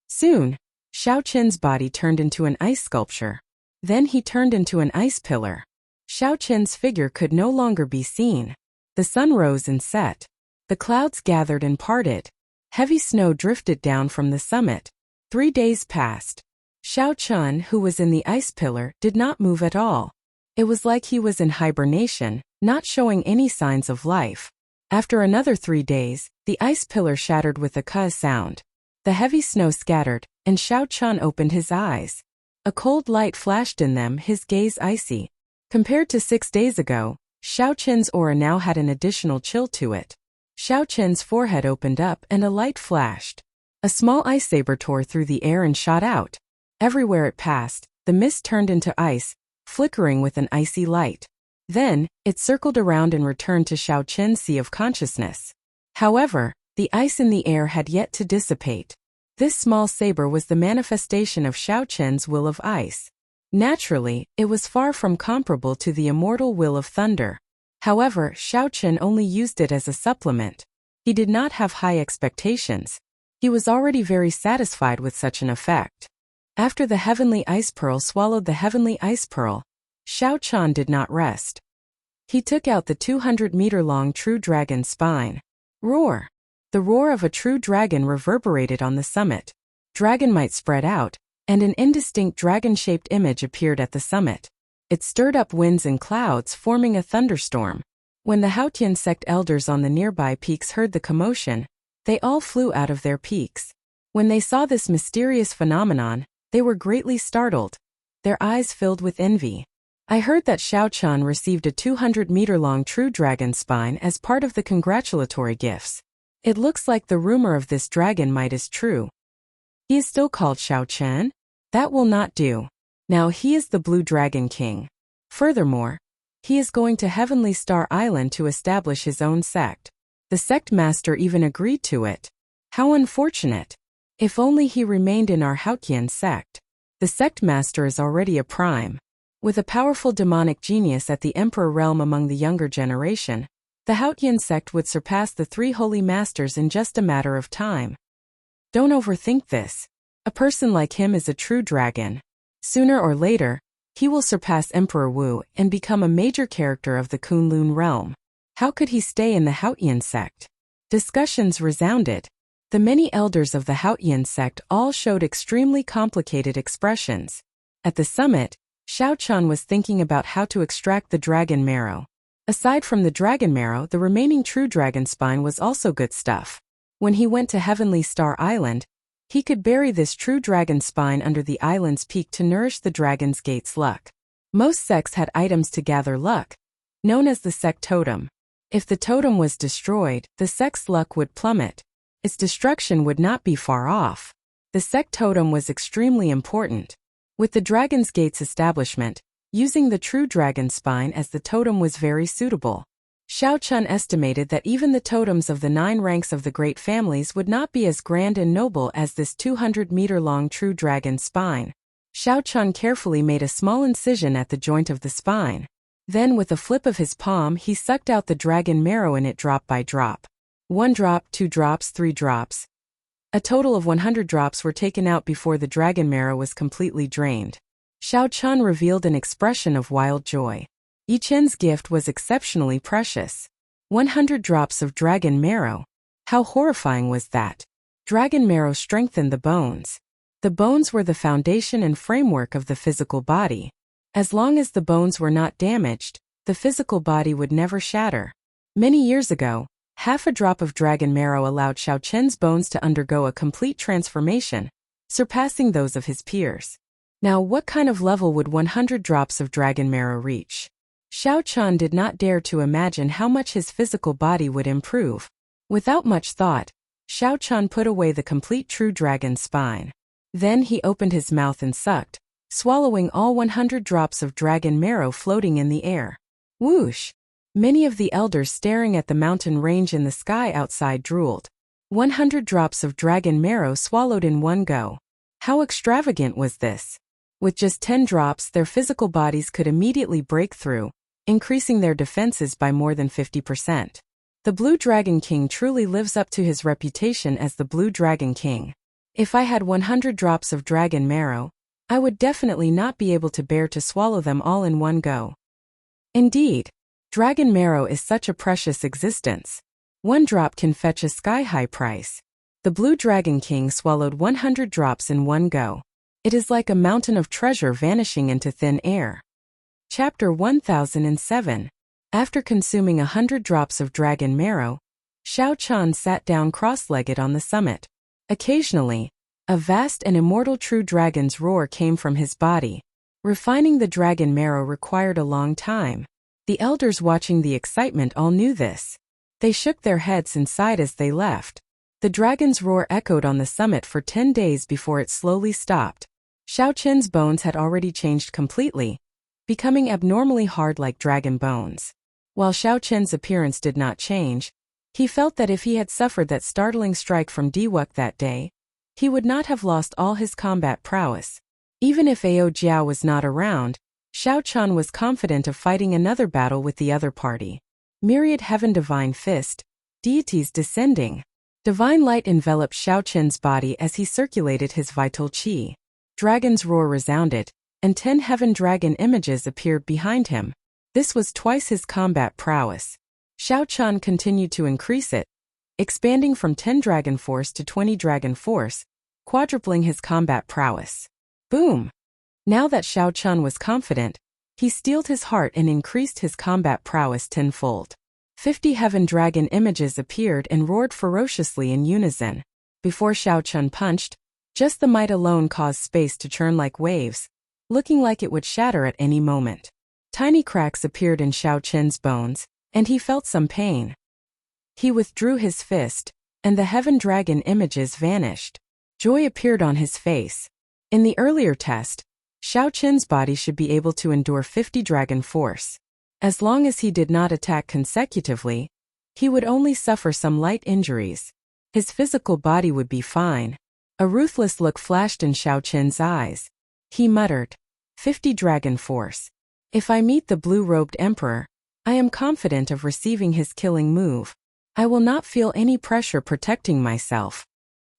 Soon, Xiao Chun's body turned into an ice sculpture. Then he turned into an ice pillar. Xiao Chun's figure could no longer be seen. The sun rose and set. The clouds gathered and parted. Heavy snow drifted down from the summit. 3 days passed. Xiao Chun, who was in the ice pillar, did not move at all. It was like he was in hibernation, not showing any signs of life. After another 3 days, the ice pillar shattered with a ka sound. The heavy snow scattered, and Xiao Chun opened his eyes. A cold light flashed in them, his gaze icy. Compared to 6 days ago, Xiao Chun's aura now had an additional chill to it. Xiao Chun's forehead opened up and a light flashed. A small ice saber tore through the air and shot out. Everywhere it passed, the mist turned into ice, flickering with an icy light. Then, it circled around and returned to Xiao Chun's sea of consciousness. However, the ice in the air had yet to dissipate. This small saber was the manifestation of Xiao Chun's will of ice. Naturally, it was far from comparable to the immortal will of thunder. However, Xiao Chun only used it as a supplement. He did not have high expectations. He was already very satisfied with such an effect. After the heavenly ice pearl swallowed the heavenly ice pearl, Xiao Chun did not rest. He took out the 200-meter-long true dragon spine. Roar! The roar of a true dragon reverberated on the summit. Dragon might spread out, and an indistinct dragon-shaped image appeared at the summit. It stirred up winds and clouds, forming a thunderstorm. When the Haotian sect elders on the nearby peaks heard the commotion, they all flew out of their peaks. When they saw this mysterious phenomenon, they were greatly startled. Their eyes filled with envy. I heard that Xiao Chun received a 200-meter-long true dragon spine as part of the congratulatory gifts. It looks like the rumor of this dragon might is true. He is still called Xiao Chun? That will not do. Now he is the Blue Dragon King. Furthermore, he is going to Heavenly Star Island to establish his own sect. The sect master even agreed to it. How unfortunate. If only he remained in our Haotian sect. The sect master is already a prime. With a powerful demonic genius at the emperor realm among the younger generation, the Haotian sect would surpass the 3 holy masters in just a matter of time. Don't overthink this. A person like him is a true dragon. Sooner or later, he will surpass Emperor Wu and become a major character of the Kunlun realm. How could he stay in the Haotian sect? Discussions resounded. The many elders of the Haotian sect all showed extremely complicated expressions. At the summit, Xiao Chun was thinking about how to extract the dragon marrow. Aside from the dragon marrow, the remaining true dragon spine was also good stuff. When he went to Heavenly Star Island, he could bury this true dragon spine under the island's peak to nourish the dragon's gate's luck. Most sects had items to gather luck, known as the sect totem. If the totem was destroyed, the sect's luck would plummet. Its destruction would not be far off. The sect totem was extremely important. With the dragon's gate's establishment, using the true dragon spine as the totem was very suitable. Xiao Chun estimated that even the totems of the 9 ranks of the great families would not be as grand and noble as this 200-meter-long true dragon spine. Xiao Chun carefully made a small incision at the joint of the spine. Then with a flip of his palm he sucked out the dragon marrow in it drop by drop. 1 drop, 2 drops, 3 drops. A total of 100 drops were taken out before the dragon marrow was completely drained. Xiao Chun revealed an expression of wild joy. Yi Chen's gift was exceptionally precious. 100 drops of dragon marrow. How horrifying was that? Dragon marrow strengthened the bones. The bones were the foundation and framework of the physical body. As long as the bones were not damaged, the physical body would never shatter. Many years ago, half a drop of dragon marrow allowed Xiao Chen's bones to undergo a complete transformation, surpassing those of his peers. Now, what kind of level would 100 drops of dragon marrow reach? Xiao Chen did not dare to imagine how much his physical body would improve. Without much thought, Xiao Chen put away the complete true dragon spine. Then he opened his mouth and sucked, swallowing all 100 drops of dragon marrow floating in the air. Whoosh! Many of the elders staring at the mountain range in the sky outside drooled. 100 drops of dragon marrow swallowed in one go. How extravagant was this? With just 10 drops, their physical bodies could immediately break through, increasing their defenses by more than 50%. The Blue Dragon King truly lives up to his reputation as the Blue Dragon King. If I had 100 drops of dragon marrow, I would definitely not be able to bear to swallow them all in one go. Indeed, dragon marrow is such a precious existence. One drop can fetch a sky-high price. The Blue Dragon King swallowed 100 drops in one go. It is like a mountain of treasure vanishing into thin air. Chapter 1007. After consuming 100 drops of dragon marrow, Xiao Chen sat down cross-legged on the summit. Occasionally, a vast and immortal true dragon's roar came from his body. Refining the dragon marrow required a long time. The elders watching the excitement all knew this. They shook their heads and sighed as they left. The dragon's roar echoed on the summit for 10 days before it slowly stopped. Xiao Chen's bones had already changed completely, becoming abnormally hard like dragon bones. While Xiao Chen's appearance did not change, he felt that if he had suffered that startling strike from Diwuk that day, he would not have lost all his combat prowess. Even if Ao Jiao was not around, Xiao Chen was confident of fighting another battle with the other party. Myriad Heaven Divine Fist, deities descending. Divine light enveloped Xiao Chen's body as he circulated his vital qi. Dragon's roar resounded, and 10 heaven dragon images appeared behind him. This was twice his combat prowess. Xiao Chen continued to increase it, expanding from 10 dragon force to 20 dragon force, quadrupling his combat prowess. Boom! Now that Xiao Chen was confident, he steeled his heart and increased his combat prowess tenfold. 50 heaven dragon images appeared and roared ferociously in unison. Before Xiao Chen punched, just the might alone caused space to churn like waves, looking like it would shatter at any moment. Tiny cracks appeared in Xiao Chen's bones, and he felt some pain. He withdrew his fist, and the heaven dragon images vanished. Joy appeared on his face. In the earlier test, Xiao Chen's body should be able to endure 50 dragon force. As long as he did not attack consecutively, he would only suffer some light injuries. His physical body would be fine. A ruthless look flashed in Xiao Chen's eyes. He muttered, 50 dragon force. If I meet the blue-robed emperor, I am confident of receiving his killing move. I will not feel any pressure protecting myself.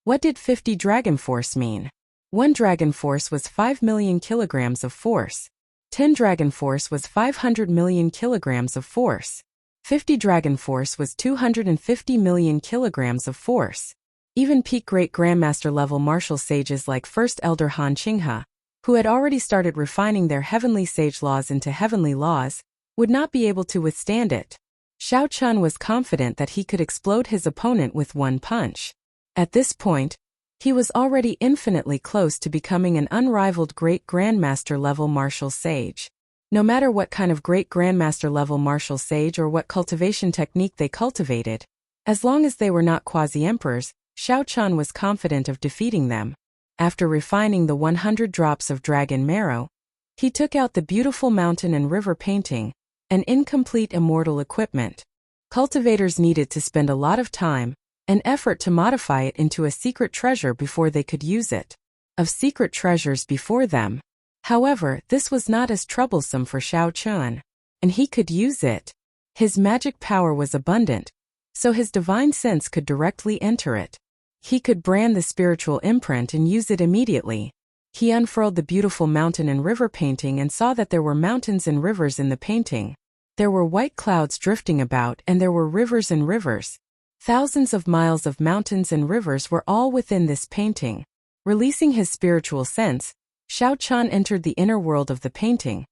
What did 50 dragon force mean? 1 dragon force was 5 million kilograms of force. 10 dragon force was 500 million kilograms of force. 50 dragon force was 250 million kilograms of force. Even peak great grandmaster level martial sages like First Elder Han Qinghe, who had already started refining their heavenly sage laws into heavenly laws, would not be able to withstand it. Xiao Chen was confident that he could explode his opponent with one punch. At this point, he was already infinitely close to becoming an unrivaled great grandmaster level martial sage. No matter what kind of great grandmaster level martial sage or what cultivation technique they cultivated, as long as they were not quasi-emperors, Xiao Chen was confident of defeating them. After refining the 100 drops of dragon marrow, he took out the beautiful mountain and river painting, an incomplete immortal equipment. Cultivators needed to spend a lot of time and effort to modify it into a secret treasure before they could use it. Of secret treasures before them, however, this was not as troublesome for Xiao Chen, and he could use it. His magic power was abundant, so his divine sense could directly enter it. He could brand the spiritual imprint and use it immediately. He unfurled the beautiful mountain and river painting and saw that there were mountains and rivers in the painting. There were white clouds drifting about and there were rivers and rivers. Thousands of miles of mountains and rivers were all within this painting. Releasing his spiritual sense, Xiao Chan entered the inner world of the painting,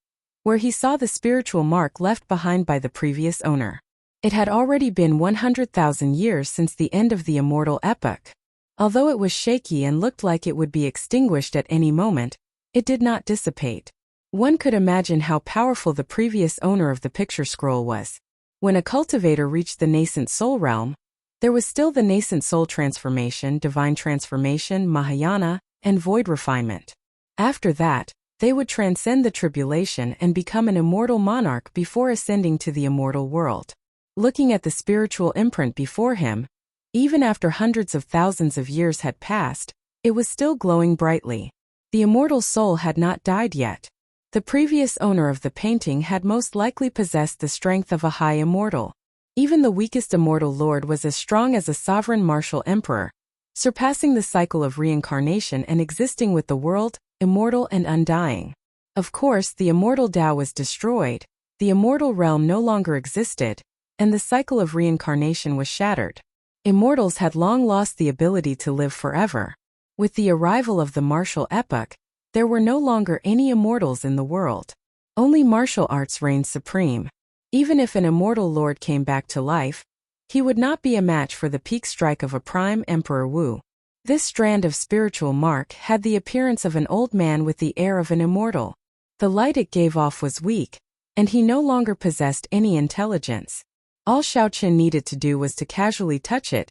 where he saw the spiritual mark left behind by the previous owner. It had already been 100,000 years since the end of the immortal epoch. Although it was shaky and looked like it would be extinguished at any moment, it did not dissipate. One could imagine how powerful the previous owner of the picture scroll was. When a cultivator reached the nascent soul realm, there was still the nascent soul transformation, divine transformation, Mahayana, and void refinement. After that, they would transcend the tribulation and become an immortal monarch before ascending to the immortal world. Looking at the spiritual imprint before him, even after hundreds of thousands of years had passed, it was still glowing brightly. The immortal soul had not died yet. The previous owner of the painting had most likely possessed the strength of a high immortal. Even the weakest immortal lord was as strong as a sovereign martial emperor, surpassing the cycle of reincarnation and existing with the world, immortal and undying. Of course, the immortal Tao was destroyed, the immortal realm no longer existed, and the cycle of reincarnation was shattered. Immortals had long lost the ability to live forever. With the arrival of the martial epoch, there were no longer any immortals in the world. Only martial arts reigned supreme. Even if an immortal lord came back to life, he would not be a match for the peak strike of a prime Emperor Wu. This strand of spiritual mark had the appearance of an old man with the air of an immortal. The light it gave off was weak, and he no longer possessed any intelligence. All Xiao Chen needed to do was to casually touch it,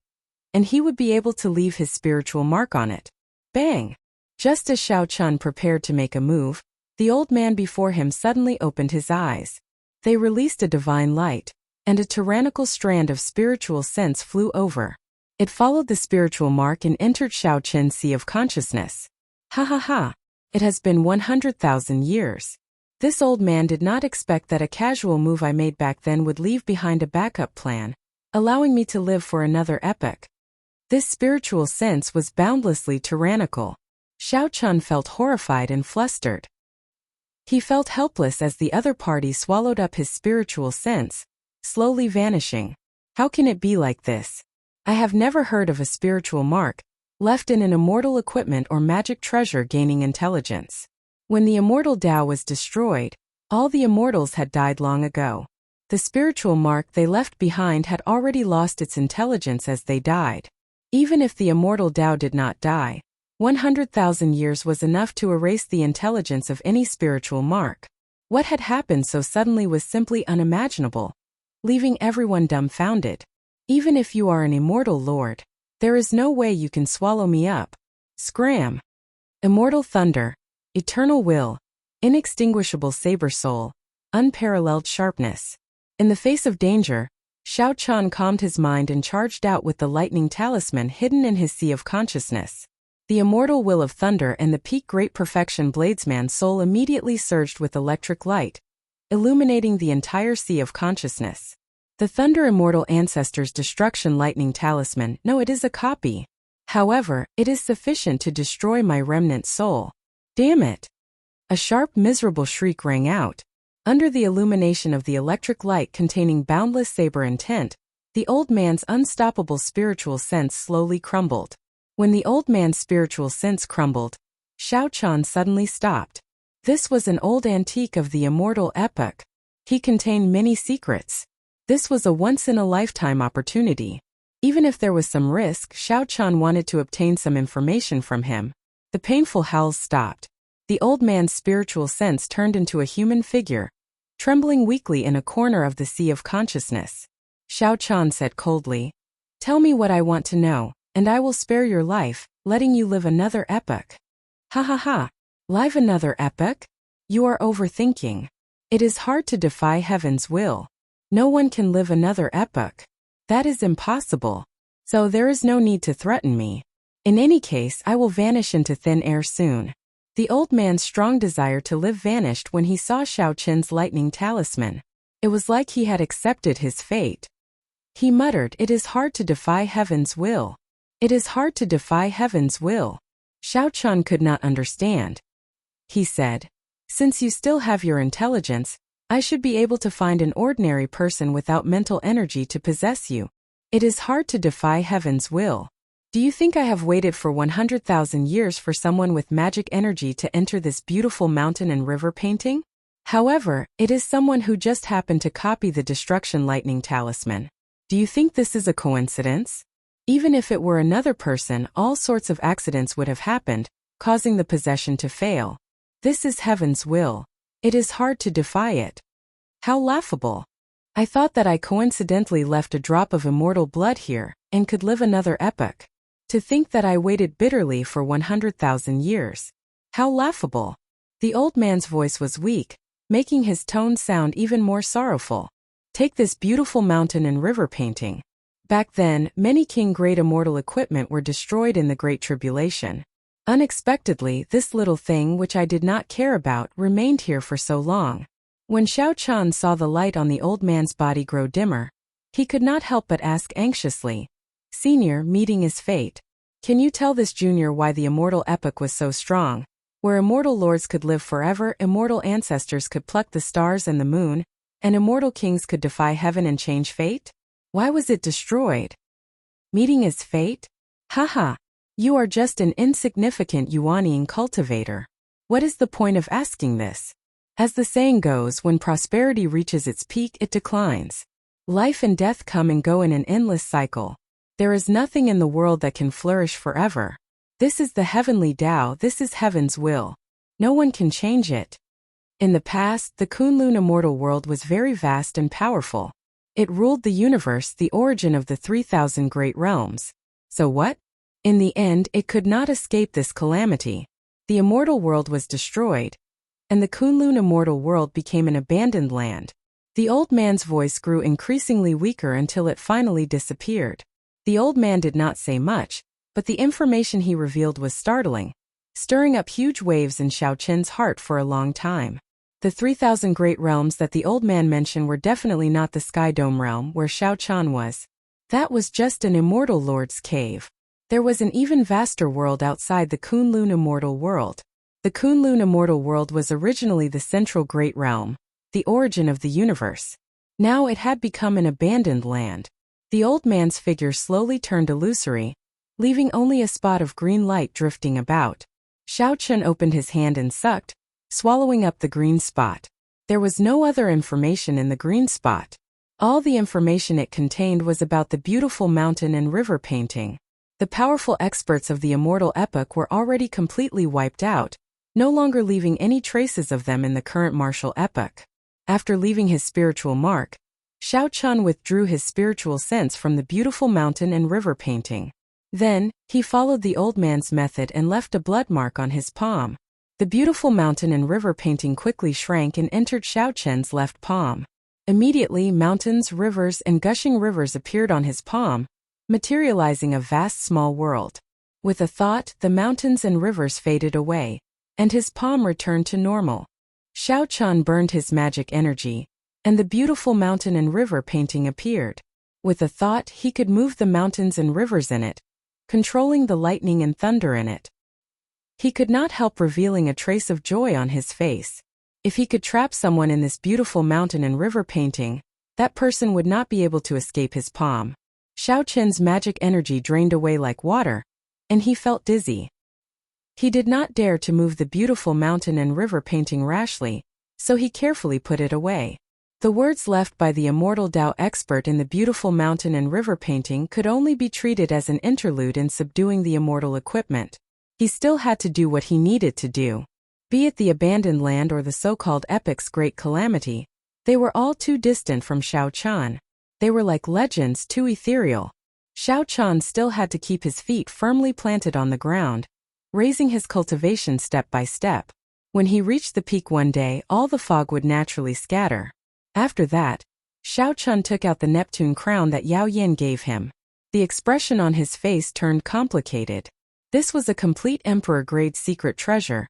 and he would be able to leave his spiritual mark on it. Bang! Just as Xiao Chen prepared to make a move, the old man before him suddenly opened his eyes. They released a divine light, and a tyrannical strand of spiritual sense flew over. It followed the spiritual mark and entered Xiao Chen's sea of consciousness. Ha ha ha! It has been 100,000 years. This old man did not expect that a casual move I made back then would leave behind a backup plan, allowing me to live for another epoch. This spiritual sense was boundlessly tyrannical. Xiao Chen felt horrified and flustered. He felt helpless as the other party swallowed up his spiritual sense, slowly vanishing. How can it be like this? I have never heard of a spiritual mark left in an immortal equipment or magic treasure gaining intelligence. When the immortal Tao was destroyed, all the immortals had died long ago. The spiritual mark they left behind had already lost its intelligence as they died. Even if the immortal Tao did not die, 100,000 years was enough to erase the intelligence of any spiritual mark. What had happened so suddenly was simply unimaginable, leaving everyone dumbfounded. Even if you are an immortal lord, there is no way you can swallow me up. Scram! Immortal thunder, eternal will, inextinguishable saber soul, unparalleled sharpness. In the face of danger, Xiao Chen calmed his mind and charged out with the lightning talisman hidden in his sea of consciousness. The immortal will of thunder and the peak great perfection bladesman soul immediately surged with electric light, illuminating the entire sea of consciousness. The thunder immortal ancestor's destruction lightning talisman, no, it is a copy. However, it is sufficient to destroy my remnant soul. Damn it! A sharp miserable shriek rang out. Under the illumination of the electric light containing boundless saber intent, the old man's unstoppable spiritual sense slowly crumbled. When the old man's spiritual sense crumbled, Xiao Chen suddenly stopped. This was an old antique of the immortal epoch. He contained many secrets. This was a once-in-a-lifetime opportunity. Even if there was some risk, Xiao Chen wanted to obtain some information from him. The painful howls stopped. The old man's spiritual sense turned into a human figure, trembling weakly in a corner of the sea of consciousness. Xiao Chen said coldly, "Tell me what I want to know, and I will spare your life, letting you live another epoch." Ha ha ha! Live another epoch? You are overthinking. It is hard to defy heaven's will. No one can live another epoch. That is impossible. So there is no need to threaten me. In any case, I will vanish into thin air soon. The old man's strong desire to live vanished when he saw Xiao Chen's lightning talisman. It was like he had accepted his fate. He muttered, "It is hard to defy heaven's will. It is hard to defy heaven's will." Xiao Chen could not understand. He said, "Since you still have your intelligence, I should be able to find an ordinary person without mental energy to possess you. It is hard to defy heaven's will. Do you think I have waited for 100,000 years for someone with magic energy to enter this beautiful mountain and river painting? However, it is someone who just happened to copy the destruction lightning talisman. Do you think this is a coincidence? Even if it were another person, all sorts of accidents would have happened, causing the possession to fail. This is heaven's will. It is hard to defy it. How laughable. I thought that I coincidentally left a drop of immortal blood here, and could live another epoch. To think that I waited bitterly for 100,000 years. How laughable. The old man's voice was weak, making his tone sound even more sorrowful. Take this beautiful mountain and river painting. Back then, many king-grade immortal equipment were destroyed in the Great Tribulation. Unexpectedly, this little thing which I did not care about remained here for so long. When Xiao Chan saw the light on the old man's body grow dimmer, he could not help but ask anxiously, "Senior, meeting is fate. Can you tell this junior why the immortal epoch was so strong? Where immortal lords could live forever, immortal ancestors could pluck the stars and the moon, and immortal kings could defy heaven and change fate? Why was it destroyed? Meeting is fate? Haha. You are just an insignificant Yuaniing cultivator. What is the point of asking this? As the saying goes, when prosperity reaches its peak, it declines. Life and death come and go in an endless cycle. There is nothing in the world that can flourish forever. This is the heavenly Tao, this is heaven's will. No one can change it. In the past, the Kunlun immortal world was very vast and powerful. It ruled the universe, the origin of the 3,000 great realms. So what? In the end, it could not escape this calamity. The immortal world was destroyed, and the Kunlun immortal world became an abandoned land. The old man's voice grew increasingly weaker until it finally disappeared. The old man did not say much, but the information he revealed was startling, stirring up huge waves in Xiao Chen's heart for a long time. The 3,000 great realms that the old man mentioned were definitely not the Sky Dome realm where Xiao Chen was. That was just an immortal lord's cave. There was an even vaster world outside the Kunlun immortal world. The Kunlun immortal world was originally the central great realm, the origin of the universe. Now it had become an abandoned land. The old man's figure slowly turned illusory, leaving only a spot of green light drifting about. Xiao Chen opened his hand and sucked, swallowing up the green spot. There was no other information in the green spot. All the information it contained was about the beautiful mountain and river painting. The powerful experts of the immortal epoch were already completely wiped out, no longer leaving any traces of them in the current martial epoch. After leaving his spiritual mark, Xiao Chen withdrew his spiritual sense from the beautiful mountain and river painting. Then, he followed the old man's method and left a blood mark on his palm. The beautiful mountain and river painting quickly shrank and entered Xiao Chen's left palm. Immediately, mountains, rivers, and gushing rivers appeared on his palm, materializing a vast small world. With a thought, the mountains and rivers faded away, and his palm returned to normal. Xiao Chen burned his magic energy, and the beautiful mountain and river painting appeared. With a thought, he could move the mountains and rivers in it, controlling the lightning and thunder in it. He could not help revealing a trace of joy on his face. If he could trap someone in this beautiful mountain and river painting, that person would not be able to escape his palm. Xiao Chen's magic energy drained away like water, and he felt dizzy. He did not dare to move the beautiful mountain and river painting rashly, so he carefully put it away. The words left by the immortal Tao expert in the beautiful mountain and river painting could only be treated as an interlude in subduing the immortal equipment. He still had to do what he needed to do. Be it the abandoned land or the so-called epic's great calamity, they were all too distant from Xiao Chen. They were like legends, too ethereal. Xiao Chen still had to keep his feet firmly planted on the ground, raising his cultivation step by step. When he reached the peak one day, all the fog would naturally scatter. After that, Xiao Chen took out the Neptune crown that Yao Yin gave him. The expression on his face turned complicated. This was a complete emperor-grade secret treasure,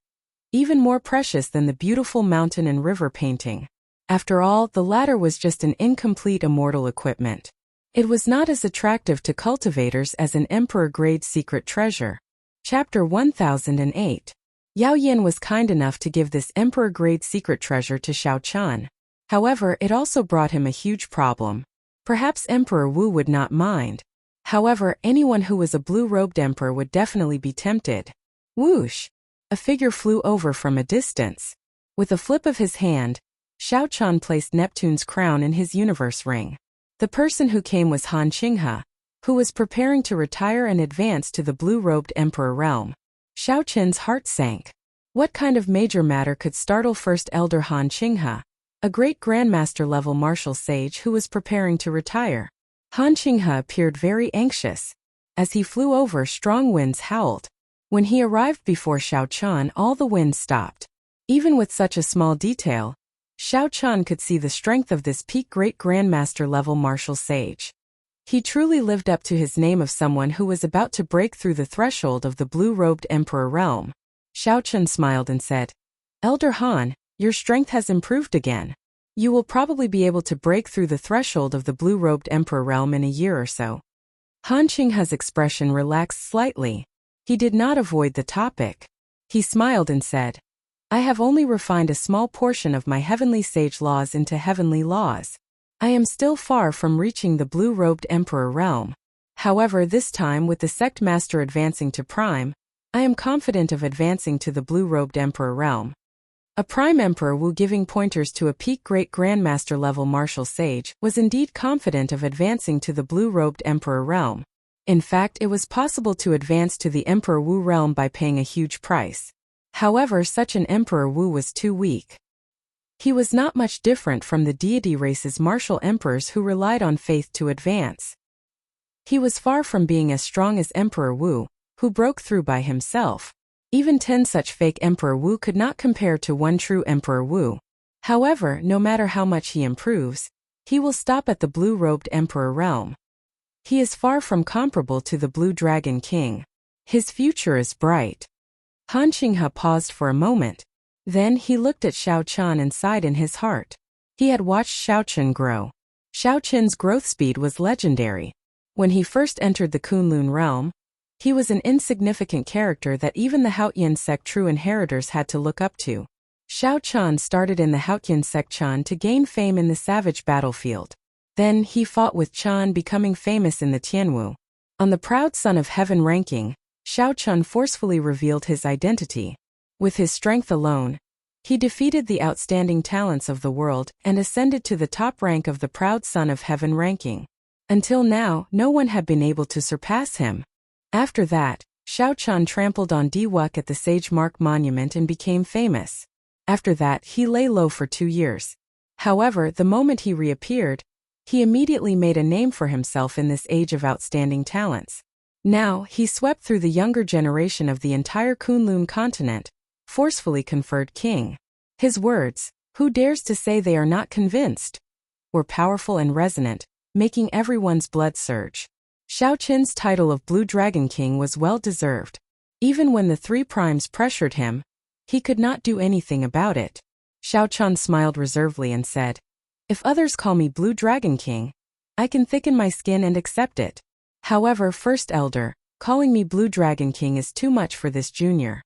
even more precious than the beautiful mountain and river painting. After all, the latter was just an incomplete immortal equipment. It was not as attractive to cultivators as an emperor-grade secret treasure. Chapter 1008. Yao Yin was kind enough to give this emperor-grade secret treasure to Xiao Chen. However, it also brought him a huge problem. Perhaps Emperor Wu would not mind. However, anyone who was a blue-robed emperor would definitely be tempted. Whoosh! A figure flew over from a distance. With a flip of his hand, Xiao Chan placed Neptune's crown in his universe ring. The person who came was Han Qinghe, who was preparing to retire and advance to the blue-robed emperor realm. Xiao Qin's heart sank. What kind of major matter could startle First Elder Han Qinghe, a great grandmaster-level martial sage who was preparing to retire? Han Qinghe appeared very anxious. As he flew over, strong winds howled. When he arrived before Xiao Chan, all the winds stopped. Even with such a small detail, Xiao Chan could see the strength of this peak great grandmaster-level martial sage. He truly lived up to his name of someone who was about to break through the threshold of the blue-robed emperor realm. Xiao Chan smiled and said, "Elder Han, your strength has improved again. You will probably be able to break through the threshold of the blue-robed emperor realm in a year or so." Han Qinghe's expression relaxed slightly. He did not avoid the topic. He smiled and said, "I have only refined a small portion of my heavenly sage laws into heavenly laws. I am still far from reaching the blue-robed emperor realm. However, this time with the sect master advancing to prime, I am confident of advancing to the blue-robed emperor realm." A prime emperor Wu, giving pointers to a peak great grandmaster level martial sage, was indeed confident of advancing to the blue-robed emperor realm. In fact, it was possible to advance to the Emperor Wu realm by paying a huge price. However, such an Emperor Wu was too weak. He was not much different from the deity race's martial emperors who relied on faith to advance. He was far from being as strong as Emperor Wu, who broke through by himself. Even 10 such fake Emperor Wu could not compare to one true Emperor Wu. However, no matter how much he improves, he will stop at the blue-robed emperor realm. He is far from comparable to the Blue Dragon King. His future is bright. Han Qinghe paused for a moment. Then he looked at Xiao Chan and sighed in his heart. He had watched Xiao Chen grow. Xiao Chen's growth speed was legendary. When he first entered the Kunlun realm, he was an insignificant character that even the Haotian sect true inheritors had to look up to. Xiao Chan started in the Haotian sect Chan to gain fame in the savage battlefield. Then he fought with Chan, becoming famous in the Tianwu. On the proud son of heaven ranking, Xiao Chan forcefully revealed his identity. With his strength alone, he defeated the outstanding talents of the world and ascended to the top rank of the proud son of heaven ranking. Until now, no one had been able to surpass him. After that, Xiao Chan trampled on Diwuk at the Sage Mark Monument and became famous. After that, he lay low for 2 years. However, the moment he reappeared, he immediately made a name for himself in this age of outstanding talents. Now, he swept through the younger generation of the entire Kunlun continent, forcefully conferred king. His words, "Who dares to say they are not convinced?" were powerful and resonant, making everyone's blood surge. Xiao Qin's title of Blue Dragon King was well deserved. Even when the 3 primes pressured him, he could not do anything about it. Xiao Chan smiled reservedly and said, "If others call me Blue Dragon King, I can thicken my skin and accept it. However, First Elder, calling me Blue Dragon King is too much for this junior."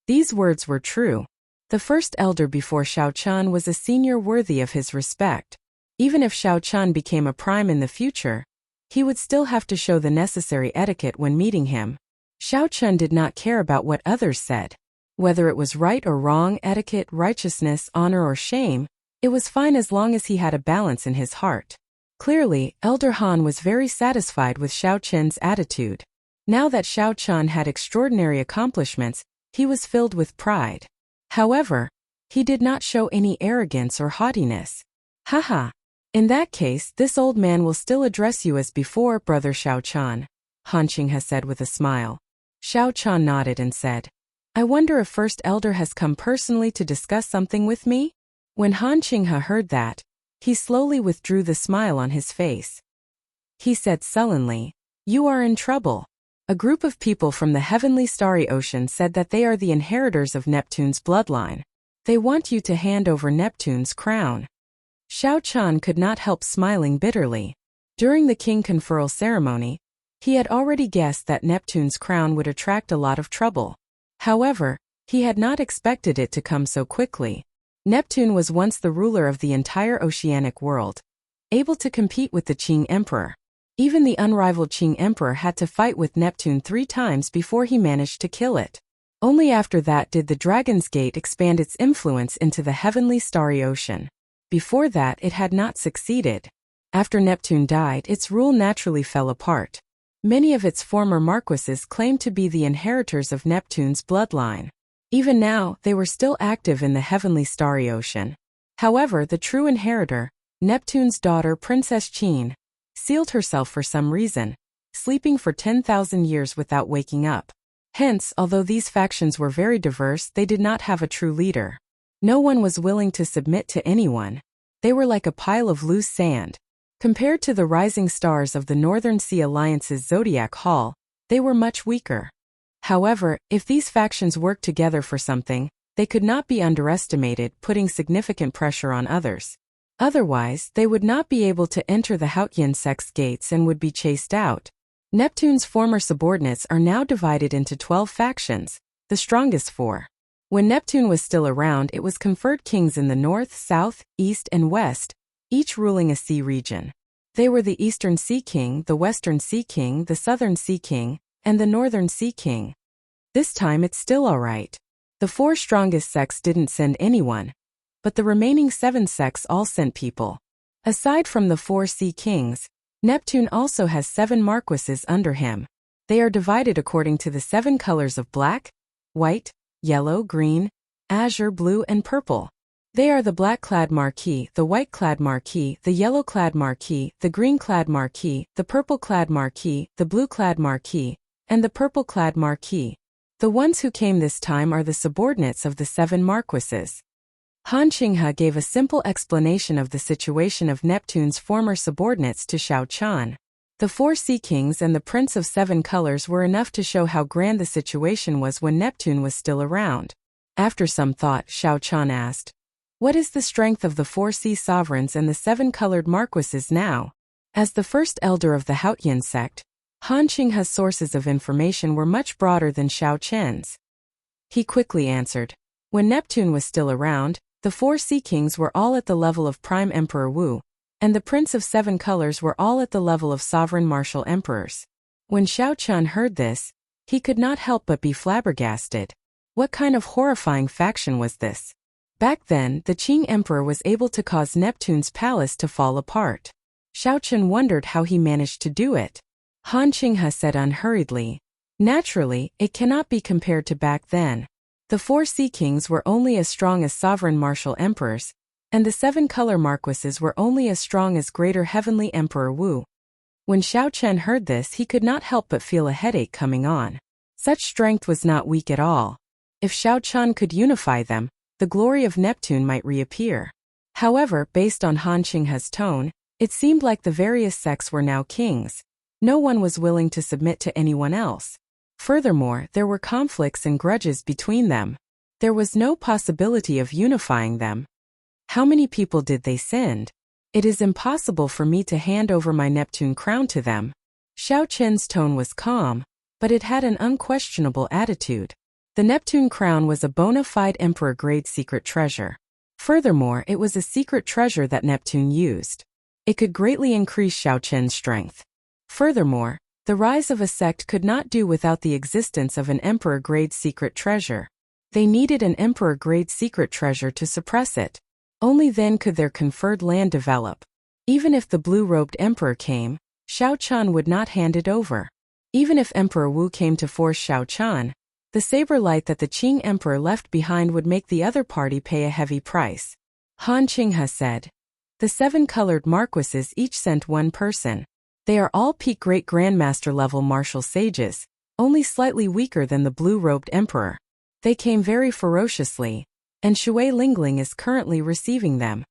These words were true. The First Elder before Xiao Chan was a senior worthy of his respect. Even if Xiao Chan became a prime in the future, he would still have to show the necessary etiquette when meeting him. Xiao Chan did not care about what others said. Whether it was right or wrong, etiquette, righteousness, honor or shame, it was fine as long as he had a balance in his heart. Clearly, Elder Han was very satisfied with Xiao Chen's attitude. Now that Xiao Chan had extraordinary accomplishments, he was filled with pride. However, he did not show any arrogance or haughtiness. "Haha. In that case, this old man will still address you as before, Brother Xiao Chan," Han Qinghe said with a smile. Xiao Chan nodded and said, "I wonder if First Elder has come personally to discuss something with me?" When Han Qinghe heard that, he slowly withdrew the smile on his face. He said sullenly, "You are in trouble. A group of people from the heavenly starry ocean said that they are the inheritors of Neptune's bloodline. They want you to hand over Neptune's crown." Xiao Chan could not help smiling bitterly. During the king conferral ceremony, he had already guessed that Neptune's crown would attract a lot of trouble. However, he had not expected it to come so quickly. Neptune was once the ruler of the entire oceanic world, able to compete with the Qing Emperor. Even the unrivaled Qing emperor had to fight with Neptune 3 times before he managed to kill it. Only after that did the Dragon's Gate expand its influence into the heavenly starry ocean. Before that it had not succeeded. After Neptune died, its rule naturally fell apart. Many of its former marquises claimed to be the inheritors of Neptune's bloodline. Even now, they were still active in the heavenly starry ocean. However, the true inheritor, Neptune's daughter Princess Qin, sealed herself for some reason, sleeping for 10,000 years without waking up. Hence, although these factions were very diverse, they did not have a true leader. No one was willing to submit to anyone. They were like a pile of loose sand. Compared to the rising stars of the Northern Sea Alliance's Zodiac Hall, they were much weaker. However, if these factions worked together for something, they could not be underestimated, putting significant pressure on others. Otherwise, they would not be able to enter the Haotian sect's gates and would be chased out. Neptune's former subordinates are now divided into 12 factions, the strongest 4. When Neptune was still around, it was conferred kings in the north, south, east, and west, each ruling a sea region. They were the Eastern Sea King, the Western Sea King, the Southern Sea King, and the Northern Sea King. This time it's still alright. The 4 strongest sects didn't send anyone, but the remaining 7 sects all sent people. Aside from the 4 Sea Kings, Neptune also has 7 marquises under him. They are divided according to the 7 colors of black, white, yellow, green, azure, blue, and purple. They are the black-clad Marquis, the white-clad Marquis, the yellow-clad Marquis, the green-clad Marquis, the purple-clad Marquis, the blue-clad Marquis, and the purple-clad Marquis. The ones who came this time are the subordinates of the 7 marquises. Han Qinghe gave a simple explanation of the situation of Neptune's former subordinates to Xiao Qian. The 4 Sea Kings and the Prince of 7 Colors were enough to show how grand the situation was when Neptune was still around. After some thought, Xiao Qian asked, "What is the strength of the 4 sea sovereigns and the 7-colored marquises now?" As the first elder of the Haotian sect, Han Qinghe's sources of information were much broader than Xiao Qian's. He quickly answered, "When Neptune was still around, the 4 Sea Kings were all at the level of Prime Emperor Wu, and the Prince of 7 Colors were all at the level of Sovereign Martial Emperors." When Xiao Qian heard this, he could not help but be flabbergasted. What kind of horrifying faction was this? Back then, the Qing Emperor was able to cause Neptune's palace to fall apart. Xiao Qian wondered how he managed to do it. Han Qinghe said unhurriedly, "Naturally, it cannot be compared to back then. The 4 Sea Kings were only as strong as Sovereign Martial Emperors, and the 7-color marquises were only as strong as Greater Heavenly Emperor Wu." When Xiao Qian heard this, he could not help but feel a headache coming on. Such strength was not weak at all. If Xiao Qian could unify them, the glory of Neptune might reappear. However, based on Han Qinghe's tone, it seemed like the various sects were now kings. No one was willing to submit to anyone else. Furthermore, there were conflicts and grudges between them. There was no possibility of unifying them. How many people did they send? It is impossible for me to hand over my Neptune crown to them. Xiao Qian's tone was calm, but it had an unquestionable attitude. The Neptune crown was a bona fide emperor-grade secret treasure. Furthermore, it was a secret treasure that Neptune used. It could greatly increase Xiao Qian's strength. Furthermore, the rise of a sect could not do without the existence of an emperor-grade secret treasure. They needed an emperor-grade secret treasure to suppress it. Only then could their conferred land develop. Even if the blue-robed emperor came, Xiao Qian would not hand it over. Even if Emperor Wu came to force Xiao Qian, the saber light that the Qing emperor left behind would make the other party pay a heavy price. Han Qinghe said, "The 7-colored marquises each sent 1 person. They are all peak great grandmaster level martial sages, only slightly weaker than the blue-robed emperor. They came very ferociously, and Shui Lingling is currently receiving them.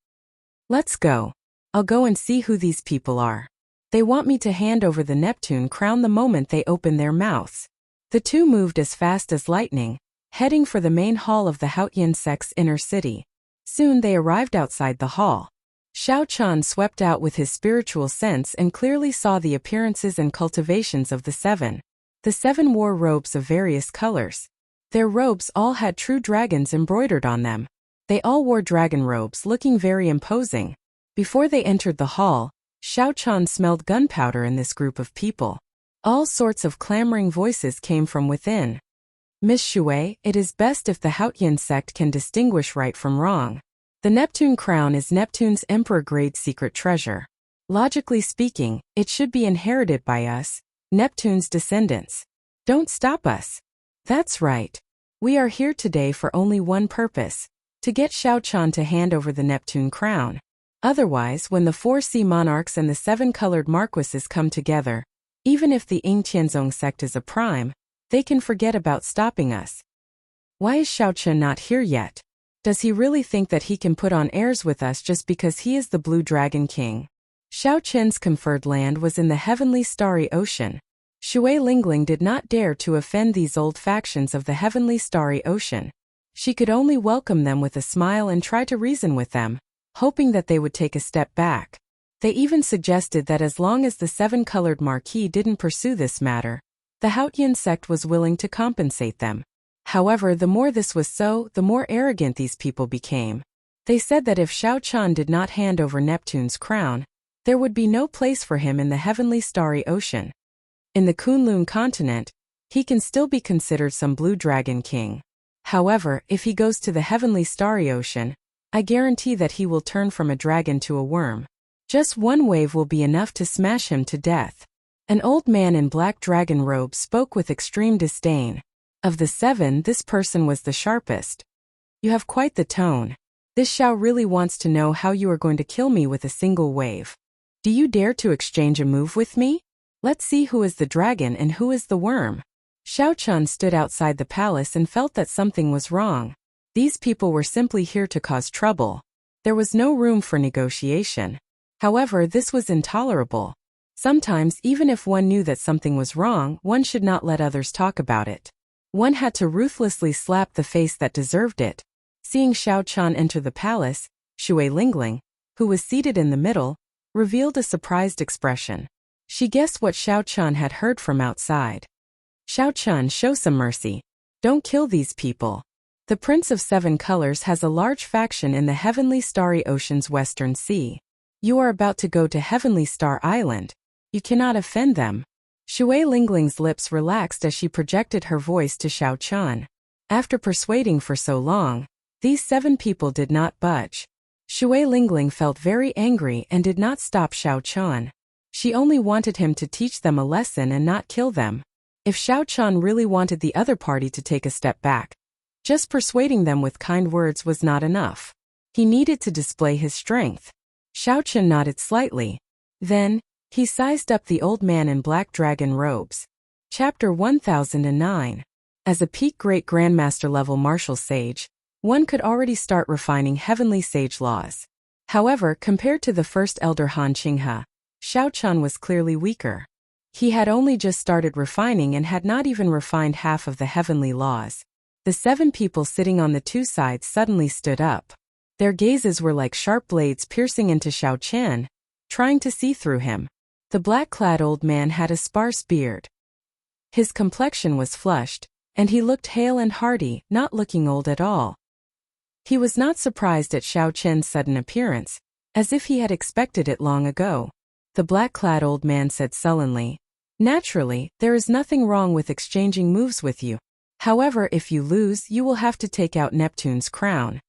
Let's go. I'll go and see who these people are. They want me to hand over the Neptune crown the moment they open their mouths." The two moved as fast as lightning, heading for the main hall of the Haotian sect's inner city. Soon they arrived outside the hall. Xiao Qian swept out with his spiritual sense and clearly saw the appearances and cultivations of the 7. The 7 wore robes of various colors. Their robes all had true dragons embroidered on them. They all wore dragon robes, looking very imposing. Before they entered the hall, Xiao Chan smelled gunpowder in this group of people. All sorts of clamoring voices came from within. Miss Shui, it is best if the Haotian sect can distinguish right from wrong. The Neptune crown is Neptune's emperor-grade secret treasure. Logically speaking, it should be inherited by us, Neptune's descendants. Don't stop us. That's right. We are here today for only one purpose, to get Xiao Chan to hand over the Neptune crown. Otherwise, when the 4 sea monarchs and the 7 colored marquises come together, even if the Ying Tianzong sect is a prime, they can forget about stopping us. Why is Xiao Chan not here yet? Does he really think that he can put on airs with us just because he is the Blue Dragon King? Xiao Chen's conferred land was in the heavenly starry ocean. Shui Lingling did not dare to offend these old factions of the heavenly starry ocean. She could only welcome them with a smile and try to reason with them, hoping that they would take a step back. They even suggested that as long as the 7-colored marquis didn't pursue this matter, the Haotian sect was willing to compensate them. However, the more this was so, the more arrogant these people became. They said that if Xiao Chan did not hand over Neptune's crown, there would be no place for him in the heavenly starry ocean. In the Kunlun continent, he can still be considered some Blue Dragon King. However, if he goes to the heavenly starry ocean, I guarantee that he will turn from a dragon to a worm. Just one wave will be enough to smash him to death. An old man in black dragon robes spoke with extreme disdain. Of the 7, this person was the sharpest. You have quite the tone. This Xiao really wants to know how you are going to kill me with a single wave. Do you dare to exchange a move with me? Let's see who is the dragon and who is the worm. Xiao Chan stood outside the palace and felt that something was wrong. These people were simply here to cause trouble. There was no room for negotiation. However, this was intolerable. Sometimes, even if one knew that something was wrong, one should not let others talk about it. One had to ruthlessly slap the face that deserved it. Seeing Xiao Chan enter the palace, Shui Lingling, who was seated in the middle, revealed a surprised expression. She guessed what Xiao Chan had heard from outside. Xiao Chan, show some mercy. Don't kill these people. The Prince of 7 Colors has a large faction in the heavenly starry ocean's western sea. You are about to go to Heavenly Star Island. You cannot offend them. Shui Lingling's lips relaxed as she projected her voice to Xiao Chan. After persuading for so long, these 7 people did not budge. Shui Lingling felt very angry and did not stop Xiao Chan. She only wanted him to teach them a lesson and not kill them. If Xiao Chan really wanted the other party to take a step back, just persuading them with kind words was not enough. He needed to display his strength. Xiao Chan nodded slightly. Then, he sized up the old man in black dragon robes. Chapter 1009. As a peak great grandmaster level martial sage, one could already start refining heavenly sage laws. However, compared to the first elder Han Qinghe, Xiao Chan was clearly weaker. He had only just started refining and had not even refined half of the heavenly laws. The 7 people sitting on the 2 sides suddenly stood up. Their gazes were like sharp blades piercing into Xiao Chan, trying to see through him. The black-clad old man had a sparse beard. His complexion was flushed, and he looked hale and hearty, not looking old at all. He was not surprised at Xiao Chen's sudden appearance, as if he had expected it long ago. The black-clad old man said sullenly, "Naturally, there is nothing wrong with exchanging moves with you. However, if you lose, you will have to take out Neptune's crown."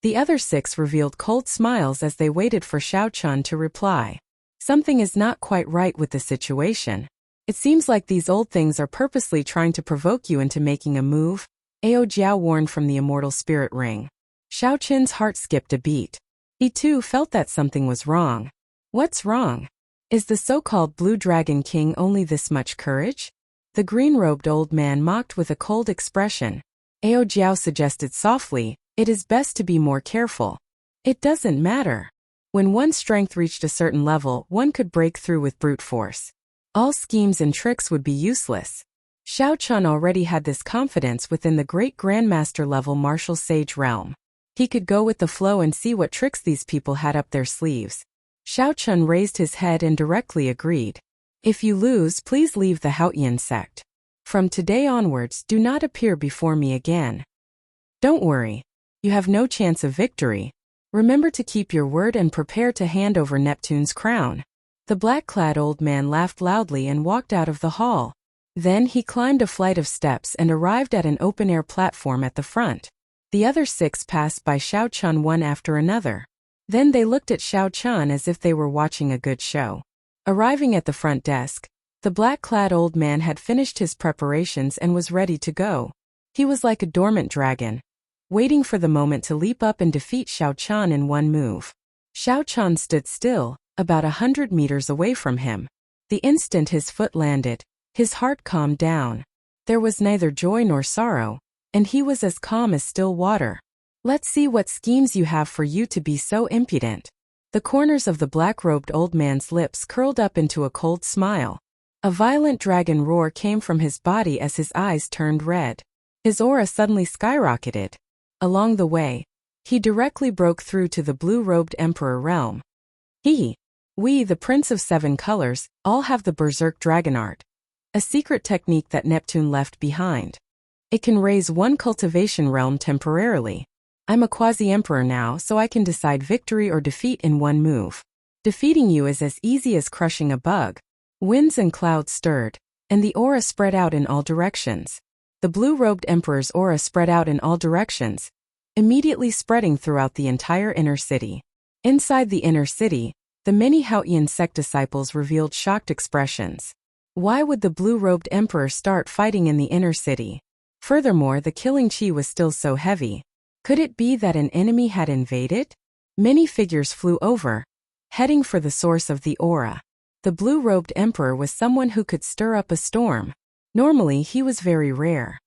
The other 6 revealed cold smiles as they waited for Xiao Chan to reply. Something is not quite right with the situation. It seems like these old things are purposely trying to provoke you into making a move, Ao Jiao warned from the immortal spirit ring. Xiao Chen's heart skipped a beat. He too felt that something was wrong. What's wrong? Is the so-called Blue Dragon King only this much courage? The green-robed old man mocked with a cold expression. Ao Jiao suggested softly, "It is best to be more careful. It doesn't matter. When one's strength reached a certain level, one could break through with brute force. All schemes and tricks would be useless." Xiao Chan already had this confidence within the great grandmaster level martial sage realm. He could go with the flow and see what tricks these people had up their sleeves. Xiao Chan raised his head and directly agreed. "If you lose, please leave the Haotian sect. From today onwards, do not appear before me again. Don't worry. You have no chance of victory. Remember to keep your word and prepare to hand over Neptune's crown." The black-clad old man laughed loudly and walked out of the hall. Then he climbed a flight of steps and arrived at an open-air platform at the front. The other 6 passed by Xiao Chun one after another. Then they looked at Xiao Chun as if they were watching a good show. Arriving at the front desk, the black-clad old man had finished his preparations and was ready to go. He was like a dormant dragon, waiting for the moment to leap up and defeat Xiao Chun in one move. Xiao Chun stood still, about 100 meters away from him. The instant his foot landed, his heart calmed down. There was neither joy nor sorrow, and he was as calm as still water. Let's see what schemes you have for you to be so impudent. The corners of the black-robed old man's lips curled up into a cold smile. A violent dragon roar came from his body as his eyes turned red. His aura suddenly skyrocketed. Along the way, he directly broke through to the blue-robed emperor realm. We, the Prince of 7 Colors, all have the Berserk Dragon Art, a secret technique that Neptune left behind. It can raise one cultivation realm temporarily. I'm a quasi-emperor now, so I can decide victory or defeat in one move. Defeating you is as easy as crushing a bug. Winds and clouds stirred, and the aura spread out in all directions. The blue-robed emperor's aura spread out in all directions, immediately spreading throughout the entire inner city. Inside the inner city, the many Haotian sect disciples revealed shocked expressions. Why would the blue-robed emperor start fighting in the inner city? Furthermore, the killing chi was still so heavy. Could it be that an enemy had invaded? Many figures flew over, heading for the source of the aura. The blue-robed emperor was someone who could stir up a storm. Normally, he was very rare.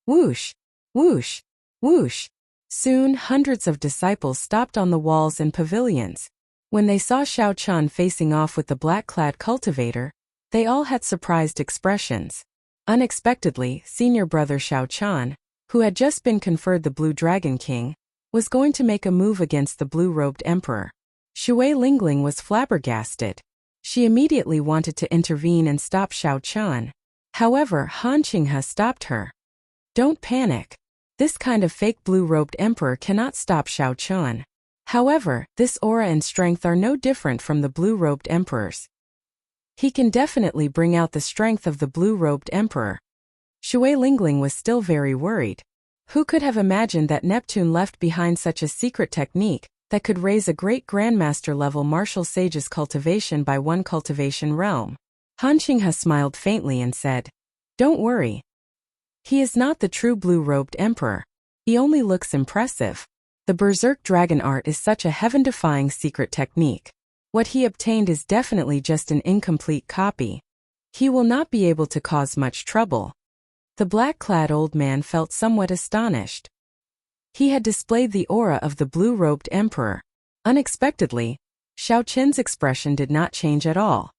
Whoosh! Whoosh! Whoosh! Soon, hundreds of disciples stopped on the walls and pavilions. When they saw Xiao Chun facing off with the black-clad cultivator, they all had surprised expressions. Unexpectedly, senior brother Xiao Chun, who had just been conferred the Blue Dragon King, was going to make a move against the blue-robed emperor. Shui Lingling was flabbergasted. She immediately wanted to intervene and stop Xiao Chun. However, Han Qinghe stopped her. Don't panic. This kind of fake blue-robed emperor cannot stop Xiao Chun. However, this aura and strength are no different from the blue-robed emperor's. He can definitely bring out the strength of the blue-robed emperor. Shui Lingling was still very worried. Who could have imagined that Neptune left behind such a secret technique that could raise a great grandmaster-level martial sage's cultivation by one cultivation realm? Han Qinghe smiled faintly and said, "Don't worry. He is not the true blue-robed emperor. He only looks impressive. The Berserk Dragon Art is such a heaven-defying secret technique. What he obtained is definitely just an incomplete copy. He will not be able to cause much trouble." The black-clad old man felt somewhat astonished. He had displayed the aura of the blue-robed emperor. Unexpectedly, Xiao Chen's expression did not change at all.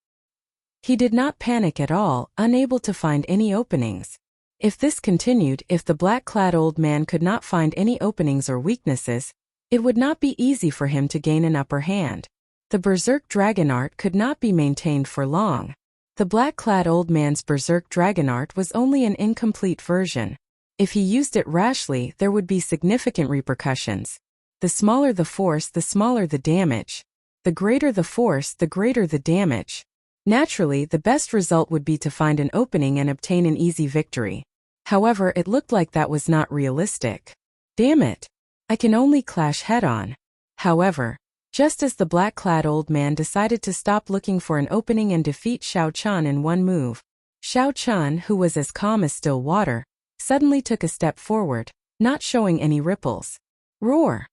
He did not panic at all, unable to find any openings. If this continued, if the black-clad old man could not find any openings or weaknesses, it would not be easy for him to gain an upper hand. The Berserk Dragon Art could not be maintained for long. The black-clad old man's Berserk Dragon Art was only an incomplete version. If he used it rashly, there would be significant repercussions. The smaller the force, the smaller the damage. The greater the force, the greater the damage. Naturally, the best result would be to find an opening and obtain an easy victory. However, it looked like that was not realistic. Damn it! I can only clash head-on. However, just as the black-clad old man decided to stop looking for an opening and defeat Xiao Chun in one move, Xiao Chun, who was as calm as still water, suddenly took a step forward, not showing any ripples. Roar!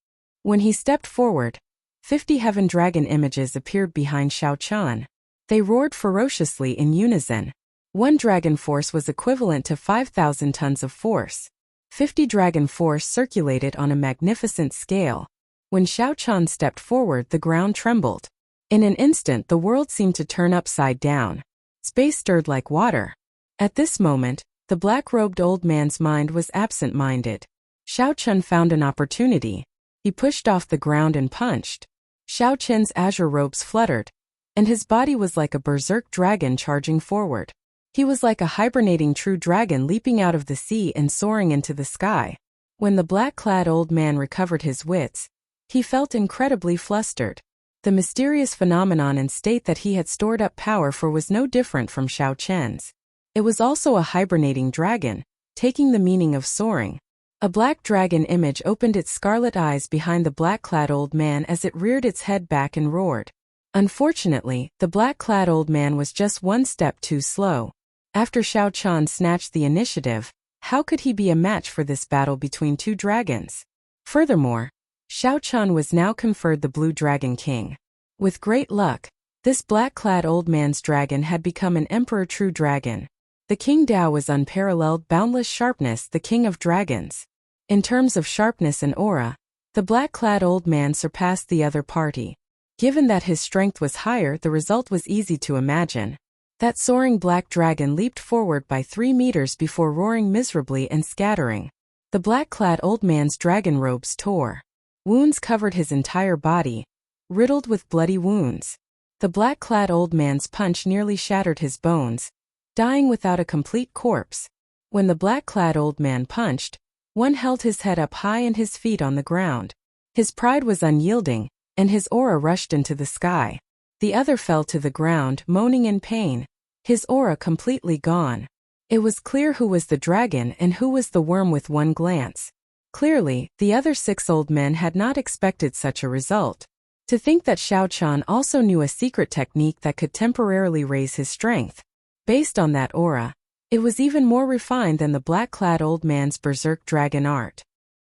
When he stepped forward, 50 heaven dragon images appeared behind Xiao Chun. They roared ferociously in unison. One dragon force was equivalent to 5,000 tons of force. 50 dragon force circulated on a magnificent scale. When Xiao Chun stepped forward, the ground trembled. In an instant, the world seemed to turn upside down. Space stirred like water. At this moment, the black-robed old man's mind was absent-minded. Xiao Chun found an opportunity. He pushed off the ground and punched. Xiao Chun's azure robes fluttered, and his body was like a berserk dragon charging forward. He was like a hibernating true dragon leaping out of the sea and soaring into the sky. When the black-clad old man recovered his wits, he felt incredibly flustered. The mysterious phenomenon and state that he had stored up power for was no different from Xiao Chen's. It was also a hibernating dragon, taking the meaning of soaring. A black dragon image opened its scarlet eyes behind the black-clad old man as it reared its head back and roared. Unfortunately, the black-clad old man was just one step too slow. After Xiao Chen snatched the initiative, how could he be a match for this battle between two dragons? Furthermore, Xiao Chen was now conferred the Blue Dragon King. With great luck, this black-clad old man's dragon had become an emperor true dragon. The King Dao was unparalleled boundless sharpness, the king of dragons. In terms of sharpness and aura, the black-clad old man surpassed the other party. Given that his strength was higher, the result was easy to imagine. That soaring black dragon leaped forward by 3 meters before roaring miserably and scattering. The black-clad old man's dragon robes tore. Wounds covered his entire body, riddled with bloody wounds. The black-clad old man's punch nearly shattered his bones, dying without a complete corpse. When the black-clad old man punched, one held his head up high and his feet on the ground. His pride was unyielding, and his aura rushed into the sky. The other fell to the ground, moaning in pain, his aura completely gone. It was clear who was the dragon and who was the worm with one glance. Clearly, the other 6 old men had not expected such a result. To think that Xiao Chen also knew a secret technique that could temporarily raise his strength. Based on that aura, it was even more refined than the black-clad old man's berserk dragon art.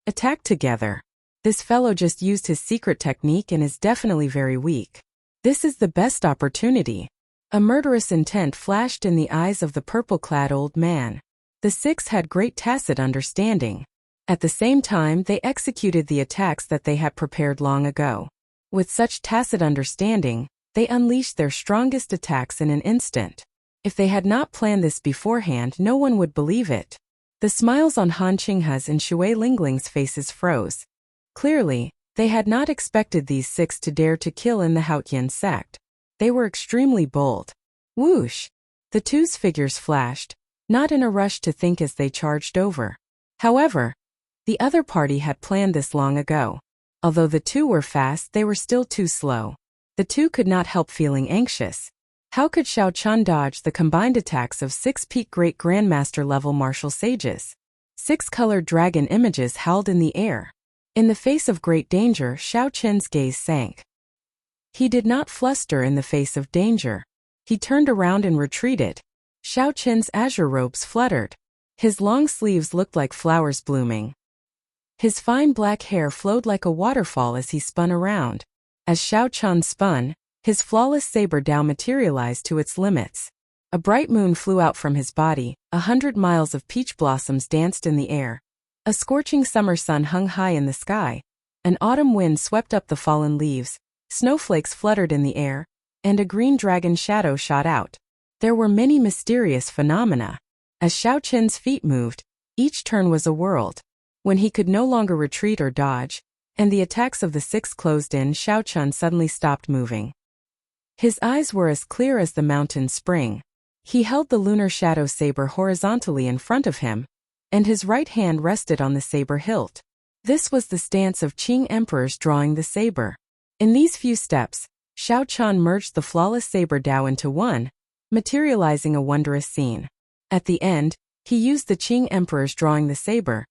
Attack together. This fellow just used his secret technique and is definitely very weak. This is the best opportunity. A murderous intent flashed in the eyes of the purple-clad old man. The 6 had great tacit understanding. At the same time, they executed the attacks that they had prepared long ago. With such tacit understanding, they unleashed their strongest attacks in an instant. If they had not planned this beforehand, no one would believe it. The smiles on Han Qinghe's and Shui Lingling's faces froze. Clearly, they had not expected these 6 to dare to kill in the Haotian sect. They were extremely bold. Whoosh! The 2's figures flashed, not in a rush to think as they charged over. However, the other party had planned this long ago. Although the 2 were fast, they were still too slow. The 2 could not help feeling anxious. How could Xiao Chen dodge the combined attacks of 6 peak great grandmaster level martial sages? 6 colored dragon images howled in the air. In the face of great danger, Xiao Chen's gaze sank. He did not fluster in the face of danger. He turned around and retreated. Xiao Chen's azure robes fluttered. His long sleeves looked like flowers blooming. His fine black hair flowed like a waterfall as he spun around. As Xiao Chen spun, his flawless saber Dao materialized to its limits. A bright moon flew out from his body, 100 miles of peach blossoms danced in the air. A scorching summer sun hung high in the sky. An autumn wind swept up the fallen leaves, snowflakes fluttered in the air, and a green dragon shadow shot out. There were many mysterious phenomena. As Xiao Chen's feet moved, each turn was a world. When he could no longer retreat or dodge, and the attacks of the 6 closed in, Xiao Chen suddenly stopped moving. His eyes were as clear as the mountain spring. He held the lunar shadow saber horizontally in front of him, and his right hand rested on the saber hilt. This was the stance of Qing emperors drawing the saber. In these few steps, Xiao Chen merged the flawless saber Dao into one, materializing a wondrous scene. At the end, he used the Qing emperors drawing the saber,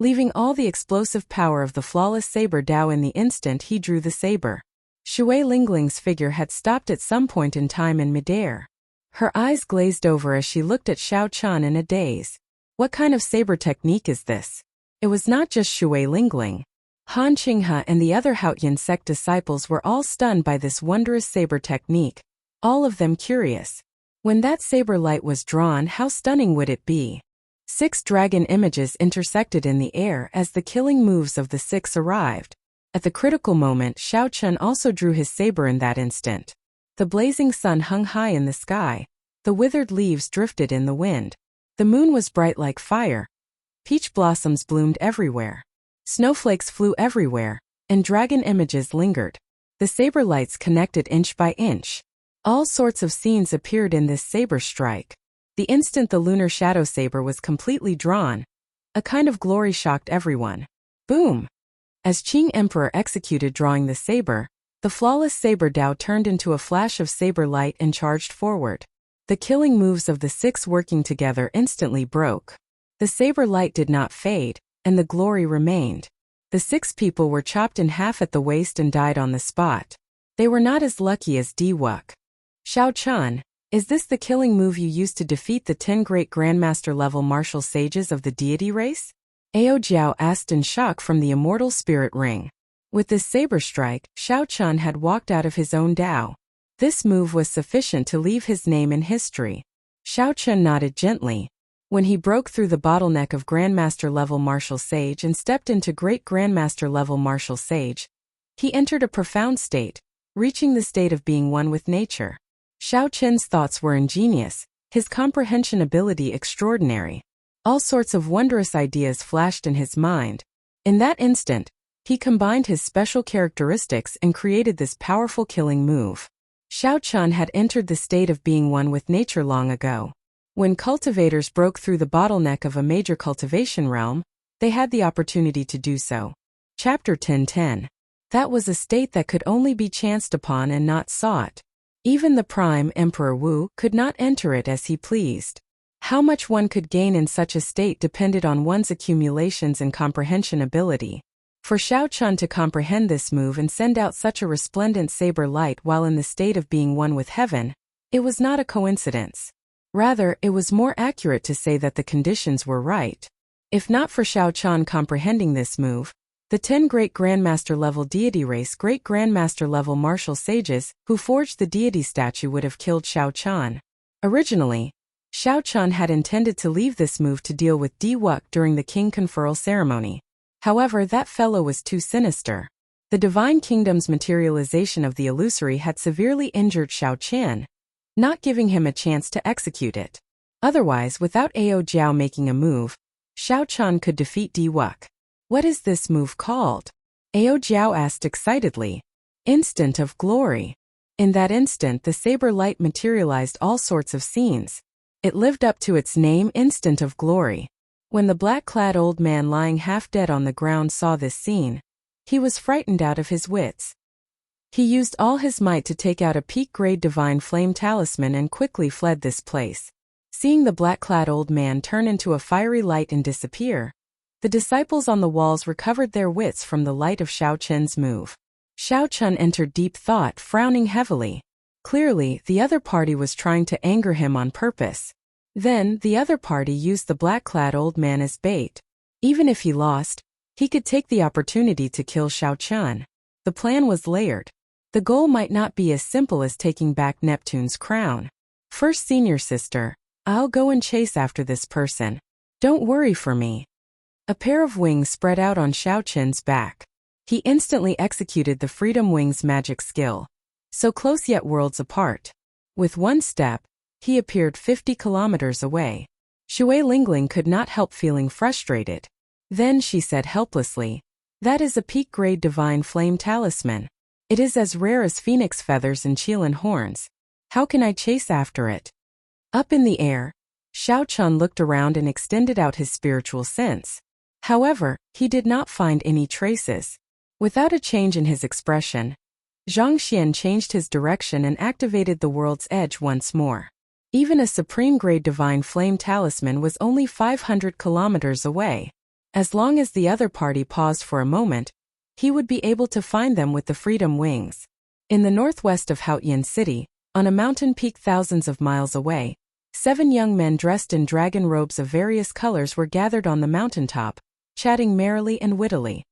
leaving all the explosive power of the flawless saber Dao in the instant he drew the saber. Shui Lingling's figure had stopped at some point in time in midair. Her eyes glazed over as she looked at Xiao Chen in a daze. What kind of saber technique is this? It was not just Shui Lingling. Han Qinghe and the other Haotian sect disciples were all stunned by this wondrous saber technique, all of them curious. When that saber light was drawn, how stunning would it be? 6 dragon images intersected in the air as the killing moves of the 6 arrived. At the critical moment, Xiao Chen also drew his saber in that instant. The blazing sun hung high in the sky. The withered leaves drifted in the wind. The moon was bright like fire. Peach blossoms bloomed everywhere. Snowflakes flew everywhere, and dragon images lingered. The saber lights connected inch by inch. All sorts of scenes appeared in this saber strike. The instant the lunar shadow saber was completely drawn, a kind of glory shocked everyone. Boom! As Qing Emperor executed drawing the saber, The flawless saber Dao turned into a flash of saber light and charged forward. The killing moves of the six working together instantly broke. The saber light did not fade, and the glory remained. The six people were chopped in half at the waist and died on the spot. They were not as lucky as Diwuk. Shao Chun, is this the killing move you used to defeat the 10 great Grandmaster level martial sages of the deity race? Ao Jiao asked in shock from the immortal spirit ring. With this saber strike, Shao Chun had walked out of his own Dao. This move was sufficient to leave his name in history. Shao Chun nodded gently. When he broke through the bottleneck of Grandmaster level martial sage and stepped into Great Grandmaster level martial sage, he entered a profound state, reaching the state of being one with nature. Shao Chun's thoughts were ingenious, his comprehension ability extraordinary. All sorts of wondrous ideas flashed in his mind. In that instant, he combined his special characteristics and created this powerful killing move. Shao Chun had entered the state of being one with nature long ago. When cultivators broke through the bottleneck of a major cultivation realm, they had the opportunity to do so. Chapter 10:10. That was a state that could only be chanced upon and not sought. Even the Prime Emperor Wu could not enter it as he pleased. How much one could gain in such a state depended on one's accumulations and comprehension ability. For Shao Chun to comprehend this move and send out such a resplendent saber light while in the state of being one with heaven, it was not a coincidence. Rather, it was more accurate to say that the conditions were right. If not for Shao Chun comprehending this move, the 10 great Grandmaster level deity race Great Grandmaster level martial sages who forged the deity statue would have killed Shao Chun. Originally, Shao Chun had intended to leave this move to deal with Diwuk during the king conferral ceremony. However, that fellow was too sinister. The Divine Kingdom's materialization of the illusory had severely injured Shao Chun, not giving him a chance to execute it. Otherwise, without Ao Jiao making a move, Shao Chun could defeat Diwuk. What is this move called? Ao Jiao asked excitedly. Instant of glory. In that instant, the saber light materialized all sorts of scenes. It lived up to its name, Instant of Glory. When the black-clad old man lying half-dead on the ground saw this scene, he was frightened out of his wits. He used all his might to take out a peak-grade divine flame talisman and quickly fled this place. Seeing the black-clad old man turn into a fiery light and disappear, the disciples on the walls recovered their wits from the light of Shao Chun's move. Shao Chun entered deep thought, frowning heavily. Clearly, the other party was trying to anger him on purpose. Then, the other party used the black-clad old man as bait. Even if he lost, he could take the opportunity to kill Shao Chun. The plan was layered. The goal might not be as simple as taking back Neptune's crown. First, senior sister, I'll go and chase after this person. Don't worry for me. A pair of wings spread out on Shao Chun's back. He instantly executed the Freedom Wings magic skill. So close yet worlds apart. With one step, he appeared 50 kilometers away. Shui Lingling could not help feeling frustrated. Then she said helplessly, "That is a peak-grade divine flame talisman. It is as rare as phoenix feathers and Qilin horns. How can I chase after it?" Up in the air, Shao Chun looked around and extended out his spiritual sense. However, he did not find any traces. Without a change in his expression, Zhang Xian changed his direction and activated the world's edge once more. Even a supreme-grade divine flame talisman was only 500 kilometers away. As long as the other party paused for a moment, he would be able to find them with the Freedom Wings. In the northwest of Haotian City, on a mountain peak thousands of miles away, 7 young men dressed in dragon robes of various colors were gathered on the mountaintop, chatting merrily and wittily.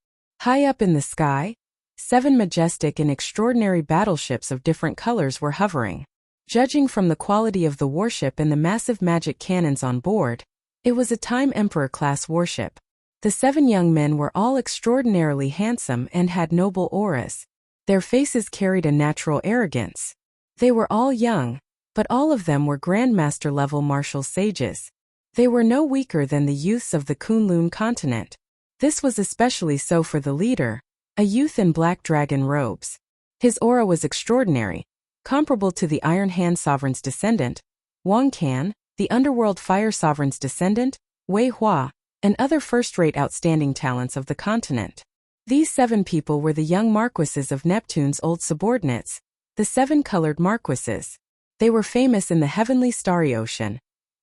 High up in the sky, 7 majestic and extraordinary battleships of different colors were hovering. Judging from the quality of the warship and the massive magic cannons on board, it was a Time Emperor-class warship. The 7 young men were all extraordinarily handsome and had noble auras. Their faces carried a natural arrogance. They were all young, but all of them were Grandmaster-level martial sages. They were no weaker than the youths of the Kunlun continent. This was especially so for the leader, a youth in black dragon robes. His aura was extraordinary, comparable to the Iron Hand Sovereign's descendant, Wang Can, the Underworld Fire Sovereign's descendant, Wei Hua, and other first-rate outstanding talents of the continent. These 7 people were the young marquises of Neptune's old subordinates, the 7 colored marquises. They were famous in the heavenly starry ocean,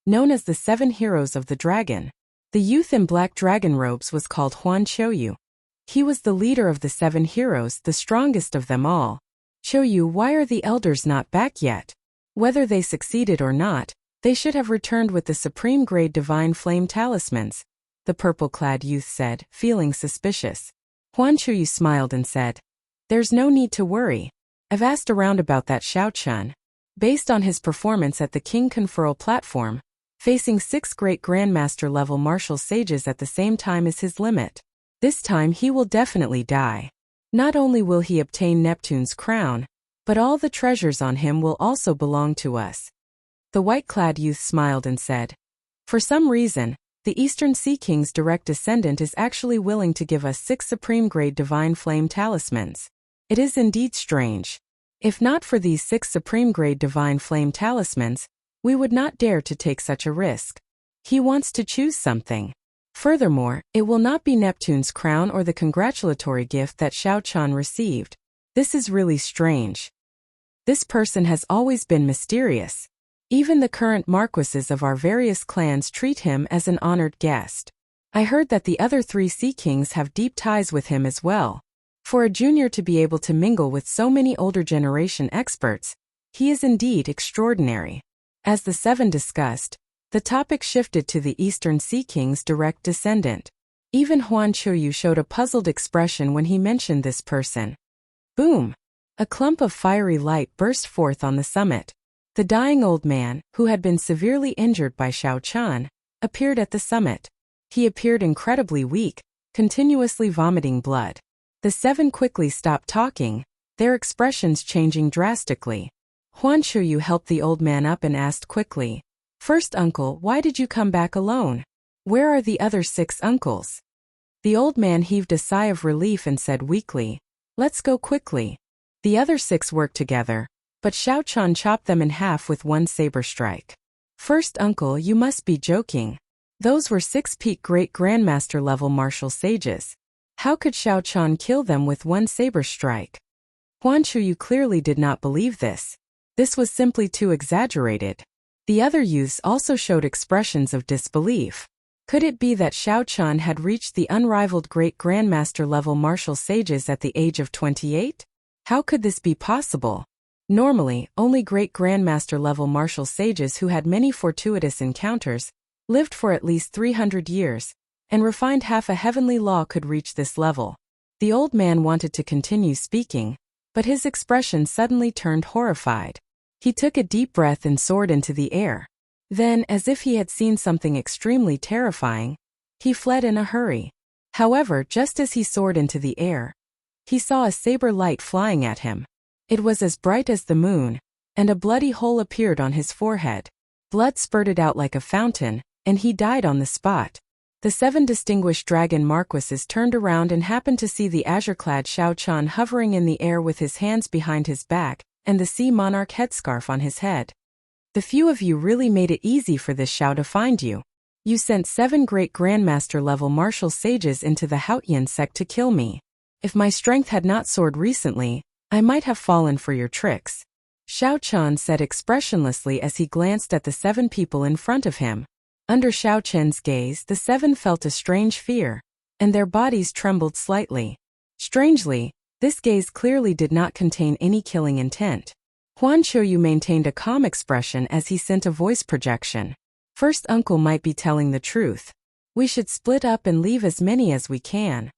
known as the 7 heroes of the dragon. The youth in black dragon robes was called Huan Qiuyu. He was the leader of the 7 heroes, the strongest of them all. Qiuyu, why are the elders not back yet? Whether they succeeded or not, they should have returned with the supreme grade divine flame talismans, the purple-clad youth said, feeling suspicious. Huan Qiuyu smiled and said, "There's no need to worry. I've asked around about that Xiao Chun. Based on his performance at the King Conferral platform, facing 6 great Grandmaster level martial sages at the same time is his limit. This time he will definitely die. Not only will he obtain Neptune's crown, but all the treasures on him will also belong to us." The white-clad youth smiled and said, "For some reason, the Eastern Sea King's direct descendant is actually willing to give us 6 supreme-grade divine flame talismans. It is indeed strange. If not for these 6 supreme-grade divine flame talismans, we would not dare to take such a risk. He wants to choose something. Furthermore, it will not be Neptune's crown or the congratulatory gift that Xiao Chun received. This is really strange. This person has always been mysterious. Even the current marquises of our various clans treat him as an honored guest. I heard that the other 3 Sea Kings have deep ties with him as well. For a junior to be able to mingle with so many older generation experts, he is indeed extraordinary." As the 7 discussed, the topic shifted to the Eastern Sea King's direct descendant. Even Huan Qiuyu showed a puzzled expression when he mentioned this person. Boom! A clump of fiery light burst forth on the summit. The dying old man, who had been severely injured by Xiao Chun, appeared at the summit. He appeared incredibly weak, continuously vomiting blood. The 7 quickly stopped talking, their expressions changing drastically. Huan Qiuyu helped the old man up and asked quickly, "First uncle, why did you come back alone? Where are the other 6 uncles?" The old man heaved a sigh of relief and said weakly, "Let's go quickly." The other 6 worked together, but Xiao Chun chopped them in half with one saber strike. "First uncle, you must be joking. Those were 6 peak great grandmaster level martial sages. How could Xiao Chun kill them with one saber strike?" Huan Qiuyu clearly did not believe this. This was simply too exaggerated. The other youths also showed expressions of disbelief. Could it be that Xiao Chun had reached the unrivaled great grandmaster level martial sages at the age of 28? How could this be possible? Normally, only great grandmaster level martial sages who had many fortuitous encounters, lived for at least 300 years, and refined half a heavenly law could reach this level. The old man wanted to continue speaking, but his expression suddenly turned horrified. He took a deep breath and soared into the air. Then, as if he had seen something extremely terrifying, he fled in a hurry. However, just as he soared into the air, he saw a saber light flying at him. It was as bright as the moon, and a bloody hole appeared on his forehead. Blood spurted out like a fountain, and he died on the spot. The 7 distinguished dragon marquises turned around and happened to see the azure-clad Xiao Chun hovering in the air with his hands behind his back, and the sea monarch headscarf on his head. "The few of you really made it easy for this Xiao to find you. You sent 7 great grandmaster level martial sages into the Haotian sect to kill me. If my strength had not soared recently, I might have fallen for your tricks." Xiao Chun said expressionlessly as he glanced at the 7 people in front of him. Under Xiao Chen's gaze, the 7 felt a strange fear, and their bodies trembled slightly. Strangely, this gaze clearly did not contain any killing intent. Huan Qiuyu maintained a calm expression as he sent a voice projection. "First uncle might be telling the truth. We should split up and leave as many as we can."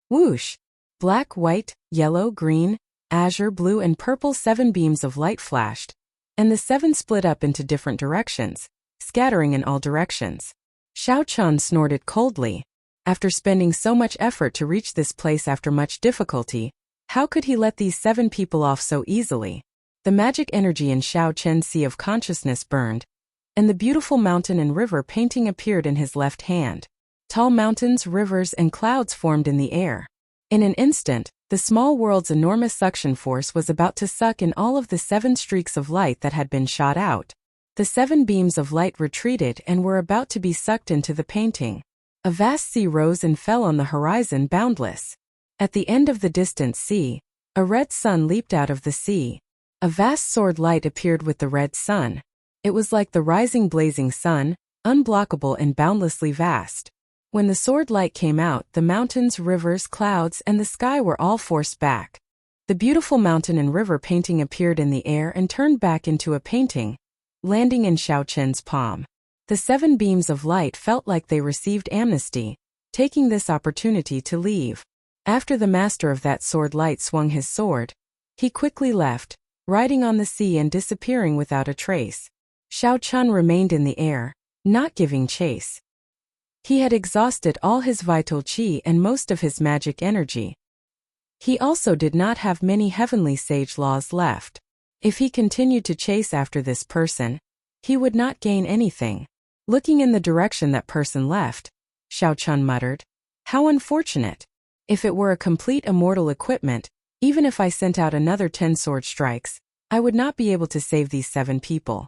Whoosh! Black, white, yellow, green, azure, blue and purple 7 beams of light flashed, and the 7 split up into different directions, scattering in all directions. Xiao Chun snorted coldly. After spending so much effort to reach this place after much difficulty, how could he let these 7 people off so easily? The magic energy in Xiao Chen's sea of consciousness burned, and the beautiful mountain and river painting appeared in his left hand. Tall mountains, rivers, and clouds formed in the air. In an instant, the small world's enormous suction force was about to suck in all of the 7 streaks of light that had been shot out. The 7 beams of light retreated and were about to be sucked into the painting. A vast sea rose and fell on the horizon, boundless. At the end of the distant sea, a red sun leaped out of the sea. A vast sword light appeared with the red sun. It was like the rising blazing sun, unblockable and boundlessly vast. When the sword light came out, the mountains, rivers, clouds, and the sky were all forced back. The beautiful mountain and river painting appeared in the air and turned back into a painting, landing in Xiao Chen's palm. The 7 beams of light felt like they received amnesty, taking this opportunity to leave. After the master of that sword light swung his sword, he quickly left, riding on the sea and disappearing without a trace. Xiao Chen remained in the air, not giving chase. He had exhausted all his vital qi and most of his magic energy. He also did not have many heavenly sage laws left. If he continued to chase after this person, he would not gain anything. Looking in the direction that person left, Xiao Chen muttered, "How unfortunate. If it were a complete immortal equipment, even if I sent out another 10 sword strikes, I would not be able to save these 7 people."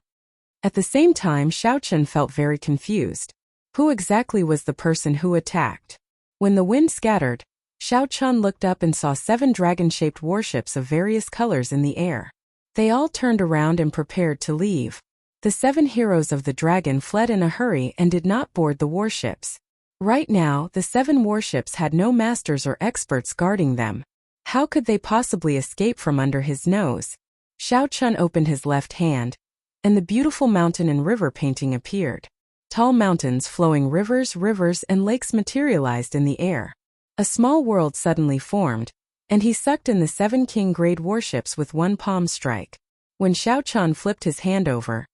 At the same time, Xiao Chen felt very confused. Who exactly was the person who attacked? When the wind scattered, Xiao Chen looked up and saw 7 dragon-shaped warships of various colors in the air. They all turned around and prepared to leave. The 7 heroes of the dragon fled in a hurry and did not board the warships. Right now, the 7 warships had no masters or experts guarding them. How could they possibly escape from under his nose? Xiao Chen opened his left hand, and the beautiful mountain and river painting appeared. Tall mountains, flowing rivers, and lakes materialized in the air. A small world suddenly formed, and he sucked in the 7 king-grade warships with one palm strike. When Xiao Chen flipped his hand over,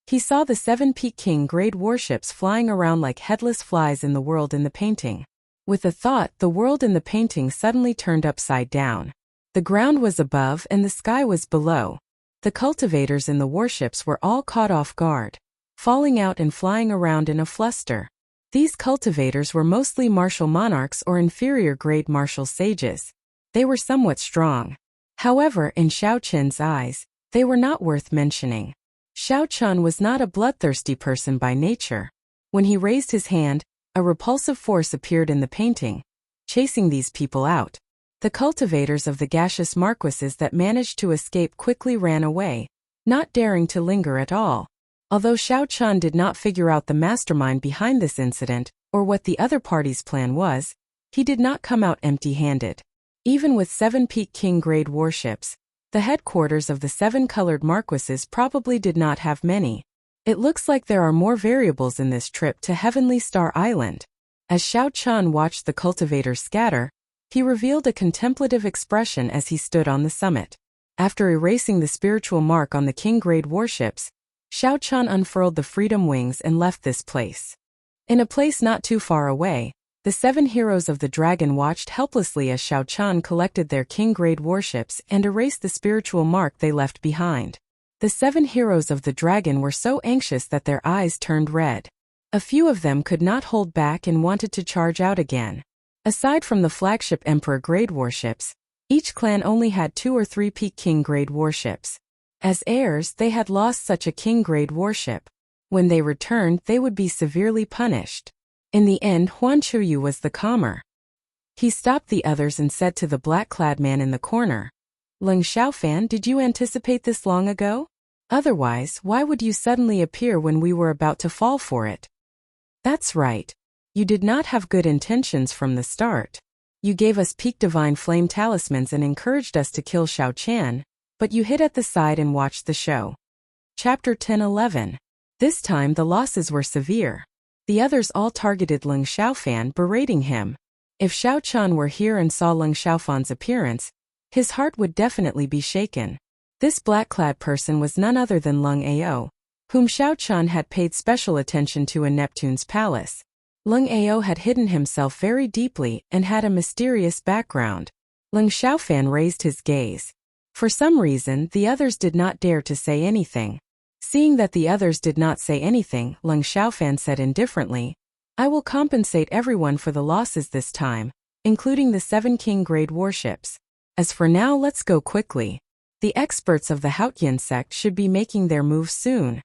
he saw the 7 peak king-grade warships flying around like headless flies in the world in the painting. With a thought, the world in the painting suddenly turned upside down. The ground was above and the sky was below. The cultivators in the warships were all caught off guard, falling out and flying around in a fluster. These cultivators were mostly martial monarchs or inferior-grade martial sages. They were somewhat strong. However, in Xiao Chen's eyes, they were not worth mentioning. Xiao Chen was not a bloodthirsty person by nature. When he raised his hand, a repulsive force appeared in the painting, chasing these people out. The cultivators of the gaseous marquises that managed to escape quickly ran away, not daring to linger at all. Although Xiao Chen did not figure out the mastermind behind this incident, or what the other party's plan was, he did not come out empty-handed. Even with 7 peak king-grade warships, the headquarters of the 7 colored marquises probably did not have many. It looks like there are more variables in this trip to Heavenly Star Island. As Xiao Chen watched the cultivators scatter, he revealed a contemplative expression as he stood on the summit. After erasing the spiritual mark on the king-grade warships, Xiao Chen unfurled the freedom wings and left this place. In a place not too far away, the 7 heroes of the dragon watched helplessly as Xiao Chen collected their king-grade warships and erased the spiritual mark they left behind. The 7 heroes of the dragon were so anxious that their eyes turned red. A few of them could not hold back and wanted to charge out again. Aside from the flagship Emperor-grade warships, each clan only had 2 or 3 peak king-grade warships. As heirs, they had lost such a king-grade warship. When they returned, they would be severely punished. In the end, Huan Chuyu was the calmer. He stopped the others and said to the black-clad man in the corner, "Leng Xiaofan, did you anticipate this long ago? Otherwise, why would you suddenly appear when we were about to fall for it?" "That's right. You did not have good intentions from the start. You gave us peak divine flame talismans and encouraged us to kill Xiao Qian, but you hid at the side and watched the show." Chapter 10-11. This time the losses were severe. The others all targeted Leng Xiaofan, berating him. If Xiao Qian were here and saw Leng Xiaofan's appearance, his heart would definitely be shaken. This black-clad person was none other than Leng Ao, whom Xiao Qian had paid special attention to in Neptune's palace. Leng Ao had hidden himself very deeply and had a mysterious background. Leng Xiaofan raised his gaze. For some reason, the others did not dare to say anything. Seeing that the others did not say anything, Leng Xiaofan said indifferently, "I will compensate everyone for the losses this time, including the 7 king-grade warships. As for now, let's go quickly. The experts of the Haotian sect should be making their move soon."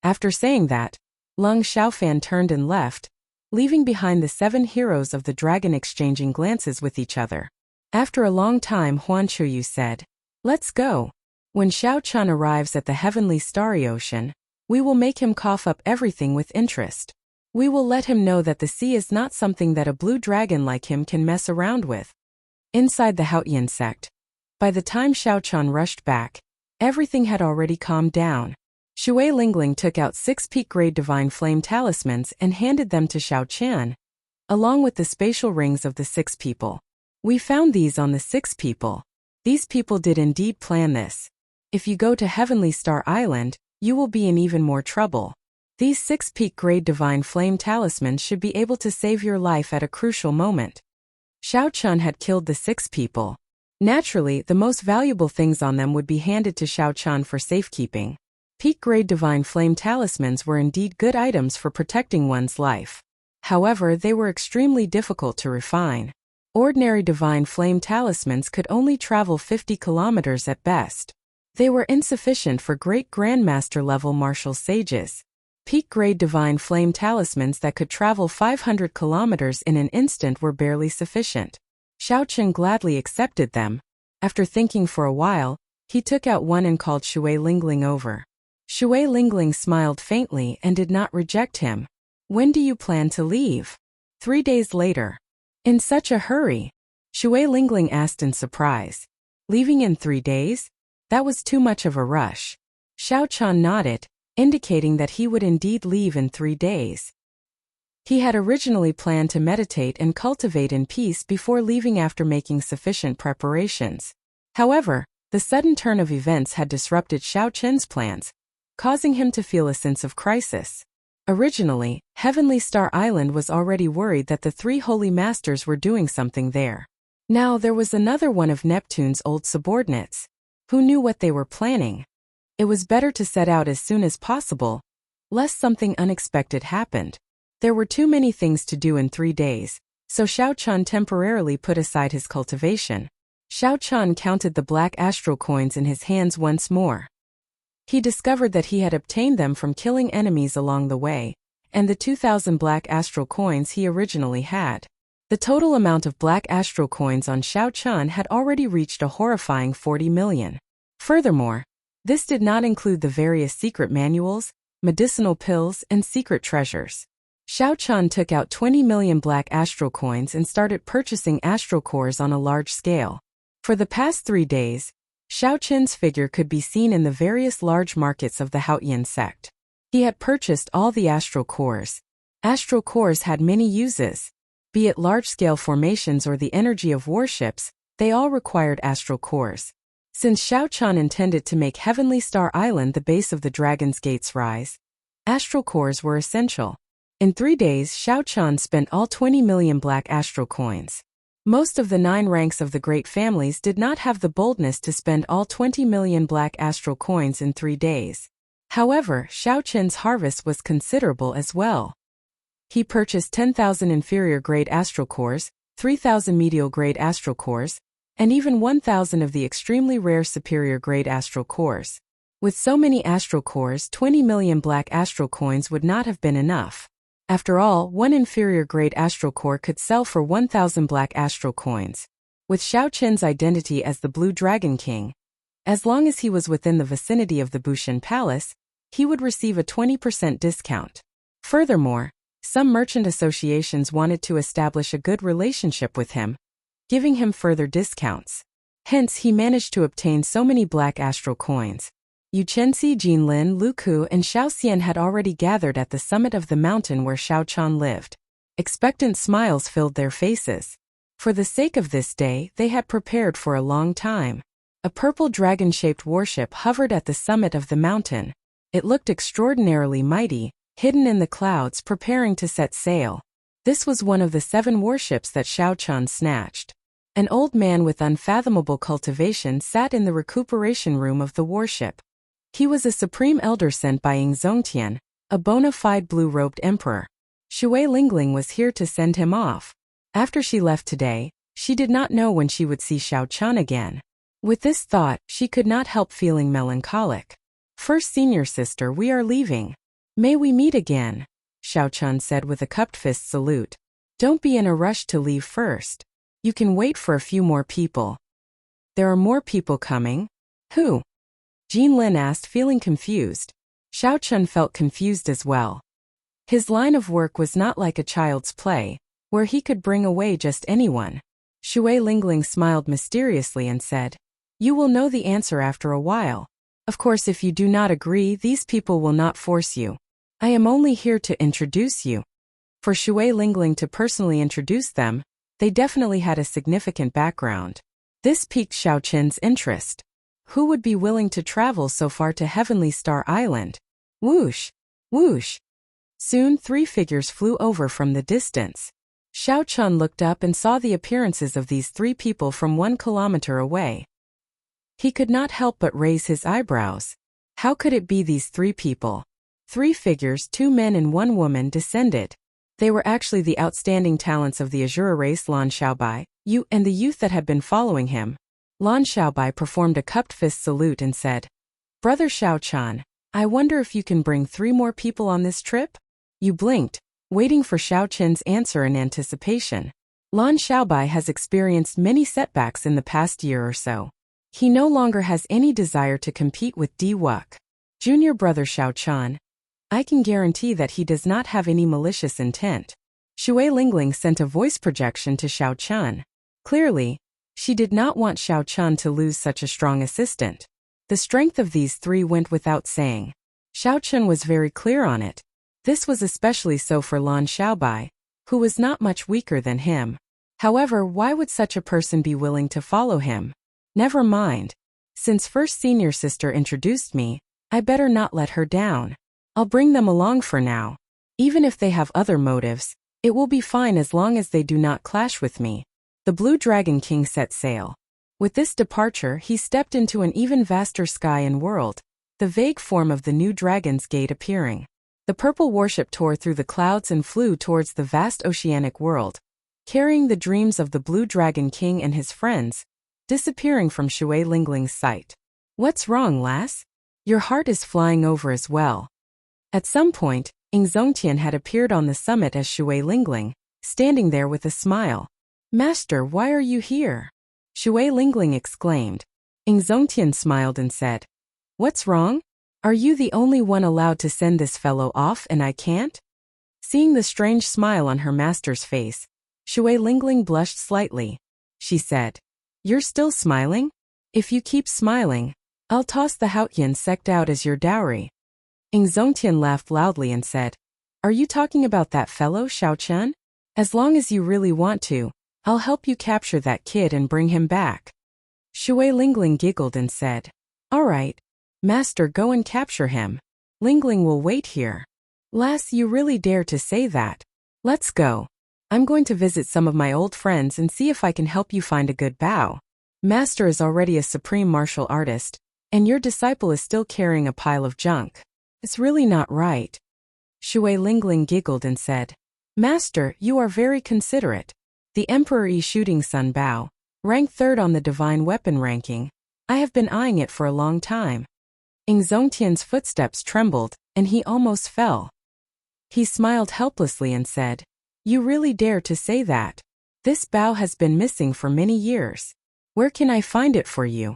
After saying that, Leng Xiaofan turned and left, leaving behind the 7 heroes of the dragon exchanging glances with each other. After a long time, Huan Chuyu said, "Let's go. When Xiao Chun arrives at the heavenly starry ocean, we will make him cough up everything with interest. We will let him know that the sea is not something that a blue dragon like him can mess around with." Inside the Haotian sect, by the time Xiao Chun rushed back, everything had already calmed down. Shui Lingling took out 6 peak-grade divine flame talismans and handed them to Xiao Qian, along with the spatial rings of the 6 people. "We found these on the 6 people. These people did indeed plan this. If you go to Heavenly Star Island, you will be in even more trouble. These 6 peak-grade divine flame talismans should be able to save your life at a crucial moment." Xiao Chun had killed the 6 people. Naturally, the most valuable things on them would be handed to Xiao Chun for safekeeping. Peak-grade divine flame talismans were indeed good items for protecting one's life. However, they were extremely difficult to refine. Ordinary divine flame talismans could only travel 50 kilometers at best. They were insufficient for great grandmaster-level martial sages. Peak-grade divine flame talismans that could travel 500 kilometers in an instant were barely sufficient. Xiao Chun gladly accepted them. After thinking for a while, he took out one and called Shui Lingling over. Shui Lingling smiled faintly and did not reject him. "When do you plan to leave?" 3 days later. "In such a hurry?" Shui Lingling asked in surprise. "Leaving in 3 days? That was too much of a rush." Xiao Chun nodded, indicating that he would indeed leave in 3 days. He had originally planned to meditate and cultivate in peace before leaving after making sufficient preparations. However, the sudden turn of events had disrupted Xiao Chun's plans, causing him to feel a sense of crisis. Originally, Heavenly Star Island was already worried that the 3 holy masters were doing something there. Now there was another one of Neptune's old subordinates. Who knew what they were planning? It was better to set out as soon as possible, lest something unexpected happened. There were too many things to do in 3 days, so Xiao Chun temporarily put aside his cultivation. Xiao Chun counted the black astral coins in his hands once more. He discovered that he had obtained them from killing enemies along the way, and the 2,000 black astral coins he originally had. The total amount of black astral coins on Xiao Chun had already reached a horrifying 40 million. Furthermore, this did not include the various secret manuals, medicinal pills, and secret treasures. Xiao Chun took out 20 million black astral coins and started purchasing astral cores on a large scale. For the past 3 days, Xiao Chun's figure could be seen in the various large markets of the Haotian sect. He had purchased all the astral cores. Astral cores had many uses. Be it large-scale formations or the energy of warships, they all required astral cores. Since Xiao Chun intended to make Heavenly Star Island the base of the Dragon's Gate's rise, astral cores were essential. In 3 days, Xiao Chun spent all 20 million black astral coins. Most of the 9 ranks of the great families did not have the boldness to spend all 20 million black astral coins in 3 days. However, Xiao Chun's harvest was considerable as well. He purchased 10,000 inferior-grade astral cores, 3,000 medial-grade astral cores, and even 1,000 of the extremely rare superior-grade astral cores. With so many astral cores, 20 million black astral coins would not have been enough. After all, one inferior-grade astral core could sell for 1,000 black astral coins. With Xiao Chun's identity as the Blue Dragon King, as long as he was within the vicinity of the Bushan Palace, he would receive a 20% discount. Furthermore, some merchant associations wanted to establish a good relationship with him, giving him further discounts. Hence, he managed to obtain so many black astral coins. Yu Chenxi, Jinlin, Lu Ku, and Xiao Xian had already gathered at the summit of the mountain where Xiao Chun lived. Expectant smiles filled their faces. For the sake of this day, they had prepared for a long time. A purple dragon-shaped warship hovered at the summit of the mountain. It looked extraordinarily mighty, hidden in the clouds preparing to set sail. This was one of the 7 warships that Xiao Chun snatched. An old man with unfathomable cultivation sat in the recuperation room of the warship. He was a supreme elder sent by Ying Zongtian, a bona fide blue-robed emperor. Shui Lingling was here to send him off. After she left today, she did not know when she would see Xiao Chun again. With this thought, she could not help feeling melancholic. "First senior sister, we are leaving. May we meet again," Xiao Chun said with a cupped fist salute. "Don't be in a rush to leave first. You can wait for a few more people. There are more people coming? Who? Jean Lin asked, feeling confused. Xiao Chun felt confused as well. His line of work was not like a child's play, where he could bring away just anyone. Shui Lingling smiled mysteriously and said, "You will know the answer after a while. Of course, if you do not agree, these people will not force you. I am only here to introduce you." For Shui Lingling to personally introduce them, they definitely had a significant background. This piqued Xiao Qin's interest. Who would be willing to travel so far to Heavenly Star Island? Whoosh! Whoosh! Soon 3 figures flew over from the distance. Xiao Chun looked up and saw the appearances of these 3 people from 1 kilometer away. He could not help but raise his eyebrows. How could it be these 3 people? 3 figures, 2 men and 1 woman, descended. They were actually the outstanding talents of the Azura race Lan Xiaobai, Yu, and the youth that had been following him. Lan Xiaobai performed a cupped fist salute and said, "Brother Xiao Chun, I wonder if you can bring 3 more people on this trip?" Yu blinked, waiting for Xiao Qin's answer in anticipation. Lan Xiaobai has experienced many setbacks in the past year or so. He no longer has any desire to compete with Di Wuk. Junior brother Xiao Chun, I can guarantee that he does not have any malicious intent. Shui Lingling sent a voice projection to Xiao Chun. Clearly, she did not want Xiao Chun to lose such a strong assistant. The strength of these 3 went without saying. Xiao Chun was very clear on it. This was especially so for Lan Xiaobai, who was not much weaker than him. However, why would such a person be willing to follow him? Never mind. Since first senior sister introduced me, I better not let her down. I'll bring them along for now. Even if they have other motives, it will be fine as long as they do not clash with me. The Blue Dragon King set sail. With this departure, he stepped into an even vaster sky and world, the vague form of the new Dragon's Gate appearing. The purple warship tore through the clouds and flew towards the vast oceanic world, carrying the dreams of the Blue Dragon King and his friends, disappearing from Shui Lingling's sight. What's wrong, lass? Your heart is flying over as well. At some point, Ing Zongtian had appeared on the summit as Shui Lingling, standing there with a smile. "Master, why are you here?" Shui Lingling exclaimed. Ing Zongtian smiled and said, "What's wrong? Are you the only one allowed to send this fellow off and I can't?" Seeing the strange smile on her master's face, Shui Lingling blushed slightly. She said, "You're still smiling? If you keep smiling, I'll toss the Haotian sect out as your dowry." Ing Zongtian laughed loudly and said, "Are you talking about that fellow, Xiao Chun? As long as you really want to, I'll help you capture that kid and bring him back." Shui Lingling giggled and said, "All right, Master, go and capture him. Lingling will wait here." "Lass, you really dare to say that? Let's go. I'm going to visit some of my old friends and see if I can help you find a good bow. Master is already a supreme martial artist, and your disciple is still carrying a pile of junk. It's really not right." Shui Lingling giggled and said, "Master, you are very considerate. The Emperor Yi Shooting Sun Bao, ranked 3rd on the Divine Weapon ranking. I have been eyeing it for a long time." Ing Zongtian's footsteps trembled, and he almost fell. He smiled helplessly and said, "You really dare to say that? This bow has been missing for many years. Where can I find it for you?"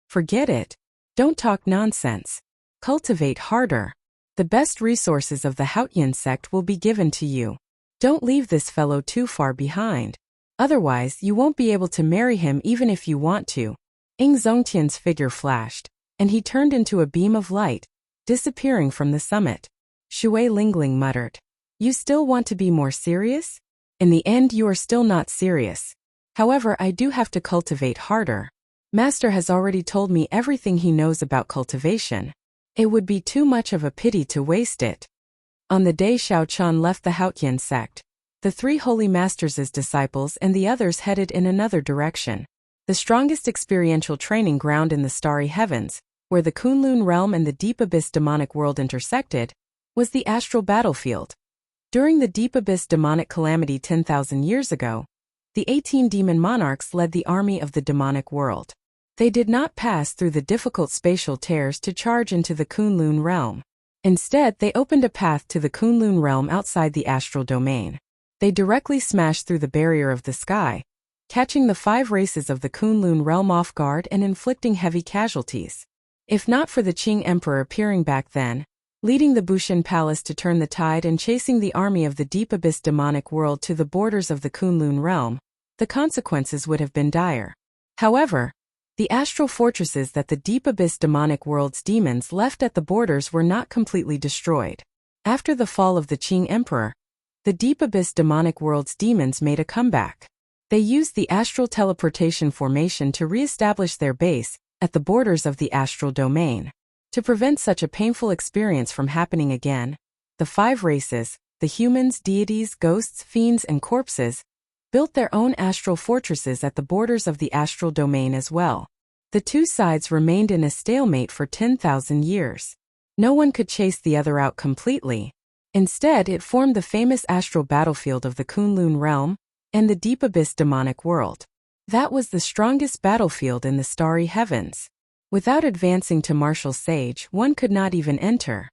"Forget it. Don't talk nonsense. Cultivate harder. The best resources of the Haotian sect will be given to you. Don't leave this fellow too far behind. Otherwise, you won't be able to marry him even if you want to." Ing Zongtian's figure flashed, and he turned into a beam of light, disappearing from the summit. Shui Lingling muttered, "You still want to be more serious? In the end, you are still not serious. However, I do have to cultivate harder. Master has already told me everything he knows about cultivation. It would be too much of a pity to waste it." On the day Xiao Chun left the Haotian sect, the 3 holy masters' disciples and the others headed in another direction. The strongest experiential training ground in the starry heavens, where the Kunlun realm and the Deep Abyss demonic world intersected, was the astral battlefield. During the Deep Abyss demonic calamity 10,000 years ago, the 18 demon monarchs led the army of the demonic world. They did not pass through the difficult spatial tears to charge into the Kunlun realm. Instead, they opened a path to the Kunlun realm outside the astral domain. They directly smashed through the barrier of the sky, catching the 5 races of the Kunlun realm off guard and inflicting heavy casualties. If not for the Qing Emperor appearing back then, leading the Bushin Palace to turn the tide and chasing the army of the Deep Abyss demonic world to the borders of the Kunlun realm, the consequences would have been dire. However, the astral fortresses that the Deep Abyss demonic world's demons left at the borders were not completely destroyed. After the fall of the Qing Emperor, the Deep Abyss demonic world's demons made a comeback. They used the astral teleportation formation to re-establish their base at the borders of the astral domain. To prevent such a painful experience from happening again, the 5 races, the humans, deities, ghosts, fiends, and corpses, built their own astral fortresses at the borders of the astral domain as well. The 2 sides remained in a stalemate for 10,000 years. No one could chase the other out completely. Instead, it formed the famous astral battlefield of the Kunlun realm and the Deep Abyss demonic world. That was the strongest battlefield in the starry heavens. Without advancing to martial sage, one could not even enter.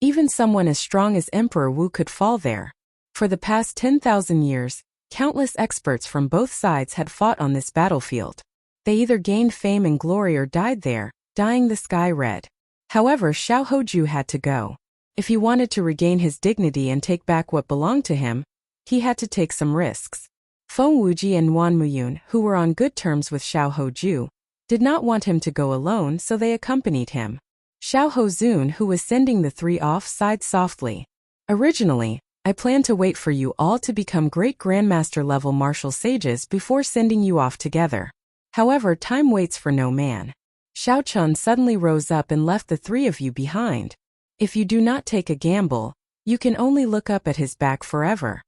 Even someone as strong as Emperor Wu could fall there. For the past 10,000 years, countless experts from both sides had fought on this battlefield. They either gained fame and glory or died there, dyeing the sky red. However, Xiao Hoju had to go. If he wanted to regain his dignity and take back what belonged to him, he had to take some risks. Feng Wuji and Wan Muyun, who were on good terms with Xiao Hoju, did not want him to go alone, so they accompanied him. Xiao Hozun, who was sending the 3 off, sighed softly. Originally, I planned to wait for you all to become great grandmaster level martial sages before sending you off together. However, time waits for no man. Xiao Chun suddenly rose up and left the 3 of you behind. If you do not take a gamble, you can only look up at his back forever.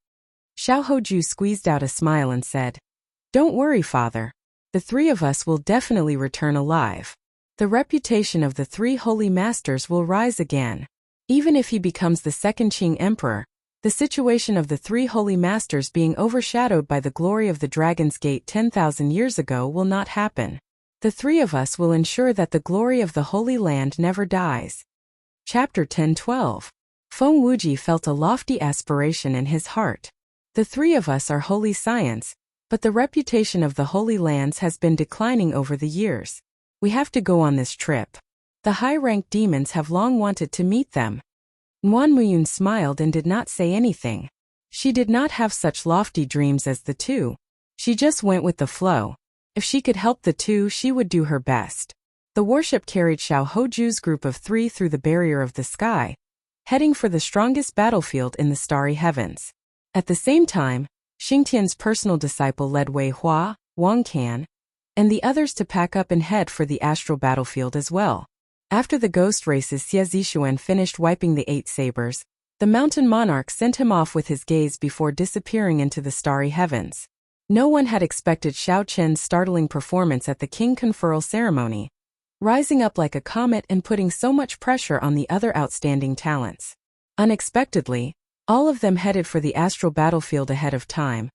Xiao Hoju squeezed out a smile and said, "Don't worry, father. The 3 of us will definitely return alive. The reputation of the 3 holy masters will rise again. Even if he becomes the second Qing emperor, the situation of the 3 holy masters being overshadowed by the glory of the Dragon's Gate 10,000 years ago will not happen. The 3 of us will ensure that the glory of the Holy Land never dies." Chapter 10:12. Feng Wuji felt a lofty aspiration in his heart. The 3 of us are holy science, but the reputation of the Holy Lands has been declining over the years. We have to go on this trip. The high-ranked demons have long wanted to meet them. Wan Muyun smiled and did not say anything. She did not have such lofty dreams as the 2. She just went with the flow. If she could help the 2, she would do her best. The warship carried Xiao Hoju's group of 3 through the barrier of the sky, heading for the strongest battlefield in the starry heavens. At the same time, Xingtian's personal disciple led Wei Hua, Wang Can, and the others to pack up and head for the astral battlefield as well. After the ghost races Xie Zishuan finished wiping the 8 sabers, the mountain monarch sent him off with his gaze before disappearing into the starry heavens. No one had expected Xiao Chen's startling performance at the king conferral ceremony, rising up like a comet and putting so much pressure on the other outstanding talents. Unexpectedly, all of them headed for the astral battlefield ahead of time,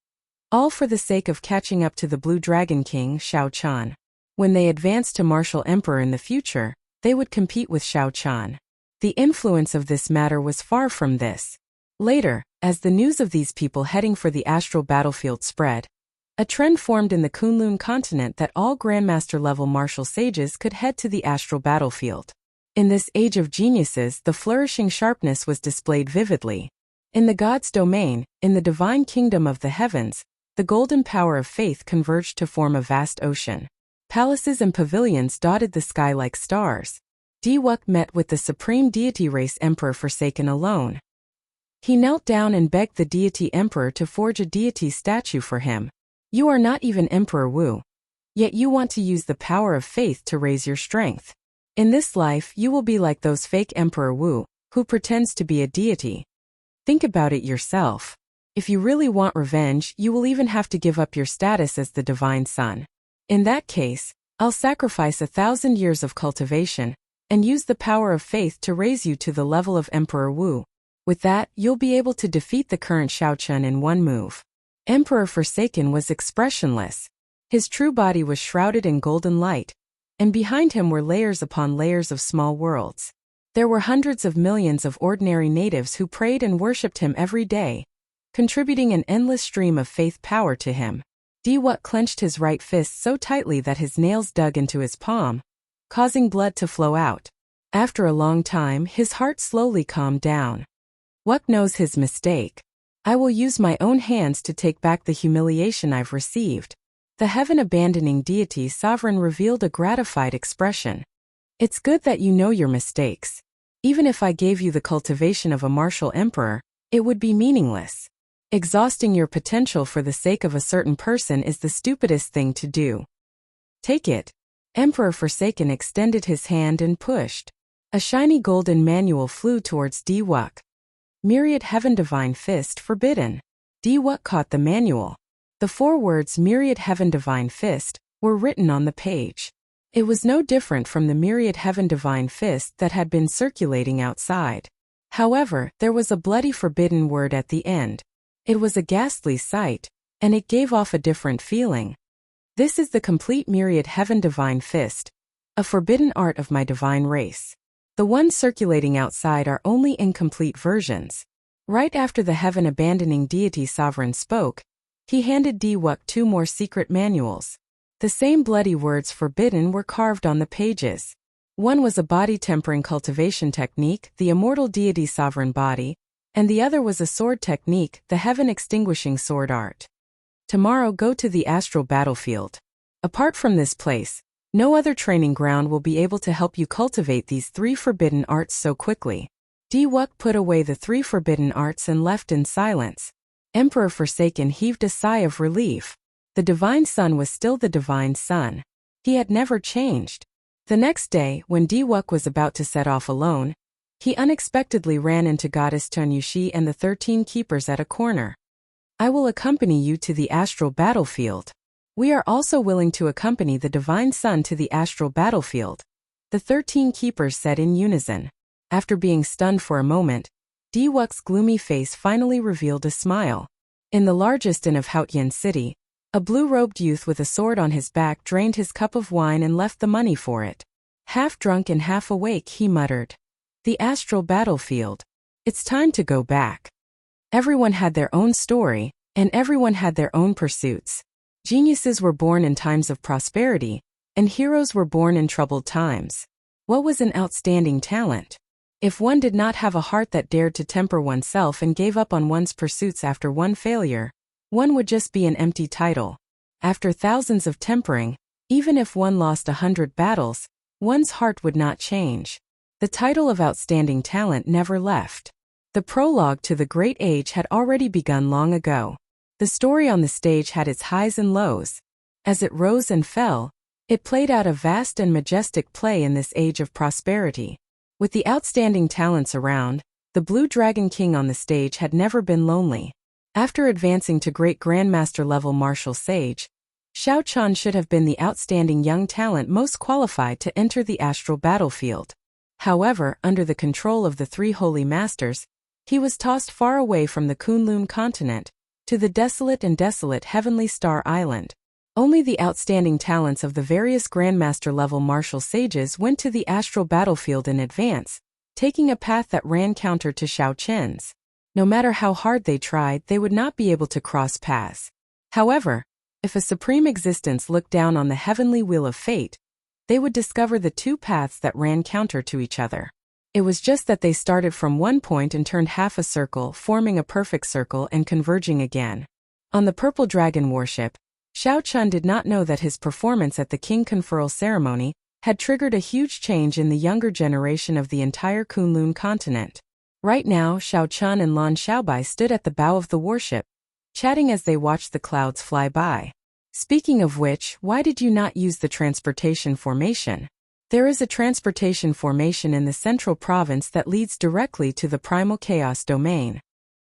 all for the sake of catching up to the Blue Dragon King, Xiao Chan. When they advanced to martial emperor in the future, they would compete with Xiao Chan. The influence of this matter was far from this. Later, as the news of these people heading for the astral battlefield spread, a trend formed in the Kunlun continent that all grandmaster-level martial sages could head to the astral battlefield. In this age of geniuses, the flourishing sharpness was displayed vividly. In the God's domain, in the divine kingdom of the heavens, the golden power of faith converged to form a vast ocean. Palaces and pavilions dotted the sky like stars. Diwuk met with the supreme deity race Emperor Forsaken alone. He knelt down and begged the deity emperor to forge a deity statue for him. "You are not even Emperor Wu. Yet you want to use the power of faith to raise your strength. In this life you will be like those fake Emperor Wu, who pretends to be a deity. Think about it yourself. If you really want revenge, you will even have to give up your status as the divine son. In that case, I'll sacrifice 1,000 years of cultivation, and use the power of faith to raise you to the level of Emperor Wu. With that, you'll be able to defeat the current Xiao Chun in one move." Emperor Forsaken was expressionless. His true body was shrouded in golden light, and behind him were layers upon layers of small worlds. There were hundreds of millions of ordinary natives who prayed and worshipped him every day, contributing an endless stream of faith power to him. Diwuk clenched his right fist so tightly that his nails dug into his palm, causing blood to flow out. After a long time, his heart slowly calmed down. Wuk knows his mistake. I will use my own hands to take back the humiliation I've received. The heaven-abandoning deity sovereign revealed a gratified expression. It's good that you know your mistakes. Even if I gave you the cultivation of a martial emperor, it would be meaningless. Exhausting your potential for the sake of a certain person is the stupidest thing to do. Take it. Emperor Forsaken extended his hand and pushed. A shiny golden manual flew towards Diwuk. Myriad Heaven Divine Fist Forbidden. Diwuk caught the manual. The 4 words Myriad Heaven Divine Fist were written on the page. It was no different from the Myriad Heaven Divine Fist that had been circulating outside. However, there was a bloody forbidden word at the end. It was a ghastly sight, and it gave off a different feeling. This is the complete Myriad Heaven Divine Fist, a forbidden art of my divine race. The ones circulating outside are only incomplete versions. Right after the heaven-abandoning deity sovereign spoke, he handed Diwuk 2 more secret manuals. The same bloody words forbidden were carved on the pages. One was a body-tempering cultivation technique, the immortal deity sovereign body, and the other was a sword technique, the heaven-extinguishing sword art. Tomorrow go to the astral battlefield. Apart from this place, no other training ground will be able to help you cultivate these 3 forbidden arts so quickly. Diwuk put away the 3 forbidden arts and left in silence. Emperor Forsaken heaved a sigh of relief. The Divine Sun was still the Divine Sun. He had never changed. The next day, when Diwuk was about to set off alone, he unexpectedly ran into Goddess Tunyushi and the 13 keepers at a corner. I will accompany you to the astral battlefield. We are also willing to accompany the Divine Sun to the astral battlefield, the 13 keepers said in unison. After being stunned for a moment, Diwuk's gloomy face finally revealed a smile. In the largest inn of Haotian City, a blue-robed youth with a sword on his back drained his cup of wine and left the money for it. Half drunk and half awake, he muttered. The astral battlefield. It's time to go back. Everyone had their own story, and everyone had their own pursuits. Geniuses were born in times of prosperity, and heroes were born in troubled times. What was an outstanding talent? If one did not have a heart that dared to temper oneself and gave up on one's pursuits after one failure, one would just be an empty title. After thousands of tempering, even if one lost 100 battles, one's heart would not change. The title of outstanding talent never left. The prologue to the great age had already begun long ago. The story on the stage had its highs and lows. As it rose and fell, it played out a vast and majestic play in this age of prosperity. With the outstanding talents around, the Blue Dragon King on the stage had never been lonely. After advancing to great Grandmaster level martial sage, Xiao Chun should have been the outstanding young talent most qualified to enter the astral battlefield. However, under the control of the 3 holy masters, he was tossed far away from the Kunlun continent, to the desolate Heavenly Star Island. Only the outstanding talents of the various Grandmaster-level martial sages went to the astral battlefield in advance, taking a path that ran counter to Xiao Chen's. No matter how hard they tried, they would not be able to cross paths. However, if a supreme existence looked down on the heavenly wheel of fate, they would discover the 2 paths that ran counter to each other. It was just that they started from one point and turned half a circle, forming a perfect circle and converging again. On the Purple Dragon warship, Xiao Chun did not know that his performance at the King Conferral ceremony had triggered a huge change in the younger generation of the entire Kunlun continent. Right now, Xiao Chun and Lan Xiaobai stood at the bow of the warship, chatting as they watched the clouds fly by. Speaking of which, why did you not use the transportation formation? There is a transportation formation in the central province that leads directly to the Primal Chaos domain.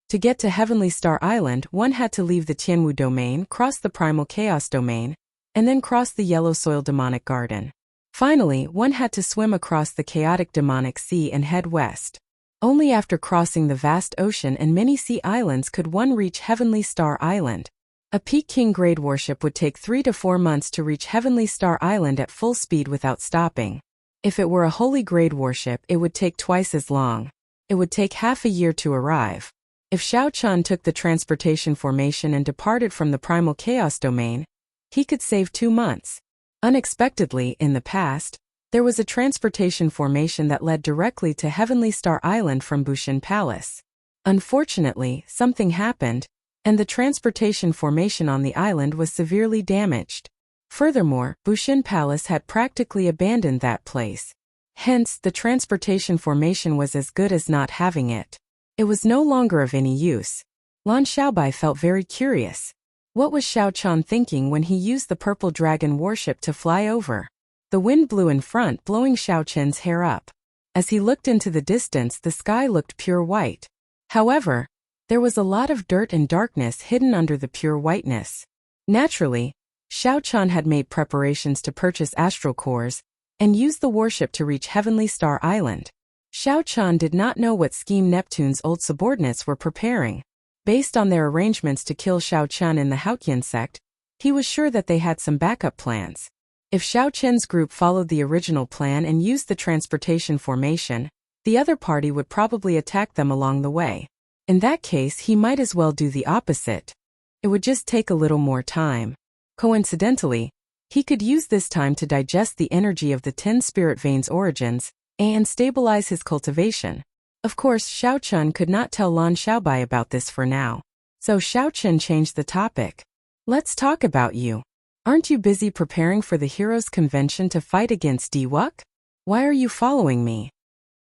To get to Heavenly Star Island, one had to leave the Tianwu domain, cross the Primal Chaos domain, and then cross the Yellow Soil Demonic Garden. Finally, one had to swim across the chaotic Demonic Sea and head west. Only after crossing the vast ocean and many sea islands could one reach Heavenly Star Island. A Peak King grade warship would take 3 to 4 months to reach Heavenly Star Island at full speed without stopping. If it were a holy grade warship, it would take twice as long. It would take half a year to arrive. If Xiao Chun took the transportation formation and departed from the primal chaos domain, he could save 2 months. Unexpectedly, in the past, there was a transportation formation that led directly to Heavenly Star Island from Bushin Palace. Unfortunately, something happened, and the transportation formation on the island was severely damaged. Furthermore, Bushin Palace had practically abandoned that place. Hence, the transportation formation was as good as not having it. It was no longer of any use. Lan Xiaobai felt very curious. What was Xiao Chun thinking when he used the purple dragon warship to fly over? The wind blew in front, blowing Xiao Chun's hair up. As he looked into the distance, the sky looked pure white. However, there was a lot of dirt and darkness hidden under the pure whiteness. Naturally, Xiao Chun had made preparations to purchase astral cores and use the warship to reach Heavenly Star Island. Xiao Chun did not know what scheme Neptune's old subordinates were preparing. Based on their arrangements to kill Xiao Chun in the Haotian sect, he was sure that they had some backup plans. If Xiao Chun's group followed the original plan and used the transportation formation, the other party would probably attack them along the way. In that case, he might as well do the opposite. It would just take a little more time. Coincidentally, he could use this time to digest the energy of the 10 spirit veins' origins and stabilize his cultivation. Of course, Xiao Chun could not tell Lan Xiaobai about this for now. So Xiao Chun changed the topic. Let's talk about you. Aren't you busy preparing for the Heroes Convention to fight against Diwuk? Why are you following me?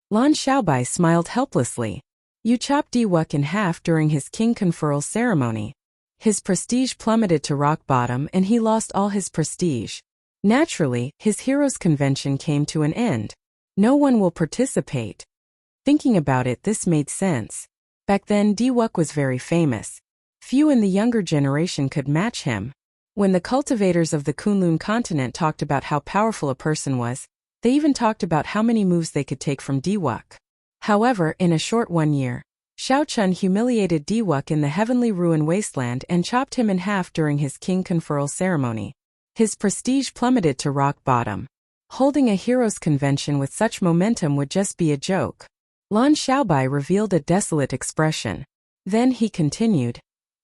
Lan Xiaobai smiled helplessly. You chopped Diwuk in half during his king conferral ceremony. His prestige plummeted to rock bottom and he lost all his prestige. Naturally, his Heroes Convention came to an end. No one will participate. Thinking about it, this made sense. Back then, Diwuk was very famous. Few in the younger generation could match him. When the cultivators of the Kunlun continent talked about how powerful a person was, they even talked about how many moves they could take from Diwuk. However, in a short 1 year, Xiao Chun humiliated Diwuk in the Heavenly Ruin Wasteland and chopped him in half during his king conferral ceremony. His prestige plummeted to rock bottom. Holding a Heroes Convention with such momentum would just be a joke. Lan Xiaobai revealed a desolate expression. Then he continued.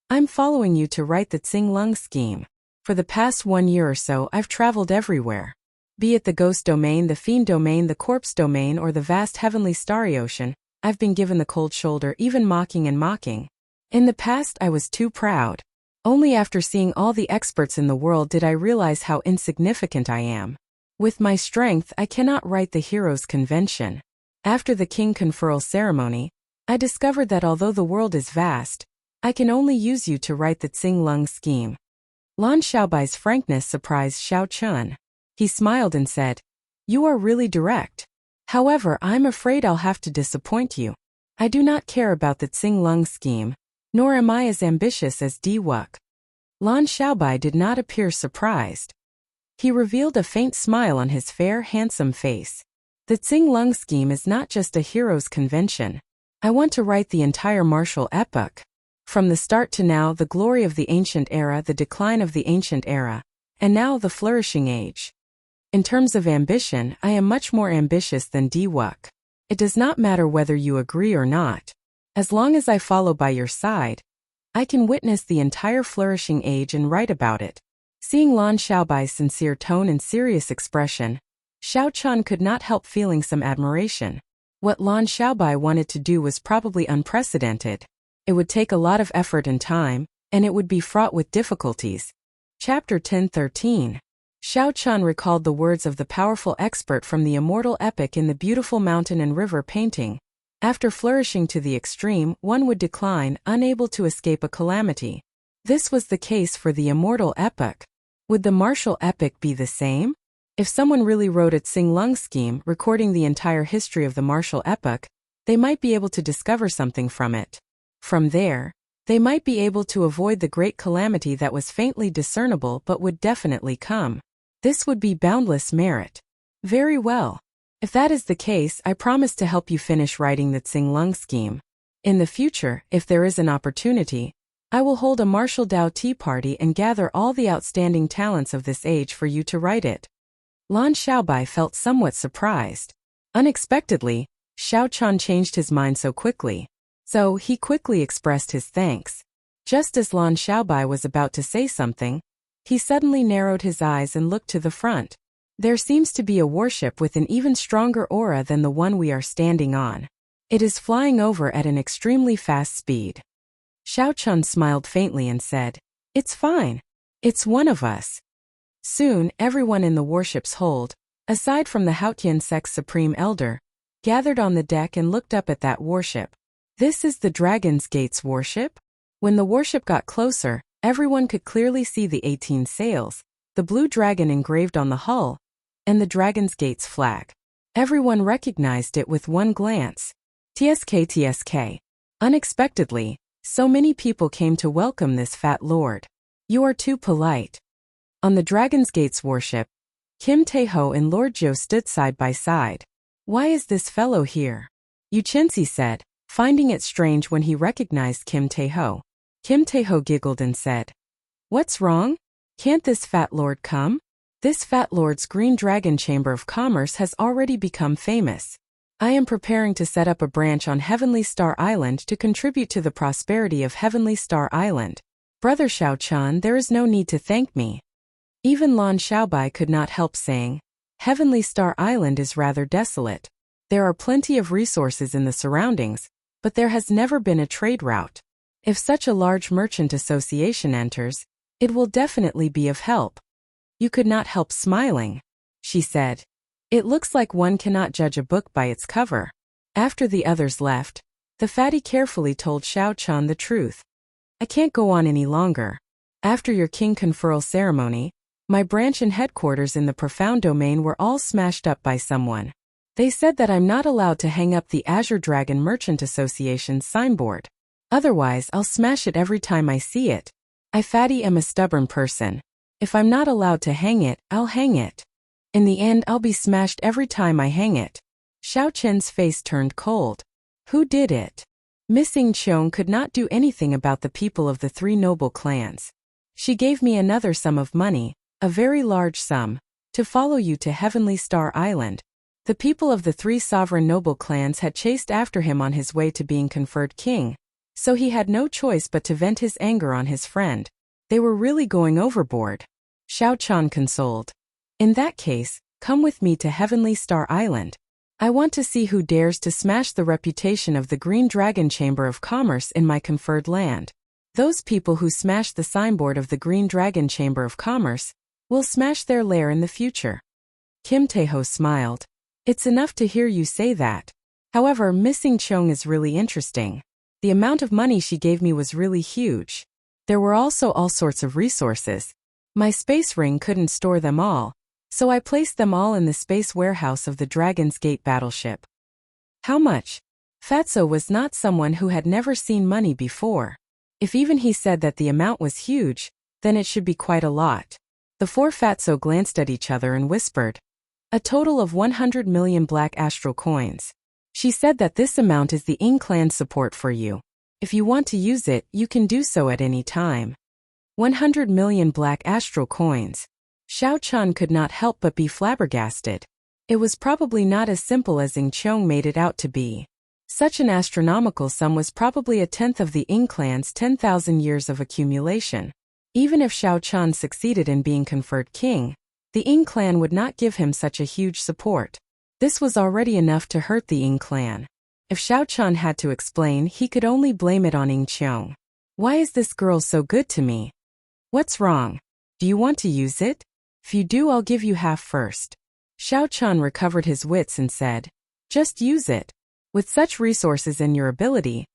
I'm following you to write the Qing-Lung scheme. For the past 1 year or so, I've traveled everywhere. Be it the ghost domain, the fiend domain, the corpse domain, or the vast heavenly starry ocean, I've been given the cold shoulder, even mocking and mocking. In the past, I was too proud. Only after seeing all the experts in the world did I realize how insignificant I am. With my strength, I cannot write the Heroes Convention. After the king conferral ceremony, I discovered that although the world is vast, I can only use you to write the Qing-Lung scheme. Lan Xiaobai's frankness surprised Xiao Chun. He smiled and said, You are really direct. However, I'm afraid I'll have to disappoint you. I do not care about the Qing-Lung scheme, nor am I as ambitious as Diwuk. Lan Xiaobai did not appear surprised. He revealed a faint smile on his fair, handsome face. The Qing-Lung scheme is not just a Heroes Convention. I want to write the entire martial epoch. From the start to now, the glory of the ancient era, the decline of the ancient era, and now the flourishing age. In terms of ambition, I am much more ambitious than Diwuk. It does not matter whether you agree or not. As long as I follow by your side, I can witness the entire flourishing age and write about it. Seeing Lan Xiaobai's sincere tone and serious expression, Xiao Chun could not help feeling some admiration. What Lan Xiaobai wanted to do was probably unprecedented. It would take a lot of effort and time, and it would be fraught with difficulties. Chapter 10:13. Xiao Chun recalled the words of the powerful expert from the immortal epic in the beautiful mountain and river painting. After flourishing to the extreme, one would decline, unable to escape a calamity. This was the case for the immortal epic. Would the martial epic be the same? If someone really wrote a Qing-Lung scheme recording the entire history of the martial epoch, they might be able to discover something from it. From there, they might be able to avoid the great calamity that was faintly discernible but would definitely come. This would be boundless merit. Very well. If that is the case, I promise to help you finish writing the Qing-Lung scheme. In the future, if there is an opportunity, I will hold a martial Dao tea party and gather all the outstanding talents of this age for you to write it. Lan Xiaobai felt somewhat surprised. Unexpectedly, Xiao Chun changed his mind so quickly. So he quickly expressed his thanks. Just as Lan Xiaobai was about to say something, he suddenly narrowed his eyes and looked to the front. There seems to be a warship with an even stronger aura than the one we are standing on. It is flying over at an extremely fast speed. Xiao Chun smiled faintly and said, "It's fine. It's one of us." Soon, everyone in the warship's hold, aside from the Haotian sect's supreme elder, gathered on the deck and looked up at that warship. This is the Dragon's Gate's warship? When the warship got closer, everyone could clearly see the 18 sails, the blue dragon engraved on the hull, and the Dragon's Gate's flag. Everyone recognized it with one glance. TSK TSK. Unexpectedly, so many people came to welcome this fat lord. You are too polite. On the Dragon's Gate's warship, Kim Tae-ho and Lord Zhou stood side by side. Why is this fellow here? Yu Chenxi said, finding it strange when he recognized Kim Tae-ho. Kim Tae-ho giggled and said, "What's wrong? Can't this fat lord come? This fat lord's Green Dragon Chamber of Commerce has already become famous. I am preparing to set up a branch on Heavenly Star Island to contribute to the prosperity of Heavenly Star Island. Brother Xiao Chan, there is no need to thank me." Even Lan Xiaobai could not help saying, "Heavenly Star Island is rather desolate. There are plenty of resources in the surroundings, but there has never been a trade route. If such a large merchant association enters, it will definitely be of help." "You could not help smiling," she said. "It looks like one cannot judge a book by its cover." After the others left, the fatty carefully told Xiao Chan the truth. "I can't go on any longer. After your king conferral ceremony, my branch and headquarters in the profound domain were all smashed up by someone. They said that I'm not allowed to hang up the Azure Dragon Merchant Association's signboard. Otherwise, I'll smash it every time I see it. I fatty am a stubborn person. If I'm not allowed to hang it, I'll hang it. In the end, I'll be smashed every time I hang it." Xiao Chen's face turned cold. Who did it? Missing Cheong could not do anything about the people of the three noble clans. "She gave me another sum of money, a very large sum, to follow you to Heavenly Star Island." The people of the three sovereign noble clans had chased after him on his way to being conferred king, so he had no choice but to vent his anger on his friend. They were really going overboard. Xiao Chan consoled. "In that case, come with me to Heavenly Star Island. I want to see who dares to smash the reputation of the Green Dragon Chamber of Commerce in my conferred land. Those people who smash the signboard of the Green Dragon Chamber of Commerce will smash their lair in the future." Kim Tae-ho smiled. "It's enough to hear you say that. However, missing Cheong is really interesting. The amount of money she gave me was really huge. There were also all sorts of resources. My space ring couldn't store them all, so I placed them all in the space warehouse of the Dragon's Gate battleship." "How much?" Fatso was not someone who had never seen money before. If even he said that the amount was huge, then it should be quite a lot. The four Fatso glanced at each other and whispered, "A total of 100 million black astral coins. She said that this amount is the Ying clan's support for you. If you want to use it, you can do so at any time." 100 million black astral coins. Xiao Chan could not help but be flabbergasted. It was probably not as simple as Ying Cheong made it out to be. Such an astronomical sum was probably a tenth of the Ying clan's 10,000 years of accumulation. Even if Xiao Chan succeeded in being conferred king, the Ying clan would not give him such a huge support. This was already enough to hurt the Ying clan. If Xiao Chan had to explain, he could only blame it on Ying Cheong. "Why is this girl so good to me? What's wrong? Do you want to use it? If you do, I'll give you half first." Xiao Chan recovered his wits and said, "Just use it. With such resources and your ability,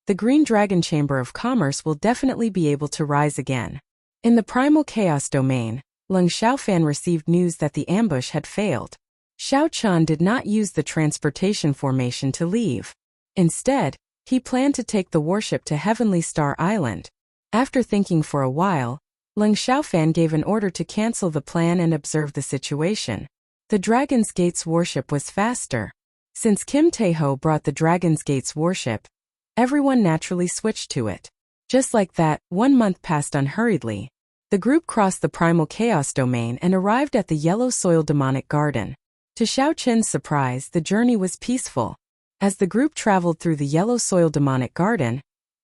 the Green Dragon Chamber of Commerce will definitely be able to rise again." In the primal chaos domain, Leng Xiaofan received news that the ambush had failed. Xiao Chan did not use the transportation formation to leave. Instead, he planned to take the warship to Heavenly Star Island. After thinking for a while, Leng Xiaofan gave an order to cancel the plan and observe the situation. The Dragon's Gate's warship was faster. Since Kim Tae-ho brought the Dragon's Gate's warship, everyone naturally switched to it. Just like that, 1 month passed unhurriedly. The group crossed the primal chaos domain and arrived at the Yellow Soil Demonic Garden. To Xiao Chen's surprise, the journey was peaceful. As the group traveled through the yellow soil demonic garden,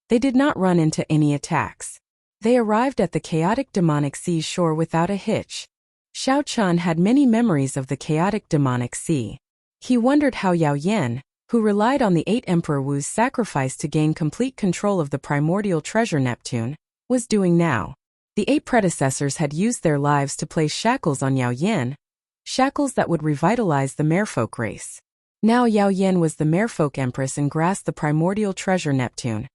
they did not run into any attacks. They arrived at the chaotic demonic sea shore without a hitch. Xiao Chun had many memories of the chaotic demonic sea. He wondered how Yao Yan, who relied on the 8 Emperor Wu's sacrifice to gain complete control of the primordial treasure Neptune, was doing now. The 8 predecessors had used their lives to place shackles on Yao Yan, shackles that would revitalize the merfolk race. Now Yao Yan was the merfolk empress and grasped the primordial treasure Neptune,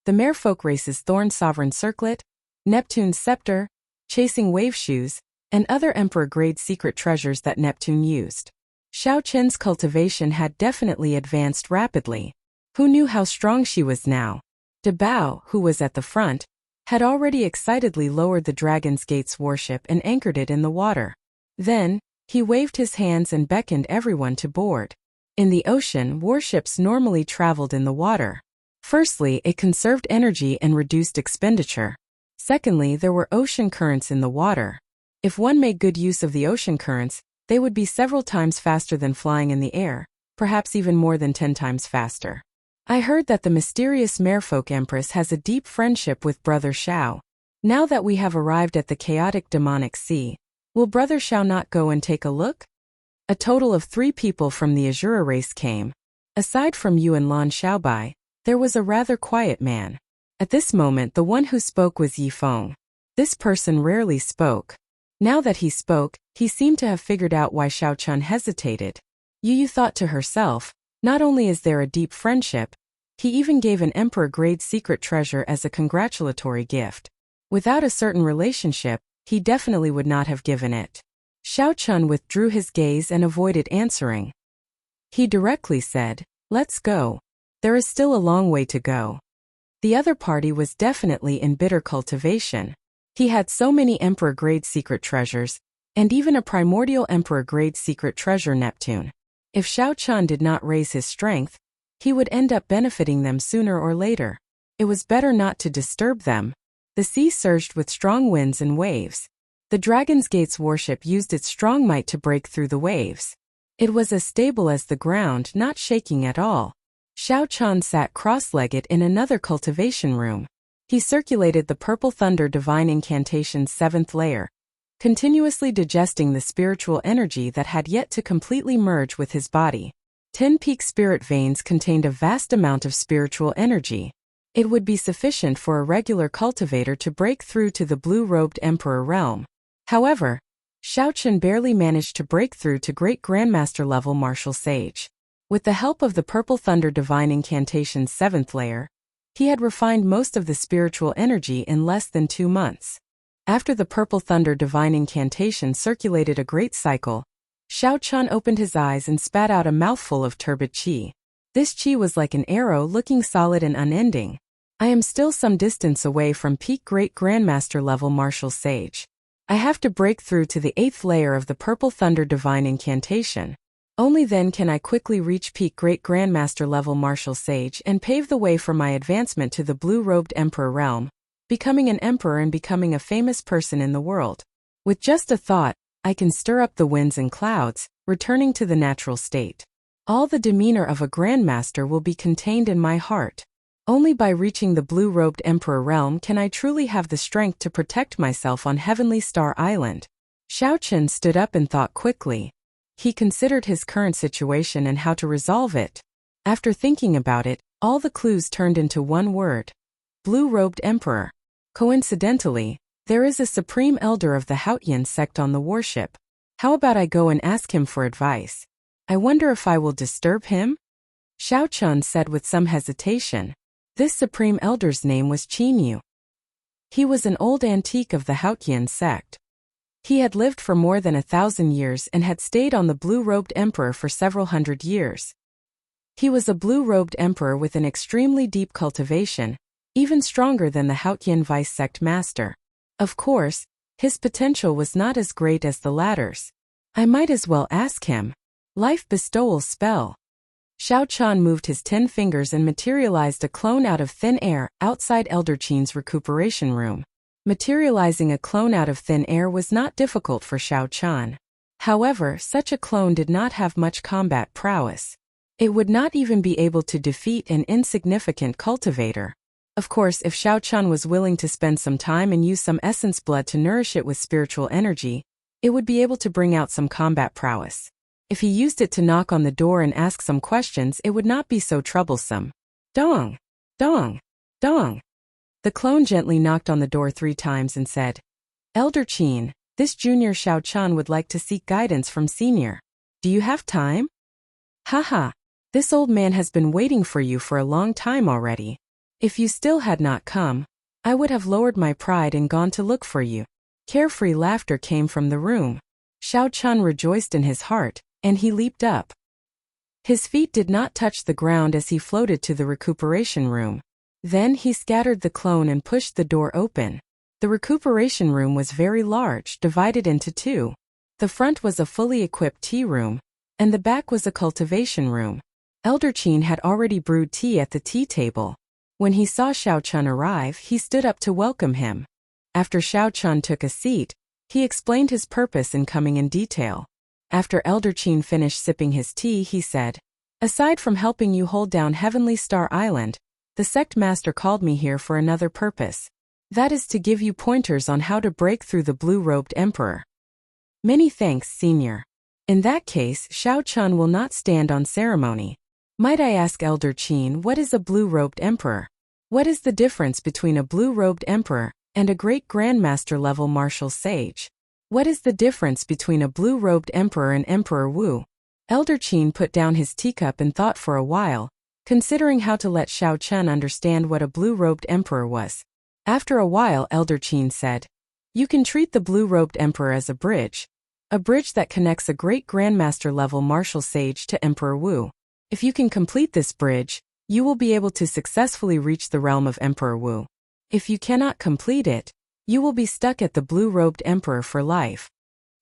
the merfolk race's thorn sovereign circlet, Neptune's scepter, chasing wave shoes, and other emperor-grade secret treasures that Neptune used. Xiao Chen's cultivation had definitely advanced rapidly. Who knew how strong she was now? De Bao, who was at the front, had already excitedly lowered the Dragon's Gate's warship and anchored it in the water. Then, he waved his hands and beckoned everyone to board. In the ocean, warships normally traveled in the water. Firstly, it conserved energy and reduced expenditure. Secondly, there were ocean currents in the water. If one made good use of the ocean currents, they would be several times faster than flying in the air, perhaps even more than 10 times faster. I heard that the mysterious merfolk empress has a deep friendship with Brother Xiao. Now that we have arrived at the chaotic demonic sea, will Brother Xiao not go and take a look? A total of 3 people from the Azura race came. Aside from Yuan Lan Xiaobai, there was a rather quiet man. At this moment the one who spoke was Yi Feng. This person rarely spoke. Now that he spoke, he seemed to have figured out why Xiao Chun hesitated. Yu thought to herself, not only is there a deep friendship, he even gave an emperor-grade secret treasure as a congratulatory gift. Without a certain relationship, he definitely would not have given it. Xiao Chun withdrew his gaze and avoided answering. He directly said, "Let's go. There is still a long way to go." The other party was definitely in bitter cultivation. He had so many emperor-grade secret treasures, and even a primordial emperor-grade secret treasure Neptune. If Xiao Chun did not raise his strength, he would end up benefiting them sooner or later. It was better not to disturb them. The sea surged with strong winds and waves. The Dragon's Gate's warship used its strong might to break through the waves. It was as stable as the ground, not shaking at all. Xiao Chun sat cross-legged in another cultivation room. He circulated the Purple Thunder Divine Incantation's 7th layer, continuously digesting the spiritual energy that had yet to completely merge with his body. 10 peak spirit veins contained a vast amount of spiritual energy. It would be sufficient for a regular cultivator to break through to the blue-robed Emperor realm. However, Xiao Chun barely managed to break through to Great Grandmaster level Martial Sage. With the help of the Purple Thunder Divine Incantation's 7th layer, he had refined most of the spiritual energy in less than 2 months. After the Purple Thunder Divine Incantation circulated a great cycle, Xiao Chun opened his eyes and spat out a mouthful of turbid qi. This qi was like an arrow looking solid and unending. I am still some distance away from peak Great Grandmaster level Martial Sage. I have to break through to the 8th layer of the Purple Thunder Divine Incantation. Only then can I quickly reach peak Great Grandmaster level Martial Sage and pave the way for my advancement to the blue-robed Emperor realm, becoming an emperor and becoming a famous person in the world. With just a thought, I can stir up the winds and clouds, returning to the natural state. All the demeanor of a grandmaster will be contained in my heart. Only by reaching the blue-robed Emperor realm can I truly have the strength to protect myself on Heavenly Star Island. Xiao Chun stood up and thought quickly. He considered his current situation and how to resolve it. After thinking about it, all the clues turned into one word. Blue-robed Emperor. Coincidentally, there is a supreme elder of the Haotian sect on the warship. How about I go and ask him for advice? I wonder if I will disturb him? Xiao Chun said with some hesitation. This supreme elder's name was Qin Yu. He was an old antique of the Haotian sect. He had lived for more than 1,000 years and had stayed on the blue-robed emperor for several hundred years. He was a blue-robed emperor with an extremely deep cultivation, even stronger than the Haotian vice sect master. Of course, his potential was not as great as the latter's. I might as well ask him. Life bestowal spell. Xiao Chun moved his 10 fingers and materialized a clone out of thin air outside Elder Qin's recuperation room. Materializing a clone out of thin air was not difficult for Xiao Chun. However, such a clone did not have much combat prowess. It would not even be able to defeat an insignificant cultivator. Of course, if Xiao Chun was willing to spend some time and use some essence blood to nourish it with spiritual energy, it would be able to bring out some combat prowess. If he used it to knock on the door and ask some questions, it would not be so troublesome. Dong! Dong! Dong! The clone gently knocked on the door 3 times and said, Elder Qin, this junior Xiao Chun would like to seek guidance from senior. Do you have time? Haha, this old man has been waiting for you for a long time already. If you still had not come, I would have lowered my pride and gone to look for you. Carefree laughter came from the room. Xiao Chun rejoiced in his heart, and he leaped up. His feet did not touch the ground as he floated to the recuperation room. Then he scattered the clone and pushed the door open. The recuperation room was very large, divided into 2. The front was a fully equipped tea room, and the back was a cultivation room. Elder Qin had already brewed tea at the tea table. When he saw Xiao Chun arrive, he stood up to welcome him. After Xiao Chun took a seat, he explained his purpose in coming in detail. After Elder Qin finished sipping his tea, he said, Aside from helping you hold down Heavenly Star Island, the sect master called me here for another purpose. That is to give you pointers on how to break through the blue-robed emperor. Many thanks, senior. In that case, Xiao Chun will not stand on ceremony. Might I ask Elder Qin, what is a blue-robed emperor? What is the difference between a blue-robed emperor and a great grandmaster level martial sage? What is the difference between a blue-robed emperor and Emperor Wu? Elder Qin put down his teacup and thought for a while, considering how to let Xiao Chun understand what a blue-robed emperor was. After a while, Elder Qin said, You can treat the blue-robed emperor as a bridge that connects a great grandmaster level martial sage to Emperor Wu. If you can complete this bridge, you will be able to successfully reach the realm of Emperor Wu. If you cannot complete it, you will be stuck at the blue-robed emperor for life.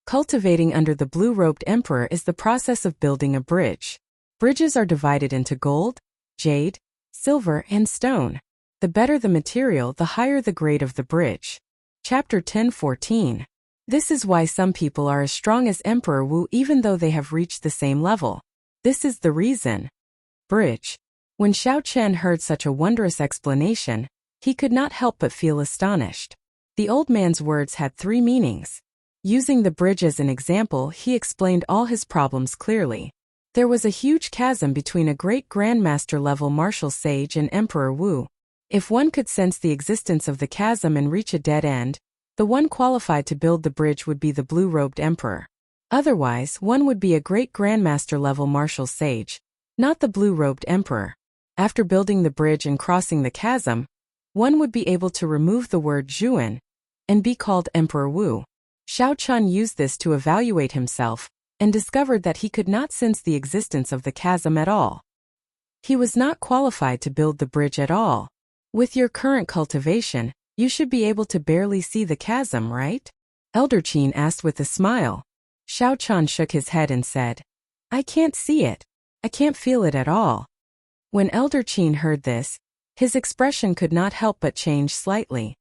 Cultivating under the blue-robed emperor is the process of building a bridge. Bridges are divided into gold, jade, silver, and stone. The better the material, the higher the grade of the bridge. Chapter 10:14. This is why some people are as strong as Emperor Wu even though they have reached the same level. This is the reason. Bridge. When Xiao Chun heard such a wondrous explanation, he could not help but feel astonished. The old man's words had 3 meanings. Using the bridge as an example, he explained all his problems clearly. There was a huge chasm between a great grandmaster level martial sage and Emperor Wu. If one could sense the existence of the chasm and reach a dead end, the one qualified to build the bridge would be the blue-robed emperor. Otherwise, one would be a great grandmaster level martial sage, not the blue-robed emperor. After building the bridge and crossing the chasm, one would be able to remove the word Zhuan and be called Emperor Wu. Xiao Chun used this to evaluate himself and discovered that he could not sense the existence of the chasm at all. He was not qualified to build the bridge at all. With your current cultivation, you should be able to barely see the chasm, right? Elder Qin asked with a smile. Xiao Chun shook his head and said, I can't see it. I can't feel it at all. When Elder Qin heard this, his expression could not help but change slightly.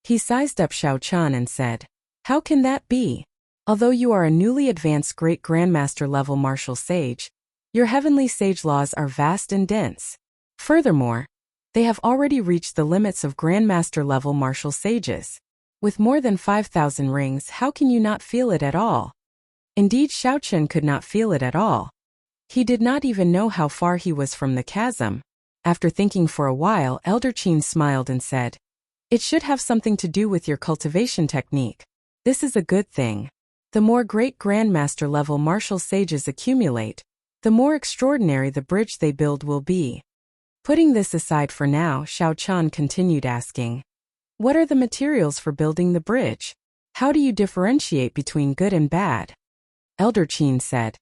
He sized up Xiao Chun and said, How can that be? Although you are a newly advanced great grandmaster level martial sage, your heavenly sage laws are vast and dense. Furthermore, they have already reached the limits of grandmaster level martial sages. With more than 5,000 rings, how can you not feel it at all? Indeed, Xiao Chun could not feel it at all. He did not even know how far he was from the chasm. After thinking for a while, Elder Qin smiled and said, It should have something to do with your cultivation technique. This is a good thing. The more great grandmaster level martial sages accumulate, the more extraordinary the bridge they build will be. Putting this aside for now, Xiao Chun continued asking, What are the materials for building the bridge? How do you differentiate between good and bad? Elder Qin said,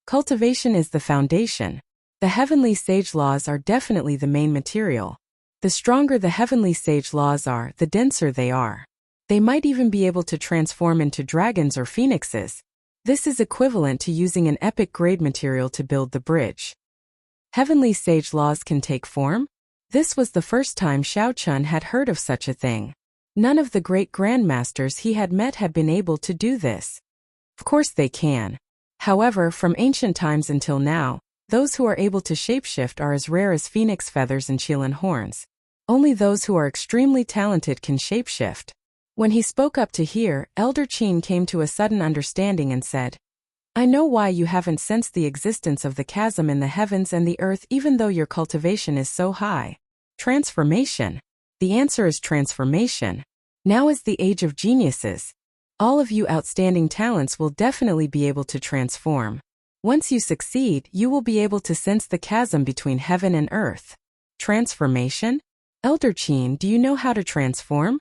Cultivation is the foundation. The heavenly sage laws are definitely the main material. The stronger the heavenly sage laws are, the denser they are. They might even be able to transform into dragons or phoenixes. This is equivalent to using an epic grade material to build the bridge. Heavenly sage laws can take form? This was the first time Xiao Chun had heard of such a thing. None of the great grandmasters he had met had been able to do this. Of course they can. However, from ancient times until now, Those who are able to shapeshift are as rare as phoenix feathers and qilin horns. Only those who are extremely talented can shapeshift. When he spoke up to hear, Elder Qin came to a sudden understanding and said, I know why you haven't sensed the existence of the chasm in the heavens and the earth even though your cultivation is so high. Transformation. The answer is transformation. Now is the age of geniuses. All of you outstanding talents will definitely be able to transform. Once you succeed, you will be able to sense the chasm between heaven and earth. Transformation? Elder Qin, do you know how to transform?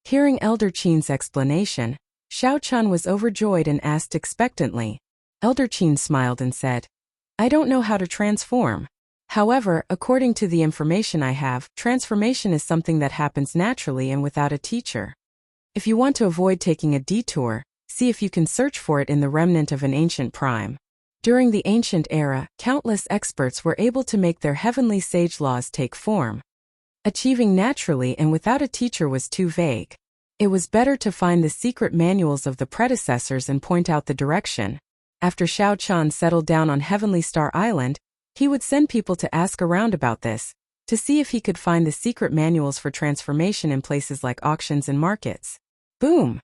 Hearing Elder Qin's explanation, Xiao Chun was overjoyed and asked expectantly. Elder Qin smiled and said, I don't know how to transform. However, according to the information I have, transformation is something that happens naturally and without a teacher. If you want to avoid taking a detour, see if you can search for it in the remnant of an ancient prime. During the ancient era, countless experts were able to make their heavenly sage laws take form. Achieving naturally and without a teacher was too vague. It was better to find the secret manuals of the predecessors and point out the direction. After Xiao Chun settled down on Heavenly Star Island, he would send people to ask around about this, to see if he could find the secret manuals for transformation in places like auctions and markets. Boom!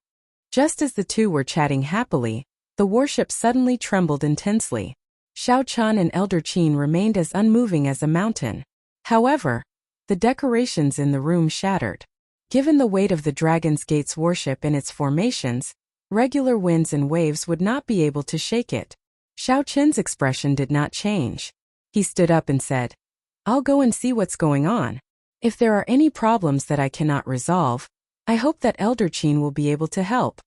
Just as the two were chatting happily, the warship suddenly trembled intensely. Xiao Chun and Elder Qin remained as unmoving as a mountain. However, the decorations in the room shattered. Given the weight of the Dragon's Gate's warship and its formations, regular winds and waves would not be able to shake it. Xiao Chun's expression did not change. He stood up and said, I'll go and see what's going on. If there are any problems that I cannot resolve, I hope that Elder Qin will be able to help.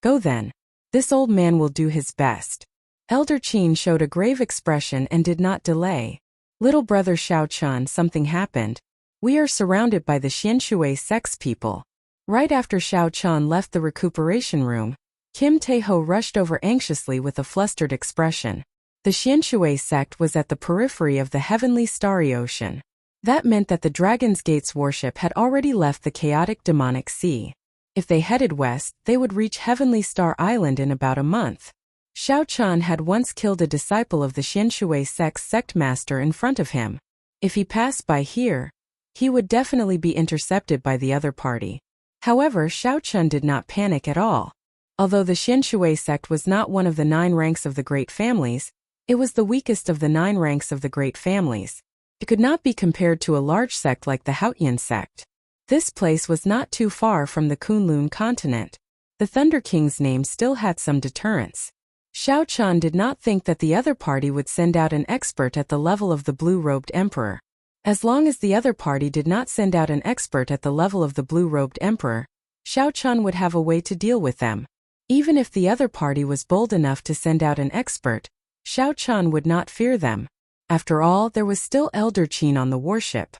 Go then. This old man will do his best. Elder Qin showed a grave expression and did not delay. Little brother Xiao Chun, something happened. We are surrounded by the Xianshui sex people. Right after Xiao Chun left the recuperation room, Kim Taeho rushed over anxiously with a flustered expression. The Xianshui sect was at the periphery of the heavenly starry ocean. That meant that the Dragon's Gate's warship had already left the chaotic demonic sea. If they headed west, they would reach Heavenly Star Island in about a month. Xiao Chun had once killed a disciple of the Xianshui sect's sect master in front of him. If he passed by here, he would definitely be intercepted by the other party. However, Xiao Chun did not panic at all. Although the Xianshui sect was not one of the 9 ranks of the great families, it was the weakest of the 9 ranks of the great families. It could not be compared to a large sect like the Haotian sect. This place was not too far from the Kunlun continent. The Thunder King's name still had some deterrence. Xiao Chun did not think that the other party would send out an expert at the level of the blue-robed emperor. As long as the other party did not send out an expert at the level of the blue-robed emperor, Xiao Chun would have a way to deal with them. Even if the other party was bold enough to send out an expert, Xiao Chun would not fear them. After all, there was still Elder Qin on the warship.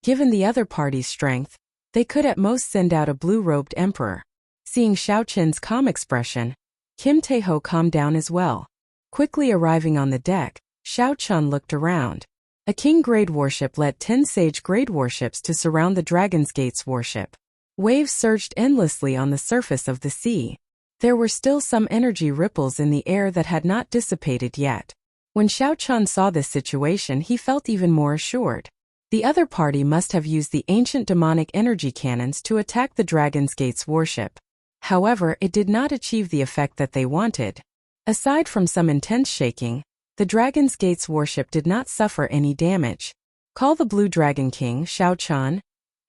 Given the other party's strength, they could at most send out a blue-robed emperor. Seeing Xiao Chun's calm expression, Kim Taeho calmed down as well. Quickly arriving on the deck, Xiao Chun looked around. A king-grade warship led 10 sage-grade warships to surround the Dragon's Gate's warship. Waves surged endlessly on the surface of the sea. There were still some energy ripples in the air that had not dissipated yet. When Xiao Chun saw this situation, he felt even more assured. The other party must have used the ancient demonic energy cannons to attack the Dragon's Gate's warship. However, it did not achieve the effect that they wanted. Aside from some intense shaking, the Dragon's Gate's warship did not suffer any damage. Call the Blue Dragon King, Xiao Chun,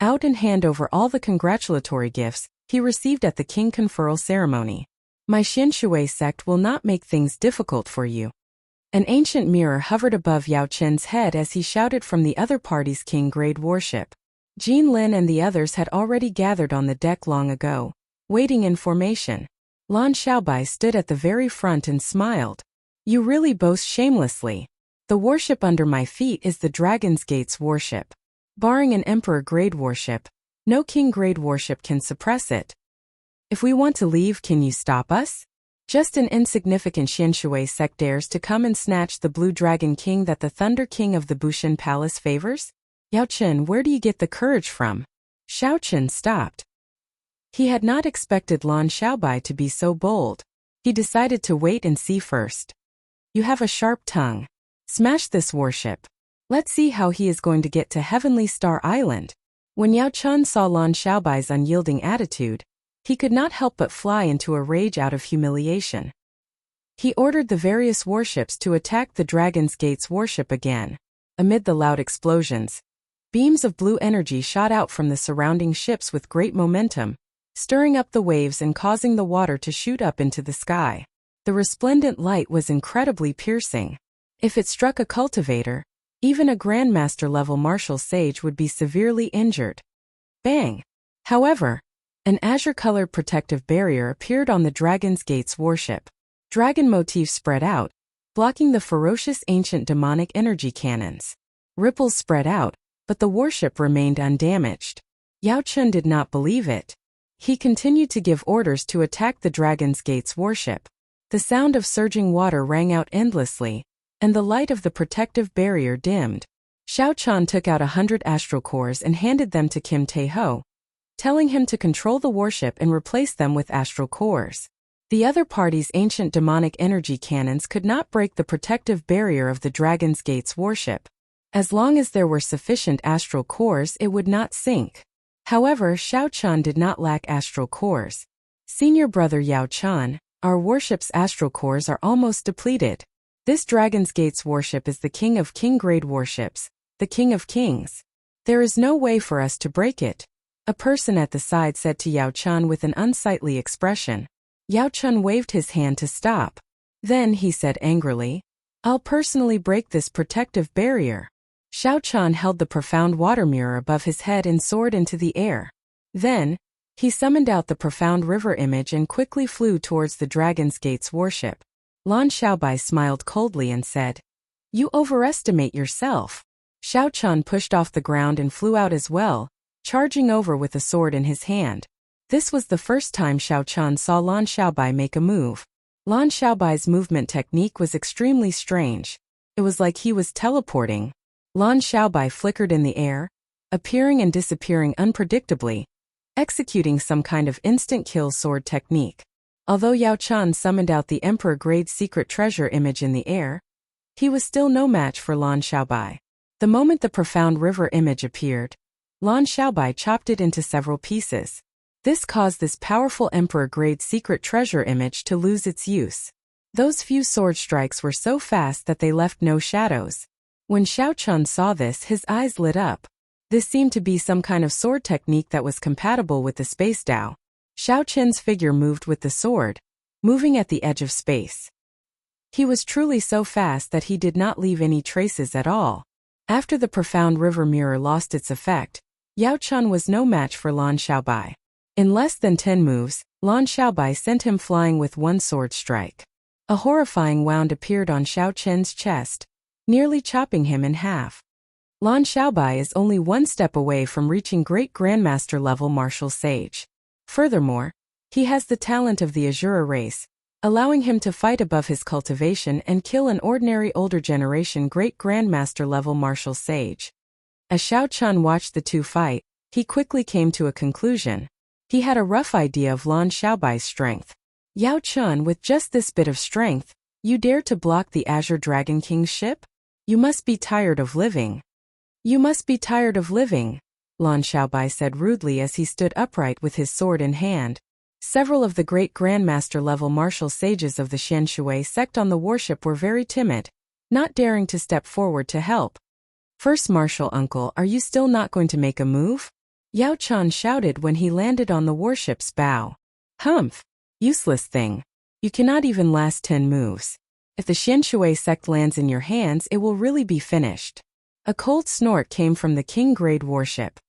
out and hand over all the congratulatory gifts he received at the king conferral ceremony. My Xianshui sect will not make things difficult for you. An ancient mirror hovered above Yao Chen's head as he shouted from the other party's king-grade warship. Jin Lin and the others had already gathered on the deck long ago, waiting in formation. Lan Xiaobai stood at the very front and smiled. You really boast shamelessly. The warship under my feet is the Dragon's Gate's warship. Barring an Emperor-grade warship, no King-grade warship can suppress it. If we want to leave, can you stop us? Just an insignificant Xianshui sect dares to come and snatch the Blue Dragon King that the Thunder King of the Bushan Palace favors? Yao Chen, where do you get the courage from? Xiao Chen stopped. He had not expected Lan Xiaobai to be so bold. He decided to wait and see first. You have a sharp tongue. Smash this warship. Let's see how he is going to get to Heavenly Star Island. When Yao Chun saw Lan Xiaobai's unyielding attitude, he could not help but fly into a rage out of humiliation. He ordered the various warships to attack the Dragon's Gate's warship again. Amid the loud explosions, beams of blue energy shot out from the surrounding ships with great momentum, stirring up the waves and causing the water to shoot up into the sky. The resplendent light was incredibly piercing. If it struck a cultivator, even a Grandmaster-level martial sage would be severely injured. Bang! However, an azure-colored protective barrier appeared on the Dragon's Gate's warship. Dragon motifs spread out, blocking the ferocious ancient demonic energy cannons. Ripples spread out, but the warship remained undamaged. Yao Chun did not believe it. He continued to give orders to attack the Dragon's Gate's warship. The sound of surging water rang out endlessly, and the light of the protective barrier dimmed. Xiao Chan took out 100 astral cores and handed them to Kim Tae-ho, telling him to control the warship and replace them with astral cores. The other party's ancient demonic energy cannons could not break the protective barrier of the Dragon's Gate's warship. As long as there were sufficient astral cores, it would not sink. However, Xiao Chan did not lack astral cores. Senior brother Yao Chan, our warship's astral cores are almost depleted. This Dragon's Gate's warship is the king of king-grade warships, the king of kings. There is no way for us to break it, a person at the side said to Yao Chan with an unsightly expression. Yao Chun waved his hand to stop. Then he said angrily, I'll personally break this protective barrier. Xiao Chan held the profound water mirror above his head and soared into the air. Then, he summoned out the profound river image and quickly flew towards the Dragon's Gate's warship. Lan Xiaobai smiled coldly and said, You overestimate yourself. Xiao Chan pushed off the ground and flew out as well, charging over with a sword in his hand. This was the first time Xiao Chan saw Lan Xiaobai make a move. Lan Xiaobai's movement technique was extremely strange. It was like he was teleporting. Lan Xiaobai flickered in the air, appearing and disappearing unpredictably, executing some kind of instant kill sword technique. Although Yao Chan summoned out the Emperor-grade secret treasure image in the air, he was still no match for Lan Xiaobai. The moment the profound river image appeared, Lan Xiaobai chopped it into several pieces. This caused this powerful Emperor-grade secret treasure image to lose its use. Those few sword strikes were so fast that they left no shadows. When Xiao Chan saw this, his eyes lit up. This seemed to be some kind of sword technique that was compatible with the space Dao. Xiao Chen's figure moved with the sword, moving at the edge of space. He was truly so fast that he did not leave any traces at all. After the profound river mirror lost its effect, Yao Chan was no match for Lan Xiaobai. In less than 10 moves, Lan Xiaobai sent him flying with one sword strike. A horrifying wound appeared on Xiao Chen's chest, nearly chopping him in half. Lan Xiaobai is only one step away from reaching Great Grandmaster level martial sage. Furthermore, he has the talent of the Azura race, allowing him to fight above his cultivation and kill an ordinary older generation Great Grandmaster level martial sage. As Xiao Chan watched the two fight, he quickly came to a conclusion. He had a rough idea of Lan Xiaobai's strength. Yao Chun, with just this bit of strength, you dare to block the Azure Dragon King's ship? You must be tired of living. You must be tired of living, Lan Xiaobai said rudely as he stood upright with his sword in hand. Several of the great Grandmaster-level martial sages of the Xianshui sect on the warship were very timid, not daring to step forward to help. First Martial Uncle, are you still not going to make a move? Yao Chan shouted when he landed on the warship's bow. Humph! Useless thing. You cannot even last 10 moves. If the Xianshui sect lands in your hands, it will really be finished. A cold snort came from the king-grade warship.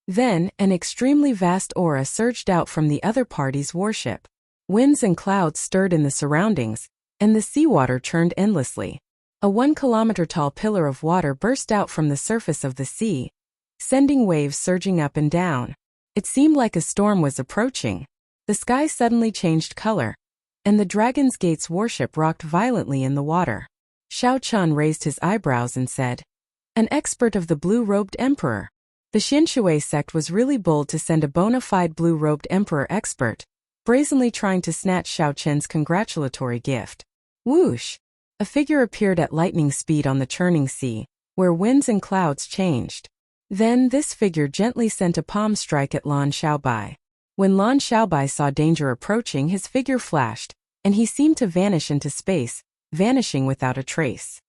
Then, an extremely vast aura surged out from the other party's warship. Winds and clouds stirred in the surroundings, and the seawater churned endlessly. A 1-kilometer-tall pillar of water burst out from the surface of the sea, sending waves surging up and down. It seemed like a storm was approaching. The sky suddenly changed color, and the Dragon's Gate's warship rocked violently in the water. Xiao Chan raised his eyebrows and said, An expert of the blue-robed emperor. The Xianshui sect was really bold to send a bona fide blue-robed emperor expert, brazenly trying to snatch Xiao Chen's congratulatory gift. Whoosh! A figure appeared at lightning speed on the churning sea, where winds and clouds changed. Then this figure gently sent a palm strike at Lan Xiaobai. When Lan Xiaobai saw danger approaching, his figure flashed, and he seemed to vanish into space, vanishing without a trace.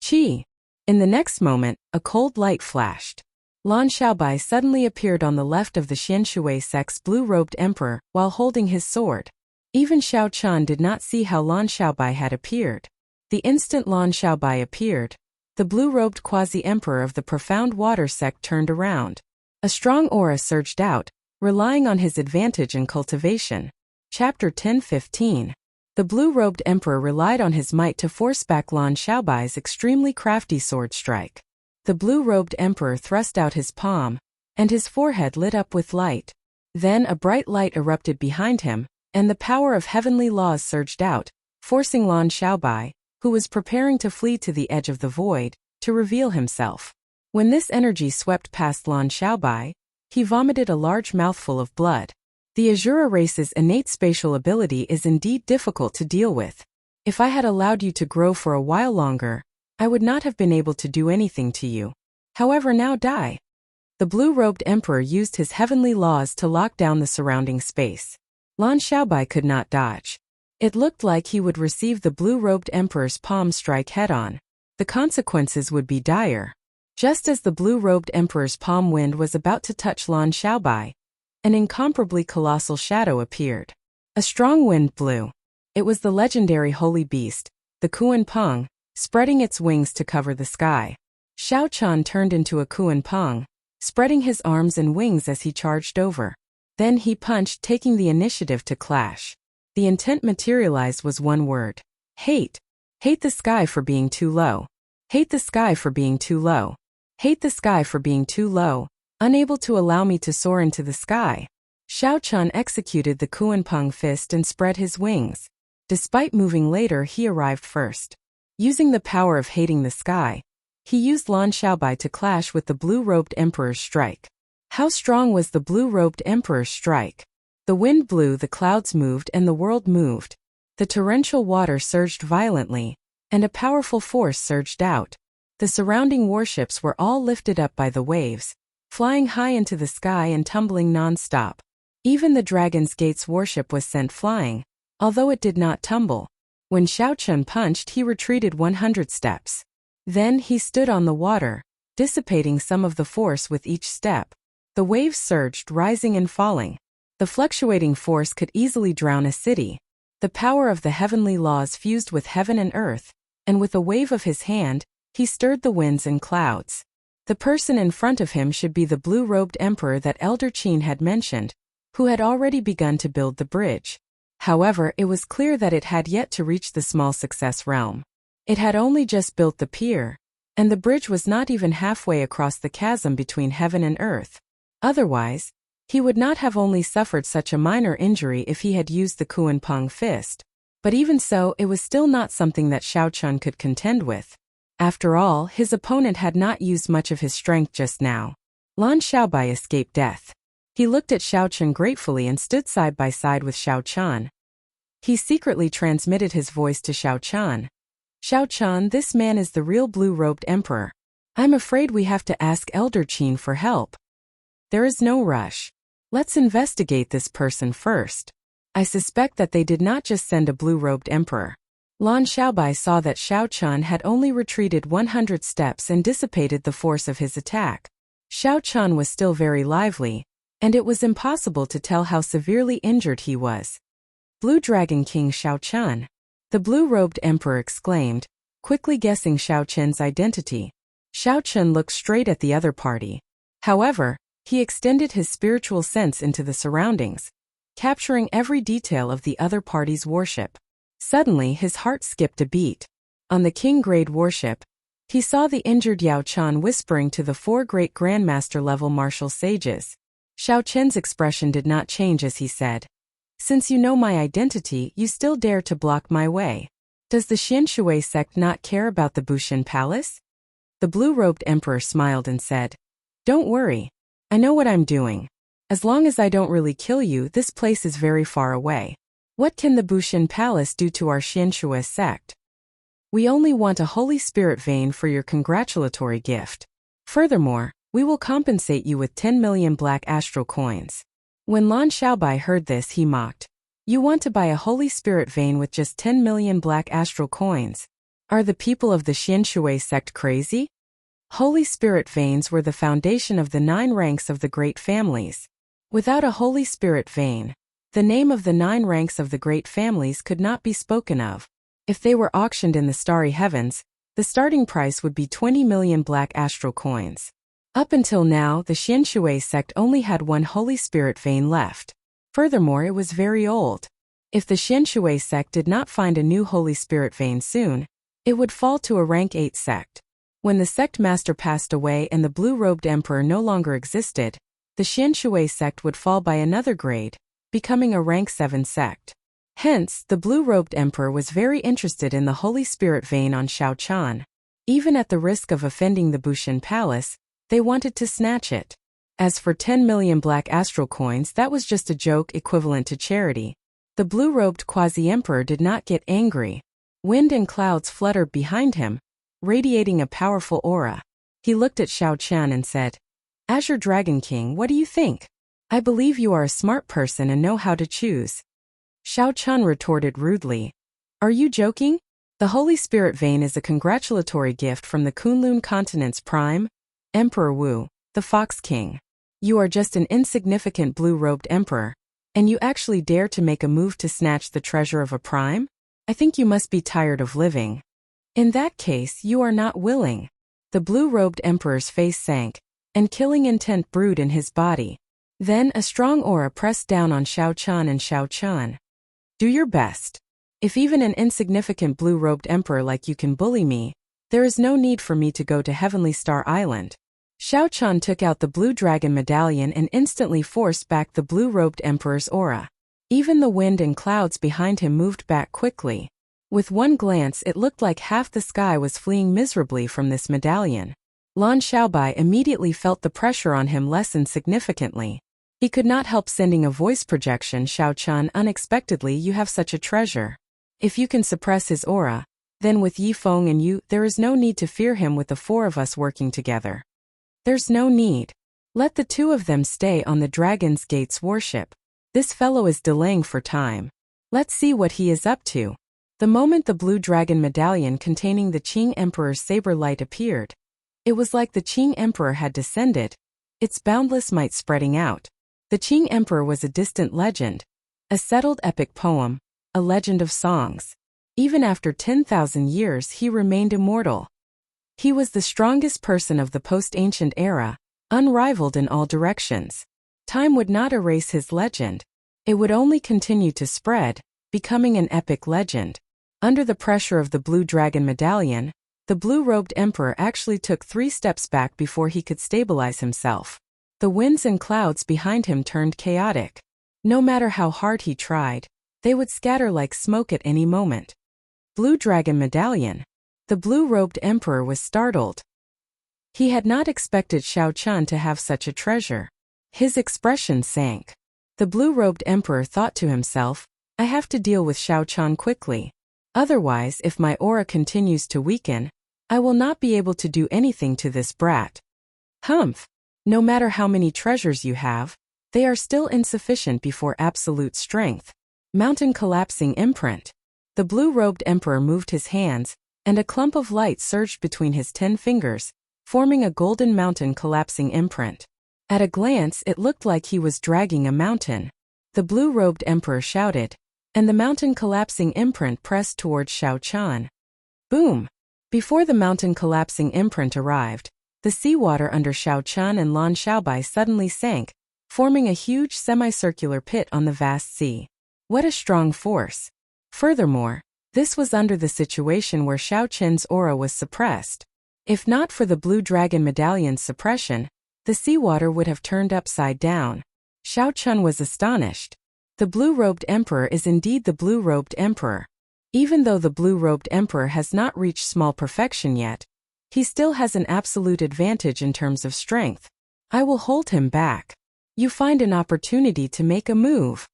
Chi! In the next moment, a cold light flashed. Lan Xiaobai suddenly appeared on the left of the Xianshui sect's blue-robed emperor while holding his sword. Even Xiao Chen did not see how Lan Xiaobai had appeared. The instant Lan Xiaobai appeared, the blue-robed quasi-emperor of the Profound Water sect turned around. A strong aura surged out, relying on his advantage in cultivation. Chapter 10:15. The blue-robed emperor relied on his might to force back Lan Xiaobai's extremely crafty sword strike. The blue-robed emperor thrust out his palm, and his forehead lit up with light. Then a bright light erupted behind him, and the power of heavenly laws surged out, forcing Lan Xiaobai, who was preparing to flee to the edge of the void, to reveal himself. When this energy swept past Lan Xiaobai, he vomited a large mouthful of blood. The Azura race's innate spatial ability is indeed difficult to deal with. If I had allowed you to grow for a while longer, I would not have been able to do anything to you. However, now die. The blue-robed emperor used his heavenly laws to lock down the surrounding space. Lan Xiaobai could not dodge. It looked like he would receive the blue-robed emperor's palm strike head-on. The consequences would be dire. Just as the blue-robed emperor's palm wind was about to touch Lan Xiaobai, an incomparably colossal shadow appeared. A strong wind blew. It was the legendary holy beast, the Kuan Peng, spreading its wings to cover the sky. Xiao Chen turned into a Kuan Peng, spreading his arms and wings as he charged over. Then he punched, taking the initiative to clash. The intent materialized was one word: hate. Hate the sky for being too low. Hate the sky for being too low. Hate the sky for being too low, unable to allow me to soar into the sky. Xiao Chen executed the Kuan Peng fist and spread his wings. Despite moving later, he arrived first. Using the power of hating the sky, he used Lan Xiaobai to clash with the blue-robed emperor's strike. How strong was the blue-robed emperor's strike? The wind blew, the clouds moved, and the world moved. The torrential water surged violently, and a powerful force surged out. The surrounding warships were all lifted up by the waves, flying high into the sky and tumbling non-stop. Even the Dragon's Gate's warship was sent flying, although it did not tumble. When Xiao Chen punched, he retreated 100 steps. Then he stood on the water, dissipating some of the force with each step. The waves surged, rising and falling. The fluctuating force could easily drown a city. The power of the heavenly laws fused with heaven and earth, and with a wave of his hand, he stirred the winds and clouds. The person in front of him should be the blue-robed emperor that Elder Qin had mentioned, who had already begun to build the bridge. However, it was clear that it had yet to reach the small success realm. It had only just built the pier, and the bridge was not even halfway across the chasm between heaven and earth. Otherwise, he would not have only suffered such a minor injury if he had used the Kuan Peng fist. But even so, it was still not something that Xiao Chen could contend with. After all, his opponent had not used much of his strength just now. Lan Xiaobai escaped death. He looked at Xiao Chen gratefully and stood side by side with Xiao Chen. He secretly transmitted his voice to Xiao Chen. Xiao Chen, this man is the real blue-robed emperor. I'm afraid we have to ask Elder Qin for help. There is no rush. Let's investigate this person first. I suspect that they did not just send a blue-robed emperor. Lan Xiaobai saw that Xiao Chen had only retreated 100 steps and dissipated the force of his attack. Xiao Chen was still very lively, and it was impossible to tell how severely injured he was. Blue Dragon King Xiao Chen. The blue-robed emperor exclaimed, quickly guessing Xiao Chen's identity. Xiao Chen looked straight at the other party. However, he extended his spiritual sense into the surroundings, capturing every detail of the other party's warship. Suddenly, his heart skipped a beat. On the King-grade warship, he saw the injured Yao Chan whispering to the 4 great Grandmaster-level martial sages. Xiao Chen's expression did not change as he said, "Since you know my identity, you still dare to block my way. Does the Xianshui sect not care about the Bushin Palace?" The blue-robed emperor smiled and said, "Don't worry. I know what I'm doing. As long as I don't really kill you, this place is very far away. What can the Bushin Palace do to our Xianshui sect?" We only want a Holy Spirit vein for your congratulatory gift. Furthermore, we will compensate you with 10 million black astral coins. When Lan Xiaobai heard this, he mocked. You want to buy a Holy Spirit vein with just 10 million black astral coins? Are the people of the Xianshui sect crazy? Holy Spirit veins were the foundation of the 9 ranks of the great families. Without a Holy Spirit vein, the name of the 9 ranks of the great families could not be spoken of. If they were auctioned in the starry heavens, the starting price would be 20 million black astral coins. Up until now, the Xianshui sect only had 1 Holy Spirit vein left. Furthermore, it was very old. If the Xianshui sect did not find a new Holy Spirit vein soon, it would fall to a rank 8 sect. When the sect master passed away and the blue-robed emperor no longer existed, the Xianshui sect would fall by another grade, becoming a rank 7 sect. Hence, the blue-robed emperor was very interested in the Holy Spirit vein on Shaochan. Even at the risk of offending the Bushin Palace, they wanted to snatch it. As for 10 million black astral coins, that was just a joke equivalent to charity. The blue-robed quasi-emperor did not get angry. Wind and clouds fluttered behind him, radiating a powerful aura. He looked at Shaochan and said, Azure Dragon King, what do you think? I believe you are a smart person and know how to choose. Shaochan retorted rudely. Are you joking? The Holy Spirit vein is a congratulatory gift from the Kunlun continent's prime, Emperor Wu, the Fox King. You are just an insignificant blue-robed emperor, and you actually dare to make a move to snatch the treasure of a prime? I think you must be tired of living. In that case, you are not willing. The blue-robed emperor's face sank, and killing intent brewed in his body. Then a strong aura pressed down on Shaochan and Shaochan. Do your best. If even an insignificant blue-robed emperor like you can bully me, there is no need for me to go to Heavenly Star Island. Shaochan took out the blue dragon medallion and instantly forced back the blue-robed emperor's aura. Even the wind and clouds behind him moved back quickly. With one glance, it looked like half the sky was fleeing miserably from this medallion. Lan Xiaobai immediately felt the pressure on him lessen significantly. He could not help sending a voice projection. Shaochan, unexpectedly you have such a treasure. If you can suppress his aura, then with Yifeng and you, there is no need to fear him with the 4 of us working together. There's no need. Let the 2 of them stay on the Dragon's Gate's warship. This fellow is delaying for time. Let's see what he is up to. The moment the blue dragon medallion containing the Qing Emperor's saber light appeared, it was like the Qing Emperor had descended, its boundless might spreading out. The Qing Emperor was a distant legend, a settled epic poem, a legend of songs. Even after 10,000 years, he remained immortal. He was the strongest person of the post-ancient era, unrivaled in all directions. Time would not erase his legend. It would only continue to spread, becoming an epic legend. Under the pressure of the blue dragon medallion, the blue-robed emperor actually took 3 steps back before he could stabilize himself. The winds and clouds behind him turned chaotic. No matter how hard he tried, they would scatter like smoke at any moment. Blue dragon medallion. The blue-robed emperor was startled. He had not expected Shaochan to have such a treasure. His expression sank. The blue-robed emperor thought to himself, I have to deal with Shaochan quickly. Otherwise, if my aura continues to weaken, I will not be able to do anything to this brat. Humph! No matter how many treasures you have, they are still insufficient before absolute strength. Mountain collapsing imprint. The blue-robed emperor moved his hands, and a clump of light surged between his 10 fingers, forming a golden mountain collapsing imprint. At a glance, it looked like he was dragging a mountain. The blue-robed emperor shouted, and the mountain collapsing imprint pressed towards Shaochan. Boom! Before the mountain collapsing imprint arrived, the seawater under Shaochan and Lan Xiaobai suddenly sank, forming a huge semicircular pit on the vast sea. What a strong force! Furthermore, this was under the situation where Shaochan's aura was suppressed. If not for the blue dragon medallion's suppression, the seawater would have turned upside down. Shaochan was astonished. The blue-robed emperor is indeed the blue-robed emperor. Even though the blue-robed emperor has not reached small perfection yet, he still has an absolute advantage in terms of strength. I will hold him back. You find an opportunity to make a move.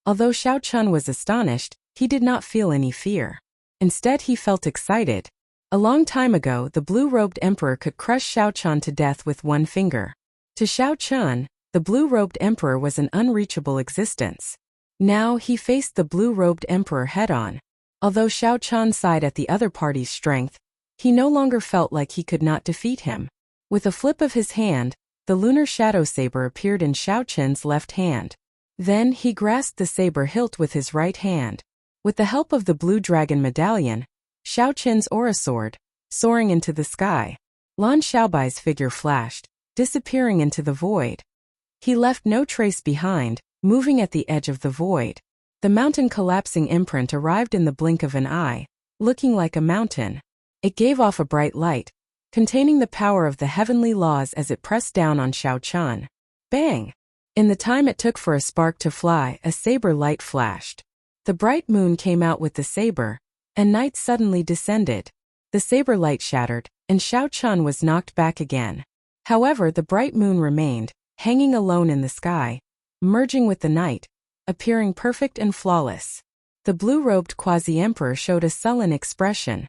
Although Shaochan was astonished, he did not feel any fear. Instead he felt excited. A long time ago the blue-robed emperor could crush Xiao Chun to death with one finger. To Xiao Chun, the blue-robed emperor was an unreachable existence. Now he faced the blue-robed emperor head-on. Although Xiao Chun sighed at the other party's strength, he no longer felt like he could not defeat him. With a flip of his hand, the lunar shadow saber appeared in Xiao Chun's left hand. Then he grasped the saber hilt with his right hand. With the help of the blue dragon medallion, Xiao Chun's aura soared, soaring into the sky. Lan Xiaobai's figure flashed, disappearing into the void. He left no trace behind, moving at the edge of the void. The mountain collapsing imprint arrived in the blink of an eye, looking like a mountain. It gave off a bright light, containing the power of the heavenly laws as it pressed down on Xiao Chun. Bang! In the time it took for a spark to fly, a saber light flashed. The bright moon came out with the saber, and night suddenly descended. The saber light shattered, and Xiao Chun was knocked back again. However, the bright moon remained, hanging alone in the sky, merging with the night, appearing perfect and flawless. The blue-robed quasi-emperor showed a sullen expression.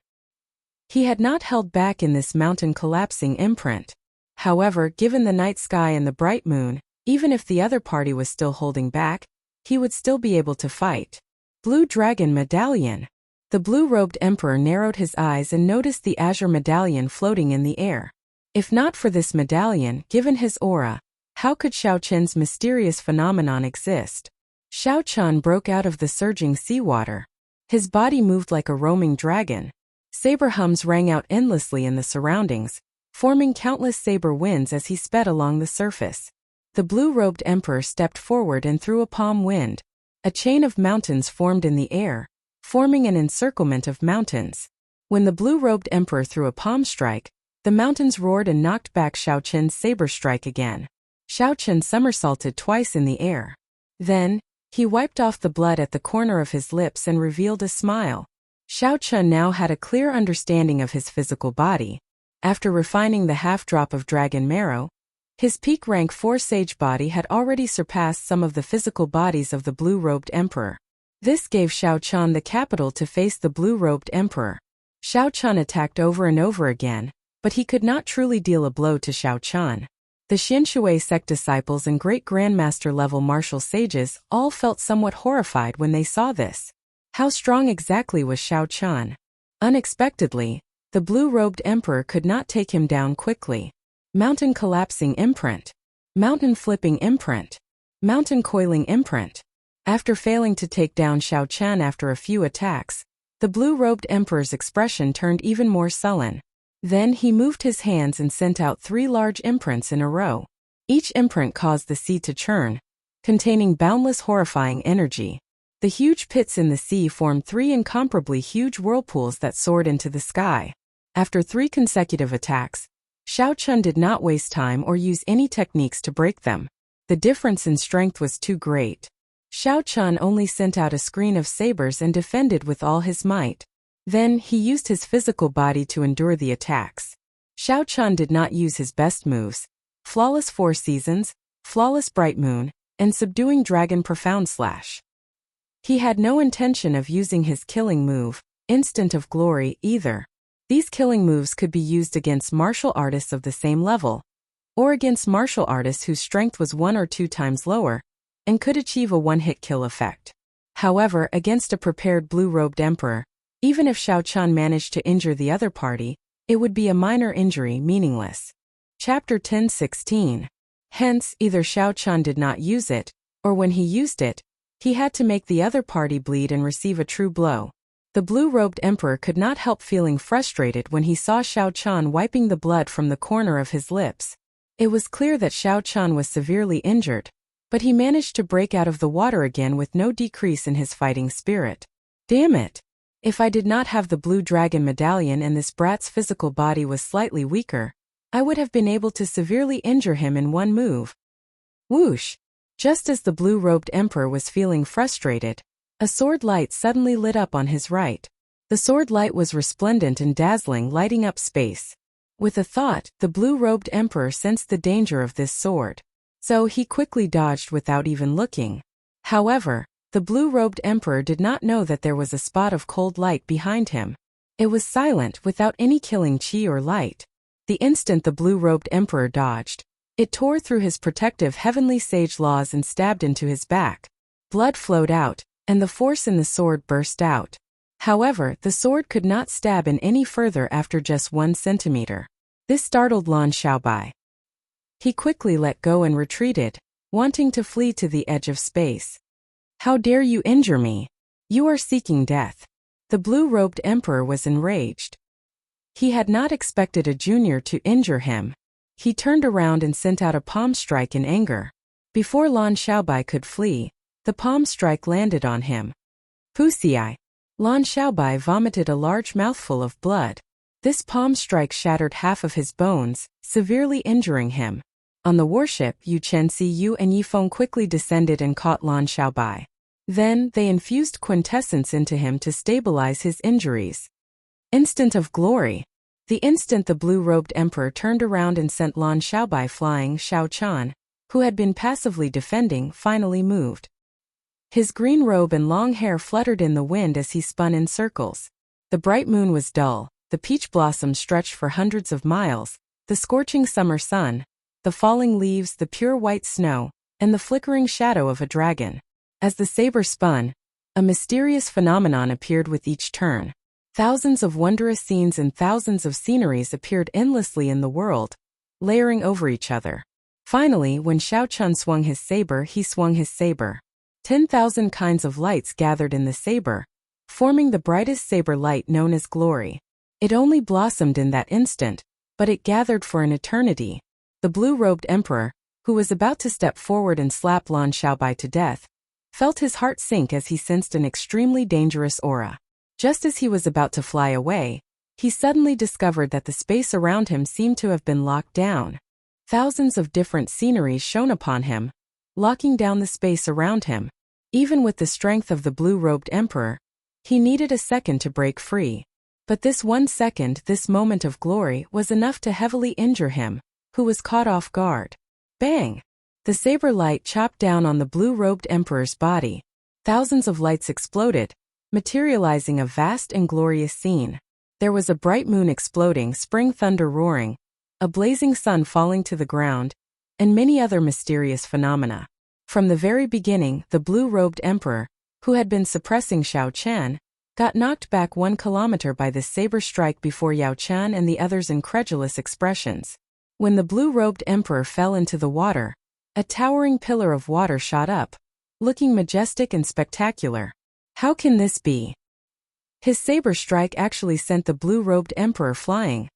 He had not held back in this mountain collapsing imprint. However, given the night sky and the bright moon, even if the other party was still holding back, he would still be able to fight. Blue Dragon Medallion. The blue-robed emperor narrowed his eyes and noticed the azure medallion floating in the air. If not for this medallion, given his aura, how could Xiao Chun's mysterious phenomenon exist? Xiao Chun broke out of the surging seawater. His body moved like a roaming dragon. Saber hums rang out endlessly in the surroundings, forming countless saber winds as he sped along the surface. The blue-robed emperor stepped forward and threw a palm wind. A chain of mountains formed in the air, forming an encirclement of mountains. When the blue-robed emperor threw a palm strike, the mountains roared and knocked back Xiao Chun's saber strike again. Xiao Chun somersaulted twice in the air. Then, he wiped off the blood at the corner of his lips and revealed a smile. Xiao Chun now had a clear understanding of his physical body. After refining the half-drop of dragon marrow, his peak rank 4 sage body had already surpassed some of the physical bodies of the blue-robed emperor. This gave Xiao Chun the capital to face the blue-robed emperor. Xiao Chun attacked over and over again, but he could not truly deal a blow to Xiao Chun. The Xinshui sect disciples and great grandmaster-level martial sages all felt somewhat horrified when they saw this. How strong exactly was Xiao Chun? Unexpectedly, the blue-robed emperor could not take him down quickly. Mountain collapsing imprint. Mountain flipping imprint. Mountain coiling imprint. After failing to take down Xiao Chun after a few attacks, the blue-robed emperor's expression turned even more sullen. Then he moved his hands and sent out 3 large imprints in a row. Each imprint caused the sea to churn, containing boundless horrifying energy. The huge pits in the sea formed 3 incomparably huge whirlpools that soared into the sky. After 3 consecutive attacks, Xiao Chun did not waste time or use any techniques to break them. The difference in strength was too great. Xiao Chun only sent out a screen of sabers and defended with all his might. Then he used his physical body to endure the attacks. Xiao Chun did not use his best moves: Flawless 4 Seasons, Flawless Bright Moon, and Subduing Dragon Profound Slash. He had no intention of using his killing move, Instant of Glory, either. These killing moves could be used against martial artists of the same level, or against martial artists whose strength was 1 or 2 times lower, and could achieve a one-hit kill effect. However, against a prepared blue-robed emperor, even if Xiao Chun managed to injure the other party, it would be a minor injury, meaningless. Chapter 10:16. Hence, either Xiao Chun did not use it, or when he used it, he had to make the other party bleed and receive a true blow. The blue-robed emperor could not help feeling frustrated when he saw Xiao Chun wiping the blood from the corner of his lips. It was clear that Xiao Chun was severely injured, but he managed to break out of the water again with no decrease in his fighting spirit. Damn it! If I did not have the blue dragon medallion and this brat's physical body was slightly weaker, I would have been able to severely injure him in one move. Whoosh! Just as the blue-robed emperor was feeling frustrated, a sword light suddenly lit up on his right. The sword light was resplendent and dazzling, lighting up space. With a thought, the blue-robed emperor sensed the danger of this sword. So he quickly dodged without even looking. However, The blue-robed emperor did not know that there was a spot of cold light behind him. It was silent, without any killing chi or light. The instant the blue-robed emperor dodged, it tore through his protective heavenly sage laws and stabbed into his back. Blood flowed out, and the force in the sword burst out. However, the sword could not stab in any further after just 1 centimeter. This startled Lan Xiaobai. He quickly let go and retreated, wanting to flee to the edge of space. "How dare you injure me? You are seeking death." The blue-robed emperor was enraged. He had not expected a junior to injure him. He turned around and sent out a palm strike in anger. Before Lan Xiaobai could flee, the palm strike landed on him. Pussy! Lan Xiaobai vomited a large mouthful of blood. This palm strike shattered half of his bones, severely injuring him. On the warship, Yu Chenxi Yu and Yifeng quickly descended and caught Lan Xiaobai. Then, they infused quintessence into him to stabilize his injuries. Instant of glory. The instant the blue-robed emperor turned around and sent Lan Xiaobai flying, Xiao Chan, who had been passively defending, finally moved. His green robe and long hair fluttered in the wind as he spun in circles. The bright moon was dull, the peach blossoms stretched for hundreds of miles, the scorching summer sun, the falling leaves, the pure white snow, and the flickering shadow of a dragon. As the saber spun, a mysterious phenomenon appeared with each turn. Thousands of wondrous scenes and thousands of sceneries appeared endlessly in the world, layering over each other. Finally, when Xiao Chun swung his saber, he swung his saber. 10,000 kinds of lights gathered in the saber, forming the brightest saber light known as glory. It only blossomed in that instant, but it gathered for an eternity. The blue-robed emperor, who was about to step forward and slap Lan Xiaobai to death, felt his heart sink as he sensed an extremely dangerous aura. Just as he was about to fly away, he suddenly discovered that the space around him seemed to have been locked down. Thousands of different sceneries shone upon him, locking down the space around him. Even with the strength of the blue-robed emperor, he needed a second to break free. But this 1 second, this moment of glory, was enough to heavily injure him, who was caught off guard. Bang! The saber light chopped down on the blue-robed emperor's body. Thousands of lights exploded, materializing a vast and glorious scene. There was a bright moon exploding, spring thunder roaring, a blazing sun falling to the ground, and many other mysterious phenomena. From the very beginning, the blue-robed emperor, who had been suppressing Xiao Chan, got knocked back 1 kilometer by this saber strike before Yao Chan and the others' incredulous expressions. When the blue-robed emperor fell into the water, a towering pillar of water shot up, looking majestic and spectacular. How can this be? His saber strike actually sent the blue-robed emperor flying.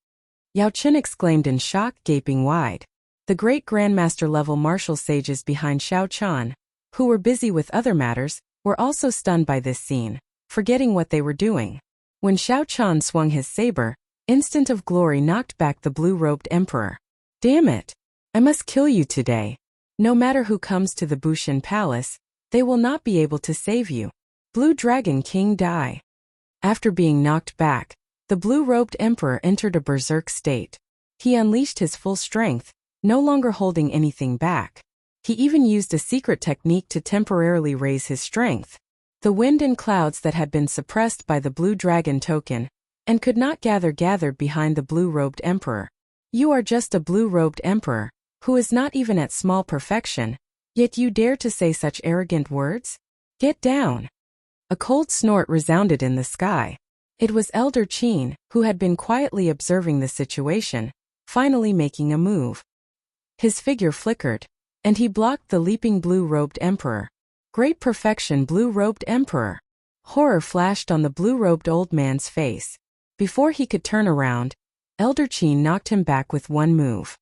Yao Chen exclaimed in shock, gaping wide. The great grandmaster-level martial sages behind Xiao Chan, who were busy with other matters, were also stunned by this scene, forgetting what they were doing. When Xiao Chan swung his saber, instant of glory knocked back the blue-robed emperor. Damn it! I must kill you today. No matter who comes to the Bushin Palace, they will not be able to save you. Blue Dragon King die. After being knocked back, the blue-robed emperor entered a berserk state. He unleashed his full strength, no longer holding anything back. He even used a secret technique to temporarily raise his strength. The wind and clouds that had been suppressed by the blue dragon token and could not gathered behind the blue-robed emperor. You are just a blue-robed emperor, who is not even at small perfection, yet you dare to say such arrogant words? Get down! A cold snort resounded in the sky. It was Elder Qin, who had been quietly observing the situation, finally making a move. His figure flickered, and he blocked the leaping blue-robed emperor. Great perfection, blue-robed emperor! Horror flashed on the blue-robed old man's face. Before he could turn around, Elder Qin knocked him back with one move.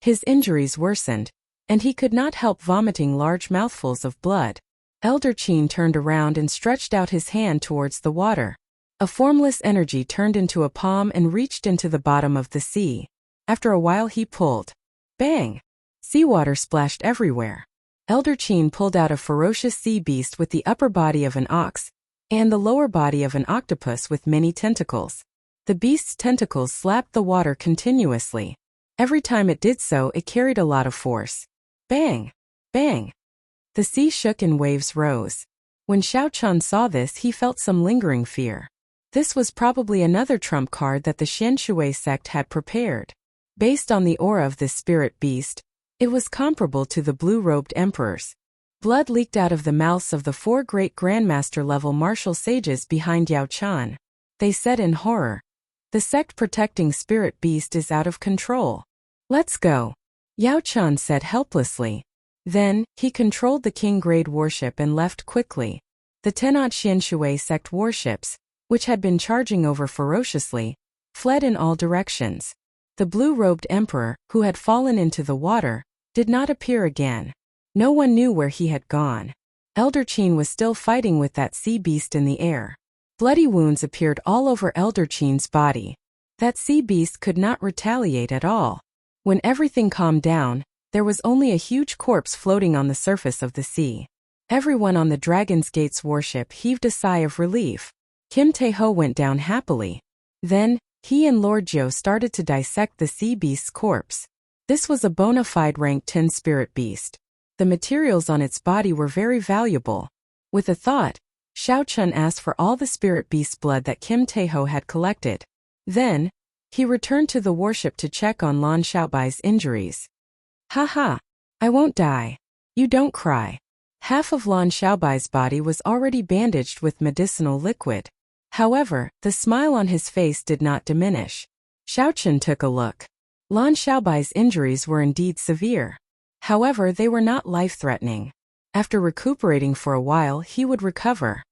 His injuries worsened, and he could not help vomiting large mouthfuls of blood. Elder Qin turned around and stretched out his hand towards the water. A formless energy turned into a palm and reached into the bottom of the sea. After a while he pulled. Bang! Seawater splashed everywhere. Elder Qin pulled out a ferocious sea beast with the upper body of an ox and the lower body of an octopus with many tentacles. The beast's tentacles slapped the water continuously. Every time it did so, it carried a lot of force. Bang! Bang! The sea shook and waves rose. When Xiao Chun saw this, he felt some lingering fear. This was probably another trump card that the Xianshui sect had prepared. Based on the aura of this spirit beast, it was comparable to the blue-robed emperors. Blood leaked out of the mouths of the 4 great grandmaster-level martial sages behind Yao Chan. They said in horror, "The sect protecting spirit beast is out of control. Let's go," Yao Chan said helplessly. Then, he controlled the king-grade warship and left quickly. The Tenant Xianshui sect warships, which had been charging over ferociously, fled in all directions. The blue-robed emperor, who had fallen into the water, did not appear again. No one knew where he had gone. Elder Qin was still fighting with that sea beast in the air. Bloody wounds appeared all over Elder Qin's body. That sea beast could not retaliate at all. When everything calmed down, there was only a huge corpse floating on the surface of the sea. Everyone on the Dragon's Gate's warship heaved a sigh of relief. Kim Tae-ho went down happily. Then, he and Lord Zhou started to dissect the sea beast's corpse. This was a bona fide rank 10 spirit beast. The materials on its body were very valuable. With a thought, Xiao Chun asked for all the spirit beast's blood that Kim Tae-ho had collected. Then, he returned to the warship to check on Lan Xiaobai's injuries. "Haha, I won't die. You don't cry." Half of Lan Xiaobai's body was already bandaged with medicinal liquid. However, the smile on his face did not diminish. Xiao Chun took a look. Lan Xiaobai's injuries were indeed severe. However, they were not life-threatening. After recuperating for a while, he would recover.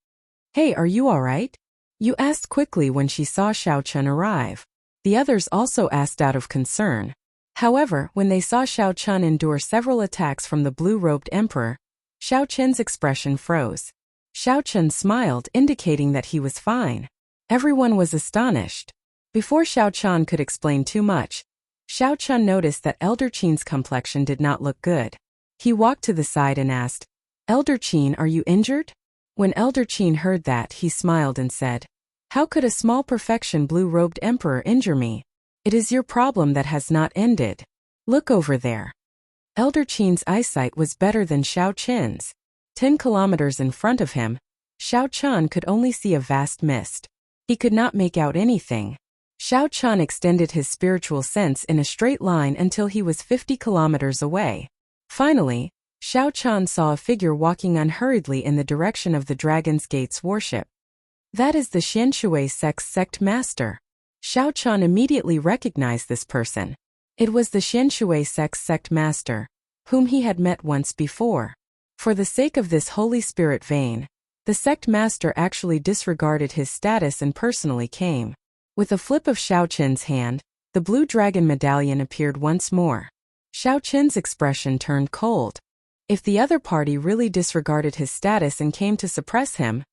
"Hey, are you alright?" Yu asked quickly when she saw Xiao Chun arrive. The others also asked out of concern. However, when they saw Xiao Chun endure several attacks from the blue-robed emperor, Xiao Chun's expression froze. Xiao Chun smiled, indicating that he was fine. Everyone was astonished. Before Xiao Chun could explain too much, Xiao Chun noticed that Elder Qin's complexion did not look good. He walked to the side and asked, "Elder Qin, are you injured?" When Elder Qin heard that, he smiled and said, "How could a small perfection blue-robed emperor injure me? It is your problem that has not ended. Look over there." Elder Qin's eyesight was better than Xiao Chun's. 10 kilometers in front of him, Xiao Chun could only see a vast mist. He could not make out anything. Xiao Chun extended his spiritual sense in a straight line until he was 50 kilometers away. Finally, Xiao Chun saw a figure walking unhurriedly in the direction of the Dragon's Gate's warship. That is the Xianshui sect's sect master. Xiao Chun immediately recognized this person. It was the Xianshui sect's sect master, whom he had met once before. For the sake of this Holy Spirit vein, the sect master actually disregarded his status and personally came. With a flip of Xiao Chun's hand, the blue dragon medallion appeared once more. Xiao Chun's expression turned cold. If the other party really disregarded his status and came to suppress him,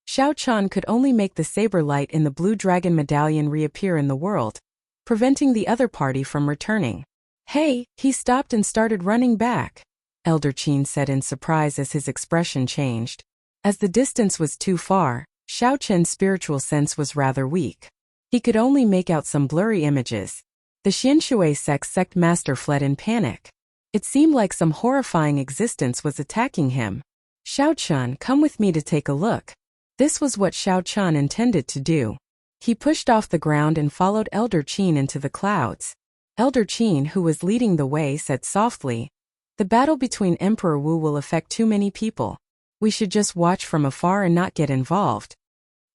Xiao Chun could only make the saber light in the blue dragon medallion reappear in the world, preventing the other party from returning. "Hey!" He stopped and started running back. Elder Qin said in surprise as his expression changed. As the distance was too far, Xiao Chun's spiritual sense was rather weak. He could only make out some blurry images. The Xianshui sect master fled in panic. It seemed like some horrifying existence was attacking him. "Xiao Chun, come with me to take a look." This was what Xiao Chun intended to do. He pushed off the ground and followed Elder Qin into the clouds. Elder Qin, who was leading the way, said softly, "The battle between Emperor Wu will affect too many people. We should just watch from afar and not get involved."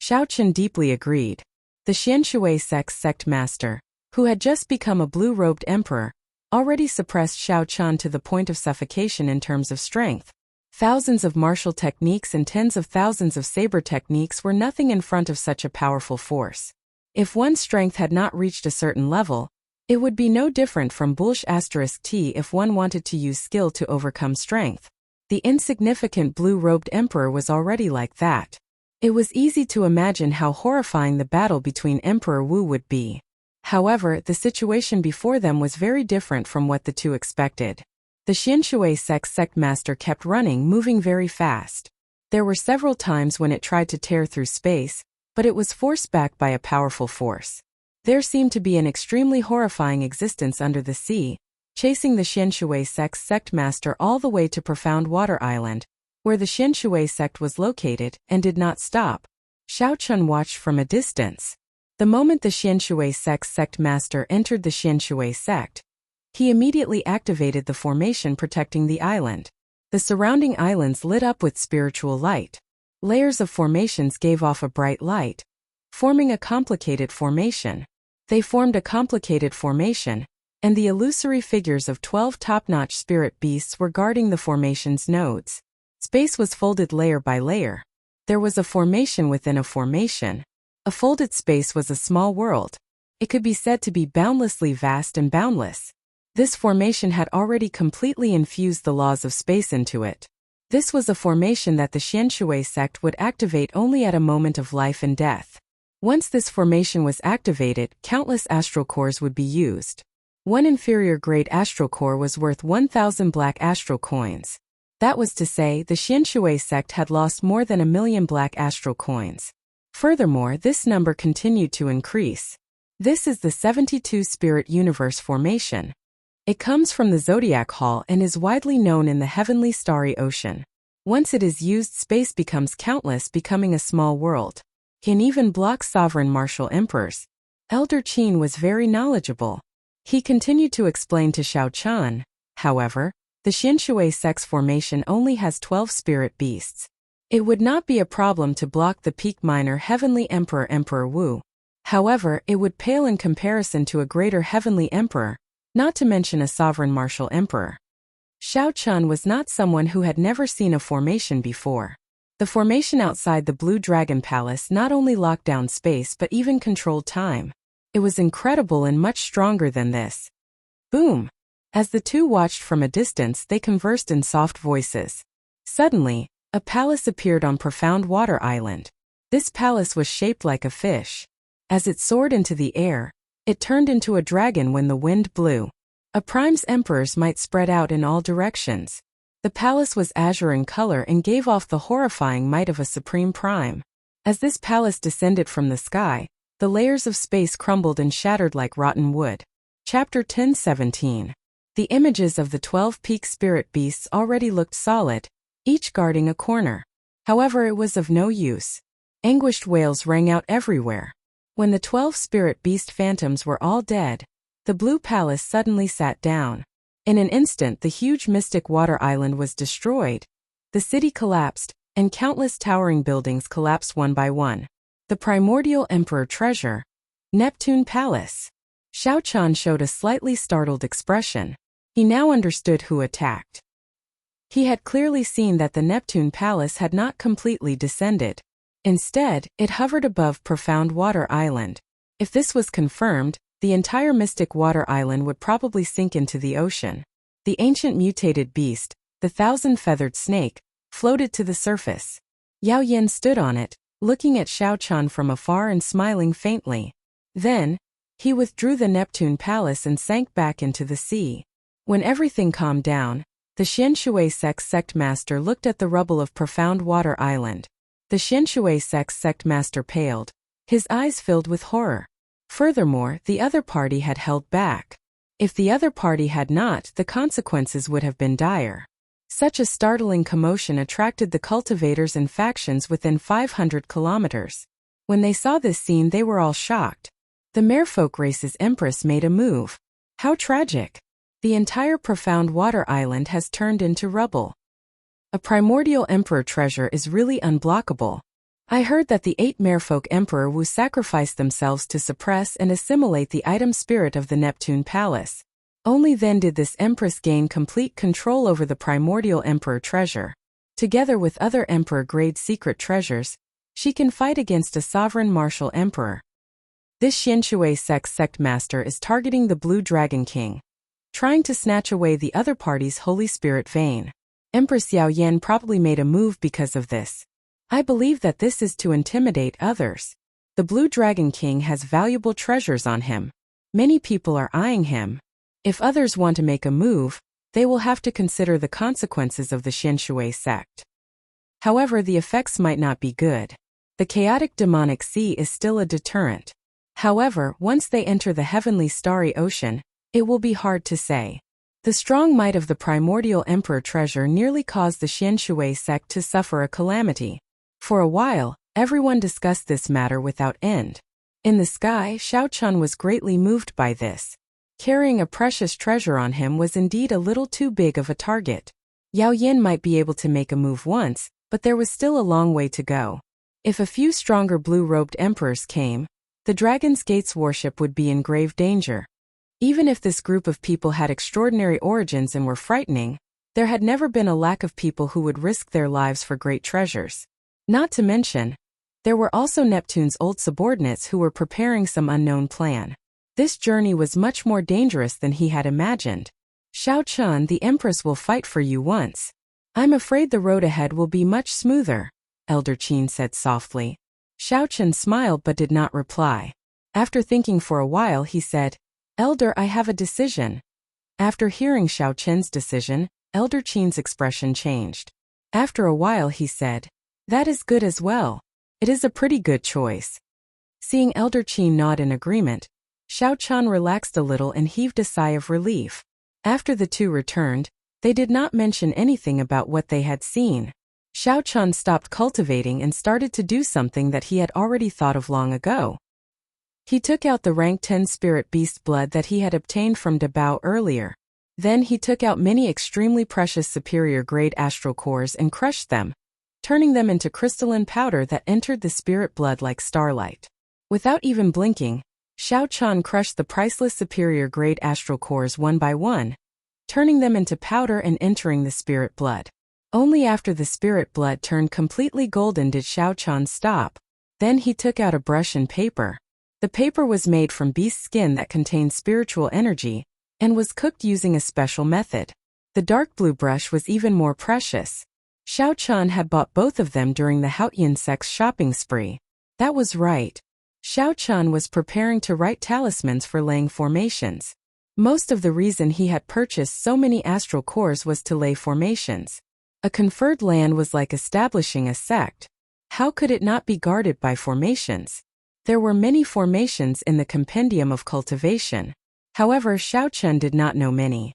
Xiao Chun deeply agreed. The Xianshui sect master, who had just become a blue-robed emperor, already suppressed Xiao Chun to the point of suffocation in terms of strength. Thousands of martial techniques and tens of thousands of saber techniques were nothing in front of such a powerful force. If one's strength had not reached a certain level, it would be no different from Bulsh *T if one wanted to use skill to overcome strength. The insignificant blue-robed emperor was already like that. It was easy to imagine how horrifying the battle between Emperor Wu would be. However, the situation before them was very different from what the two expected. The Xianshui sect master kept running, moving very fast. There were several times when it tried to tear through space, but it was forced back by a powerful force. There seemed to be an extremely horrifying existence under the sea, chasing the Xianshui sect master all the way to Profound Water Island, where the Xianshui sect was located, and did not stop. Xiao Chun watched from a distance. The moment the Xianshui sect's sect master entered the Xianshui sect, he immediately activated the formation protecting the island. The surrounding islands lit up with spiritual light. Layers of formations gave off a bright light, forming a complicated formation. They formed a complicated formation, and the illusory figures of 12 top-notch spirit beasts were guarding the formation's nodes. Space was folded layer by layer. There was a formation within a formation. A folded space was a small world. It could be said to be boundlessly vast and boundless. This formation had already completely infused the laws of space into it. This was a formation that the Xianshui sect would activate only at a moment of life and death. Once this formation was activated, countless astral cores would be used. One inferior-grade astral core was worth 1,000 black astral coins. That was to say, the Xianshui sect had lost more than 1,000,000 black astral coins. Furthermore, this number continued to increase. This is the 72 Spirit Universe formation. It comes from the Zodiac Hall and is widely known in the heavenly starry ocean. Once it is used, space becomes countless, becoming a small world. Can even block sovereign martial emperors. Elder Qin was very knowledgeable. He continued to explain to Xiao Chun. However, the Xianshui sect's formation only has 12 spirit beasts. It would not be a problem to block the peak minor heavenly emperor Emperor Wu. However, it would pale in comparison to a greater heavenly emperor, not to mention a sovereign martial emperor. Xiao Chun was not someone who had never seen a formation before. The formation outside the Blue Dragon Palace not only locked down space but even controlled time. It was incredible and much stronger than this. Boom! As the two watched from a distance, they conversed in soft voices. Suddenly, a palace appeared on Profound Water Island. This palace was shaped like a fish. As it soared into the air, it turned into a dragon when the wind blew. A prime's emperors might spread out in all directions. The palace was azure in color and gave off the horrifying might of a supreme prime. As this palace descended from the sky, the layers of space crumbled and shattered like rotten wood. Chapter 1017. The images of the 12 peak spirit beasts already looked solid, each guarding a corner. However, it was of no use. Anguished wails rang out everywhere. When the 12 spirit beast phantoms were all dead, the blue palace suddenly sat down. In an instant, the huge mystic water island was destroyed. The city collapsed, and countless towering buildings collapsed one by one. The primordial emperor treasure. Neptune Palace. Xiao Chun showed a slightly startled expression. He now understood who attacked. He had clearly seen that the Neptune Palace had not completely descended. Instead, it hovered above Profound Water Island. If this was confirmed, the entire mystic water island would probably sink into the ocean. The ancient mutated beast, the thousand-feathered snake, floated to the surface. Yao Yin stood on it, looking at Xiao Chun from afar and smiling faintly. Then, he withdrew the Neptune Palace and sank back into the sea. When everything calmed down, the Xianshui sect's sect master looked at the rubble of Profound Water Island. The Xianshui sect's sect master paled. His eyes filled with horror. Furthermore, the other party had held back. If the other party had not, the consequences would have been dire. Such a startling commotion attracted the cultivators and factions within 500 kilometers. When they saw this scene, they were all shocked. The merfolk race's empress made a move. How tragic! The entire Profound Water Island has turned into rubble. A primordial emperor treasure is really unblockable. I heard that the 8 merfolk emperor Wu sacrificed themselves to suppress and assimilate the item spirit of the Neptune Palace. Only then did this empress gain complete control over the primordial emperor treasure. Together with other emperor-grade secret treasures, she can fight against a sovereign martial emperor. This Xianshui sect master is targeting the Blue Dragon King, trying to snatch away the other party's holy spirit vein. Empress Yao Yan probably made a move because of this. I believe that this is to intimidate others. The Blue Dragon King has valuable treasures on him. Many people are eyeing him. If others want to make a move, they will have to consider the consequences of the Xianshui sect. However, the effects might not be good. The chaotic demonic sea is still a deterrent. However, once they enter the heavenly starry ocean, it will be hard to say. The strong might of the primordial emperor treasure nearly caused the Xianshui sect to suffer a calamity. For a while, everyone discussed this matter without end. In the sky, Xiaochun was greatly moved by this. Carrying a precious treasure on him was indeed a little too big of a target. Yao Yin might be able to make a move once, but there was still a long way to go. If a few stronger blue-robed emperors came, the Dragon's Gate's worship would be in grave danger. Even if this group of people had extraordinary origins and were frightening, there had never been a lack of people who would risk their lives for great treasures. Not to mention, there were also Neptune's old subordinates who were preparing some unknown plan. This journey was much more dangerous than he had imagined. Xiaochun, the Empress will fight for you once. I'm afraid the road ahead will be much smoother, Elder Qin said softly. Xiaochun smiled but did not reply. After thinking for a while he said, Elder, I have a decision. After hearing Xiaochun's decision, Elder Qin's expression changed. After a while he said, that is good as well. It is a pretty good choice. Seeing Elder Qin nod in agreement, Xiaochun relaxed a little and heaved a sigh of relief. After the two returned, they did not mention anything about what they had seen. Xiaochun stopped cultivating and started to do something that he had already thought of long ago. He took out the rank 10 spirit beast blood that he had obtained from Dabao earlier. Then he took out many extremely precious superior grade astral cores and crushed them, turning them into crystalline powder that entered the spirit blood like starlight. Without even blinking, Xiaochun crushed the priceless superior grade astral cores one by one, turning them into powder and entering the spirit blood. Only after the spirit blood turned completely golden did Xiaochun stop. Then he took out a brush and paper. The paper was made from beast skin that contained spiritual energy and was cooked using a special method. The dark blue brush was even more precious. Xiaochun had bought both of them during the Haotian sect's shopping spree. That was right. Xiaochun was preparing to write talismans for laying formations. Most of the reason he had purchased so many astral cores was to lay formations. A conferred land was like establishing a sect. How could it not be guarded by formations? There were many formations in the compendium of cultivation. However, Xiaochun did not know many.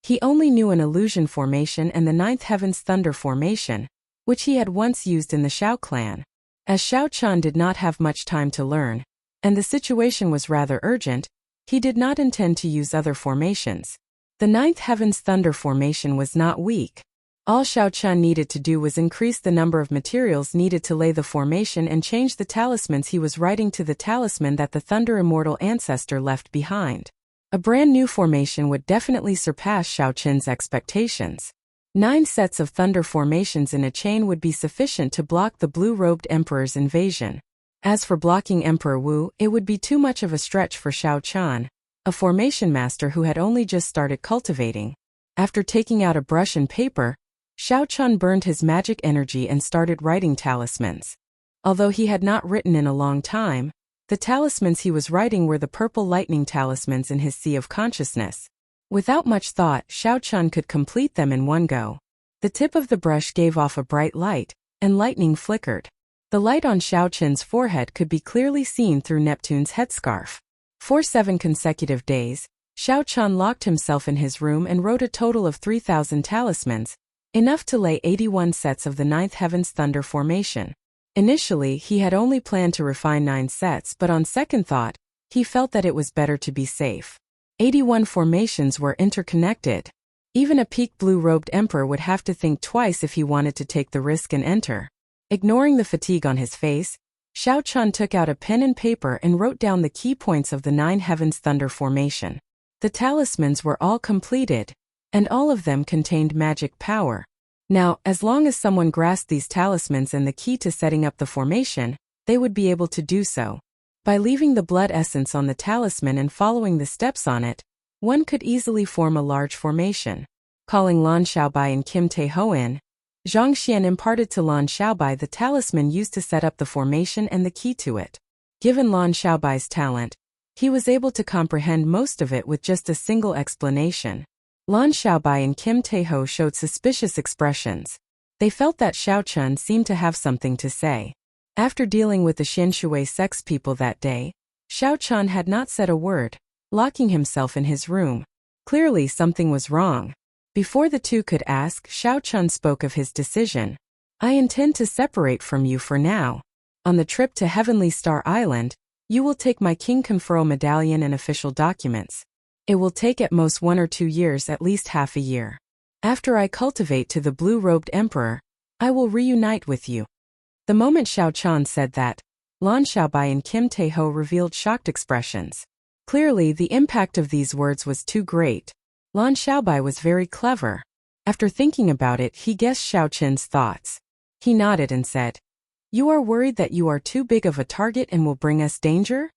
He only knew an illusion formation and the ninth heaven's thunder formation, which he had once used in the Xiao clan. As Xiaochun did not have much time to learn, and the situation was rather urgent, he did not intend to use other formations. The ninth heaven's thunder formation was not weak. All Xiaochun needed to do was increase the number of materials needed to lay the formation and change the talismans he was writing to the talisman that the Thunder Immortal ancestor left behind. A brand new formation would definitely surpass Xiaochun's expectations. 9 sets of thunder formations in a chain would be sufficient to block the blue-robed emperor's invasion. As for blocking Emperor Wu, it would be too much of a stretch for Xiaochun, a formation master who had only just started cultivating. After taking out a brush and paper, Xiaochun burned his magic energy and started writing talismans. Although he had not written in a long time, the talismans he was writing were the purple lightning talismans in his sea of consciousness. Without much thought, Xiaochun could complete them in one go. The tip of the brush gave off a bright light, and lightning flickered. The light on Xiaochun's forehead could be clearly seen through Neptune's headscarf. For 7 consecutive days, Xiaochun locked himself in his room and wrote a total of 3,000 talismans, enough to lay 81 sets of the ninth heaven's thunder formation. Initially, he had only planned to refine 9 sets, but on second thought, he felt that it was better to be safe. 81 formations were interconnected. Even a peak blue-robed emperor would have to think twice if he wanted to take the risk and enter. Ignoring the fatigue on his face, Xiaochun took out a pen and paper and wrote down the key points of the 9 heavens thunder formation. The talismans were all completed, and all of them contained magic power. Now, as long as someone grasped these talismans and the key to setting up the formation, they would be able to do so. By leaving the blood essence on the talisman and following the steps on it, one could easily form a large formation. Calling Lan Xiaobai and Kim Tae-ho in, Zhang Xian imparted to Lan Xiaobai the talisman used to set up the formation and the key to it. Given Lan Xiaobai's talent, he was able to comprehend most of it with just a single explanation. Lan Xiaobai and Kim Tae-ho showed suspicious expressions. They felt that Xiaochun seemed to have something to say. After dealing with the Xianshui sex people that day, Xiaochun had not said a word, locking himself in his room. Clearly something was wrong. Before the two could ask, Xiao Chun spoke of his decision. I intend to separate from you for now. On the trip to Heavenly Star Island, you will take my King Conferral medallion and official documents. It will take at most 1 or 2 years, at least half a year. After I cultivate to the blue-robed emperor, I will reunite with you. The moment Xiao Chun said that, Lan Xiaobai and Kim Tae-ho revealed shocked expressions. Clearly, the impact of these words was too great. Lan Xiaobai was very clever. After thinking about it, he guessed Xiao Chun's thoughts. He nodded and said, "You are worried that you are too big of a target and will bring us danger?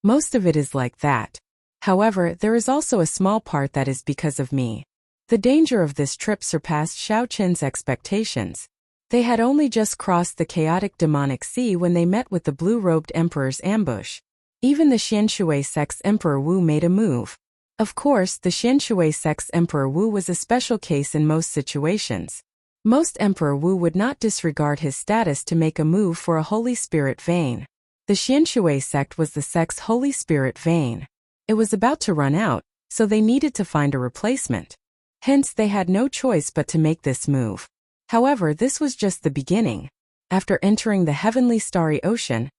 Most of it is like that. However, there is also a small part that is because of me." The danger of this trip surpassed Xiao Chun's expectations. They had only just crossed the chaotic demonic sea when they met with the blue-robed emperor's ambush. Even the Xianshui sect's Emperor Wu made a move. Of course, the Xianshui sect's Emperor Wu was a special case in most situations. Most Emperor Wu would not disregard his status to make a move for a Holy Spirit vein. The Xianshui sect was the sect's Holy Spirit vein. It was about to run out, so they needed to find a replacement. Hence, they had no choice but to make this move. However, this was just the beginning. After entering the heavenly starry ocean,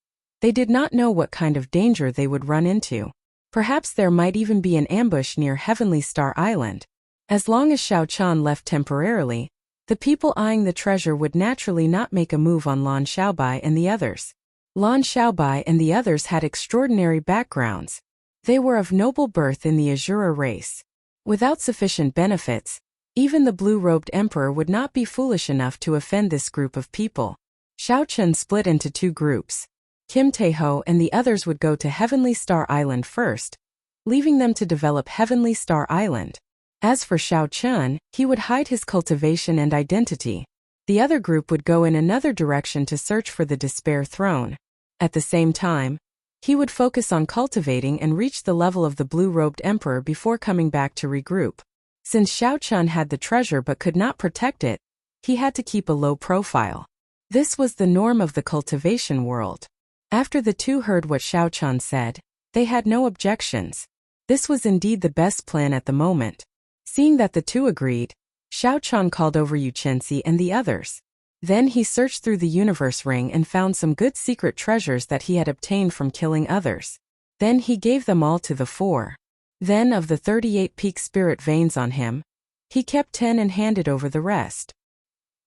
they did not know what kind of danger they would run into. Perhaps there might even be an ambush near Heavenly Star Island. As long as Xiao Chun left temporarily, the people eyeing the treasure would naturally not make a move on Lan Xiaobai and the others. Lan Xiaobai and the others had extraordinary backgrounds. They were of noble birth in the Azura race. Without sufficient benefits, even the blue-robed emperor would not be foolish enough to offend this group of people. Xiao Chun split into 2 groups. Kim Tae-ho and the others would go to Heavenly Star Island first, leaving them to develop Heavenly Star Island. As for Xiao Chun, he would hide his cultivation and identity. The other group would go in another direction to search for the Despair Throne. At the same time, he would focus on cultivating and reach the level of the blue-robed emperor before coming back to regroup. Since Xiao Chun had the treasure but could not protect it, he had to keep a low profile. This was the norm of the cultivation world. After the two heard what Xiao Chun said, they had no objections. This was indeed the best plan at the moment. Seeing that the two agreed, Xiao Chun called over Yu Chenxi and the others. Then he searched through the universe ring and found some good secret treasures that he had obtained from killing others. Then he gave them all to the 4. Then of the 38 peak spirit veins on him, he kept 10 and handed over the rest.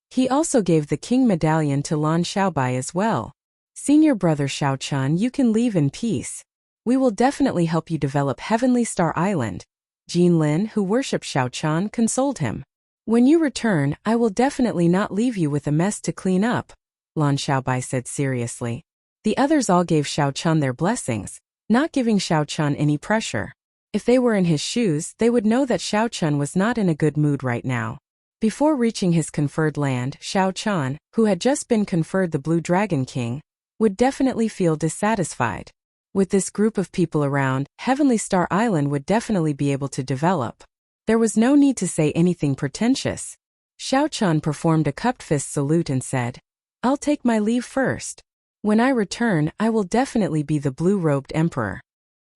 He also gave the king medallion to Lan Xiaobai as well. Senior brother Xiao Chun, you can leave in peace. We will definitely help you develop Heavenly Star Island. Jin Lin, who worshipped Xiao Chun, consoled him. When you return, I will definitely not leave you with a mess to clean up, Lan Xiaobai said seriously. The others all gave Xiao Chun their blessings, not giving Xiao Chun any pressure. If they were in his shoes, they would know that Xiao Chun was not in a good mood right now. Before reaching his conferred land, Xiao Chun, who had just been conferred the Blue Dragon King, would definitely feel dissatisfied. With this group of people around, Heavenly Star Island would definitely be able to develop. There was no need to say anything pretentious. Xiao Chun performed a cupped fist salute and said, "I'll take my leave first. When I return, I will definitely be the blue-robed emperor."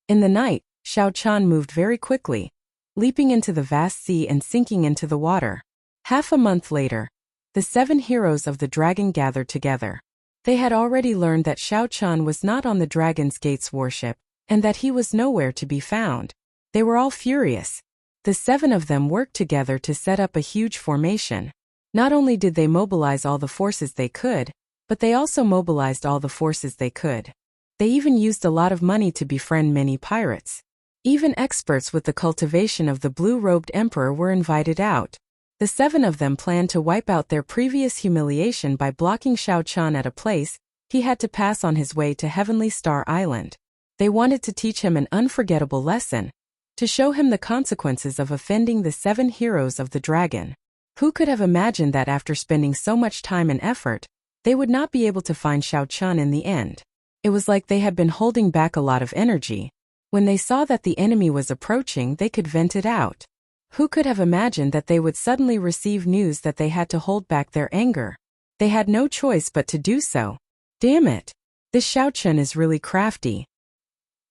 In the night, Xiao Chun moved very quickly, leaping into the vast sea and sinking into the water. Half a month later, the 7 heroes of the dragon gathered together. They had already learned that Xiao Chun was not on the Dragon's Gate's warship, and that he was nowhere to be found. They were all furious. The 7 of them worked together to set up a huge formation. Not only did they mobilize all the forces they could, but they also mobilized all the forces they could. They even used a lot of money to befriend many pirates. Even experts with the cultivation of the blue-robed emperor were invited out. The 7 of them planned to wipe out their previous humiliation by blocking Xiao Chun at a place he had to pass on his way to Heavenly Star Island. They wanted to teach him an unforgettable lesson, to show him the consequences of offending the 7 heroes of the dragon. Who could have imagined that after spending so much time and effort, they would not be able to find Xiao Chun in the end? It was like they had been holding back a lot of energy. When they saw that the enemy was approaching, they could vent it out. Who could have imagined that they would suddenly receive news that they had to hold back their anger? They had no choice but to do so. Damn it! This Xiao Chun is really crafty.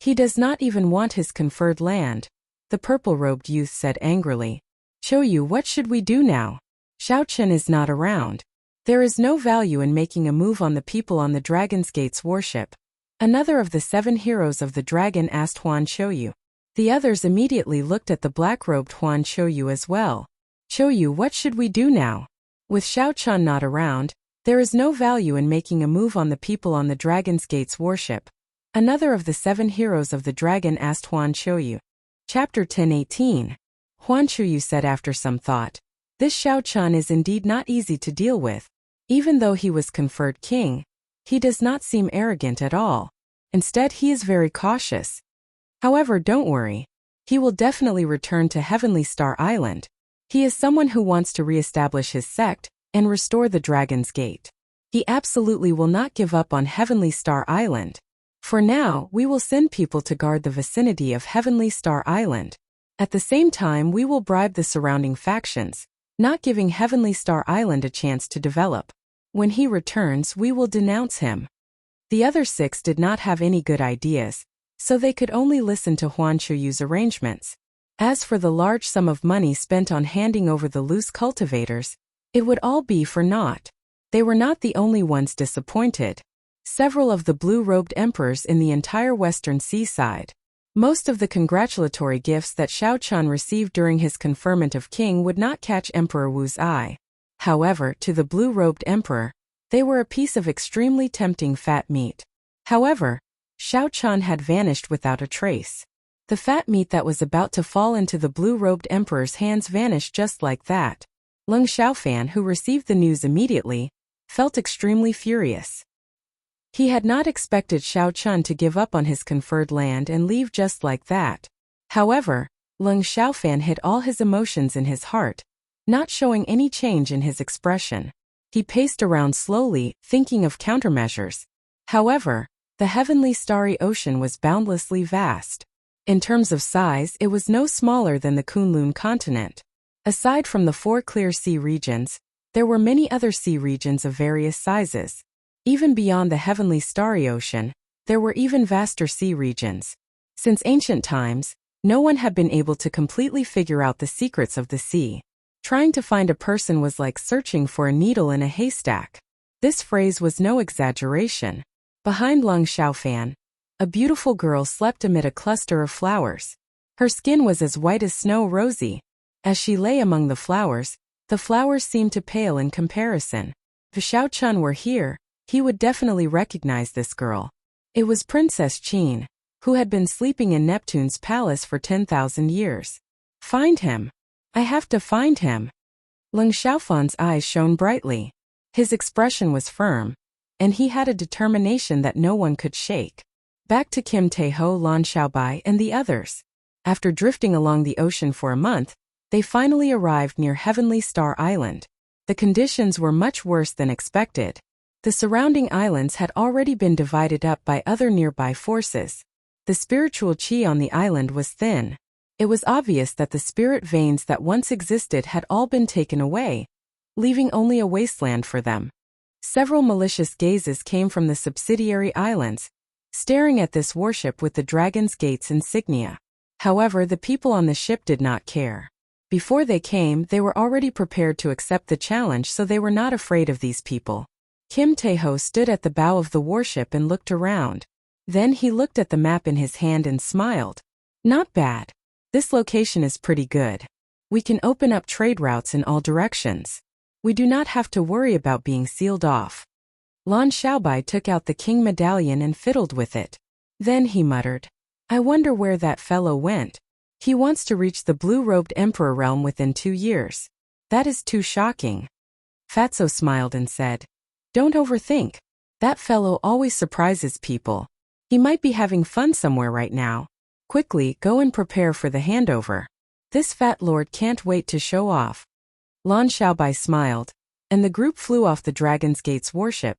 He does not even want his conferred land. the purple-robed youth said angrily. Qiuyu, what should we do now? Xiao Chen is not around. There is no value in making a move on the people on the Dragon's Gate's warship. Another of the 7 heroes of the dragon asked Huan Qiuyu. The others immediately looked at the black-robed Huan Qiuyu as well. Qiuyu, what should we do now? With Xiao Chen not around, there is no value in making a move on the people on the Dragon's Gate's warship. Another of the 7 heroes of the dragon asked Huan Qiuyu. Chapter 10:18. Huan Qiuyu said after some thought. This Xiao Chen is indeed not easy to deal with. Even though he was conferred king, he does not seem arrogant at all. Instead, he is very cautious. However, don't worry. He will definitely return to Heavenly Star Island. He is someone who wants to re-establish his sect and restore the Dragon's Gate. He absolutely will not give up on Heavenly Star Island. For now, we will send people to guard the vicinity of Heavenly Star Island. At the same time, we will bribe the surrounding factions, not giving Heavenly Star Island a chance to develop. When he returns, we will denounce him. The other 6 did not have any good ideas, so they could only listen to Huan Qiuyu's arrangements. As for the large sum of money spent on handing over the loose cultivators, it would all be for naught. They were not the only ones disappointed. Several of the blue-robed emperors in the entire western seaside. Most of the congratulatory gifts that Xiao Chen received during his conferment of king would not catch Emperor Wu's eye. However, to the blue-robed emperor, they were a piece of extremely tempting fat meat. However, Xiao Chen had vanished without a trace. The fat meat that was about to fall into the blue-robed emperor's hands vanished just like that. Leng Xiaofan, who received the news immediately, felt extremely furious. He had not expected Xiao Chen to give up on his conferred land and leave just like that. However, Leng Xiaofan hid all his emotions in his heart, not showing any change in his expression. He paced around slowly, thinking of countermeasures. However, the heavenly starry ocean was boundlessly vast. In terms of size, it was no smaller than the Kunlun continent. Aside from the 4 clear sea regions, there were many other sea regions of various sizes. Even beyond the heavenly starry ocean, there were even vaster sea regions. Since ancient times, no one had been able to completely figure out the secrets of the sea. Trying to find a person was like searching for a needle in a haystack. This phrase was no exaggeration. Behind Leng Xiaofan, a beautiful girl slept amid a cluster of flowers. Her skin was as white as snow rosy. As she lay among the flowers seemed to pale in comparison. If Xiao Chen were here, he would definitely recognize this girl. It was Princess Qin, who had been sleeping in Neptune's palace for 10,000 years. Find him. I have to find him. Leng Xiaofan's eyes shone brightly. His expression was firm, and he had a determination that no one could shake. Back to Kim Taeho, Lan Xiaobai, and the others. After drifting along the ocean for a month, they finally arrived near Heavenly Star Island. The conditions were much worse than expected. The surrounding islands had already been divided up by other nearby forces. The spiritual qi on the island was thin. It was obvious that the spirit veins that once existed had all been taken away, leaving only a wasteland for them. Several malicious gazes came from the subsidiary islands, staring at this warship with the Dragon's Gate's insignia. However, the people on the ship did not care. Before they came, they were already prepared to accept the challenge, so they were not afraid of these people. Kim Taeho stood at the bow of the warship and looked around. Then he looked at the map in his hand and smiled. Not bad. This location is pretty good. We can open up trade routes in all directions. We do not have to worry about being sealed off. Lan Xiaobai took out the king medallion and fiddled with it. Then he muttered, I wonder where that fellow went. He wants to reach the blue-robed emperor realm within 2 years. That is too shocking. Fatso smiled and said, Don't overthink. That fellow always surprises people. He might be having fun somewhere right now. Quickly, go and prepare for the handover. This fat lord can't wait to show off. Lan Xiaobai smiled, and the group flew off the Dragon's Gate's warship,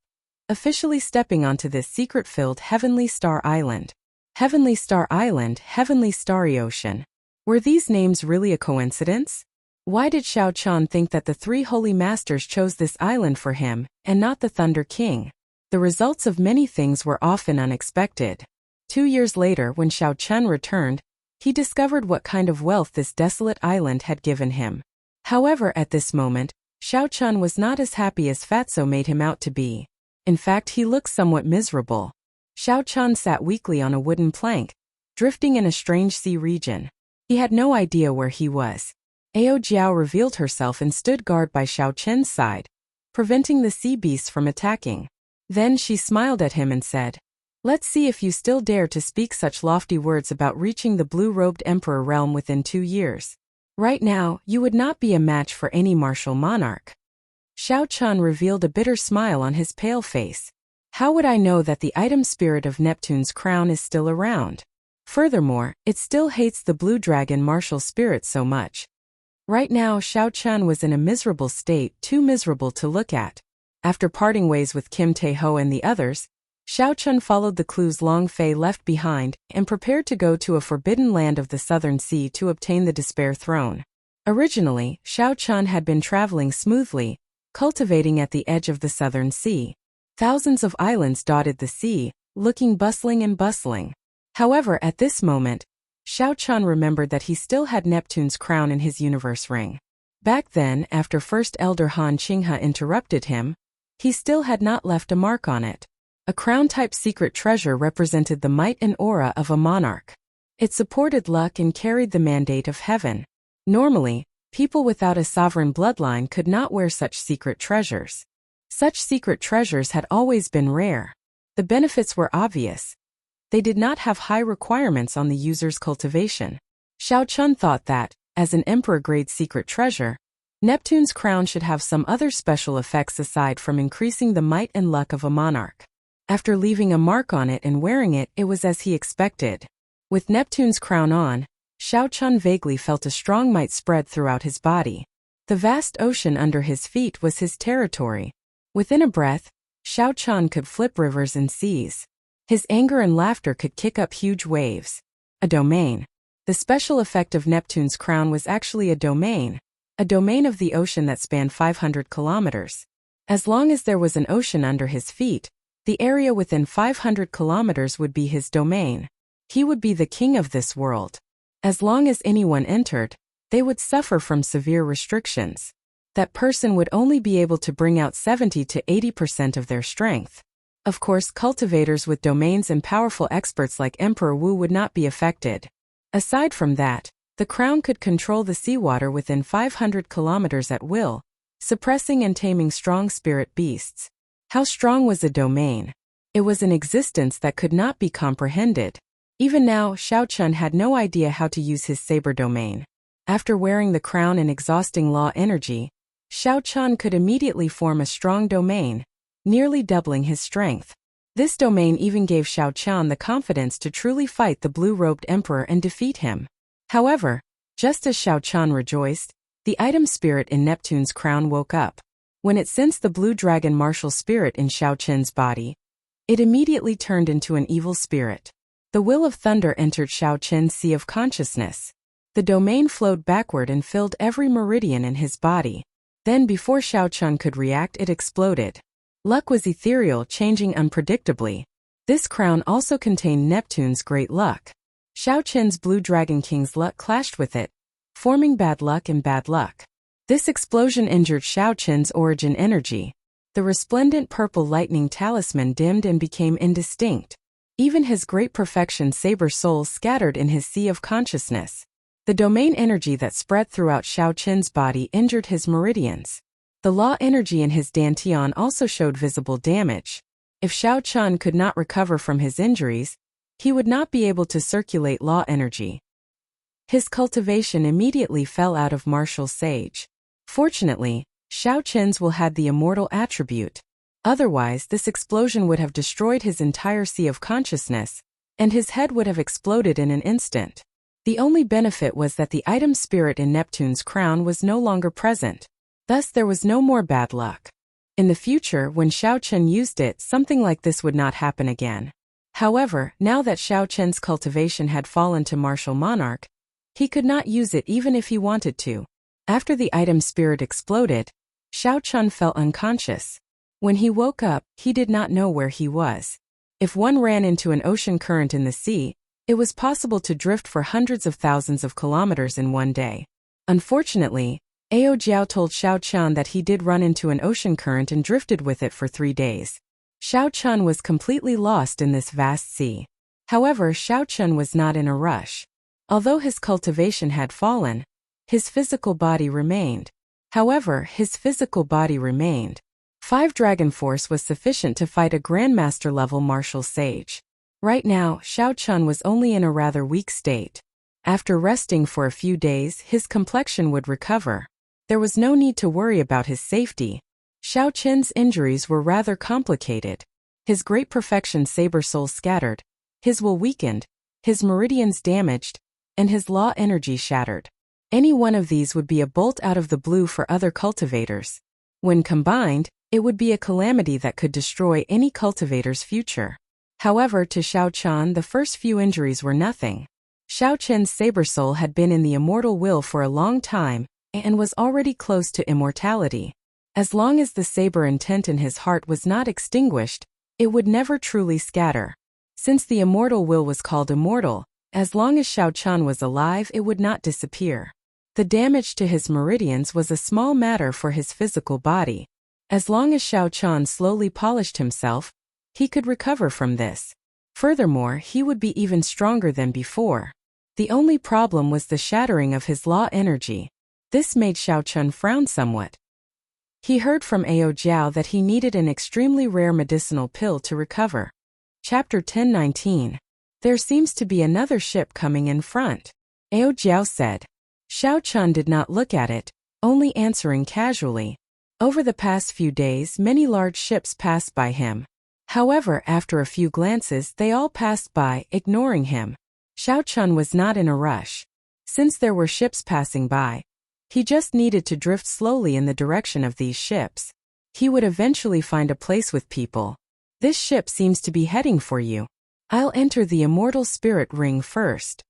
officially stepping onto this secret-filled Heavenly Star Island. Heavenly Star Island, Heavenly Starry Ocean. Were these names really a coincidence? Why did Xiao Chen think that the 3 holy masters chose this island for him, and not the Thunder King? The results of many things were often unexpected. 2 years later, when Xiao Chen returned, He discovered what kind of wealth this desolate island had given him. However, at this moment, Xiao Chun was not as happy as Fatso made him out to be. In fact, he looked somewhat miserable. Xiao Chun sat weakly on a wooden plank, drifting in a strange sea region. He had no idea where he was. Ao Jiao revealed herself and stood guard by Xiao Chen's side, preventing the sea beasts from attacking. Then she smiled at him and said, "Let's see if you still dare to speak such lofty words about reaching the blue-robed emperor realm within 2 years. Right now, you would not be a match for any martial monarch." Xiao Chun revealed a bitter smile on his pale face. "How would I know that the item spirit of Neptune's crown is still around? Furthermore, it still hates the blue dragon martial spirit so much." Right now, Xiao Chun was in a miserable state, too miserable to look at. After parting ways with Kim Tae-ho and the others, Xiao Chun followed the clues Long Fei left behind and prepared to go to a forbidden land of the Southern Sea to obtain the Despair Throne. Originally, Xiao Chun had been traveling smoothly, cultivating at the edge of the Southern Sea. Thousands of islands dotted the sea, looking bustling and bustling. However, at this moment, Xiao Chun remembered that he still had Neptune's crown in his universe ring. Back then, after First Elder Han Qinghe interrupted him, he still had not left a mark on it. A crown-type secret treasure represented the might and aura of a monarch. It supported luck and carried the mandate of heaven. Normally, people without a sovereign bloodline could not wear such secret treasures. Such secret treasures had always been rare. The benefits were obvious. They did not have high requirements on the user's cultivation. Xiao Chun thought that, as an emperor-grade secret treasure, Neptune's crown should have some other special effects aside from increasing the might and luck of a monarch. After leaving a mark on it and wearing it, it was as he expected. With Neptune's crown on, Xiao Chun vaguely felt a strong might spread throughout his body. The vast ocean under his feet was his territory. Within a breath, Xiao Chun could flip rivers and seas. His anger and laughter could kick up huge waves. A domain. The special effect of Neptune's crown was actually a domain of the ocean that spanned 500 kilometers. As long as there was an ocean under his feet, the area within 500 kilometers would be his domain. He would be the king of this world. As long as anyone entered, they would suffer from severe restrictions. That person would only be able to bring out 70 to 80% of their strength. Of course, cultivators with domains and powerful experts like Emperor Wu would not be affected. Aside from that, the crown could control the seawater within 500 kilometers at will, suppressing and taming strong spirit beasts. How strong was a domain? It was an existence that could not be comprehended. Even now, Xiao Chun had no idea how to use his saber domain. After wearing the crown and exhausting law energy, Xiao Chun could immediately form a strong domain, nearly doubling his strength. This domain even gave Xiao Chun the confidence to truly fight the blue-robed emperor and defeat him. However, just as Xiao Chun rejoiced, the item spirit in Neptune's crown woke up. When it sensed the blue dragon martial spirit in Xiao Chen's body, it immediately turned into an evil spirit. The will of thunder entered Xiao Chen's sea of consciousness. The domain flowed backward and filled every meridian in his body. Then before Xiao Chun could react, it exploded. Luck was ethereal, changing unpredictably. This crown also contained Neptune's great luck. Xiao Chen's blue dragon king's luck clashed with it, forming bad luck and bad luck. This explosion injured Xiao Chen's origin energy. The resplendent purple lightning talisman dimmed and became indistinct. Even his great perfection saber soul scattered in his sea of consciousness. The domain energy that spread throughout Xiao Chen's body injured his meridians. The law energy in his dantian also showed visible damage. If Xiao Chun could not recover from his injuries, he would not be able to circulate law energy. His cultivation immediately fell out of martial sage. Fortunately, Xiao Chen's will had the immortal attribute. Otherwise, this explosion would have destroyed his entire sea of consciousness, and his head would have exploded in an instant. The only benefit was that the item spirit in Neptune's crown was no longer present. Thus there was no more bad luck. In the future, when Xiao Chen used it, something like this would not happen again. However, now that Xiao Chen's cultivation had fallen to martial monarch, he could not use it even if he wanted to. After the item spirit exploded, Xiao Chun felt unconscious. When he woke up, he did not know where he was. If one ran into an ocean current in the sea, It was possible to drift for hundreds of thousands of kilometers in one day. Unfortunately, Ao Jiao told Xiao Qian that he did run into an ocean current and drifted with it for 3 days. Xiao Qian was completely lost in this vast sea. However, Xiao Qian was not in a rush. Although his cultivation had fallen, his physical body remained. 5 Dragon Force was sufficient to fight a Grandmaster-level martial sage. Right now, Xiao Qian was only in a rather weak state. After resting for a few days, his complexion would recover. There was no need to worry about his safety. Xiao Qian's injuries were rather complicated. His great perfection saber soul scattered, his will weakened, his meridians damaged, and his law energy shattered. Any one of these would be a bolt out of the blue for other cultivators. When combined, it would be a calamity that could destroy any cultivator's future. However, to Xiao Qian, the first few injuries were nothing. Xiao Qian's saber soul had been in the immortal will for a long time and was already close to immortality. As long as the saber intent in his heart was not extinguished, it would never truly scatter. Since the immortal will was called immortal, as long as Xiao Qian was alive, it would not disappear. The damage to his meridians was a small matter for his physical body. As long as Xiao Qian slowly polished himself, he could recover from this. Furthermore, he would be even stronger than before. The only problem was the shattering of his law energy. This made Xiao Qian frown somewhat. He heard from Ao Jiao that he needed an extremely rare medicinal pill to recover. Chapter 1019. There seems to be another ship coming in front, Ao Jiao said. Xiao Qian did not look at it, only answering casually. Over the past few days, many large ships passed by him. However, after a few glances, they all passed by, ignoring him. Xiao Qian was not in a rush. Since there were ships passing by, he just needed to drift slowly in the direction of these ships. He would eventually find a place with people. This ship seems to be heading for you. I'll enter the immortal spirit ring first.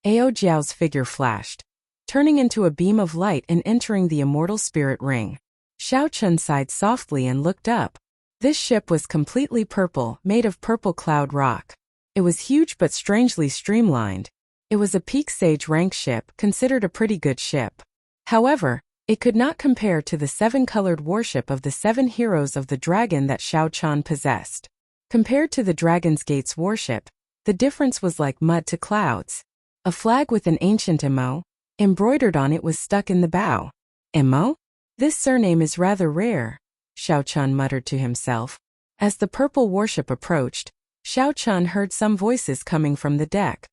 Ao Jiao's figure flashed, turning into a beam of light and entering the immortal spirit ring. Xiao Qian sighed softly and looked up. This ship was completely purple, made of purple cloud rock. It was huge but strangely streamlined. It was a peak sage rank ship, considered a pretty good ship. However, it could not compare to the 7-colored warship of the 7 heroes of the dragon that Xiao Qian possessed. Compared to the Dragon's Gate's warship, the difference was like mud to clouds. A flag with an ancient Mo embroidered on it was stuck in the bow. Mo? This surname is rather rare, Xiao Qian muttered to himself. As the purple warship approached, Xiao Qian heard some voices coming from the deck.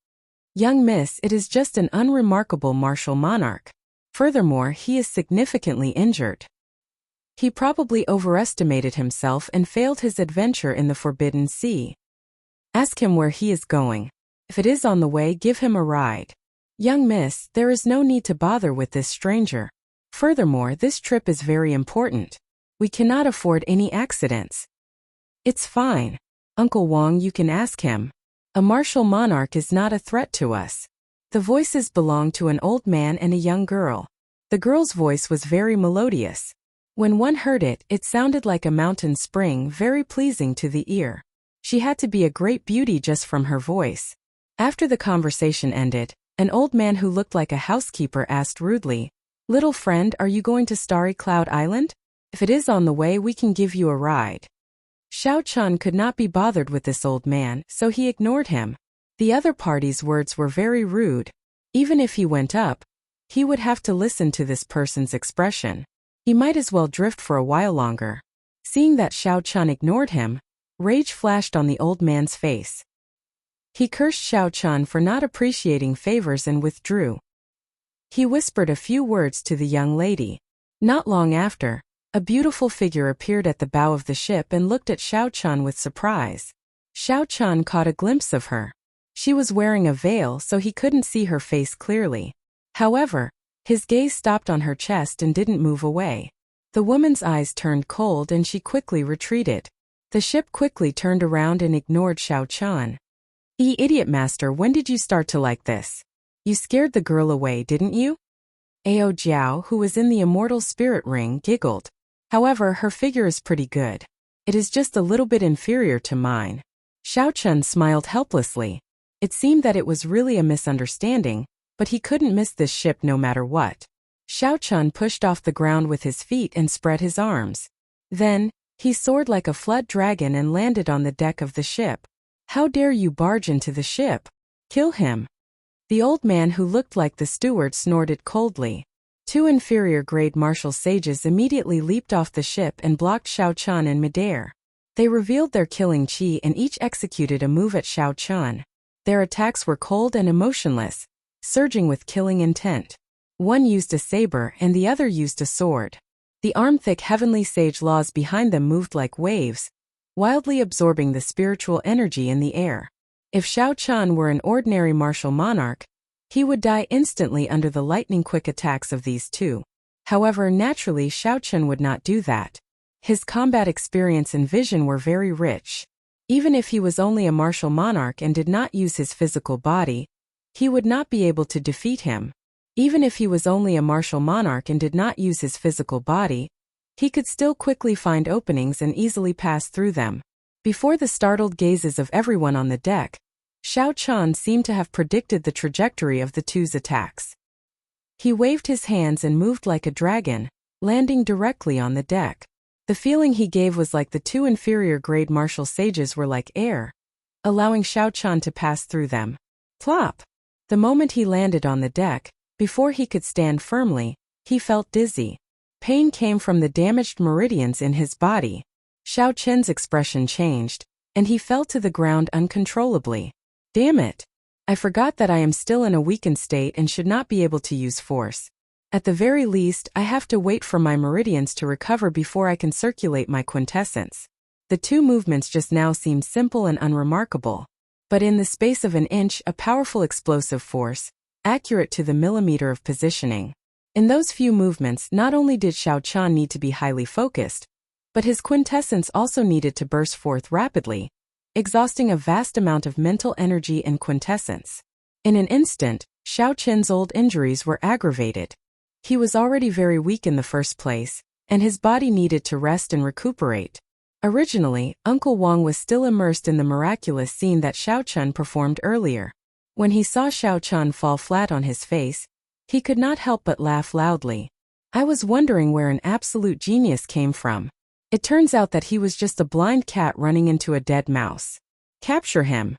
Young miss, it is just an unremarkable martial monarch. Furthermore, he is significantly injured. He probably overestimated himself and failed his adventure in the Forbidden Sea. Ask him where he is going. If it is on the way, give him a ride. Young miss, there is no need to bother with this stranger. Furthermore, this trip is very important. We cannot afford any accidents. It's fine. Uncle Wang, you can ask him. A martial monarch is not a threat to us. The voices belonged to an old man and a young girl. The girl's voice was very melodious. When one heard it, it sounded like a mountain spring, very pleasing to the ear. She had to be a great beauty just from her voice. After the conversation ended, an old man who looked like a housekeeper asked rudely, "Little friend, are you going to Starry Cloud Island? If it is on the way, we can give you a ride." Xiao Qian could not be bothered with this old man, so he ignored him. The other party's words were very rude. Even if he went up, he would have to listen to this person's expression. He might as well drift for a while longer. Seeing that Xiao Qian ignored him, rage flashed on the old man's face. He cursed Xiao Qian for not appreciating favors and withdrew. He whispered a few words to the young lady. Not long after, a beautiful figure appeared at the bow of the ship and looked at Xiao Qian with surprise. Xiao Qian caught a glimpse of her. She was wearing a veil, so he couldn't see her face clearly. However, his gaze stopped on her chest and didn't move away. The woman's eyes turned cold and she quickly retreated. The ship quickly turned around and ignored Xiao Qian. Idiot master, when did you start to like this? You scared the girl away, didn't you? Ao Jiao, who was in the immortal spirit ring, giggled. However, her figure is pretty good. It is just a little bit inferior to mine. Xiao Qian smiled helplessly. It seemed that it was really a misunderstanding, but he couldn't miss this ship no matter what. Xiao Chun pushed off the ground with his feet and spread his arms. Then, he soared like a flood dragon and landed on the deck of the ship. "How dare you barge into the ship? Kill him!" The old man who looked like the steward snorted coldly. Two inferior-grade martial sages immediately leaped off the ship and blocked Xiao Chun in midair. They revealed their killing chi and each executed a move at Xiao Chun. Their attacks were cold and emotionless, surging with killing intent. One used a saber and the other used a sword. The arm-thick heavenly sage laws behind them moved like waves, wildly absorbing the spiritual energy in the air. If Xiao Chun were an ordinary martial monarch, he would die instantly under the lightning-quick attacks of these two. However, naturally Xiao Chun would not do that. His combat experience and vision were very rich. Even if he was only a martial monarch and did not use his physical body, he would not be able to defeat him. Even if he was only a martial monarch and did not use his physical body, he could still quickly find openings and easily pass through them. Before the startled gazes of everyone on the deck, Xiao Chun seemed to have predicted the trajectory of the two's attacks. He waved his hands and moved like a dragon, landing directly on the deck. The feeling he gave was like the two inferior-grade martial sages were like air, allowing Xiao Chun to pass through them. Plop! The moment he landed on the deck, before he could stand firmly, he felt dizzy. Pain came from the damaged meridians in his body. Xiao Chun's expression changed, and he fell to the ground uncontrollably. "Damn it! I forgot that I am still in a weakened state and should not be able to use force. At the very least, I have to wait for my meridians to recover before I can circulate my quintessence." The two movements just now seemed simple and unremarkable. But in the space of an inch, a powerful explosive force, accurate to the millimeter of positioning. In those few movements, not only did Xiao Chun need to be highly focused, but his quintessence also needed to burst forth rapidly, exhausting a vast amount of mental energy and quintessence. In an instant, Xiao Chun's old injuries were aggravated. He was already very weak in the first place, and his body needed to rest and recuperate. Originally, Uncle Wang was still immersed in the miraculous scene that Xiao Chun performed earlier. When he saw Xiao Chun fall flat on his face, he could not help but laugh loudly. "I was wondering where an absolute genius came from. It turns out that he was just a blind cat running into a dead mouse. Capture him."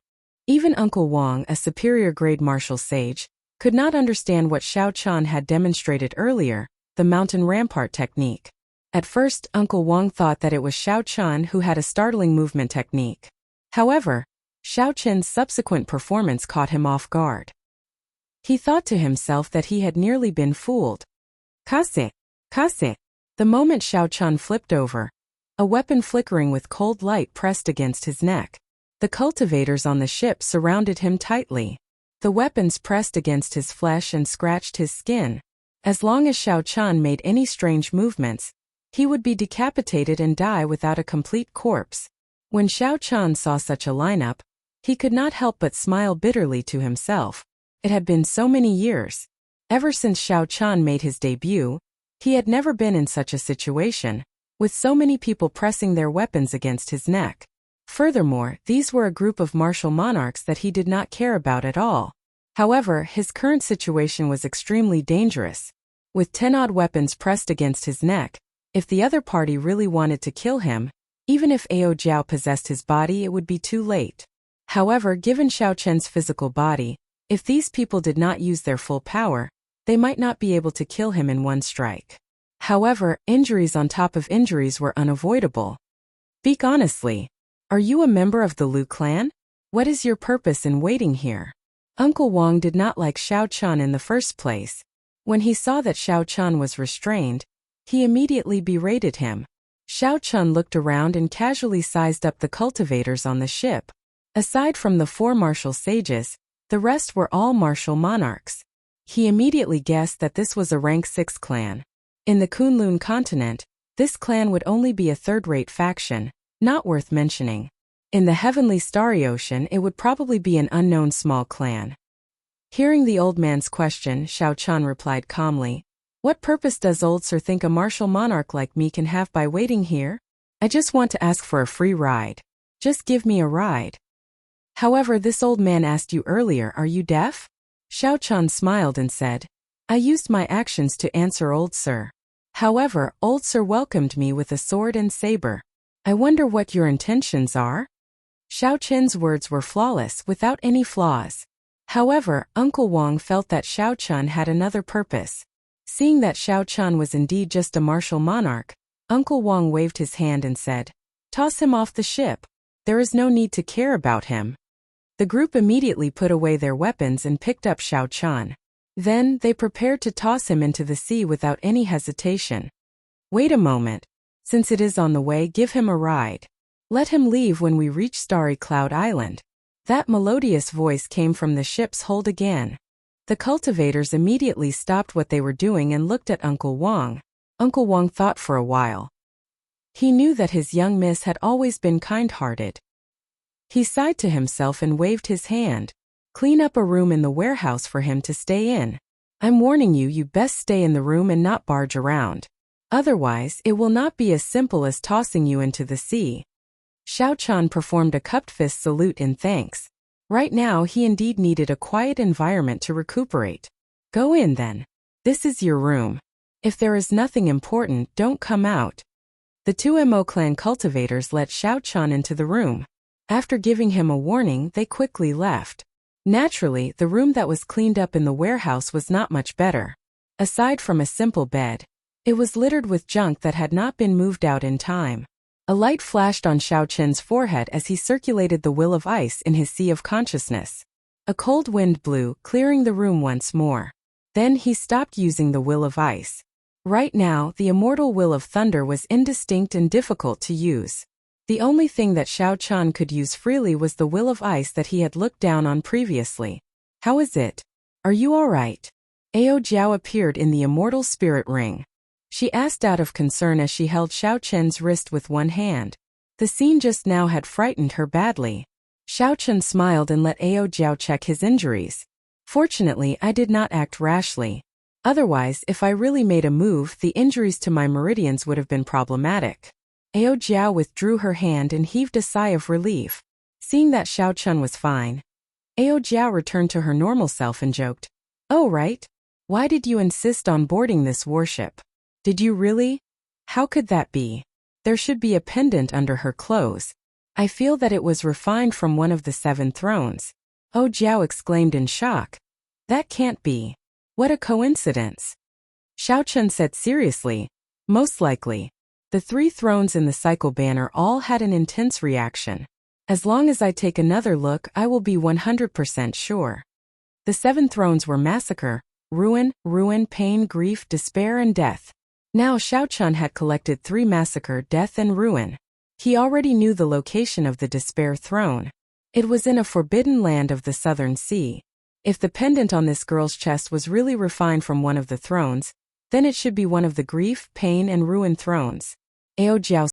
Even Uncle Wang, a superior-grade martial sage, could not understand what Xiao Chun had demonstrated earlier, the mountain rampart technique. At first, Uncle Wang thought that it was Xiao Chun who had a startling movement technique. However, Xiao Chun's subsequent performance caught him off guard. He thought to himself that he had nearly been fooled. "Kase! Kase!" The moment Xiao Chun flipped over, a weapon flickering with cold light pressed against his neck. The cultivators on the ship surrounded him tightly. The weapons pressed against his flesh and scratched his skin. As long as Xiao Chun made any strange movements, he would be decapitated and die without a complete corpse. When Xiao Chun saw such a lineup, he could not help but smile bitterly to himself. It had been so many years. Ever since Xiao Chun made his debut, he had never been in such a situation, with so many people pressing their weapons against his neck. Furthermore, these were a group of martial monarchs that he did not care about at all. However, his current situation was extremely dangerous. With 10-odd weapons pressed against his neck, if the other party really wanted to kill him, even if Ao Jiao possessed his body, it would be too late. However, given Xiao Chun's physical body, if these people did not use their full power, they might not be able to kill him in one strike. However, injuries on top of injuries were unavoidable. "Speak honestly. Are you a member of the Lu clan? What is your purpose in waiting here?" Uncle Wang did not like Xiao Chun in the first place. When he saw that Xiao Chun was restrained, he immediately berated him. Xiao Chun looked around and casually sized up the cultivators on the ship. Aside from the 4 martial sages, the rest were all martial monarchs. He immediately guessed that this was a rank 6 clan. In the Kunlun continent, this clan would only be a third-rate faction, not worth mentioning. In the heavenly starry ocean, it would probably be an unknown small clan. Hearing the old man's question, Xiao Chun replied calmly, "What purpose does old sir think a martial monarch like me can have by waiting here? I just want to ask for a free ride. Just give me a ride." However, this old man asked you earlier, are you deaf? Xiao Chan smiled and said, I used my actions to answer old sir. However, old sir welcomed me with a sword and saber. I wonder what your intentions are? Xiao Chen's words were flawless, without any flaws. However, Uncle Wang felt that Xiao Chan had another purpose. Seeing that Xiao Chan was indeed just a martial monarch, Uncle Wang waved his hand and said, Toss him off the ship. There is no need to care about him. The group immediately put away their weapons and picked up Xiao Chan. Then, they prepared to toss him into the sea without any hesitation. Wait a moment. Since it is on the way, give him a ride. Let him leave when we reach Starry Cloud Island. That melodious voice came from the ship's hold again. The cultivators immediately stopped what they were doing and looked at Uncle Wang. Uncle Wang thought for a while. He knew that his young miss had always been kind-hearted. He sighed to himself and waved his hand. Clean up a room in the warehouse for him to stay in. I'm warning you, you best stay in the room and not barge around. Otherwise, it will not be as simple as tossing you into the sea. Xiao Chan performed a cupped fist salute in thanks. Right now he indeed needed a quiet environment to recuperate. Go in then. This is your room. If there is nothing important, don't come out. The two Mo clan cultivators let Xiao Chan into the room. After giving him a warning, they quickly left. Naturally, the room that was cleaned up in the warehouse was not much better. Aside from a simple bed, it was littered with junk that had not been moved out in time. A light flashed on Xiao Chen's forehead as he circulated the will of ice in his sea of consciousness. A cold wind blew, clearing the room once more. Then he stopped using the will of ice. Right now, the immortal will of thunder was indistinct and difficult to use. The only thing that Xiao Chan could use freely was the will of ice that he had looked down on previously. How is it? Are you all right? Ao Jiao appeared in the immortal spirit ring. She asked out of concern as she held Xiao Chen's wrist with one hand. The scene just now had frightened her badly. Xiao Chen smiled and let Ao Jiao check his injuries. Fortunately, I did not act rashly. Otherwise, if I really made a move, the injuries to my meridians would have been problematic. Ao Jiao withdrew her hand and heaved a sigh of relief. Seeing that Xiao Chen was fine, Ao Jiao returned to her normal self and joked, Oh right? Why did you insist on boarding this warship? Did you really? How could that be? There should be a pendant under her clothes. I feel that it was refined from one of the 7 thrones. Oh Jiao exclaimed in shock. That can't be. What a coincidence. Xiao Chen said seriously, most likely. The 3 thrones in the cycle banner all had an intense reaction. As long as I take another look, I will be 100% sure. The 7 thrones were massacre, ruin, pain, grief, despair, and death. Now Xiao Chan had collected 3 massacre, death, and ruin. He already knew the location of the despair throne. It was in a forbidden land of the southern sea. If the pendant on this girl's chest was really refined from one of the thrones, then it should be one of the grief, pain, and ruin thrones. Ao Jiao